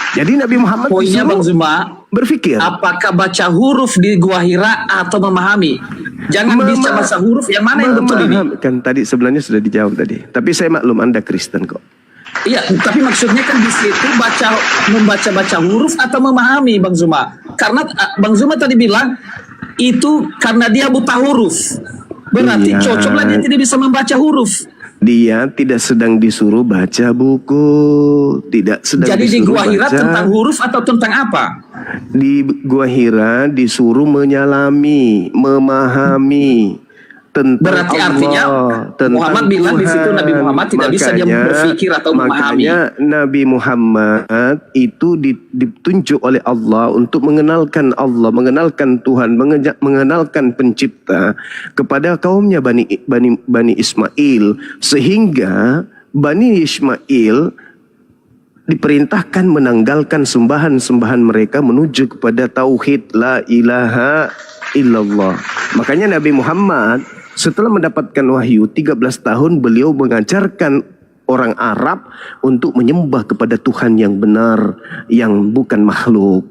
Jadi Nabi Muhammad poinnya Bang Zuma berpikir. Apakah baca huruf di Gua Hira atau memahami? Jangan bisa baca huruf, yang mana yang betul ini? Kan tadi sebenarnya sudah dijawab tadi. Tapi saya maklum Anda Kristen kok. Iya, tapi maksudnya kan di situ membaca huruf atau memahami Bang Zuma. Karena Bang Zuma tadi bilang itu karena dia buta huruf. Berarti cocoklah dia tidak bisa membaca huruf. Dia tidak sedang disuruh baca buku, tidak sedang jadi disuruh di Gua Hira baca. tentang huruf atau tentang apa? Di Gua Hira disuruh menyalami, memahami tentang berarti Allah, artinya Muhammad bilang di situ Nabi Muhammad tidak bisa dia berpikir atau memahami. Makanya Nabi Muhammad itu ditunjuk oleh Allah untuk mengenalkan Allah, mengenalkan Tuhan, mengenalkan pencipta kepada kaumnya Bani Ismail, sehingga Bani Ismail diperintahkan menanggalkan sembahan-sembahan mereka menuju kepada tauhid la ilaha illallah. Makanya Nabi Muhammad setelah mendapatkan wahyu 13 tahun beliau mengajarkan orang Arab untuk menyembah kepada Tuhan yang benar, yang bukan makhluk.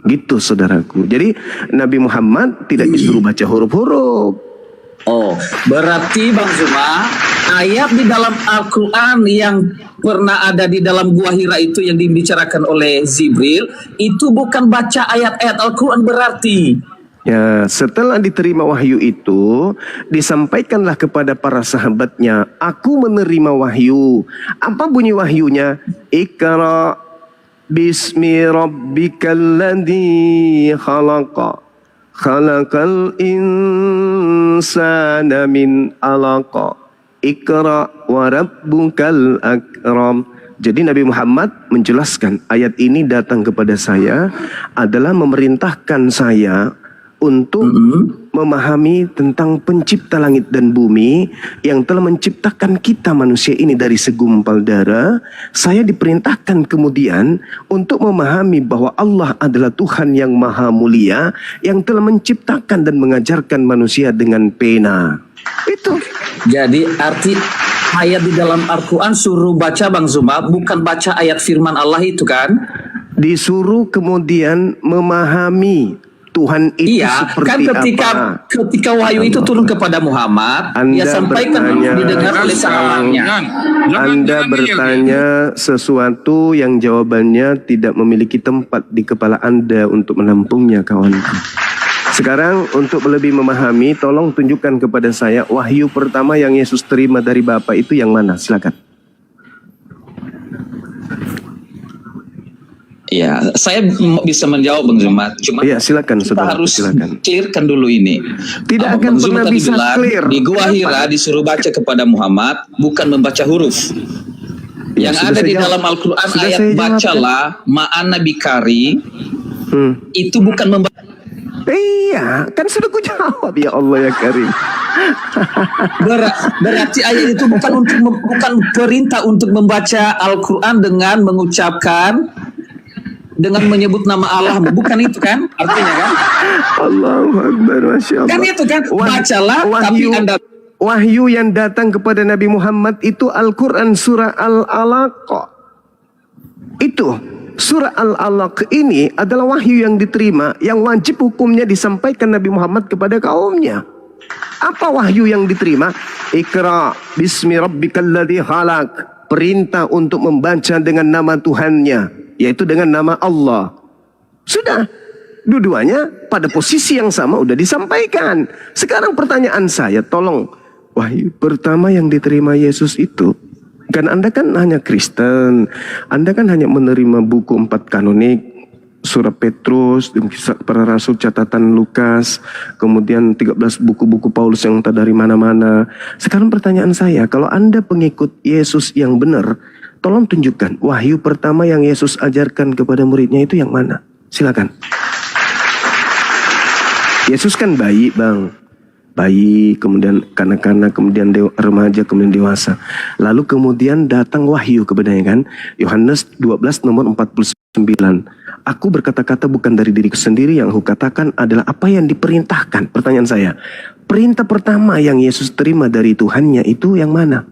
Gitu saudaraku. Jadi Nabi Muhammad tidak disuruh baca huruf-huruf. Oh, berarti Bang Zuma, ayat di dalam Al-Quran yang pernah ada di dalam Gua Hira itu yang dibicarakan oleh Jibril, itu bukan baca ayat-ayat Al-Quran berarti. Ya, setelah diterima wahyu itu, disampaikanlah kepada para sahabatnya, aku menerima wahyu. Apa bunyi wahyunya? Iqra bismi rabbikal ladzi khalaqa. Khalaqal insana min alaqa. Iqra wa rabbukal akram. Jadi Nabi Muhammad menjelaskan ayat ini datang kepada saya adalah memerintahkan saya untuk memahami tentang pencipta langit dan bumi yang telah menciptakan kita manusia ini dari segumpal darah. Saya diperintahkan kemudian untuk memahami bahwa Allah adalah Tuhan yang maha mulia yang telah menciptakan dan mengajarkan manusia dengan pena. Itu. Jadi arti ayat di dalam Al-Quran suruh baca Bang Zuma, bukan baca ayat firman Allah itu kan? Disuruh kemudian memahami Tuhan itu seperti kan ketika wahyu itu turun kepada Muhammad, dia sampaikan didengar oleh sahabatnya. Anda bertanya sesuatu yang jawabannya tidak memiliki tempat di kepala Anda untuk menampungnya, kawanku. Sekarang untuk lebih memahami, tolong tunjukkan kepada saya wahyu pertama yang Yesus terima dari Bapa itu yang mana? Silakan. Ya, saya bisa menjawab Bang Zuma. Cuma ya, silakan, kita harus clearkan dulu ini. Tidak akan pernah bisa clear. Di Gua Hira disuruh baca kepada Muhammad, bukan membaca huruf. Ya, yang ada di dalam Al-Quran ayat bacalah ma'ana bikari, itu bukan membaca. Iya, kan sudah ku jawab, ya Allah ya Karim. Berarti ayat itu bukan perintah untuk membaca Al-Quran dengan mengucapkan, dengan menyebut nama Allah, bukan itu kan artinya kan? Allahu Akbar, Masya Allah. Kan itu kan, bacalah tapi Anda. Wahyu yang datang kepada Nabi Muhammad itu Al-Quran surah Al-Alaq. Itu surah Al-Alaq ini adalah wahyu yang diterima, yang wajib hukumnya disampaikan Nabi Muhammad kepada kaumnya. Apa wahyu yang diterima? Iqra bismi rabbikal ladzi khalaq. Perintah untuk membaca dengan nama Tuhannya, yaitu dengan nama Allah. Sudah, dua-duanya pada posisi yang sama udah disampaikan. Sekarang pertanyaan saya, tolong, wahyu pertama yang diterima Yesus itu, kan Anda kan hanya Kristen, Anda kan hanya menerima buku 4 kanonik, Surat Petrus, Kisah Para Rasul, catatan Lukas, kemudian 13 buku-buku Paulus yang entah dari mana-mana. Sekarang pertanyaan saya, kalau Anda pengikut Yesus yang benar, tolong tunjukkan wahyu pertama yang Yesus ajarkan kepada muridnya itu yang mana? Silakan. Yesus kan bayi, Bang. Bayi, kemudian kanak-kanak, kemudian remaja, kemudian dewasa. Lalu kemudian datang wahyu kepadanya kan. Yohanes 12 nomor 49. Aku berkata-kata bukan dari diriku sendiri, yang aku katakan adalah apa yang diperintahkan. Pertanyaan saya, perintah pertama yang Yesus terima dari Tuhannya itu yang mana?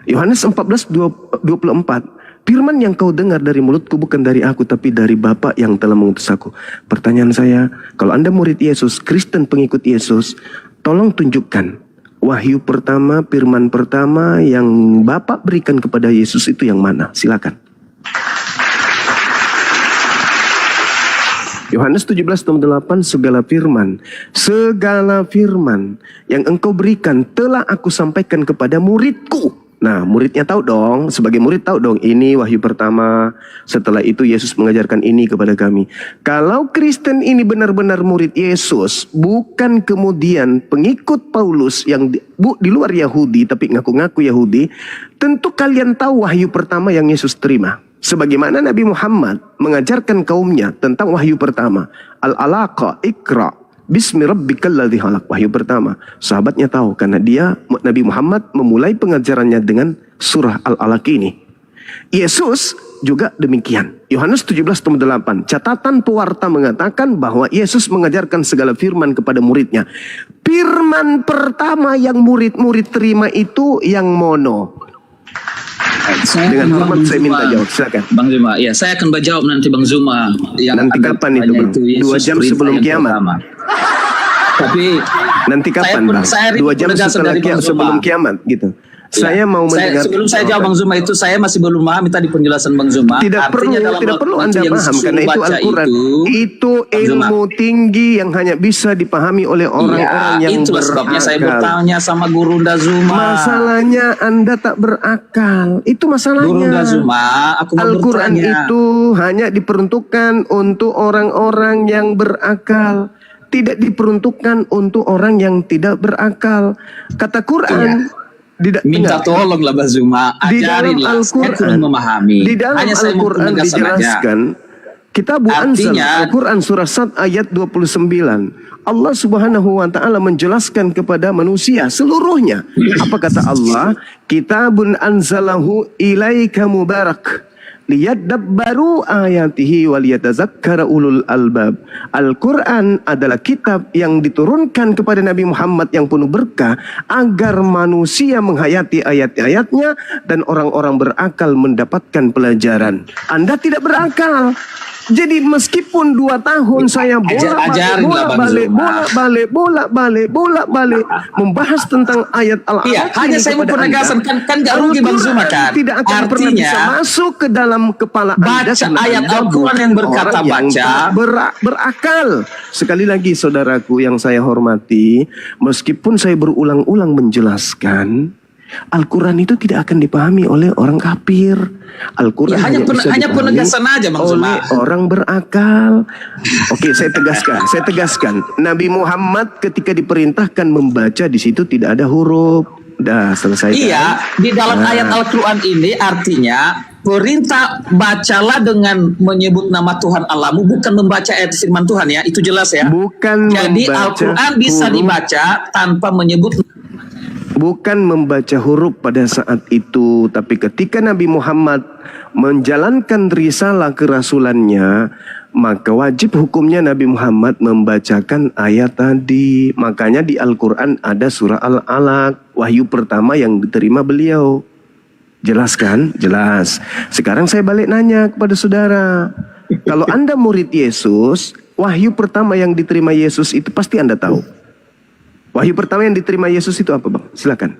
Yohanes 14:24. Firman yang kau dengar dari mulutku bukan dari aku, tapi dari Bapa yang telah mengutus aku. Pertanyaan saya, kalau Anda murid Yesus, Kristen pengikut Yesus, tolong tunjukkan wahyu pertama, firman pertama yang Bapa berikan kepada Yesus itu yang mana? Silakan. Yohanes 17:8, segala firman yang engkau berikan telah aku sampaikan kepada muridku. Nah, muridnya tahu dong, sebagai murid tahu dong, ini wahyu pertama. Setelah itu Yesus mengajarkan ini kepada kami. Kalau Kristen ini benar-benar murid Yesus, bukan kemudian pengikut Paulus yang di luar Yahudi tapi ngaku-ngaku Yahudi, tentu kalian tahu wahyu pertama yang Yesus terima. Sebagaimana Nabi Muhammad mengajarkan kaumnya tentang wahyu pertama, Al-Alaq, Iqra bismi rabbikal ladzi khalaq, wahyu pertama. Sahabatnya tahu karena Nabi Muhammad memulai pengajarannya dengan surah Al-Alaq ini. Yesus juga demikian. Yohanes 17:8, catatan pewarta mengatakan bahwa Yesus mengajarkan segala firman kepada muridnya. Firman pertama yang murid-murid terima itu yang mono. Dengan hormat saya minta jawab, silakan. Bang Zuma, ya saya akan jawab nanti Bang Zuma. Yang nanti kapan itu, Bang? 2 jam sebelum kiamat. Tapi nanti kapan, Bang? 2 jam sebelum kiamat gitu. Saya mau mendengar. Sebelum saya jawab Bang Zuma itu, saya masih belum memahami tadi penjelasan Bang Zuma. Tidak perlu Anda paham karena itu Al-Quran. Itu ilmu tinggi yang hanya bisa dipahami oleh orang-orang yang itulah berakal. sebabnya saya bertanya sama Guru Nda Zuma. Masalahnya Anda tak berakal. Itu masalahnya. Guru Nda Zuma, aku mau Al-Quran bertanya. itu hanya diperuntukkan untuk orang-orang yang berakal. Tidak diperuntukkan untuk orang yang tidak berakal. Kata Quran. Minta tolonglah Bang Zuma, ajarinlah. Saya kurang memahami. Di dalam Al-Quran dijelaskan, Kitab Anzal, Al-Quran surah Sad ayat 29. Allah Subhanahu wa taala menjelaskan kepada manusia seluruhnya. Apa kata Allah? Kitabun anzalahu ilaika mubarak liyadabbaru ayatihi waliyatazakkara ulul albab. Al-Quran adalah kitab yang diturunkan kepada Nabi Muhammad yang penuh berkah agar manusia menghayati ayat-ayatnya dan orang-orang berakal mendapatkan pelajaran. Anda tidak berakal. Jadi meskipun 2 tahun saya bolak-balik membahas tentang ayat Al-Alaq, hanya saya mau penegasan kan gak rugi Bang Zuma kan. Tidak akan pernah bisa masuk ke dalam kepala Anda ayat Al-Quran yang berkata berakal. Sekali lagi saudaraku yang saya hormati, meskipun saya berulang-ulang menjelaskan, Al-Quran itu tidak akan dipahami oleh orang kafir. Al-Quran hanya penegasan aja Bang Zuma. Oleh orang berakal. Oke, saya tegaskan. Nabi Muhammad ketika diperintahkan membaca di situ tidak ada huruf. Dah selesai. Iya, di dalam ayat Al-Quran ini artinya perintah bacalah dengan menyebut nama Tuhan Allahmu, bukan membaca ayat firman Tuhan ya. Itu jelas ya. Jadi Al-Quran bisa dibaca tanpa menyebut. Bukan membaca huruf pada saat itu, tapi ketika Nabi Muhammad menjalankan risalah kerasulannya, maka wajib hukumnya Nabi Muhammad membacakan ayat tadi. Makanya di Al-Quran ada surah Al-Alaq, wahyu pertama yang diterima beliau. Jelas kan? Jelas. Sekarang saya balik nanya kepada saudara. Kalau Anda murid Yesus, wahyu pertama yang diterima Yesus itu pasti Anda tahu. Wahyu pertama yang diterima Yesus itu apa, Bang? Silakan.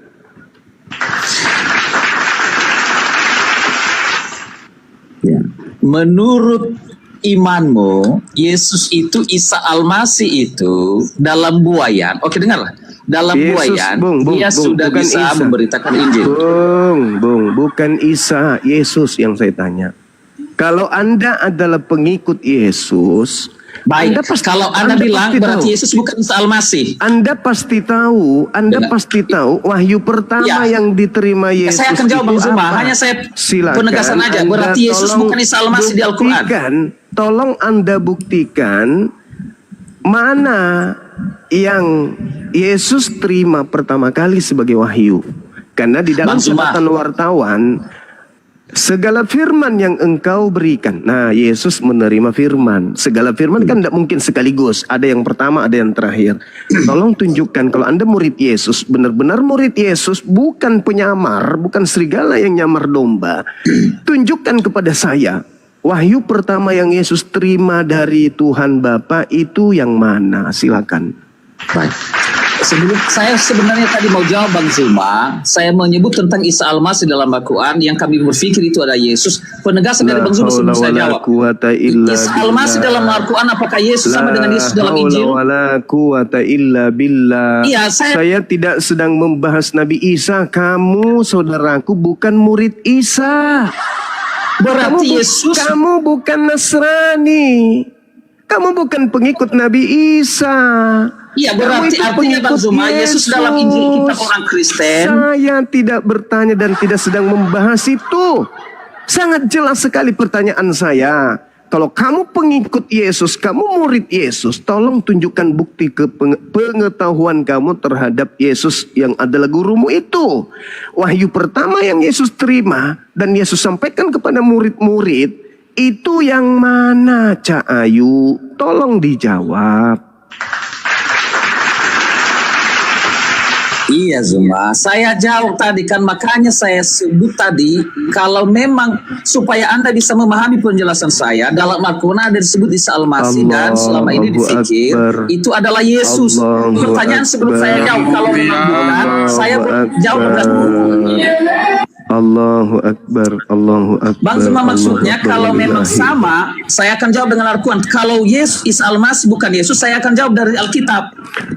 Ya. Menurut imanmu, Yesus itu, Isa Al-Masih itu dalam buayan. Oke, dengarlah. Dalam buayan, dia sudah bisa memberitakan Injil. Bukan Isa, Yesus yang saya tanya. Kalau Anda adalah pengikut Yesus, baik, kalau Anda bilang berarti Yesus bukan Isa Al-Masih. Anda pasti tahu wahyu pertama yang diterima Yesus. Saya akan jawab Bang Zuma, hanya saya penegasan aja. Berarti Yesus bukan Isa Al-Masih di Al-Quran. Tolong Anda buktikan mana yang Yesus terima pertama kali sebagai wahyu. Karena di dalam catatan wartawan, segala firman yang engkau berikan. Nah, Yesus menerima firman. Segala firman kan tidak mungkin sekaligus. Ada yang pertama, ada yang terakhir. Tolong tunjukkan kalau Anda murid Yesus, benar-benar murid Yesus, bukan penyamar, bukan serigala yang nyamar domba. Tunjukkan kepada saya, wahyu pertama yang Yesus terima dari Tuhan Bapa itu yang mana? Silakan. Baik. Saya sebenarnya tadi mau jawab Bang Zuma. Saya menyebut tentang Isa Al-Masih dalam Al-Quran, yang kami berpikir itu ada Yesus. Penegasan dari Bang Zuma sebelum saya jawab. Isa Al-Masih dalam Al-Quran, apakah Yesus sama dengan Yesus dalam Injil? Iya, saya tidak sedang membahas Nabi Isa. Kamu, saudaraku, bukan murid Isa. Berarti Yesus, kamu bukan Nasrani. Kamu bukan pengikut Nabi Isa. Iya, berarti artinya Bang Zuma, Yesus dalam Injil kita orang Kristen. Saya tidak bertanya dan tidak sedang membahas itu. Sangat jelas sekali pertanyaan saya. Kalau kamu pengikut Yesus, kamu murid Yesus, tolong tunjukkan bukti pengetahuan kamu terhadap Yesus yang adalah gurumu itu. Wahyu pertama yang Yesus terima dan Yesus sampaikan kepada murid-murid, itu yang mana, Cak Ayu? Tolong dijawab. Iya Zuma, saya jawab tadi kan, makanya saya sebut tadi kalau memang supaya Anda bisa memahami penjelasan saya, dalam Al-Quran ada disebut Isa Al-Masih dan selama ini dipikir itu adalah Yesus. Pertanyaan sebelum saya jawab, kalau memang bukan, saya jawab Allahu Akbar, Allahu Akbar. Bang Zuma, maksudnya kalau memang sama, saya akan jawab dengan Al-Quran. Kalau Yesus Isa Al-Masih bukan Yesus, saya akan jawab dari Alkitab.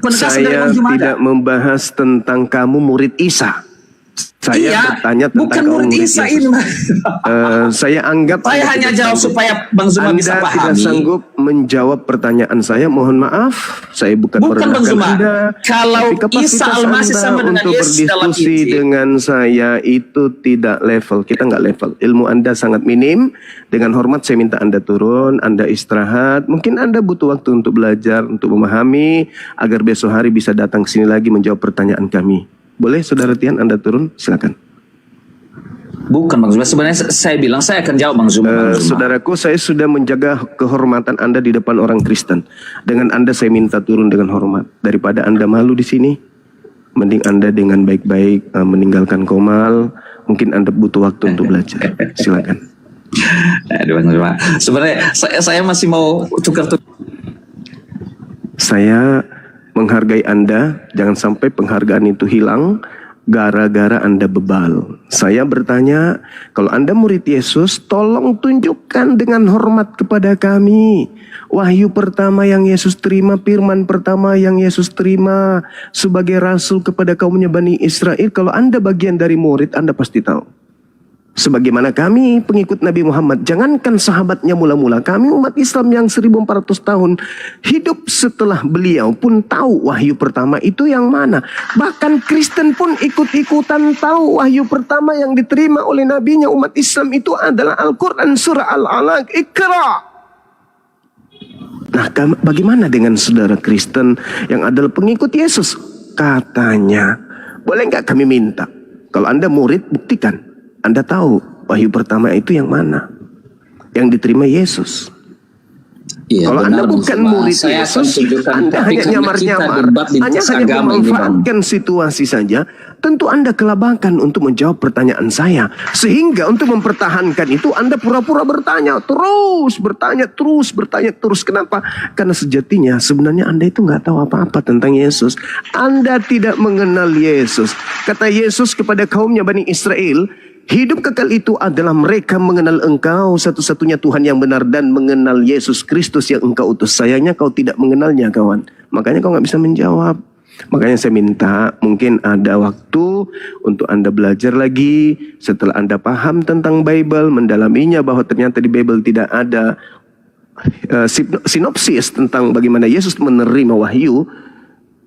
Saya tidak membahas tentang kamu murid Isa. Saya bertanya tentang bukan kamu murid Isa Yesus. ini. Saya anggap Saya hanya jawab supaya Bang Zuma bisa Anda pahami. tidak sanggup menjawab pertanyaan saya. Mohon maaf, saya bukan Bang merendahkan Zuma. Anda. Kalau Tapi kapasitas Isa Al-Masih Anda sama dengan untuk Yesus dalam berdiskusi Injil. dengan saya itu tidak level. Kita nggak level. Ilmu Anda sangat minim. Dengan hormat saya minta Anda turun, Anda istirahat. Mungkin Anda butuh waktu untuk belajar, untuk memahami, agar besok hari bisa datang ke sini lagi menjawab pertanyaan kami. Boleh Saudara Tian Anda turun? Silakan. Bukan Bang Zuma, sebenarnya saya bilang saya akan jawab Bang Zuma. Saudaraku, saya sudah menjaga kehormatan Anda di depan orang Kristen. Dengan Anda saya minta turun dengan hormat. Daripada Anda malu di sini, mending Anda dengan baik-baik meninggalkan Komal. Mungkin Anda butuh waktu untuk belajar. Silakan. Aduh Bang Zuma, sebenarnya saya masih mau tukar-tukar. Saya menghargai Anda, jangan sampai penghargaan itu hilang gara-gara Anda bebal. Saya bertanya, kalau Anda murid Yesus, tolong tunjukkan dengan hormat kepada kami. Wahyu pertama yang Yesus terima, firman pertama yang Yesus terima sebagai rasul kepada kaumnya Bani Israel. Kalau Anda bagian dari murid, Anda pasti tahu. Sebagaimana kami pengikut Nabi Muhammad, jangankan sahabatnya mula-mula, kami umat Islam yang 1400 tahun hidup setelah beliau pun tahu wahyu pertama itu yang mana. Bahkan Kristen pun ikut-ikutan tahu wahyu pertama yang diterima oleh nabinya umat Islam itu adalah Al-Quran surah Al-Alaq, Iqra. Nah, bagaimana dengan saudara Kristen yang adalah pengikut Yesus? Katanya, boleh nggak kami minta, kalau Anda murid, buktikan Anda tahu wahyu pertama itu yang mana, yang diterima Yesus. Iya, kalau benar, Anda bukan murid saya akan Yesus, tunjukkan, Anda tapi hanya karena nyamar-nyamar, kita debat lintas hanya agama ini, Bang. memanfaatkan situasi saja. Tentu Anda kelabakan untuk menjawab pertanyaan saya. Sehingga untuk mempertahankan itu Anda pura-pura bertanya, terus bertanya terus. Kenapa? Karena sejatinya sebenarnya Anda itu nggak tahu apa-apa tentang Yesus. Anda tidak mengenal Yesus. Kata Yesus kepada kaumnya Bani Israel, hidup kekal itu adalah mereka mengenal Engkau satu-satunya Tuhan yang benar dan mengenal Yesus Kristus yang Engkau utus. Sayangnya kau tidak mengenalnya, kawan. Makanya kau nggak bisa menjawab. Makanya saya minta mungkin ada waktu untuk Anda belajar lagi. Setelah Anda paham tentang Bible, mendalaminya bahwa ternyata di Bible tidak ada sinopsis tentang bagaimana Yesus menerima wahyu.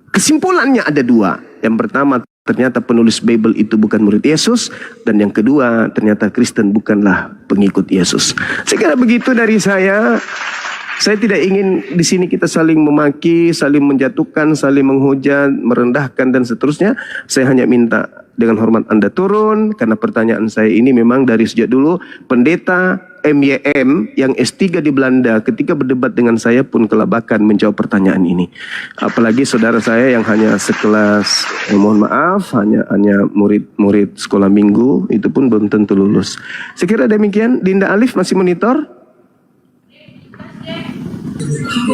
Kesimpulannya ada dua. Yang pertama, ternyata penulis Bible itu bukan murid Yesus, dan yang kedua, ternyata Kristen bukanlah pengikut Yesus. Saya kira begitu dari saya. Saya tidak ingin di sini kita saling memaki, saling menjatuhkan, saling menghujat, merendahkan dan seterusnya. Saya hanya minta dengan hormat Anda turun, karena pertanyaan saya ini memang dari sejak dulu. Pendeta MYM yang S3 di Belanda ketika berdebat dengan saya pun kelabakan menjawab pertanyaan ini. Apalagi saudara saya yang hanya sekelas, mohon maaf, hanya murid sekolah minggu, itu pun belum tentu lulus. Saya kira demikian. Dinda Alif masih monitor?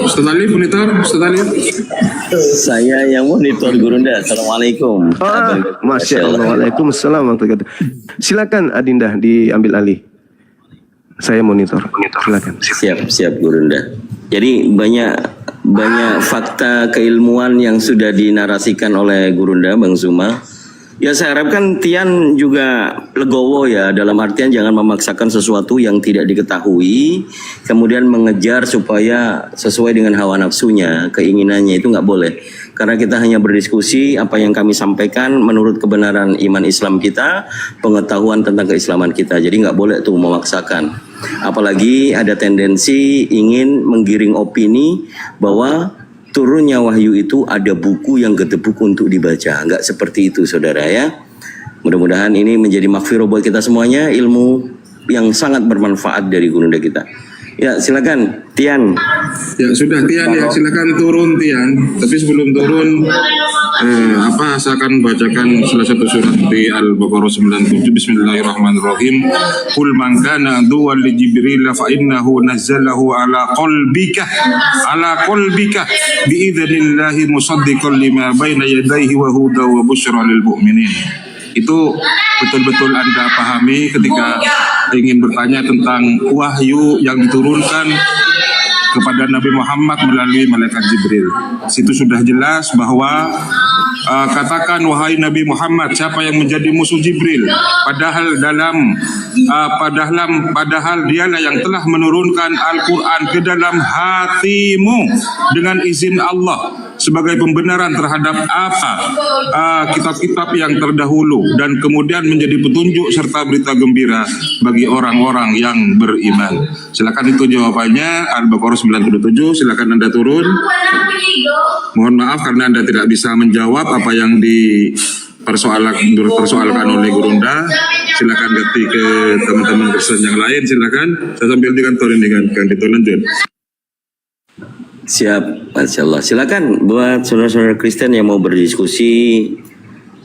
Ustaz Alif monitor, Ustaz Alif. Saya yang monitor Gurunda. Assalamualaikum. Masya Allah. Waalaikumsalam. Silakan Adinda diambil alih. Saya monitor. Silakan. Siap Gurunda. Jadi banyak fakta keilmuan yang sudah dinarasikan oleh Gurunda, Bang Zuma. Ya saya harapkan Tian juga legowo ya, dalam artian jangan memaksakan sesuatu yang tidak diketahui, kemudian mengejar supaya sesuai dengan hawa nafsunya, keinginannya, itu nggak boleh. Karena kita hanya berdiskusi apa yang kami sampaikan menurut kebenaran iman Islam kita, pengetahuan tentang keislaman kita. Jadi nggak boleh tuh memaksakan. Apalagi ada tendensi ingin menggiring opini bahwa turunnya wahyu itu ada buku yang gedebuk untuk dibaca. Enggak seperti itu saudara ya. Mudah-mudahan ini menjadi maghfirah buat kita semuanya, ilmu yang sangat bermanfaat dari Gurunda kita. Ya, silakan Tian. Ya sudah Tian, ya silakan turun Tian. Tapi sebelum turun, saya akan bacakan salah satu surat di Al-Baqarah 97. Bismillahirrahmanirrahim. Qul man kana duwan li Jibril fa innahu nazzalahu ala qalbika bi idznillahi musaddiqan lima baina yadayhi wa huda wa busyra lil mu'minin. Itu betul-betul Anda pahami ketika ingin bertanya tentang wahyu yang diturunkan kepada Nabi Muhammad melalui malaikat Jibril. Situ sudah jelas bahwa katakan wahai Nabi Muhammad, siapa yang menjadi musuh Jibril? Padahal dialah yang telah menurunkan Al-Quran ke dalam hatimu dengan izin Allah sebagai pembenaran terhadap kitab-kitab yang terdahulu dan kemudian menjadi petunjuk serta berita gembira bagi orang-orang yang beriman. Silakan itu jawabannya Al-Baqarah 97. Silakan Anda turun. Mohon maaf karena Anda tidak bisa menjawab apa yang dipersoalkan oleh Gurunda. Silakan ganti ke teman-teman Kristen yang lain. Silakan. Saya sambil di kantor ini kan Dito lanjut. Siap, Masya Allah. Silakan buat saudara-saudara Kristen yang mau berdiskusi,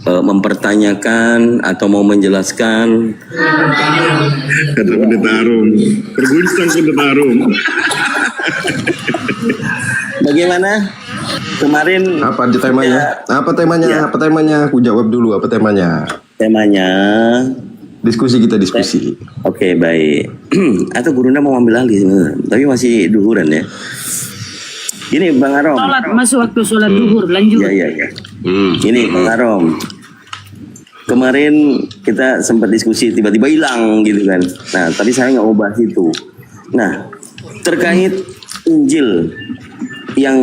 mempertanyakan atau mau menjelaskan. Kata Pendeta Arum, berguncang Pendeta Arum. Bagaimana? Kemarin Apa temanya? Apa temanya? Ya. Apa temanya? Aku jawab dulu apa temanya. Temanya Diskusi kita diskusi. Oke, baik. Atau Gurunda mau ambil alih sebenarnya, tapi masih duhuran ya. Gini Bang Arom. Sholat, masuk waktu sholat duhur, lanjut. Iya. Ini Bang Arom. Kemarin kita sempat diskusi tiba-tiba hilang gitu kan. Nah, tapi saya nggak mau bahas itu. Nah, terkait Injil yang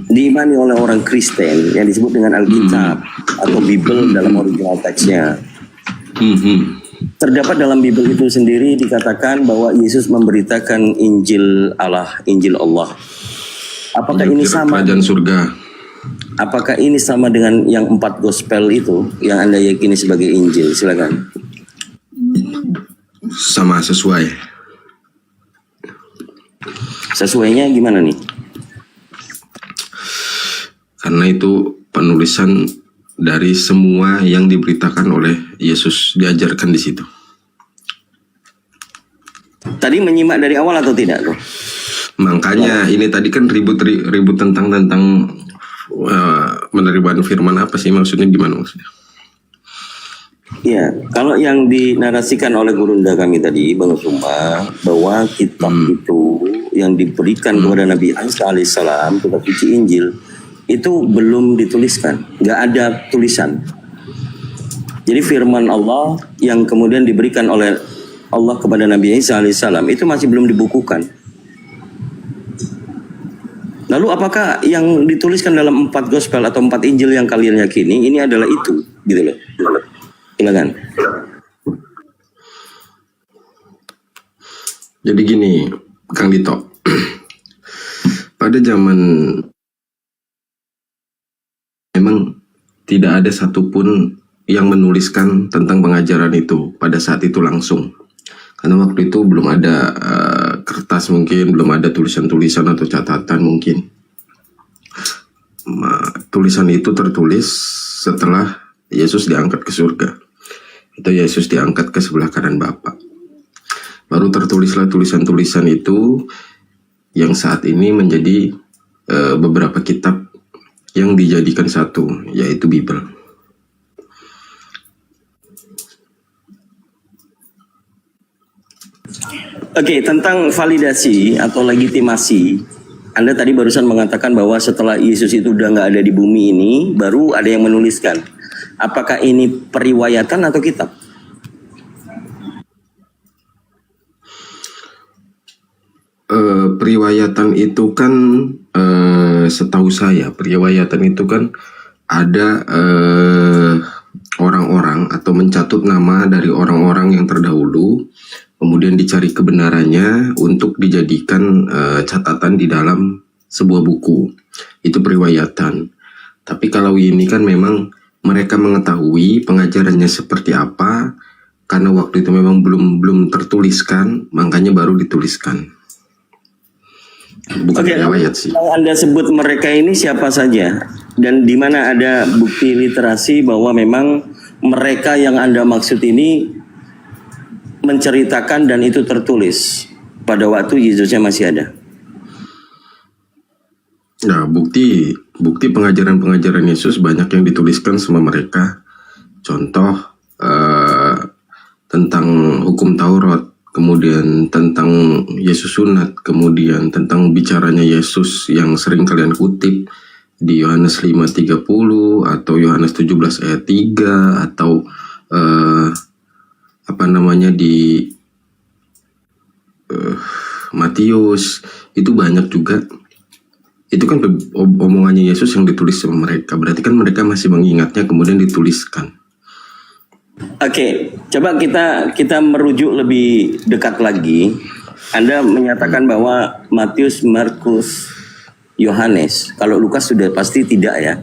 diimani oleh orang Kristen yang disebut dengan Alkitab atau Bible dalam original teksnya. Terdapat dalam Bible itu sendiri dikatakan bahwa Yesus memberitakan Injil Allah, Injil Allah. Apakah ini sama? Kerajaan surga. Apakah ini sama dengan yang 4 gospel itu yang Anda yakini sebagai Injil? Silakan. Sama, sesuai. Sesuainya gimana nih? Karena itu penulisan dari semua yang diberitakan oleh Yesus, diajarkan di situ. Tadi menyimak dari awal atau tidak tuh? Makanya ini tadi kan ribut tentang penerimaan firman apa sih, maksudnya gimana maksudnya? Ya, kalau yang dinarasikan oleh Gurunda kami tadi, Bang Suma, bahwa kitab itu yang diberikan kepada Nabi Isa alaihissalam, kitab suci Injil, itu belum dituliskan, nggak ada tulisan. Jadi firman Allah yang kemudian diberikan oleh Allah kepada Nabi Isa alaihissalam itu masih belum dibukukan. Lalu apakah yang dituliskan dalam 4 gospel atau 4 Injil yang kalian yakini ini adalah itu, gitu loh? Silakan. Jadi gini, Kang Dito, pada zaman memang tidak ada satupun yang menuliskan tentang pengajaran itu pada saat itu langsung. Karena waktu itu belum ada kertas mungkin, belum ada tulisan-tulisan atau catatan mungkin. Tulisan itu tertulis setelah Yesus diangkat ke surga. Itu Yesus diangkat ke sebelah kanan Bapa. Baru tertulislah tulisan-tulisan itu yang saat ini menjadi beberapa kitab yang dijadikan satu, yaitu Bible. Oke, tentang validasi atau legitimasi, Anda tadi barusan mengatakan bahwa setelah Yesus itu udah nggak ada di bumi ini, baru ada yang menuliskan. Apakah ini periwayatan atau kitab? Periwayatan itu kan setahu saya, periwayatan itu kan ada orang-orang atau mencatut nama dari orang-orang yang terdahulu, kemudian dicari kebenarannya untuk dijadikan catatan di dalam sebuah buku. Itu periwayatan. Tapi kalau ini kan memang mereka mengetahui pengajarannya seperti apa, karena waktu itu memang belum tertuliskan, makanya baru dituliskan. Bukan riwayat sih. Yang Anda sebut mereka ini siapa saja? Dan di mana ada bukti literasi bahwa memang mereka yang Anda maksud ini menceritakan dan itu tertulis pada waktu Yesusnya masih ada? Nah, bukti pengajaran-pengajaran Yesus banyak yang dituliskan sama mereka. Contoh tentang hukum Taurat, kemudian tentang Yesus sunat, kemudian tentang bicaranya Yesus yang sering kalian kutip di Yohanes 5:30 atau Yohanes 17 ayat 3 atau di Matius, itu banyak juga. Itu kan omongannya Yesus yang ditulis sama mereka. Berarti kan mereka masih mengingatnya kemudian dituliskan. Oke, coba kita merujuk lebih dekat lagi. Anda menyatakan bahwa Matius, Markus, Yohanes. Kalau Lukas sudah pasti tidak ya.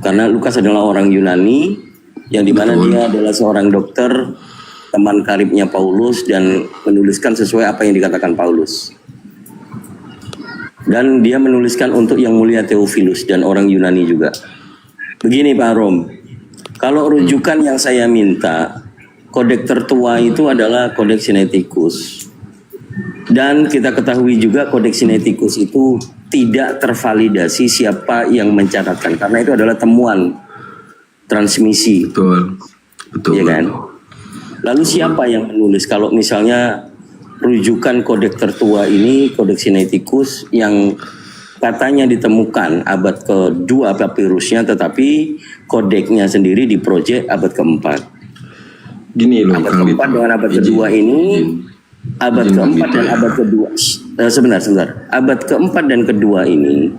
Karena Lukas adalah orang Yunani yang dimana dia adalah seorang dokter, teman karibnya Paulus, dan menuliskan sesuai apa yang dikatakan Paulus. Dan dia menuliskan untuk yang mulia Theophilus dan orang Yunani juga. Begini Pak Rom, kalau rujukan yang saya minta, kodeks tertua itu adalah kodeks Sinaiticus. Dan kita ketahui juga kodeks Sinaiticus itu tidak tervalidasi siapa yang mencatatkan, karena itu adalah temuan transmisi. Betul. Ya kan? Lalu siapa yang menulis? Kalau misalnya rujukan kodeks tertua ini, kodeks Sinaiticus yang katanya ditemukan abad ke-2 papirusnya, tetapi kodeknya sendiri diprojek abad ke-4. Gini loh, abad ke-4 dengan abad ke-2 ini, abad ke-4 dan abad ke-2. Sebentar. Abad ke-4 dan ke-2 ini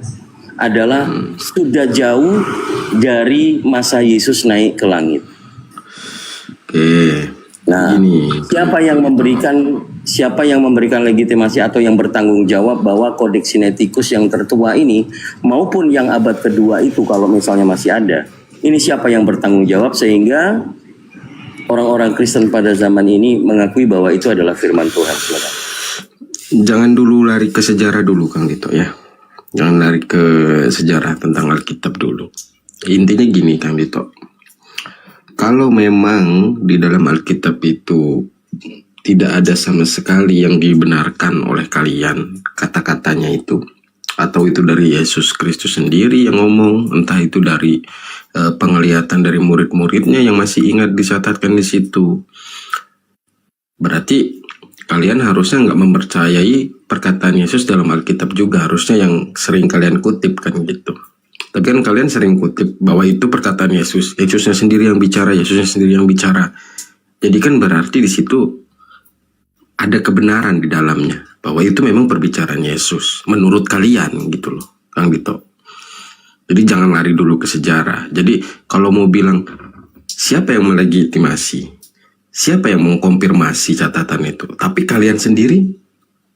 adalah sudah jauh dari masa Yesus naik ke langit. Oke. Nah, siapa yang memberikan legitimasi atau yang bertanggung jawab bahwa kodeks Sinaiticus yang tertua ini maupun yang abad kedua itu kalau misalnya masih ada, ini siapa yang bertanggung jawab sehingga orang-orang Kristen pada zaman ini mengakui bahwa itu adalah firman Tuhan? Jangan dulu lari ke sejarah dulu Kang Dito ya. Jangan lari ke sejarah tentang Alkitab dulu. Intinya gini Kang Dito. Kalau memang di dalam Alkitab itu tidak ada sama sekali yang dibenarkan oleh kalian kata-katanya itu, atau itu dari Yesus Kristus sendiri yang ngomong, entah itu dari penglihatan dari murid-muridnya yang masih ingat dicatatkan di situ, berarti kalian harusnya nggak mempercayai perkataan Yesus dalam Alkitab juga, harusnya yang sering kalian kutip kan gitu. Tapi kan kalian sering kutip bahwa itu perkataan Yesus, Yesusnya sendiri yang bicara, Yesusnya sendiri yang bicara. Jadi kan berarti di situ ada kebenaran di dalamnya, bahwa itu memang perbicaraan Yesus menurut kalian gitu loh, Kang Dito. Jadi jangan lari dulu ke sejarah. Jadi kalau mau bilang siapa yang melegitimasi, siapa yang mengkonfirmasi catatan itu, tapi kalian sendiri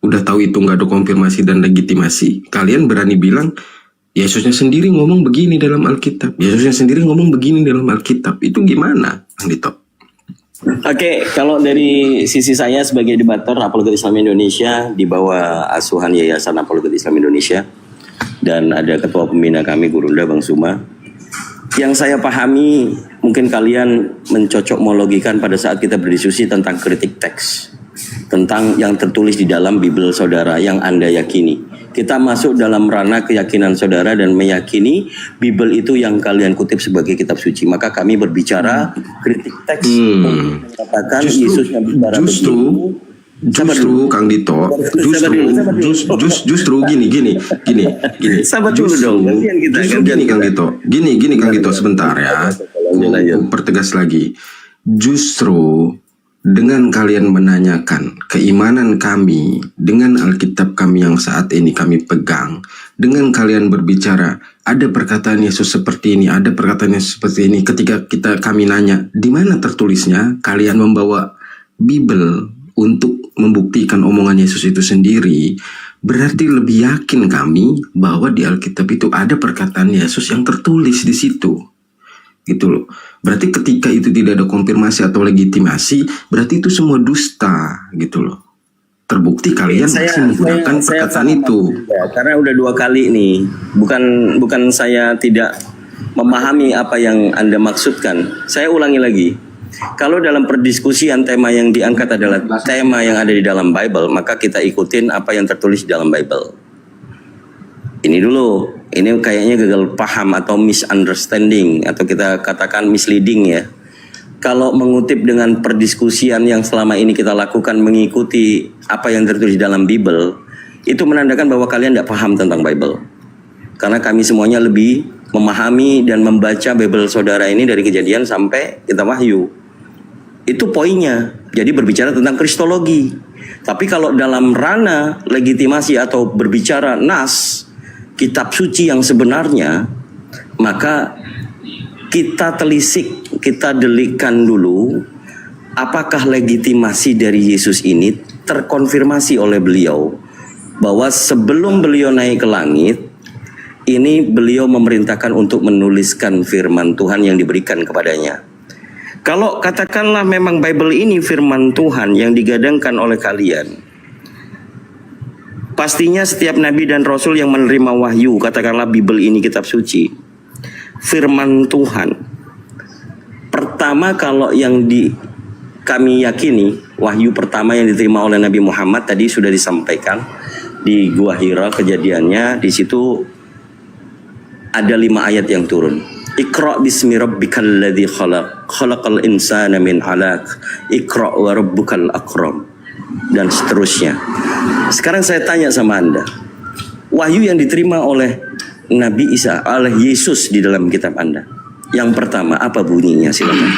udah tahu itu nggak ada konfirmasi dan legitimasi, kalian berani bilang Yesusnya sendiri ngomong begini dalam Alkitab, Yesusnya sendiri ngomong begini dalam Alkitab, itu gimana, Kang Dito? Oke, kalau dari sisi saya sebagai debater Apologet Islam Indonesia di bawah asuhan Yayasan Apologet Islam Indonesia, dan ada ketua pembina kami Gurunda Bang Suma, yang saya pahami mungkin kalian mencocokmologikan pada saat kita berdiskusi tentang kritik teks, tentang yang tertulis di dalam Bible saudara yang Anda yakini. Kita masuk dalam ranah keyakinan saudara dan meyakini Bible itu yang kalian kutip sebagai kitab suci. Maka kami berbicara kritik teks mengatakan Yesusnya bicara justru Kang Dito, justru gini. Sabar dulu dong. Gini Kang Dito sebentar ya. Pertegas lagi. Justru dengan kalian menanyakan keimanan kami dengan Alkitab kami yang saat ini kami pegang, dengan kalian berbicara ada perkataan Yesus seperti ini, ada perkataan Yesus seperti ini, ketika kami nanya di mana tertulisnya, kalian membawa Bible untuk membuktikan omongan Yesus itu sendiri, berarti lebih yakin kami bahwa di Alkitab itu ada perkataan Yesus yang tertulis di situ. Gitu loh. Berarti ketika itu tidak ada konfirmasi atau legitimasi, berarti itu semua dusta gitu loh. terbukti kalian masih menggunakan perkataan itu. Ya, karena udah 2 kali nih. Bukan saya tidak memahami apa yang Anda maksudkan. Saya ulangi lagi. Kalau dalam perdiskusian tema yang diangkat adalah tema yang ada di dalam Bible, maka kita ikutin apa yang tertulis di dalam Bible. Ini dulu, ini kayaknya gagal paham atau misunderstanding atau kita katakan misleading ya. Kalau mengutip dengan perdiskusian yang selama ini kita lakukan mengikuti apa yang tertulis dalam Bible, itu menandakan bahwa kalian tidak paham tentang Bible. Karena kami semuanya lebih memahami dan membaca Bible saudara ini dari Kejadian sampai Kitab Wahyu. Itu poinnya. Jadi berbicara tentang kristologi. Tapi kalau dalam ranah legitimasi atau berbicara nas, kitab suci yang sebenarnya, maka kita telisik, kita delikkan dulu apakah legitimasi dari Yesus ini terkonfirmasi oleh beliau bahwa sebelum beliau naik ke langit, ini beliau memerintahkan untuk menuliskan firman Tuhan yang diberikan kepadanya. Kalau katakanlah memang Bible ini firman Tuhan yang digadangkan oleh kalian, pastinya setiap nabi dan rasul yang menerima wahyu, katakanlah Bible ini kitab suci, firman Tuhan. Pertama kalau yang kami yakini, wahyu pertama yang diterima oleh Nabi Muhammad tadi sudah disampaikan di Gua Hira kejadiannya. Di situ ada 5 ayat yang turun. Iqra bismi rabbikal ladzi khalaq, khalaqal insana min 'alaq, iqra wa rabbukal akram, dan seterusnya. Sekarang saya tanya sama Anda, wahyu yang diterima oleh Nabi Isa, oleh Yesus di dalam kitab Anda, yang pertama apa bunyinya? Silakan.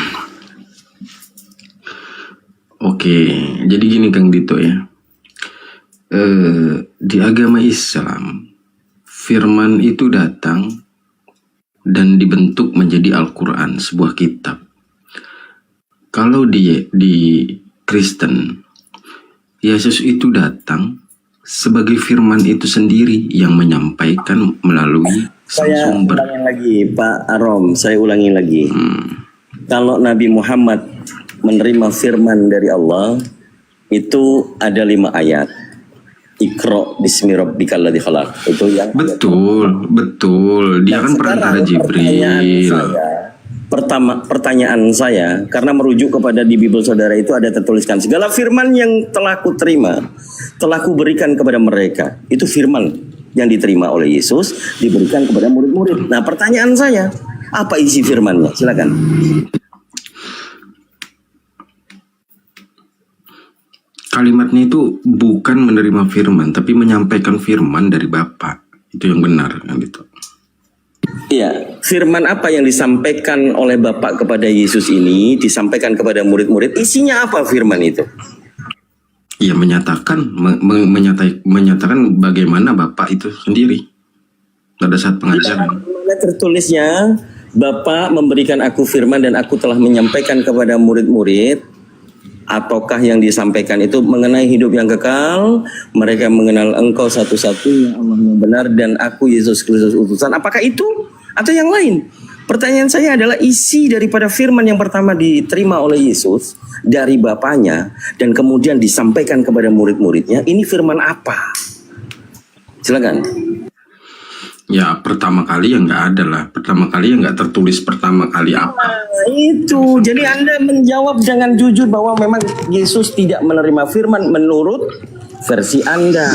Oke, jadi gini Kang Dito ya. Di agama Islam, firman itu datang dan dibentuk menjadi Al-Quran, sebuah kitab. Kalau di Kristen, Yesus itu datang sebagai firman itu sendiri yang menyampaikan melalui sang sumber. Saya ulangi lagi Pak Arom, saya ulangi lagi. Kalau Nabi Muhammad menerima firman dari Allah, itu ada 5 ayat. Iqra bismi rabbikal ladzi khalaq. Itu yang betul. Dia kan perantara Jibril. Pertanyaan saya, karena merujuk kepada di Bible saudara itu ada tertuliskan segala firman yang telah ku terima, telah ku berikan kepada mereka. Itu firman yang diterima oleh Yesus, diberikan kepada murid-murid. Nah, pertanyaan saya, apa isi firmannya? Silakan. Kalimatnya itu bukan menerima firman, tapi menyampaikan firman dari Bapa. Itu yang benar kan itu. Iya, firman apa yang disampaikan oleh Bapak kepada Yesus ini disampaikan kepada murid-murid? Isinya apa firman itu? Iya, menyatakan bagaimana Bapak itu sendiri pada saat pengajaran. Mana tertulisnya Bapak memberikan aku firman dan aku telah menyampaikan kepada murid-murid. Ataukah yang disampaikan itu mengenai hidup yang kekal, mereka mengenal Engkau satu-satunya Allah yang benar dan aku Yesus Kristus utusan? Apakah itu atau yang lain? Pertanyaan saya adalah isi daripada firman yang pertama diterima oleh Yesus dari Bapaknya dan kemudian disampaikan kepada murid-muridnya, ini firman apa? Silakan. Ya, pertama kali yang nggak ada lah. Pertama kali yang nggak tertulis pertama kali apa. Nah, itu. Jadi Anda menjawab dengan jujur bahwa memang Yesus tidak menerima firman menurut versi Anda.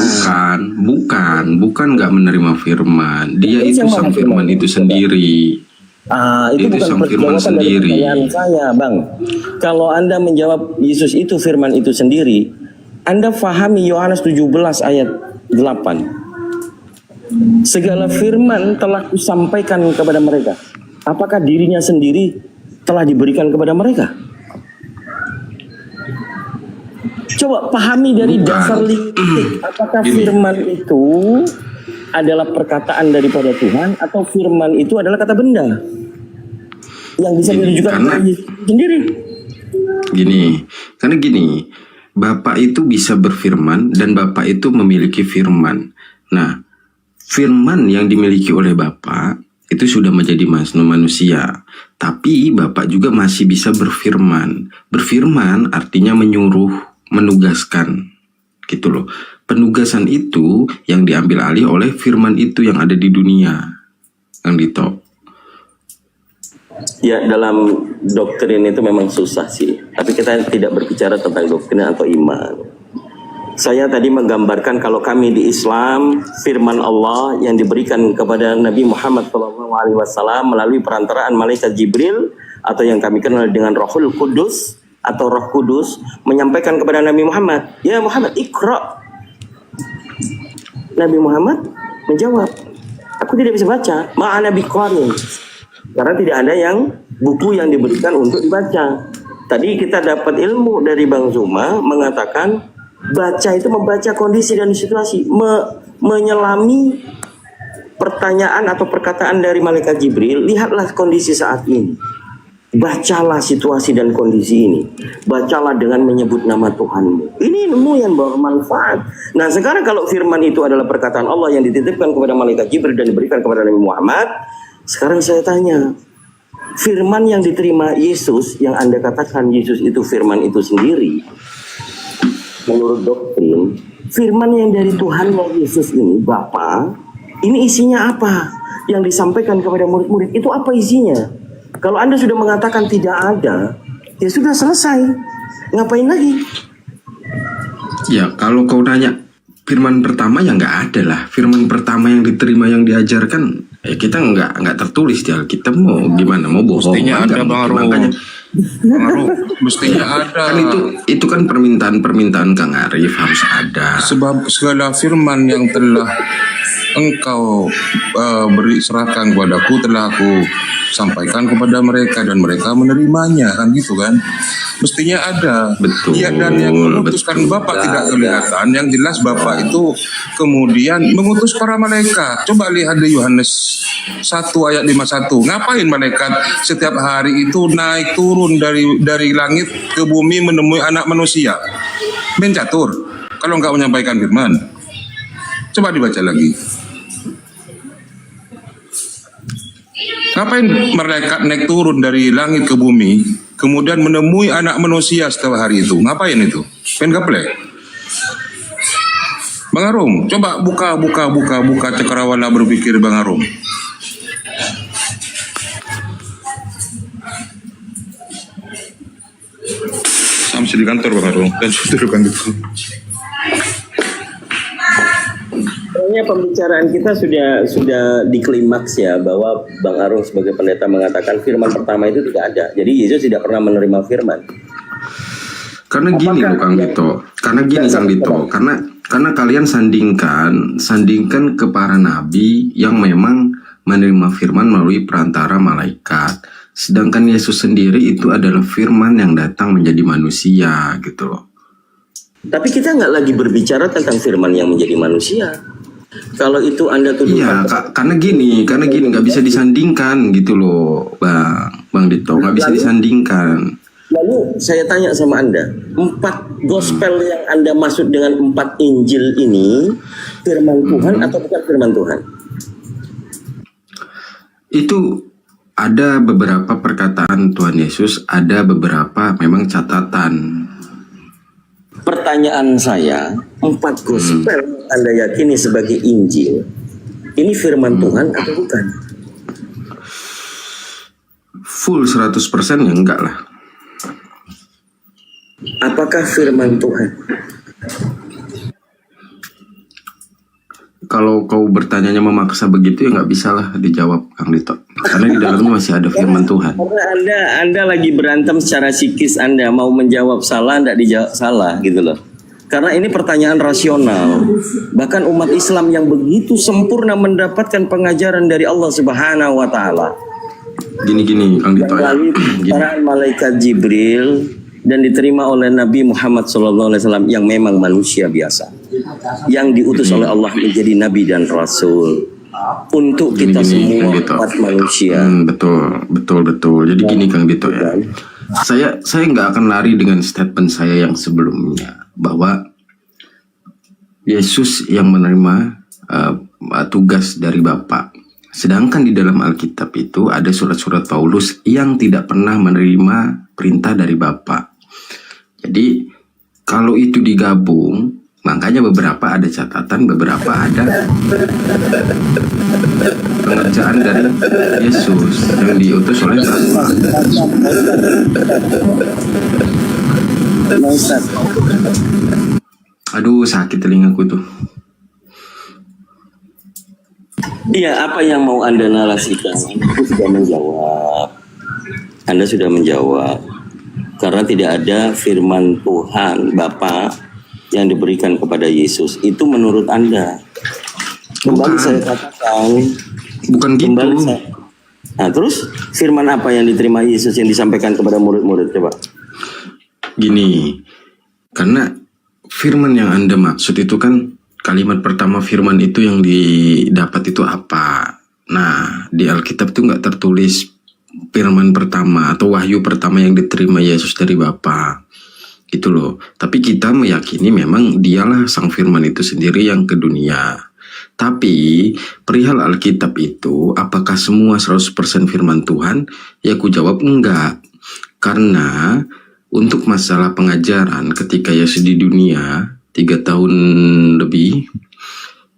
Bukan nggak menerima firman. Dia itu sang firman itu sendiri. Itu bukan sang firman sendiri. Saya, Bang. Kalau Anda menjawab Yesus itu firman itu sendiri, Anda fahami Yohanes 17 ayat 8. Segala firman telah kusampaikan kepada mereka. Apakah dirinya sendiri telah diberikan kepada mereka? Coba pahami dari dasar linguistik. Apakah firman itu adalah perkataan daripada Tuhan atau firman itu adalah kata benda yang bisa dirujukan kepada Yesus sendiri? Karena gini, Bapak itu bisa berfirman dan Bapak itu memiliki firman. Nah, firman yang dimiliki oleh Bapa itu sudah menjadi manusia. Tapi Bapak juga masih bisa berfirman. Berfirman artinya menyuruh, menugaskan. gitu loh. Penugasan itu yang diambil alih oleh firman itu yang ada di dunia, Kang Dito. Ya, dalam doktrin itu memang susah sih. Tapi kita tidak berbicara tentang doktrin atau iman. Saya tadi menggambarkan kalau kami di Islam, firman Allah yang diberikan kepada Nabi Muhammad SAW melalui perantaraan malaikat Jibril atau yang kami kenal dengan Rohul Kudus atau Roh Kudus menyampaikan kepada Nabi Muhammad, ya Muhammad Iqra. Nabi Muhammad menjawab, aku tidak bisa baca, ma'ana biqarin. Karena tidak ada yang buku yang diberikan untuk dibaca. Tadi kita dapat ilmu dari Bang Zuma mengatakan baca itu membaca kondisi dan situasi, menyelami pertanyaan atau perkataan dari malaikat Jibril. Lihatlah kondisi saat ini, bacalah situasi dan kondisi ini, bacalah dengan menyebut nama Tuhanmu. Ini ilmu yang bermanfaat. Nah sekarang kalau firman itu adalah perkataan Allah yang dititipkan kepada malaikat Jibril dan diberikan kepada Nabi Muhammad, sekarang saya tanya, firman yang diterima Yesus, yang Anda katakan Yesus itu firman itu sendiri, menurut doktrin, firman yang dari Tuhan Yesus ini, Bapa, ini isinya apa? Yang disampaikan kepada murid-murid, itu apa isinya? Kalau Anda sudah mengatakan tidak ada, ya sudah selesai. Ngapain lagi? Ya, kalau kau nanya firman pertama ya nggak ada lah. Firman pertama yang diterima yang diajarkan, ya kita nggak tertulis di Alkitab. Mau gimana? Mau bohong? Mestinya ada, Bang Aro. Makanya mestinya ada. Kan itu kan permintaan Kang Arif harus ada. Sebab segala firman yang telah engkau beri serahkan kepadaku telah aku sampaikan kepada mereka dan mereka menerimanya, kan gitu kan? Mestinya ada. Betul. Ya, dan yang memutuskan Bapak tidak kelihatan. Yang jelas Bapak itu kemudian mengutus para malaikat. Coba lihat di Yohanes 1 ayat 51. Ngapain malaikat setiap hari itu naik turun dari langit ke bumi menemui anak manusia? Ben catur kalau nggak menyampaikan firman. Coba dibaca lagi. Ngapain malaikat naik turun dari langit ke bumi, kemudian menemui anak manusia setiap hari itu? Ngapain itu? Pengen gaplek? Bang Arum, coba buka cakrawala berpikir Bang Arum. Sampai di kantor Bang Arum dan sudah gitu. Kayaknya pembicaraan kita sudah di klimaks ya, bahwa Bang Arung sebagai pendeta mengatakan firman pertama itu tidak ada. Jadi Yesus tidak pernah menerima firman. Karena gini loh Kang Dito. Karena kalian sandingkan ke para nabi yang memang menerima firman melalui perantara malaikat. Sedangkan Yesus sendiri itu adalah firman yang datang menjadi manusia gitu loh. Tapi kita nggak lagi berbicara tentang firman yang menjadi manusia. Kalau itu Anda tuduhkan. Iya, karena gini nggak bisa disandingkan gitu loh, Bang Dito, nggak bisa disandingkan. Lalu saya tanya sama Anda, 4 gospel yang Anda maksud dengan 4 Injil ini firman Tuhan atau bukan firman Tuhan? Itu ada beberapa perkataan Tuhan Yesus, ada beberapa memang catatan. Pertanyaan saya, 4 gospel yang Anda yakini sebagai Injil, ini firman Tuhan atau bukan? Full 100% ya enggak lah. Apakah firman Tuhan? Kalau kau bertanyanya memaksa begitu ya nggak bisa lah dijawab Kang Dito. Karena di dalamnya masih ada firman Tuhan. Karena Anda lagi berantem secara psikis, Anda mau menjawab salah, tidak dijawab salah gitu loh. Karena ini pertanyaan rasional. Bahkan umat Islam yang begitu sempurna mendapatkan pengajaran dari Allah Subhanahu wa taala. Gini Kang Dito ya. Melalui para malaikat Jibril dan diterima oleh Nabi Muhammad SAW yang memang manusia biasa, yang diutus oleh Allah menjadi nabi dan rasul untuk kita semua umat manusia. Betul. Jadi gini Kang Dito ya. Saya nggak akan lari dengan statement saya yang sebelumnya bahwa Yesus yang menerima tugas dari Bapa. Sedangkan di dalam Alkitab itu ada surat-surat Paulus yang tidak pernah menerima perintah dari Bapa. Jadi kalau itu digabung, Makanya beberapa ada catatan, beberapa ada pengerjaan dari Yesus yang diutus oleh Allah. Aduh, sakit telingaku tuh. Iya, apa yang mau Anda narasikan? Aku sudah menjawab. Anda sudah menjawab. Karena tidak ada firman Tuhan Bapa yang diberikan kepada Yesus. Itu menurut Anda. Kembali saya katakan. Bukan gitu. Nah, terus firman apa yang diterima Yesus yang disampaikan kepada murid-murid? Coba. Gini, karena firman yang Anda maksud itu kan kalimat pertama firman itu yang didapat itu apa? Nah, di Alkitab itu nggak tertulis firman pertama atau wahyu pertama yang diterima Yesus dari Bapa. Gitu loh. Tapi kita meyakini memang dialah sang firman itu sendiri yang ke dunia. Tapi perihal Alkitab itu apakah semua 100% firman Tuhan? Ya aku jawab enggak. Karena untuk masalah pengajaran ketika Yesus di dunia 3 tahun lebih,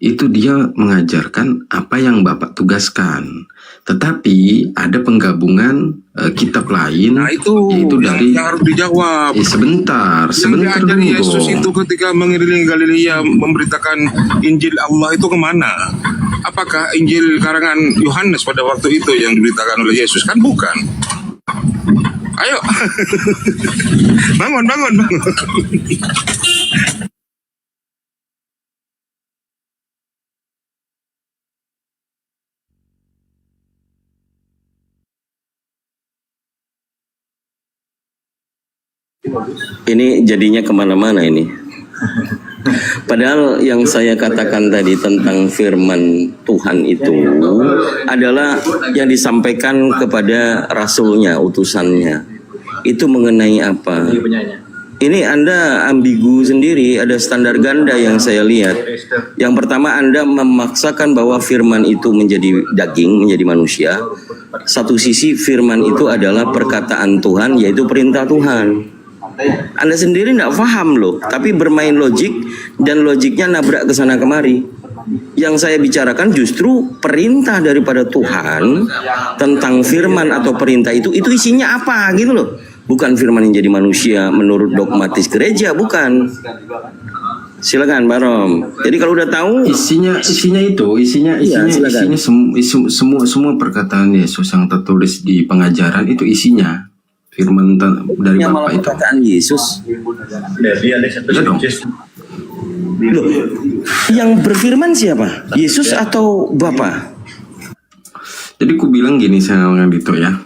itu dia mengajarkan apa yang Bapak tugaskan. Tetapi ada penggabungan kitab lain, Nah itu dari yang harus dijawab. sebentar Yang diajari Yesus dulu. itu ketika mengelilingi Galilea memberitakan Injil Allah itu kemana? Apakah Injil karangan Yohanes pada waktu itu yang diberitakan oleh Yesus? Kan bukan. Ayo, bangun. Ini jadinya kemana-mana ini. Padahal yang saya katakan tadi tentang firman Tuhan itu adalah yang disampaikan kepada rasulnya, utusannya. Itu mengenai apa? Ini Anda ambigu sendiri, ada standar ganda yang saya lihat. Yang pertama Anda memaksakan bahwa firman itu menjadi daging, menjadi manusia. Satu sisi firman itu adalah perkataan Tuhan, yaitu perintah Tuhan. Anda sendiri tidak paham loh, tapi bermain logik dan logiknya nabrak ke sana kemari. Yang saya bicarakan justru perintah daripada Tuhan tentang firman atau perintah itu isinya apa gitu loh. Bukan firman yang jadi manusia menurut dogmatis gereja, bukan. Silakan Barom. Jadi kalau udah tahu isinya semua perkataan Yesus yang tertulis di pengajaran itu isinya firman dari yang Bapa itu. perkataan Yesus. Ya dong. Loh, yang berfirman siapa? Yesus atau Bapa? Jadi ku bilang gini sama Dito ya.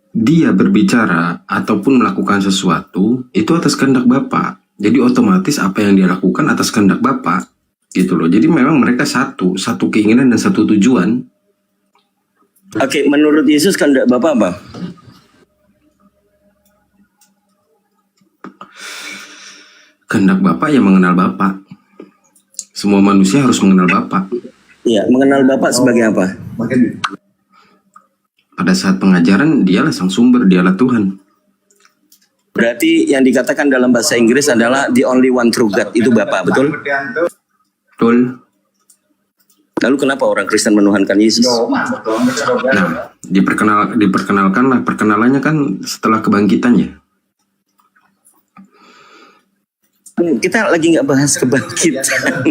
Dia berbicara ataupun melakukan sesuatu itu atas kehendak Bapa. Jadi otomatis apa yang dia lakukan atas kehendak Bapa. Gitu loh. Jadi memang mereka satu keinginan dan satu tujuan. Oke, menurut Yesus kehendak Bapa apa? Kehendak Bapa yang mengenal Bapa. Semua manusia harus mengenal Bapa. Iya, mengenal Bapa sebagai apa? Pada saat pengajaran dialah sang sumber, dialah Tuhan. Berarti yang dikatakan dalam bahasa Inggris adalah the only one true God, itu Bapa, betul? Betul. Lalu kenapa orang Kristen menuhankan Yesus? Nah, diperkenalkanlah, perkenalannya kan setelah kebangkitannya. Kita lagi nggak bahas kebangkitan.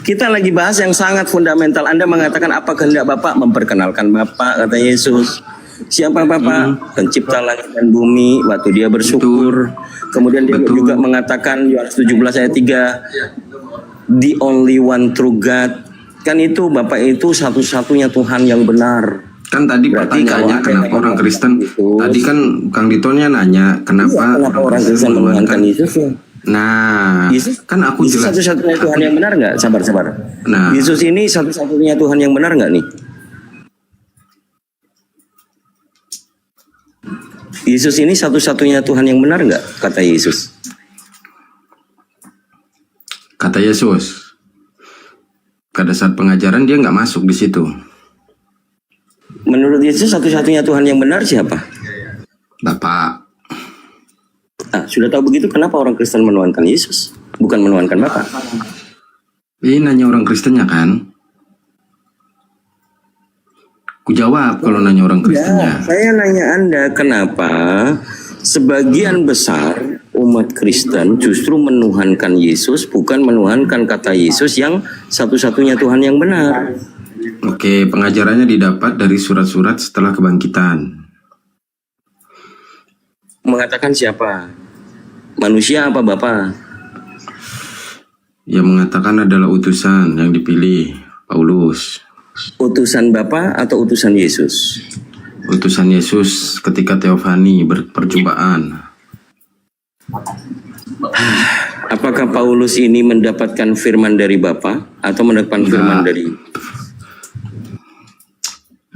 Kita lagi bahas yang sangat fundamental. Anda mengatakan apa kehendak Bapak? Memperkenalkan Bapak, kata Yesus. Siapa Bapak? Pencipta langit dan bumi. Waktu dia bersyukur. Kemudian dia juga mengatakan Yohanes 17 ayat 3, the only one true God. Kan itu Bapak itu satu-satunya Tuhan yang benar. Kan tadi pertanyaannya kenapa orang Kristen? Tadi kan Kang Ditonya nanya kenapa orang Kristen menuhankan Yesus ya? Nah, Yesus kan aku Yesus jelas. satu-satunya Tuhan yang benar nggak? Sabar. Nah, Yesus ini satu-satunya Tuhan yang benar nggak nih? Yesus ini satu-satunya Tuhan yang benar nggak? Kata Yesus. Kata Yesus. Pada saat pengajaran dia nggak masuk di situ. Menurut Yesus satu-satunya Tuhan yang benar siapa? Bapak. Sudah tahu begitu kenapa orang Kristen menuhankan Yesus? bukan menuhankan Bapa. Ini nanya orang Kristennya kan? Ku jawab kalau nanya orang Kristennya. Ya, saya nanya Anda, kenapa sebagian besar umat Kristen justru menuhankan Yesus, bukan menuhankan kata Yesus yang satu-satunya Tuhan yang benar? Oke, pengajarannya didapat dari surat-surat setelah kebangkitan. Mengatakan siapa? Manusia apa Bapa? Yang mengatakan adalah utusan yang dipilih, Paulus. Utusan Bapa atau utusan Yesus? Utusan Yesus ketika teofani perjumpaan. Apakah Paulus ini mendapatkan firman dari Bapa atau mendapatkan firman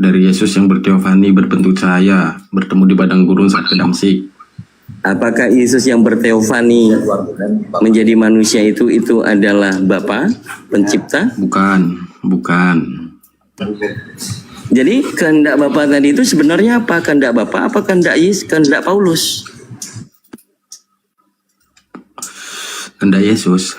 dari Yesus yang berteofani berbentuk cahaya, bertemu di padang gurun saat ke Damsik? Apakah Yesus yang berteofani menjadi manusia itu adalah Bapa pencipta? Bukan. Jadi kehendak Bapa tadi itu sebenarnya apa? Kehendak Bapa apa kehendak Paulus? Kehendak Yesus.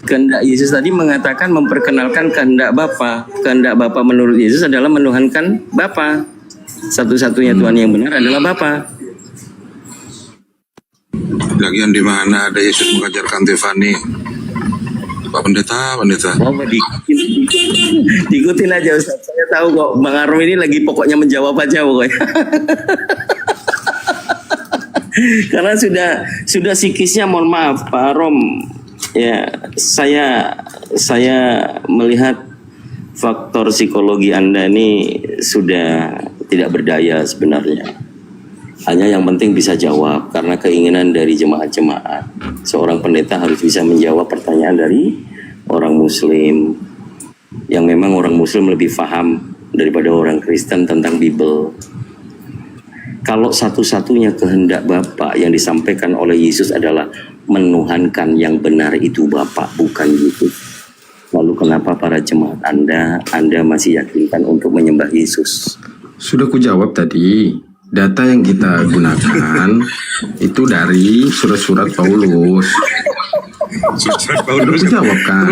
Kehendak Yesus tadi mengatakan memperkenalkan kehendak Bapa. Kehendak Bapa menurut Yesus adalah menuhankan Bapa. Satu-satunya Tuhan yang benar adalah Bapa. Lagian di mana ada Yesus mengajarkan Tefani? Pak Pendeta. Oh, diikutin aja Ustaz. Saya tahu kok Bang Arom ini lagi pokoknya menjawab aja pokoknya. Karena sudah psikisnya, mohon maaf Pak Arom. Ya, saya melihat faktor psikologi Anda ini sudah tidak berdaya sebenarnya. Hanya yang penting bisa jawab, karena keinginan dari jemaat-jemaat. Seorang pendeta harus bisa menjawab pertanyaan dari orang Muslim. Yang memang orang Muslim lebih paham daripada orang Kristen tentang Bible. Kalau satu-satunya kehendak Bapa yang disampaikan oleh Yesus adalah menuhankan yang benar itu Bapa, bukan Yesus. Lalu kenapa para jemaat Anda masih yakinkan untuk menyembah Yesus? Sudah kujawab tadi. Data yang kita gunakan itu dari surat-surat Paulus. Surat Paulus. Jawab kan.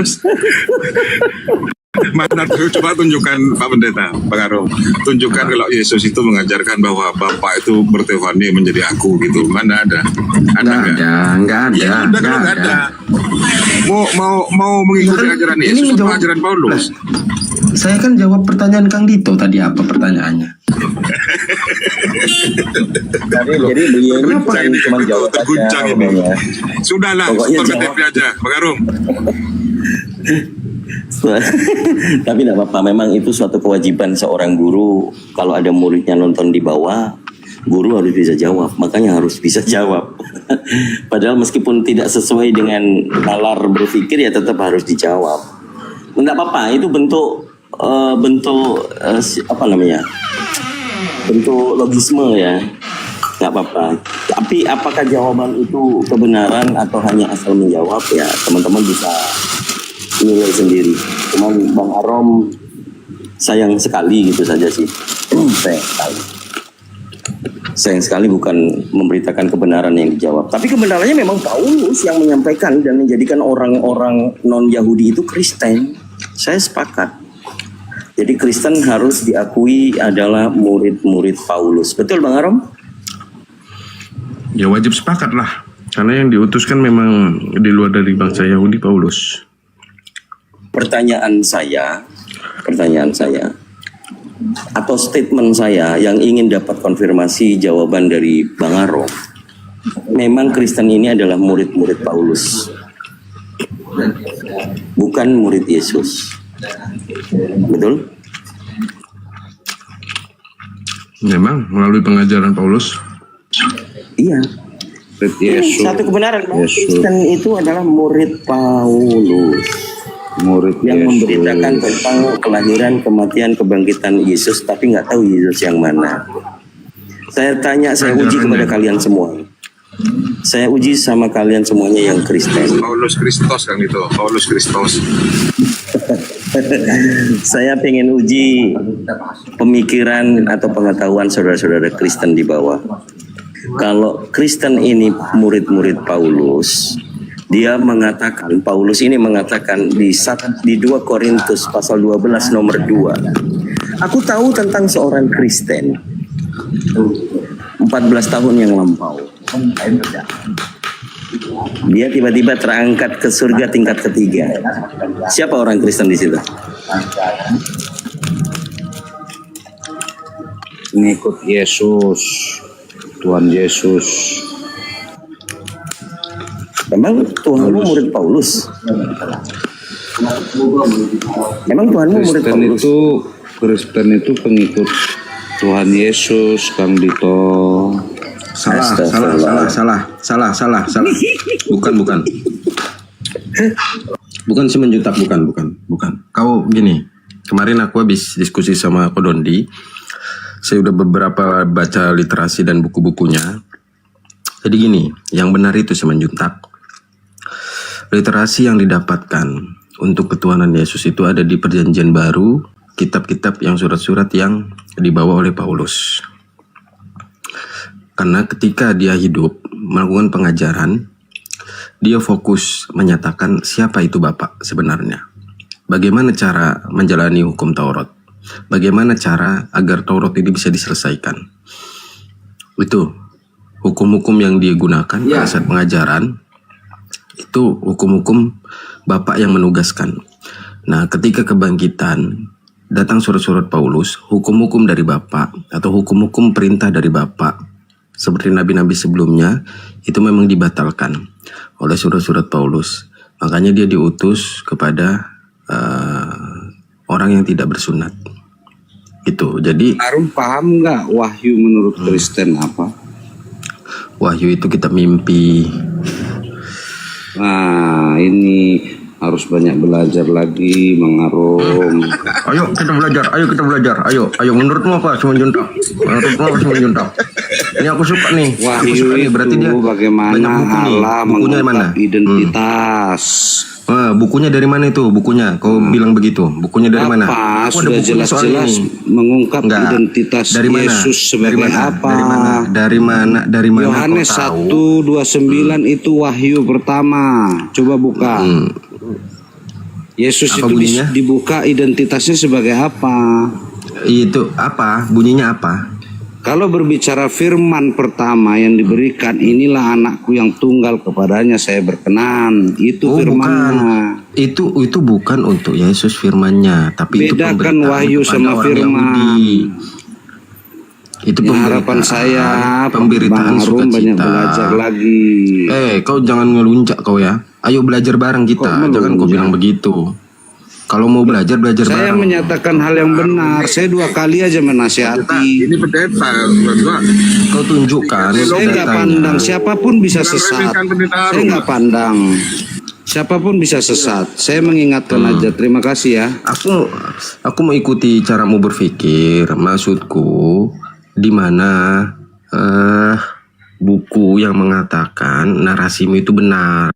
Mana coba tunjukkan Pak Pendeta, Bang Arom. Tunjukkan kalau Yesus itu mengajarkan bahwa Bapa itu berteofani menjadi aku gitu. Mana ada? Enggak ada. Enggak ada. Mau mengikuti ajaran Yesus atau ajaran Paulus? Saya kan jawab pertanyaan Kang Dito tadi, apa pertanyaannya? Jadi beliau ini cuma jawab aja. Sudahlah, store KTP aja, Bang Arom. Tapi tidak apa-apa, memang itu suatu kewajiban seorang guru. Kalau ada muridnya nonton di bawah, guru harus bisa jawab, makanya harus bisa jawab. Padahal meskipun tidak sesuai dengan nalar berpikir, ya tetap harus dijawab. Tidak apa-apa, itu bentuk bentuk logisme ya, nggak apa-apa. Tapi apakah jawaban itu kebenaran atau hanya asal menjawab, ya teman-teman bisa nilai sendiri. Cuman Bang Arom sayang sekali gitu saja sih. Sayang sekali bukan memberitakan kebenaran yang dijawab. Tapi kebenarannya memang Paulus yang menyampaikan dan menjadikan orang-orang non-Yahudi itu Kristen. Saya sepakat. Jadi Kristen harus diakui adalah murid-murid Paulus. Betul Bang Arom? Ya wajib sepakat lah. Karena yang diutuskan memang di luar dari bangsa Yahudi, Paulus. Pertanyaan saya atau statement saya yang ingin dapat konfirmasi jawaban dari Bang Arom. Memang Kristen ini adalah murid-murid Paulus, bukan murid Yesus. Betul? Memang melalui pengajaran Paulus. Iya. Ini satu kebenaran, Kristen itu adalah murid Paulus. Murid yang memberitakan tentang kelahiran, kematian, kebangkitan Yesus, tapi nggak tahu Yesus yang mana. Saya uji kepada kalian semua. Saya uji sama kalian semuanya yang Kristen. Paulus Kristus kan itu, Paulus Kristus. Saya pengen uji pemikiran atau pengetahuan saudara-saudara Kristen di bawah. kalau Kristen ini murid-murid Paulus, dia mengatakan, Paulus ini mengatakan di 2 Korintus pasal 12 nomor 2. Aku tahu tentang seorang Kristen 14 tahun yang lampau. Dia tiba-tiba terangkat ke surga tingkat ketiga. Siapa orang Kristen di situ? Mengikut Yesus, Tuhan Yesus. Memang Tuhanmu murid Paulus? Memang Tuhanmu murid Paulus? Kristen itu pengikut Tuhan Yesus, Kang Dito. Salah. Bukan. Bukan si menjutak, bukan. Kau gini, kemarin aku habis diskusi sama Ko Dondi. Saya udah beberapa baca literasi dan buku-bukunya. Jadi gini, yang benar itu semenjuntak. Literasi yang didapatkan untuk ketuhanan Yesus itu ada di Perjanjian Baru, kitab-kitab yang surat-surat yang dibawa oleh Paulus. Karena ketika dia hidup melakukan pengajaran, dia fokus menyatakan siapa itu Bapa sebenarnya. Bagaimana cara menjalani hukum Taurat. Bagaimana cara agar Taurat ini bisa diselesaikan. Itu hukum-hukum yang dia gunakan pada saat pengajaran. Itu hukum-hukum Bapak yang menugaskan. Nah, ketika kebangkitan datang surat-surat Paulus, hukum-hukum dari Bapak atau hukum-hukum perintah dari Bapak seperti nabi-nabi sebelumnya itu memang dibatalkan oleh surat-surat Paulus. Makanya dia diutus kepada orang yang tidak bersunat. Itu. Jadi Arum paham nggak wahyu menurut Kristen apa? Wahyu itu kitab mimpi. Nah, ini harus banyak belajar lagi, Mengarum. Ayo kita belajar. Ayo. Menurutmu apa Semenjuntak? Ini aku suka nih. Wahyu itu berarti dia bagaimana Allah mengungkap identitas. Bukunya dari mana itu? Bukunya, kau bilang begitu. Bukunya dari mana? Sudah jelas-jelas mengungkap identitas dari mana? Yesus sebagai apa? Dari mana? Yohanes 1:29 itu wahyu pertama. Coba buka. Yesus apa itu bunyinya? dibuka identitasnya sebagai apa? Itu apa? Bunyinya apa? Kalau berbicara firman pertama yang diberikan, inilah anakku yang tunggal, kepadanya saya berkenan. Itu firmannya. Itu bukan untuk Yesus firmannya, tapi bedakan itu pemberitaan wahyu kepada sama orang firman. Yahudi. Itu harapan saya pemberitaan Bang Arum banyak belajar lagi. Kau jangan ngelunjak kau ya. Ayo belajar bareng kita. Jangan kau bilang begitu. Kalau mau belajar Saya bareng. menyatakan hal yang benar. Saya 2 kali aja menasihati. Ini pendeta. Kau tunjukkan. Saya nggak pandang siapapun bisa sesat. Saya nggak pandang siapapun bisa sesat. Saya mengingatkan aja. Terima kasih ya. Aku mau ikuti caramu berpikir. Maksudku di mana buku yang mengatakan narasimu itu benar.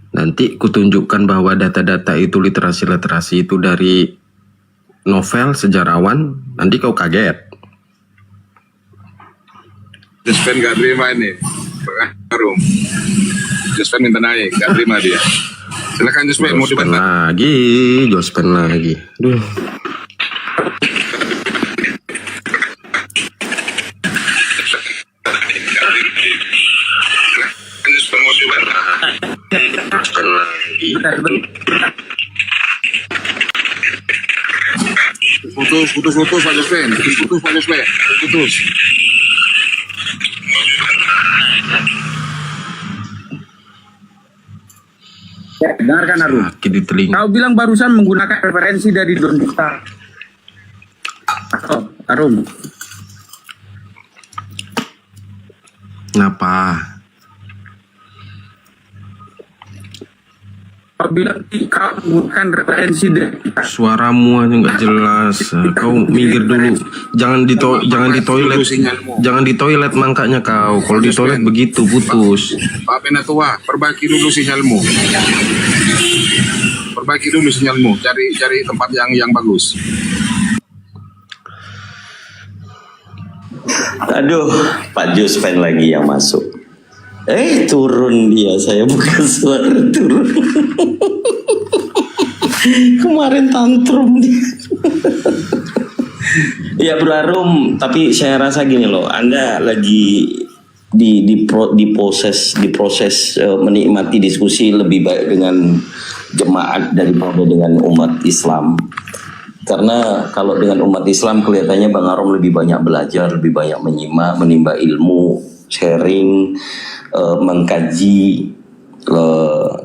Nanti kutunjukkan bahwa data-data itu, literasi-literasi itu dari novel, sejarawan, nanti kau kaget. Jospen gak terima ini, Arum. Jospen minta naik, gak terima dia. Silakan Jospen, mau dibantah. Jospen lagi. Duh. Putus Pak Jospen, putus. Ya, dengarkan Arum. Kau bilang barusan menggunakan referensi dari Don Duta. Arum. Kenapa? Kau bilang kau menggunakan referensi dari Suaramu aja nggak jelas. Kau minggir dulu. Jangan di toilet. Jangan di toilet mangkanya kau. Kalau di toilet begitu putus. Pak Penatua, perbaiki dulu sinyalmu. Cari tempat yang bagus. Aduh, Pak Juspen lagi yang masuk. Turun dia, saya buka suara turun. Kemarin tantrum dia. Ya Bro Arum, tapi saya rasa gini loh, Anda lagi diproses menikmati diskusi lebih baik dengan jemaat daripada dengan umat Islam. Karena kalau dengan umat Islam kelihatannya Bang Arum lebih banyak belajar, lebih banyak menyimak, menimba ilmu, sharing, mengkaji,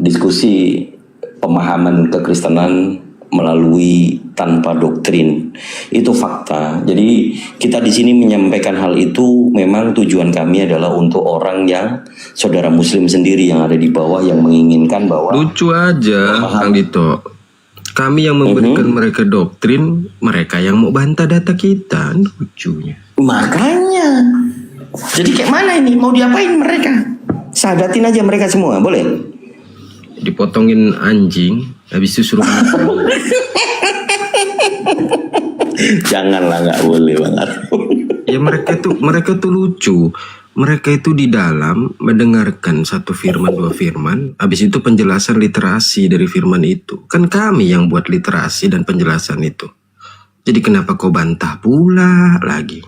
diskusi pemahaman kekristenan melalui tanpa doktrin. Itu fakta. Jadi kita di sini menyampaikan hal itu, memang tujuan kami adalah untuk orang yang saudara muslim sendiri yang ada di bawah yang menginginkan bahwa lucu aja Kang Dito. Kami yang memberikan mereka doktrin, mereka yang mau bantah data kita. Lucunya. Makanya. Jadi kayak mana ini? Mau diapain mereka? Sadatin aja mereka semua, boleh? Dipotongin anjing, habis itu suruh janganlah, nggak boleh banget. Ya mereka tuh lucu. Mereka itu di dalam mendengarkan satu firman, dua firman, habis itu penjelasan literasi dari firman itu. Kan kami yang buat literasi dan penjelasan itu. Jadi kenapa kau bantah pula lagi?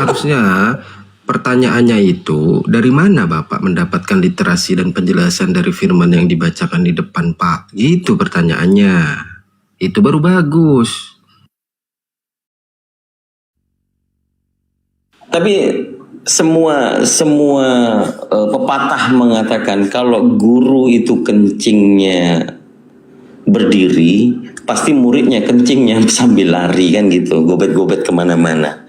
Harusnya pertanyaannya itu, dari mana Bapak mendapatkan literasi dan penjelasan dari firman yang dibacakan di depan Pak? Gitu pertanyaannya. Itu baru bagus. Tapi semua pepatah mengatakan kalau guru itu kencingnya berdiri, pasti muridnya kencingnya sambil lari kan gitu, gobet-gobet kemana-mana.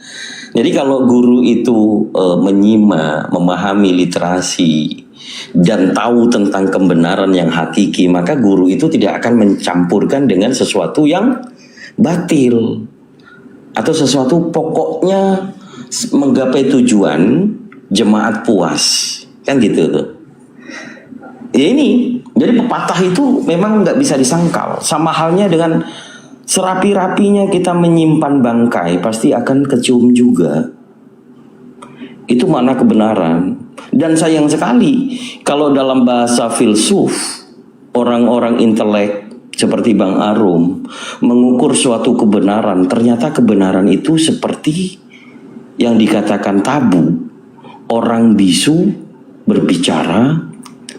Jadi kalau guru itu menyimak, memahami literasi dan tahu tentang kebenaran yang hakiki, maka guru itu tidak akan mencampurkan dengan sesuatu yang batil atau sesuatu pokoknya menggapai tujuan jemaat puas, kan gitu tuh. Ya ini, jadi pepatah itu memang nggak bisa disangkal. Sama halnya dengan serapi-rapinya kita menyimpan bangkai, pasti akan kecium juga. Itu makna kebenaran. Dan sayang sekali kalau dalam bahasa filsuf, orang-orang intelek seperti Bang Arum mengukur suatu kebenaran, ternyata kebenaran itu seperti yang dikatakan tabu. Orang bisu berbicara,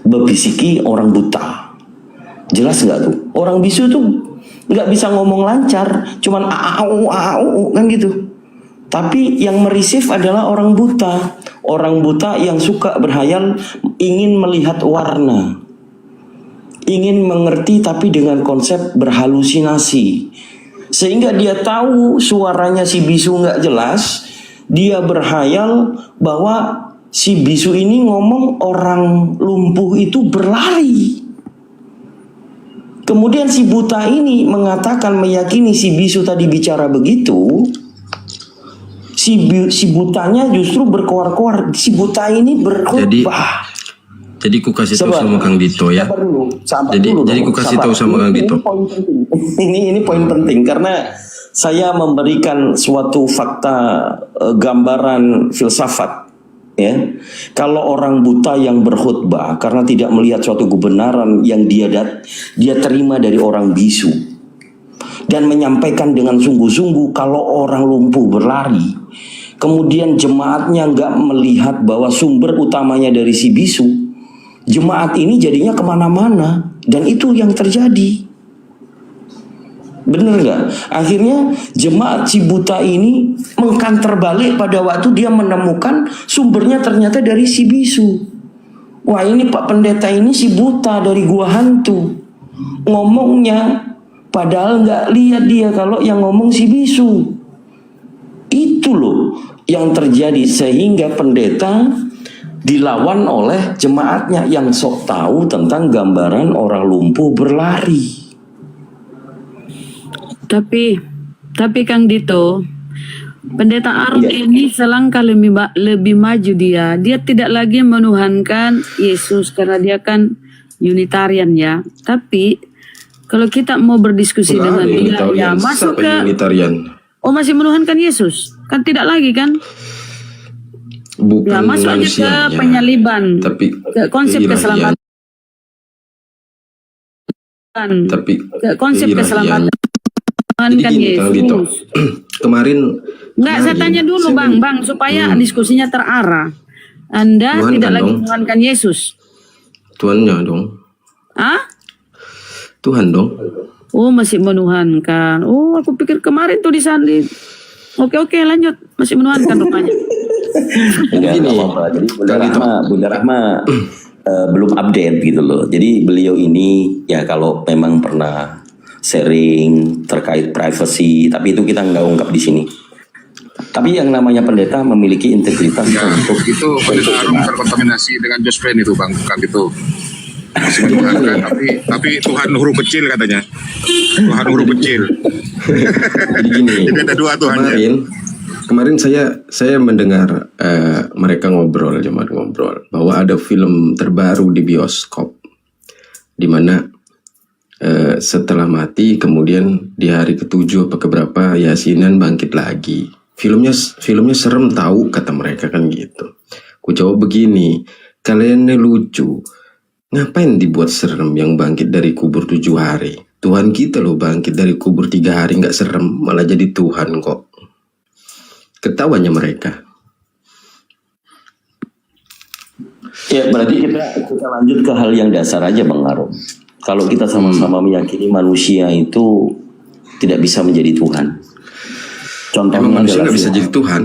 berbisiki orang buta. Jelas nggak tuh? Orang bisu tuh nggak bisa ngomong lancar, cuman aau kan gitu. Tapi yang merisif adalah orang buta. Orang buta yang suka berhayal, ingin melihat warna, ingin mengerti tapi dengan konsep berhalusinasi. Sehingga dia tahu suaranya si bisu nggak jelas. Dia berhayal bahwa si bisu ini ngomong orang lumpuh itu berlari. Kemudian si buta ini mengatakan, meyakini si bisu tadi bicara begitu. Si butanya justru berkoar-koar. Si buta ini berkhutbah. Jadi ku kasih tahu sama Kang Dito ya. Jadi ku kasih tahu sama Kang Dito. Ini poin penting karena saya memberikan suatu fakta, gambaran filsafat, ya. Kalau orang buta yang berkhutbah karena tidak melihat suatu kebenaran yang dia terima dari orang bisu dan menyampaikan dengan sungguh-sungguh kalau orang lumpuh berlari, kemudian jemaatnya nggak melihat bahwa sumber utamanya dari si bisu, jemaat ini jadinya kemana-mana dan itu yang terjadi. Bener nggak? Akhirnya jemaat si buta ini mengkanter balik pada waktu dia menemukan sumbernya ternyata dari si bisu. Wah, ini Pak Pendeta ini si buta dari gua hantu. Ngomongnya padahal nggak lihat dia kalau yang ngomong si bisu. Itu loh yang terjadi sehingga pendeta dilawan oleh jemaatnya yang sok tahu tentang gambaran orang lumpuh berlari. Tapi Kang Dito, Pendeta Arum ini selangkah lebih maju dia. Dia tidak lagi menuhankan Yesus karena dia kan Unitarian ya. Tapi kalau kita mau berdiskusi dengan dia, ya masuk ke Unitarian. Oh, masih menuhankan Yesus? Kan tidak lagi kan? Bukan Ya, masuk aja ke manusianya, penyaliban, tapi ke konsep ilahian. keselamatan. Tapi Ke konsep ilahiannya. keselamatan Jadi kan gini, Kang Dito. Yesus. Kemarin Enggak, saya tanya dulu Bang, supaya diskusinya terarah. Anda Tuhan tidak kan lagi dong. menuhankan Yesus. Tuhannya dong. Ah? Tuhan dong. Oh, masih menuhankan. Oh, aku pikir kemarin tuh disalib. Oke, lanjut. Masih menuhankan rupanya. Enggak apa-apa. Jadi Bunda Rahma belum update gitu loh. Jadi beliau ini ya kalau memang pernah sharing terkait privacy, tapi itu kita nggak ungkap di sini. Tapi yang namanya pendeta memiliki integritas untuk Itu pendeta Arum terkontaminasi dengan Jospin itu Bang, bukan itu. Masih menuhankan, tapi Tuhan huruf kecil katanya. Tuhan huruf kecil. Jadi gini. Jadi ada dua Tuhannya. Kemarin saya mendengar mereka jemaat ngobrol bahwa ada film terbaru di bioskop di mana setelah mati kemudian di hari ke-7 apa keberapa yasinan bangkit lagi. Filmnya serem tahu kata mereka kan gitu. Ku jawab begini, kalian ini lucu. Ngapain dibuat serem yang bangkit dari kubur 7 hari? Tuhan kita loh bangkit dari kubur 3 hari nggak serem, malah jadi Tuhan kok. Ketawanya mereka. ya berarti kita lanjut ke hal yang dasar aja Bang Arum. Kalau kita sama-sama meyakini manusia itu tidak bisa menjadi Tuhan. Contohnya Emang manusia adalah nggak bisa jadi Tuhan.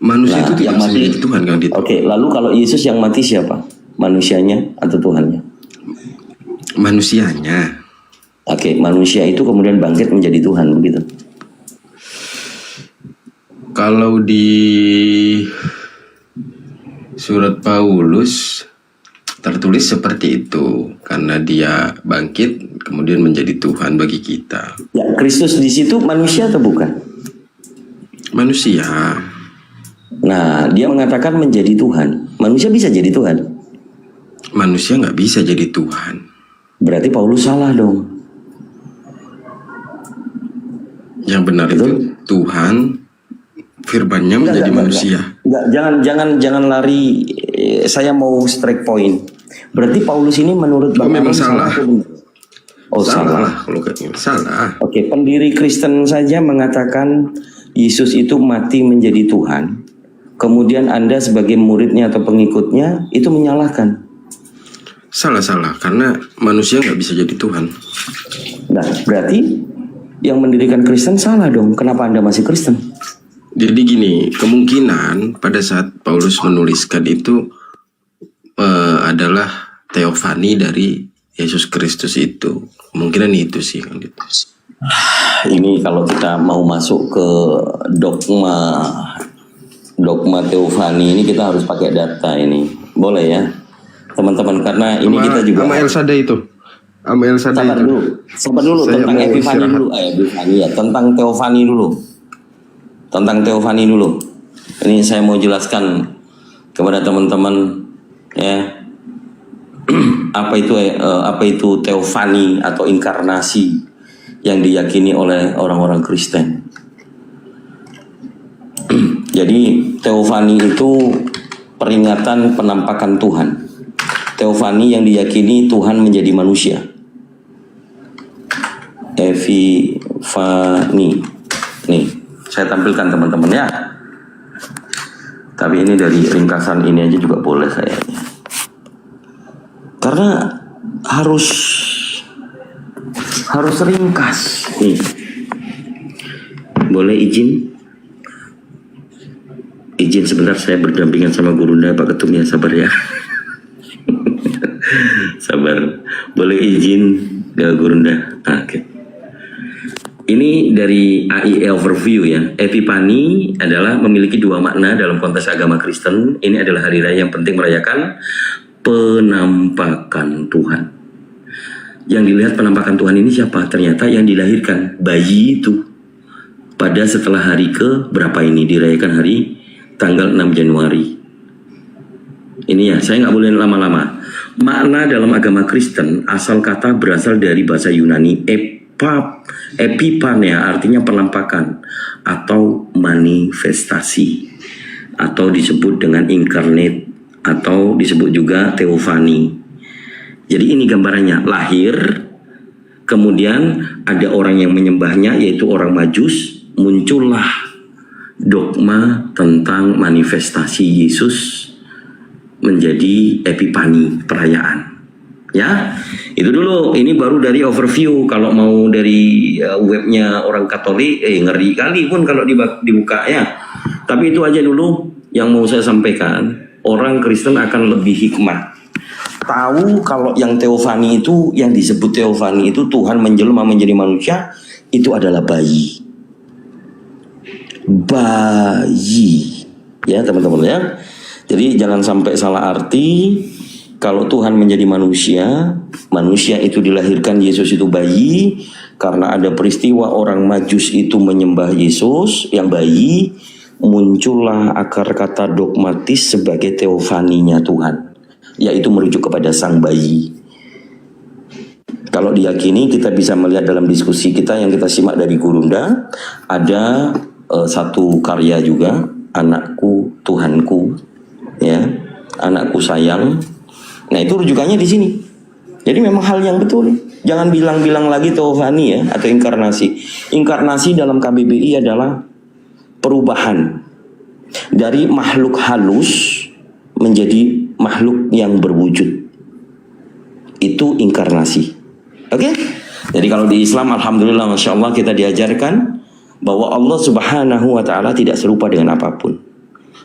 Manusia itu tidak bisa jadi Tuhan kan? Oke, lalu kalau Yesus yang mati siapa? Manusianya atau Tuhannya? Manusianya. Oke, manusia itu kemudian bangkit menjadi Tuhan begitu. Kalau di surat Paulus tertulis seperti itu, karena dia bangkit kemudian menjadi Tuhan bagi kita. Ya, Kristus di situ manusia atau bukan? Manusia. Nah, dia mengatakan menjadi Tuhan. Manusia bisa jadi Tuhan? Manusia nggak bisa jadi Tuhan. Berarti Paulus salah dong. Yang benar itu Tuhan, firman-Nya menjadi manusia. Enggak, jangan lari. Saya mau strike point. Berarti Paulus ini menurut Bang memang Arum salah. atau benar? Oh, salah. Kalau kayak gini salah. Oke, pendiri Kristen saja mengatakan Yesus itu mati menjadi Tuhan. Kemudian Anda sebagai muridnya atau pengikutnya itu menyalahkan. Salah, karena manusia nggak bisa jadi Tuhan. Nah, berarti yang mendirikan Kristen salah dong. Kenapa Anda masih Kristen? Jadi gini, kemungkinan pada saat Paulus menuliskan itu adalah teofani dari Yesus Kristus itu. Kemungkinan itu sih kan gitu. Ini kalau kita mau masuk ke dogma teofani ini kita harus pakai data ini. Boleh ya? Teman-teman, karena ini kita juga sama Elsada itu. Sama Elsada itu. Sabar dulu tentang Epifani dulu. Epifani ya, tentang teofani dulu. Tentang teofani dulu. Ini saya mau jelaskan kepada teman-teman ya. apa itu teofani atau inkarnasi yang diyakini oleh orang-orang Kristen. Jadi teofani itu peringatan penampakan Tuhan. Teofani yang diyakini Tuhan menjadi manusia. Epifani. Nih, saya tampilkan teman-teman ya. Tapi ini dari ringkasan ini aja juga boleh kayaknya. Karena harus ringkas. Nih. Boleh izin? Izin sebentar, saya berdampingan sama Gurunda Pak Ketum ya, sabar ya. Sabar. Boleh izin ya Gurunda? Oke. Ini dari AI Overview ya. Epifani adalah memiliki dua makna dalam konteks agama Kristen. Ini adalah hari raya yang penting merayakan penampakan Tuhan. Yang dilihat penampakan Tuhan ini siapa? Ternyata yang dilahirkan bayi itu pada setelah hari ke berapa ini dirayakan hari tanggal 6 Januari. Ini ya, saya nggak boleh lama-lama. Makna dalam agama Kristen asal kata berasal dari bahasa Yunani Epipania artinya penampakan atau manifestasi, atau disebut dengan incarnate, atau disebut juga teofani. Jadi ini gambarannya, lahir, kemudian ada orang yang menyembahnya yaitu orang Majus, muncullah dogma tentang manifestasi Yesus menjadi epipani, perayaan. Ya, itu dulu. Ini baru dari overview. Kalau mau dari webnya orang Katolik, ngeri kali pun kalau dibuka ya. Tapi itu aja dulu yang mau saya sampaikan. Orang Kristen akan lebih hikmat. Tahu kalau yang teofani itu, yang disebut teofani itu Tuhan menjelma menjadi manusia, itu adalah bayi. Bayi. Ya teman-teman ya. Jadi jangan sampai salah arti. Kalau Tuhan menjadi manusia, manusia itu dilahirkan, Yesus itu bayi, karena ada peristiwa orang Majus itu menyembah Yesus yang bayi, muncullah akar kata dogmatis sebagai teofaninya Tuhan, yaitu merujuk kepada sang bayi. Kalau diyakini, kita bisa melihat dalam diskusi kita yang kita simak dari Gurunda, ada satu karya juga, anakku Tuhanku, ya, anakku sayang. Nah itu rujukannya di sini. Jadi memang hal yang betul. Jangan bilang-bilang lagi teofani ya, atau inkarnasi. Inkarnasi dalam KBBI adalah perubahan dari makhluk halus menjadi makhluk yang berwujud. Itu inkarnasi. Oke? Jadi kalau di Islam, alhamdulillah, masya Allah, kita diajarkan bahwa Allah Subhanahu wa Ta'ala tidak serupa dengan apapun.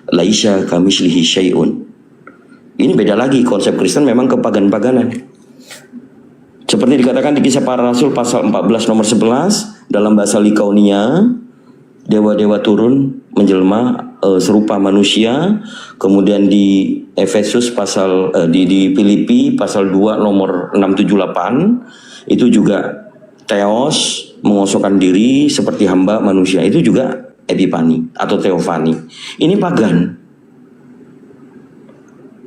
Laisa kamitslihi syai'un. Ini beda lagi, konsep Kristen memang kepagan-paganan. Seperti dikatakan di Kisah Para Rasul pasal 14 nomor 11, dalam bahasa Likaonia, dewa-dewa turun menjelma serupa manusia. Kemudian di Efesus pasal di Filipi pasal 2 nomor 678, itu juga theos, mengosokkan diri seperti hamba manusia, itu juga epipani atau teofani. Ini pagan.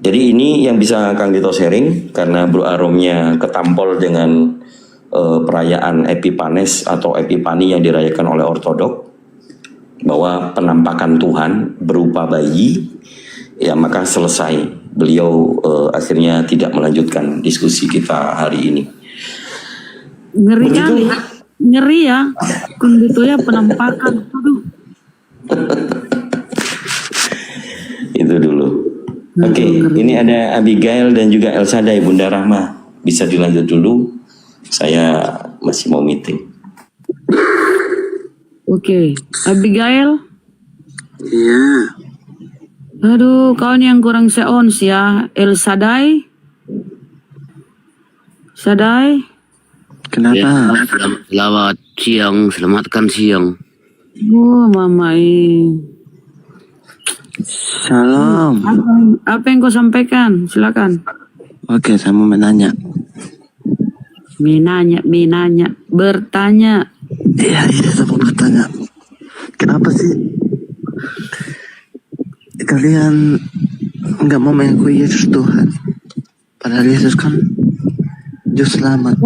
Jadi ini yang bisa Kang Dito sharing, karena Bro Aromnya ketampol dengan perayaan Epipanes atau Epipani yang dirayakan oleh Ortodok, bahwa penampakan Tuhan berupa bayi, ya maka selesai. Beliau akhirnya tidak melanjutkan diskusi kita hari ini. Ngeri kali, ngeri ya, Kang Dito ya, penampakan. Aduh. Itu dulu. Oke, ini ada Abigail dan juga Elsadai, Bunda Rahma. Bisa dilanjut dulu. Saya masih mau meeting. Oke, Abigail. Iya. Aduh, kau nih yang kurang seons ya. Elsadai. Sadai. Kenapa? Ya, selamat siang, selamatkan siang. Oh, mamai. Shalom. Apa yang kau sampaikan? Silakan. Oke, saya mau menanya. Menanya, bertanya. Iya, saya mau bertanya. Kenapa sih kalian nggak mau mengakui Yesus Tuhan? Padahal Yesus kan juru selamat.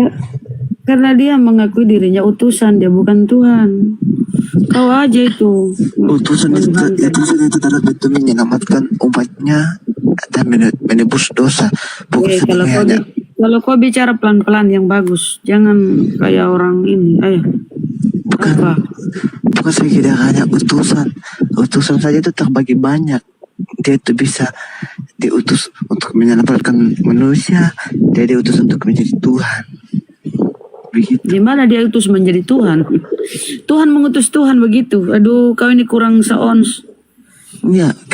Karena dia mengakui dirinya utusan, dia bukan Tuhan. Kau aja itu. Utusan itu dalam bentuk menyelamatkan umatnya dan menebus dosa. Bukan kalau kau bicara pelan-pelan yang bagus, jangan kayak orang ini. Ayo. Bukan sekedar hanya utusan. Utusan saja itu terbagi banyak. Dia itu bisa diutus untuk menyelamatkan manusia. Dia diutus untuk menjadi Tuhan. Begitu. Di mana dia utus menjadi Tuhan? Tuhan mengutus Tuhan begitu. Aduh, kau ini kurang seons. Iya, kan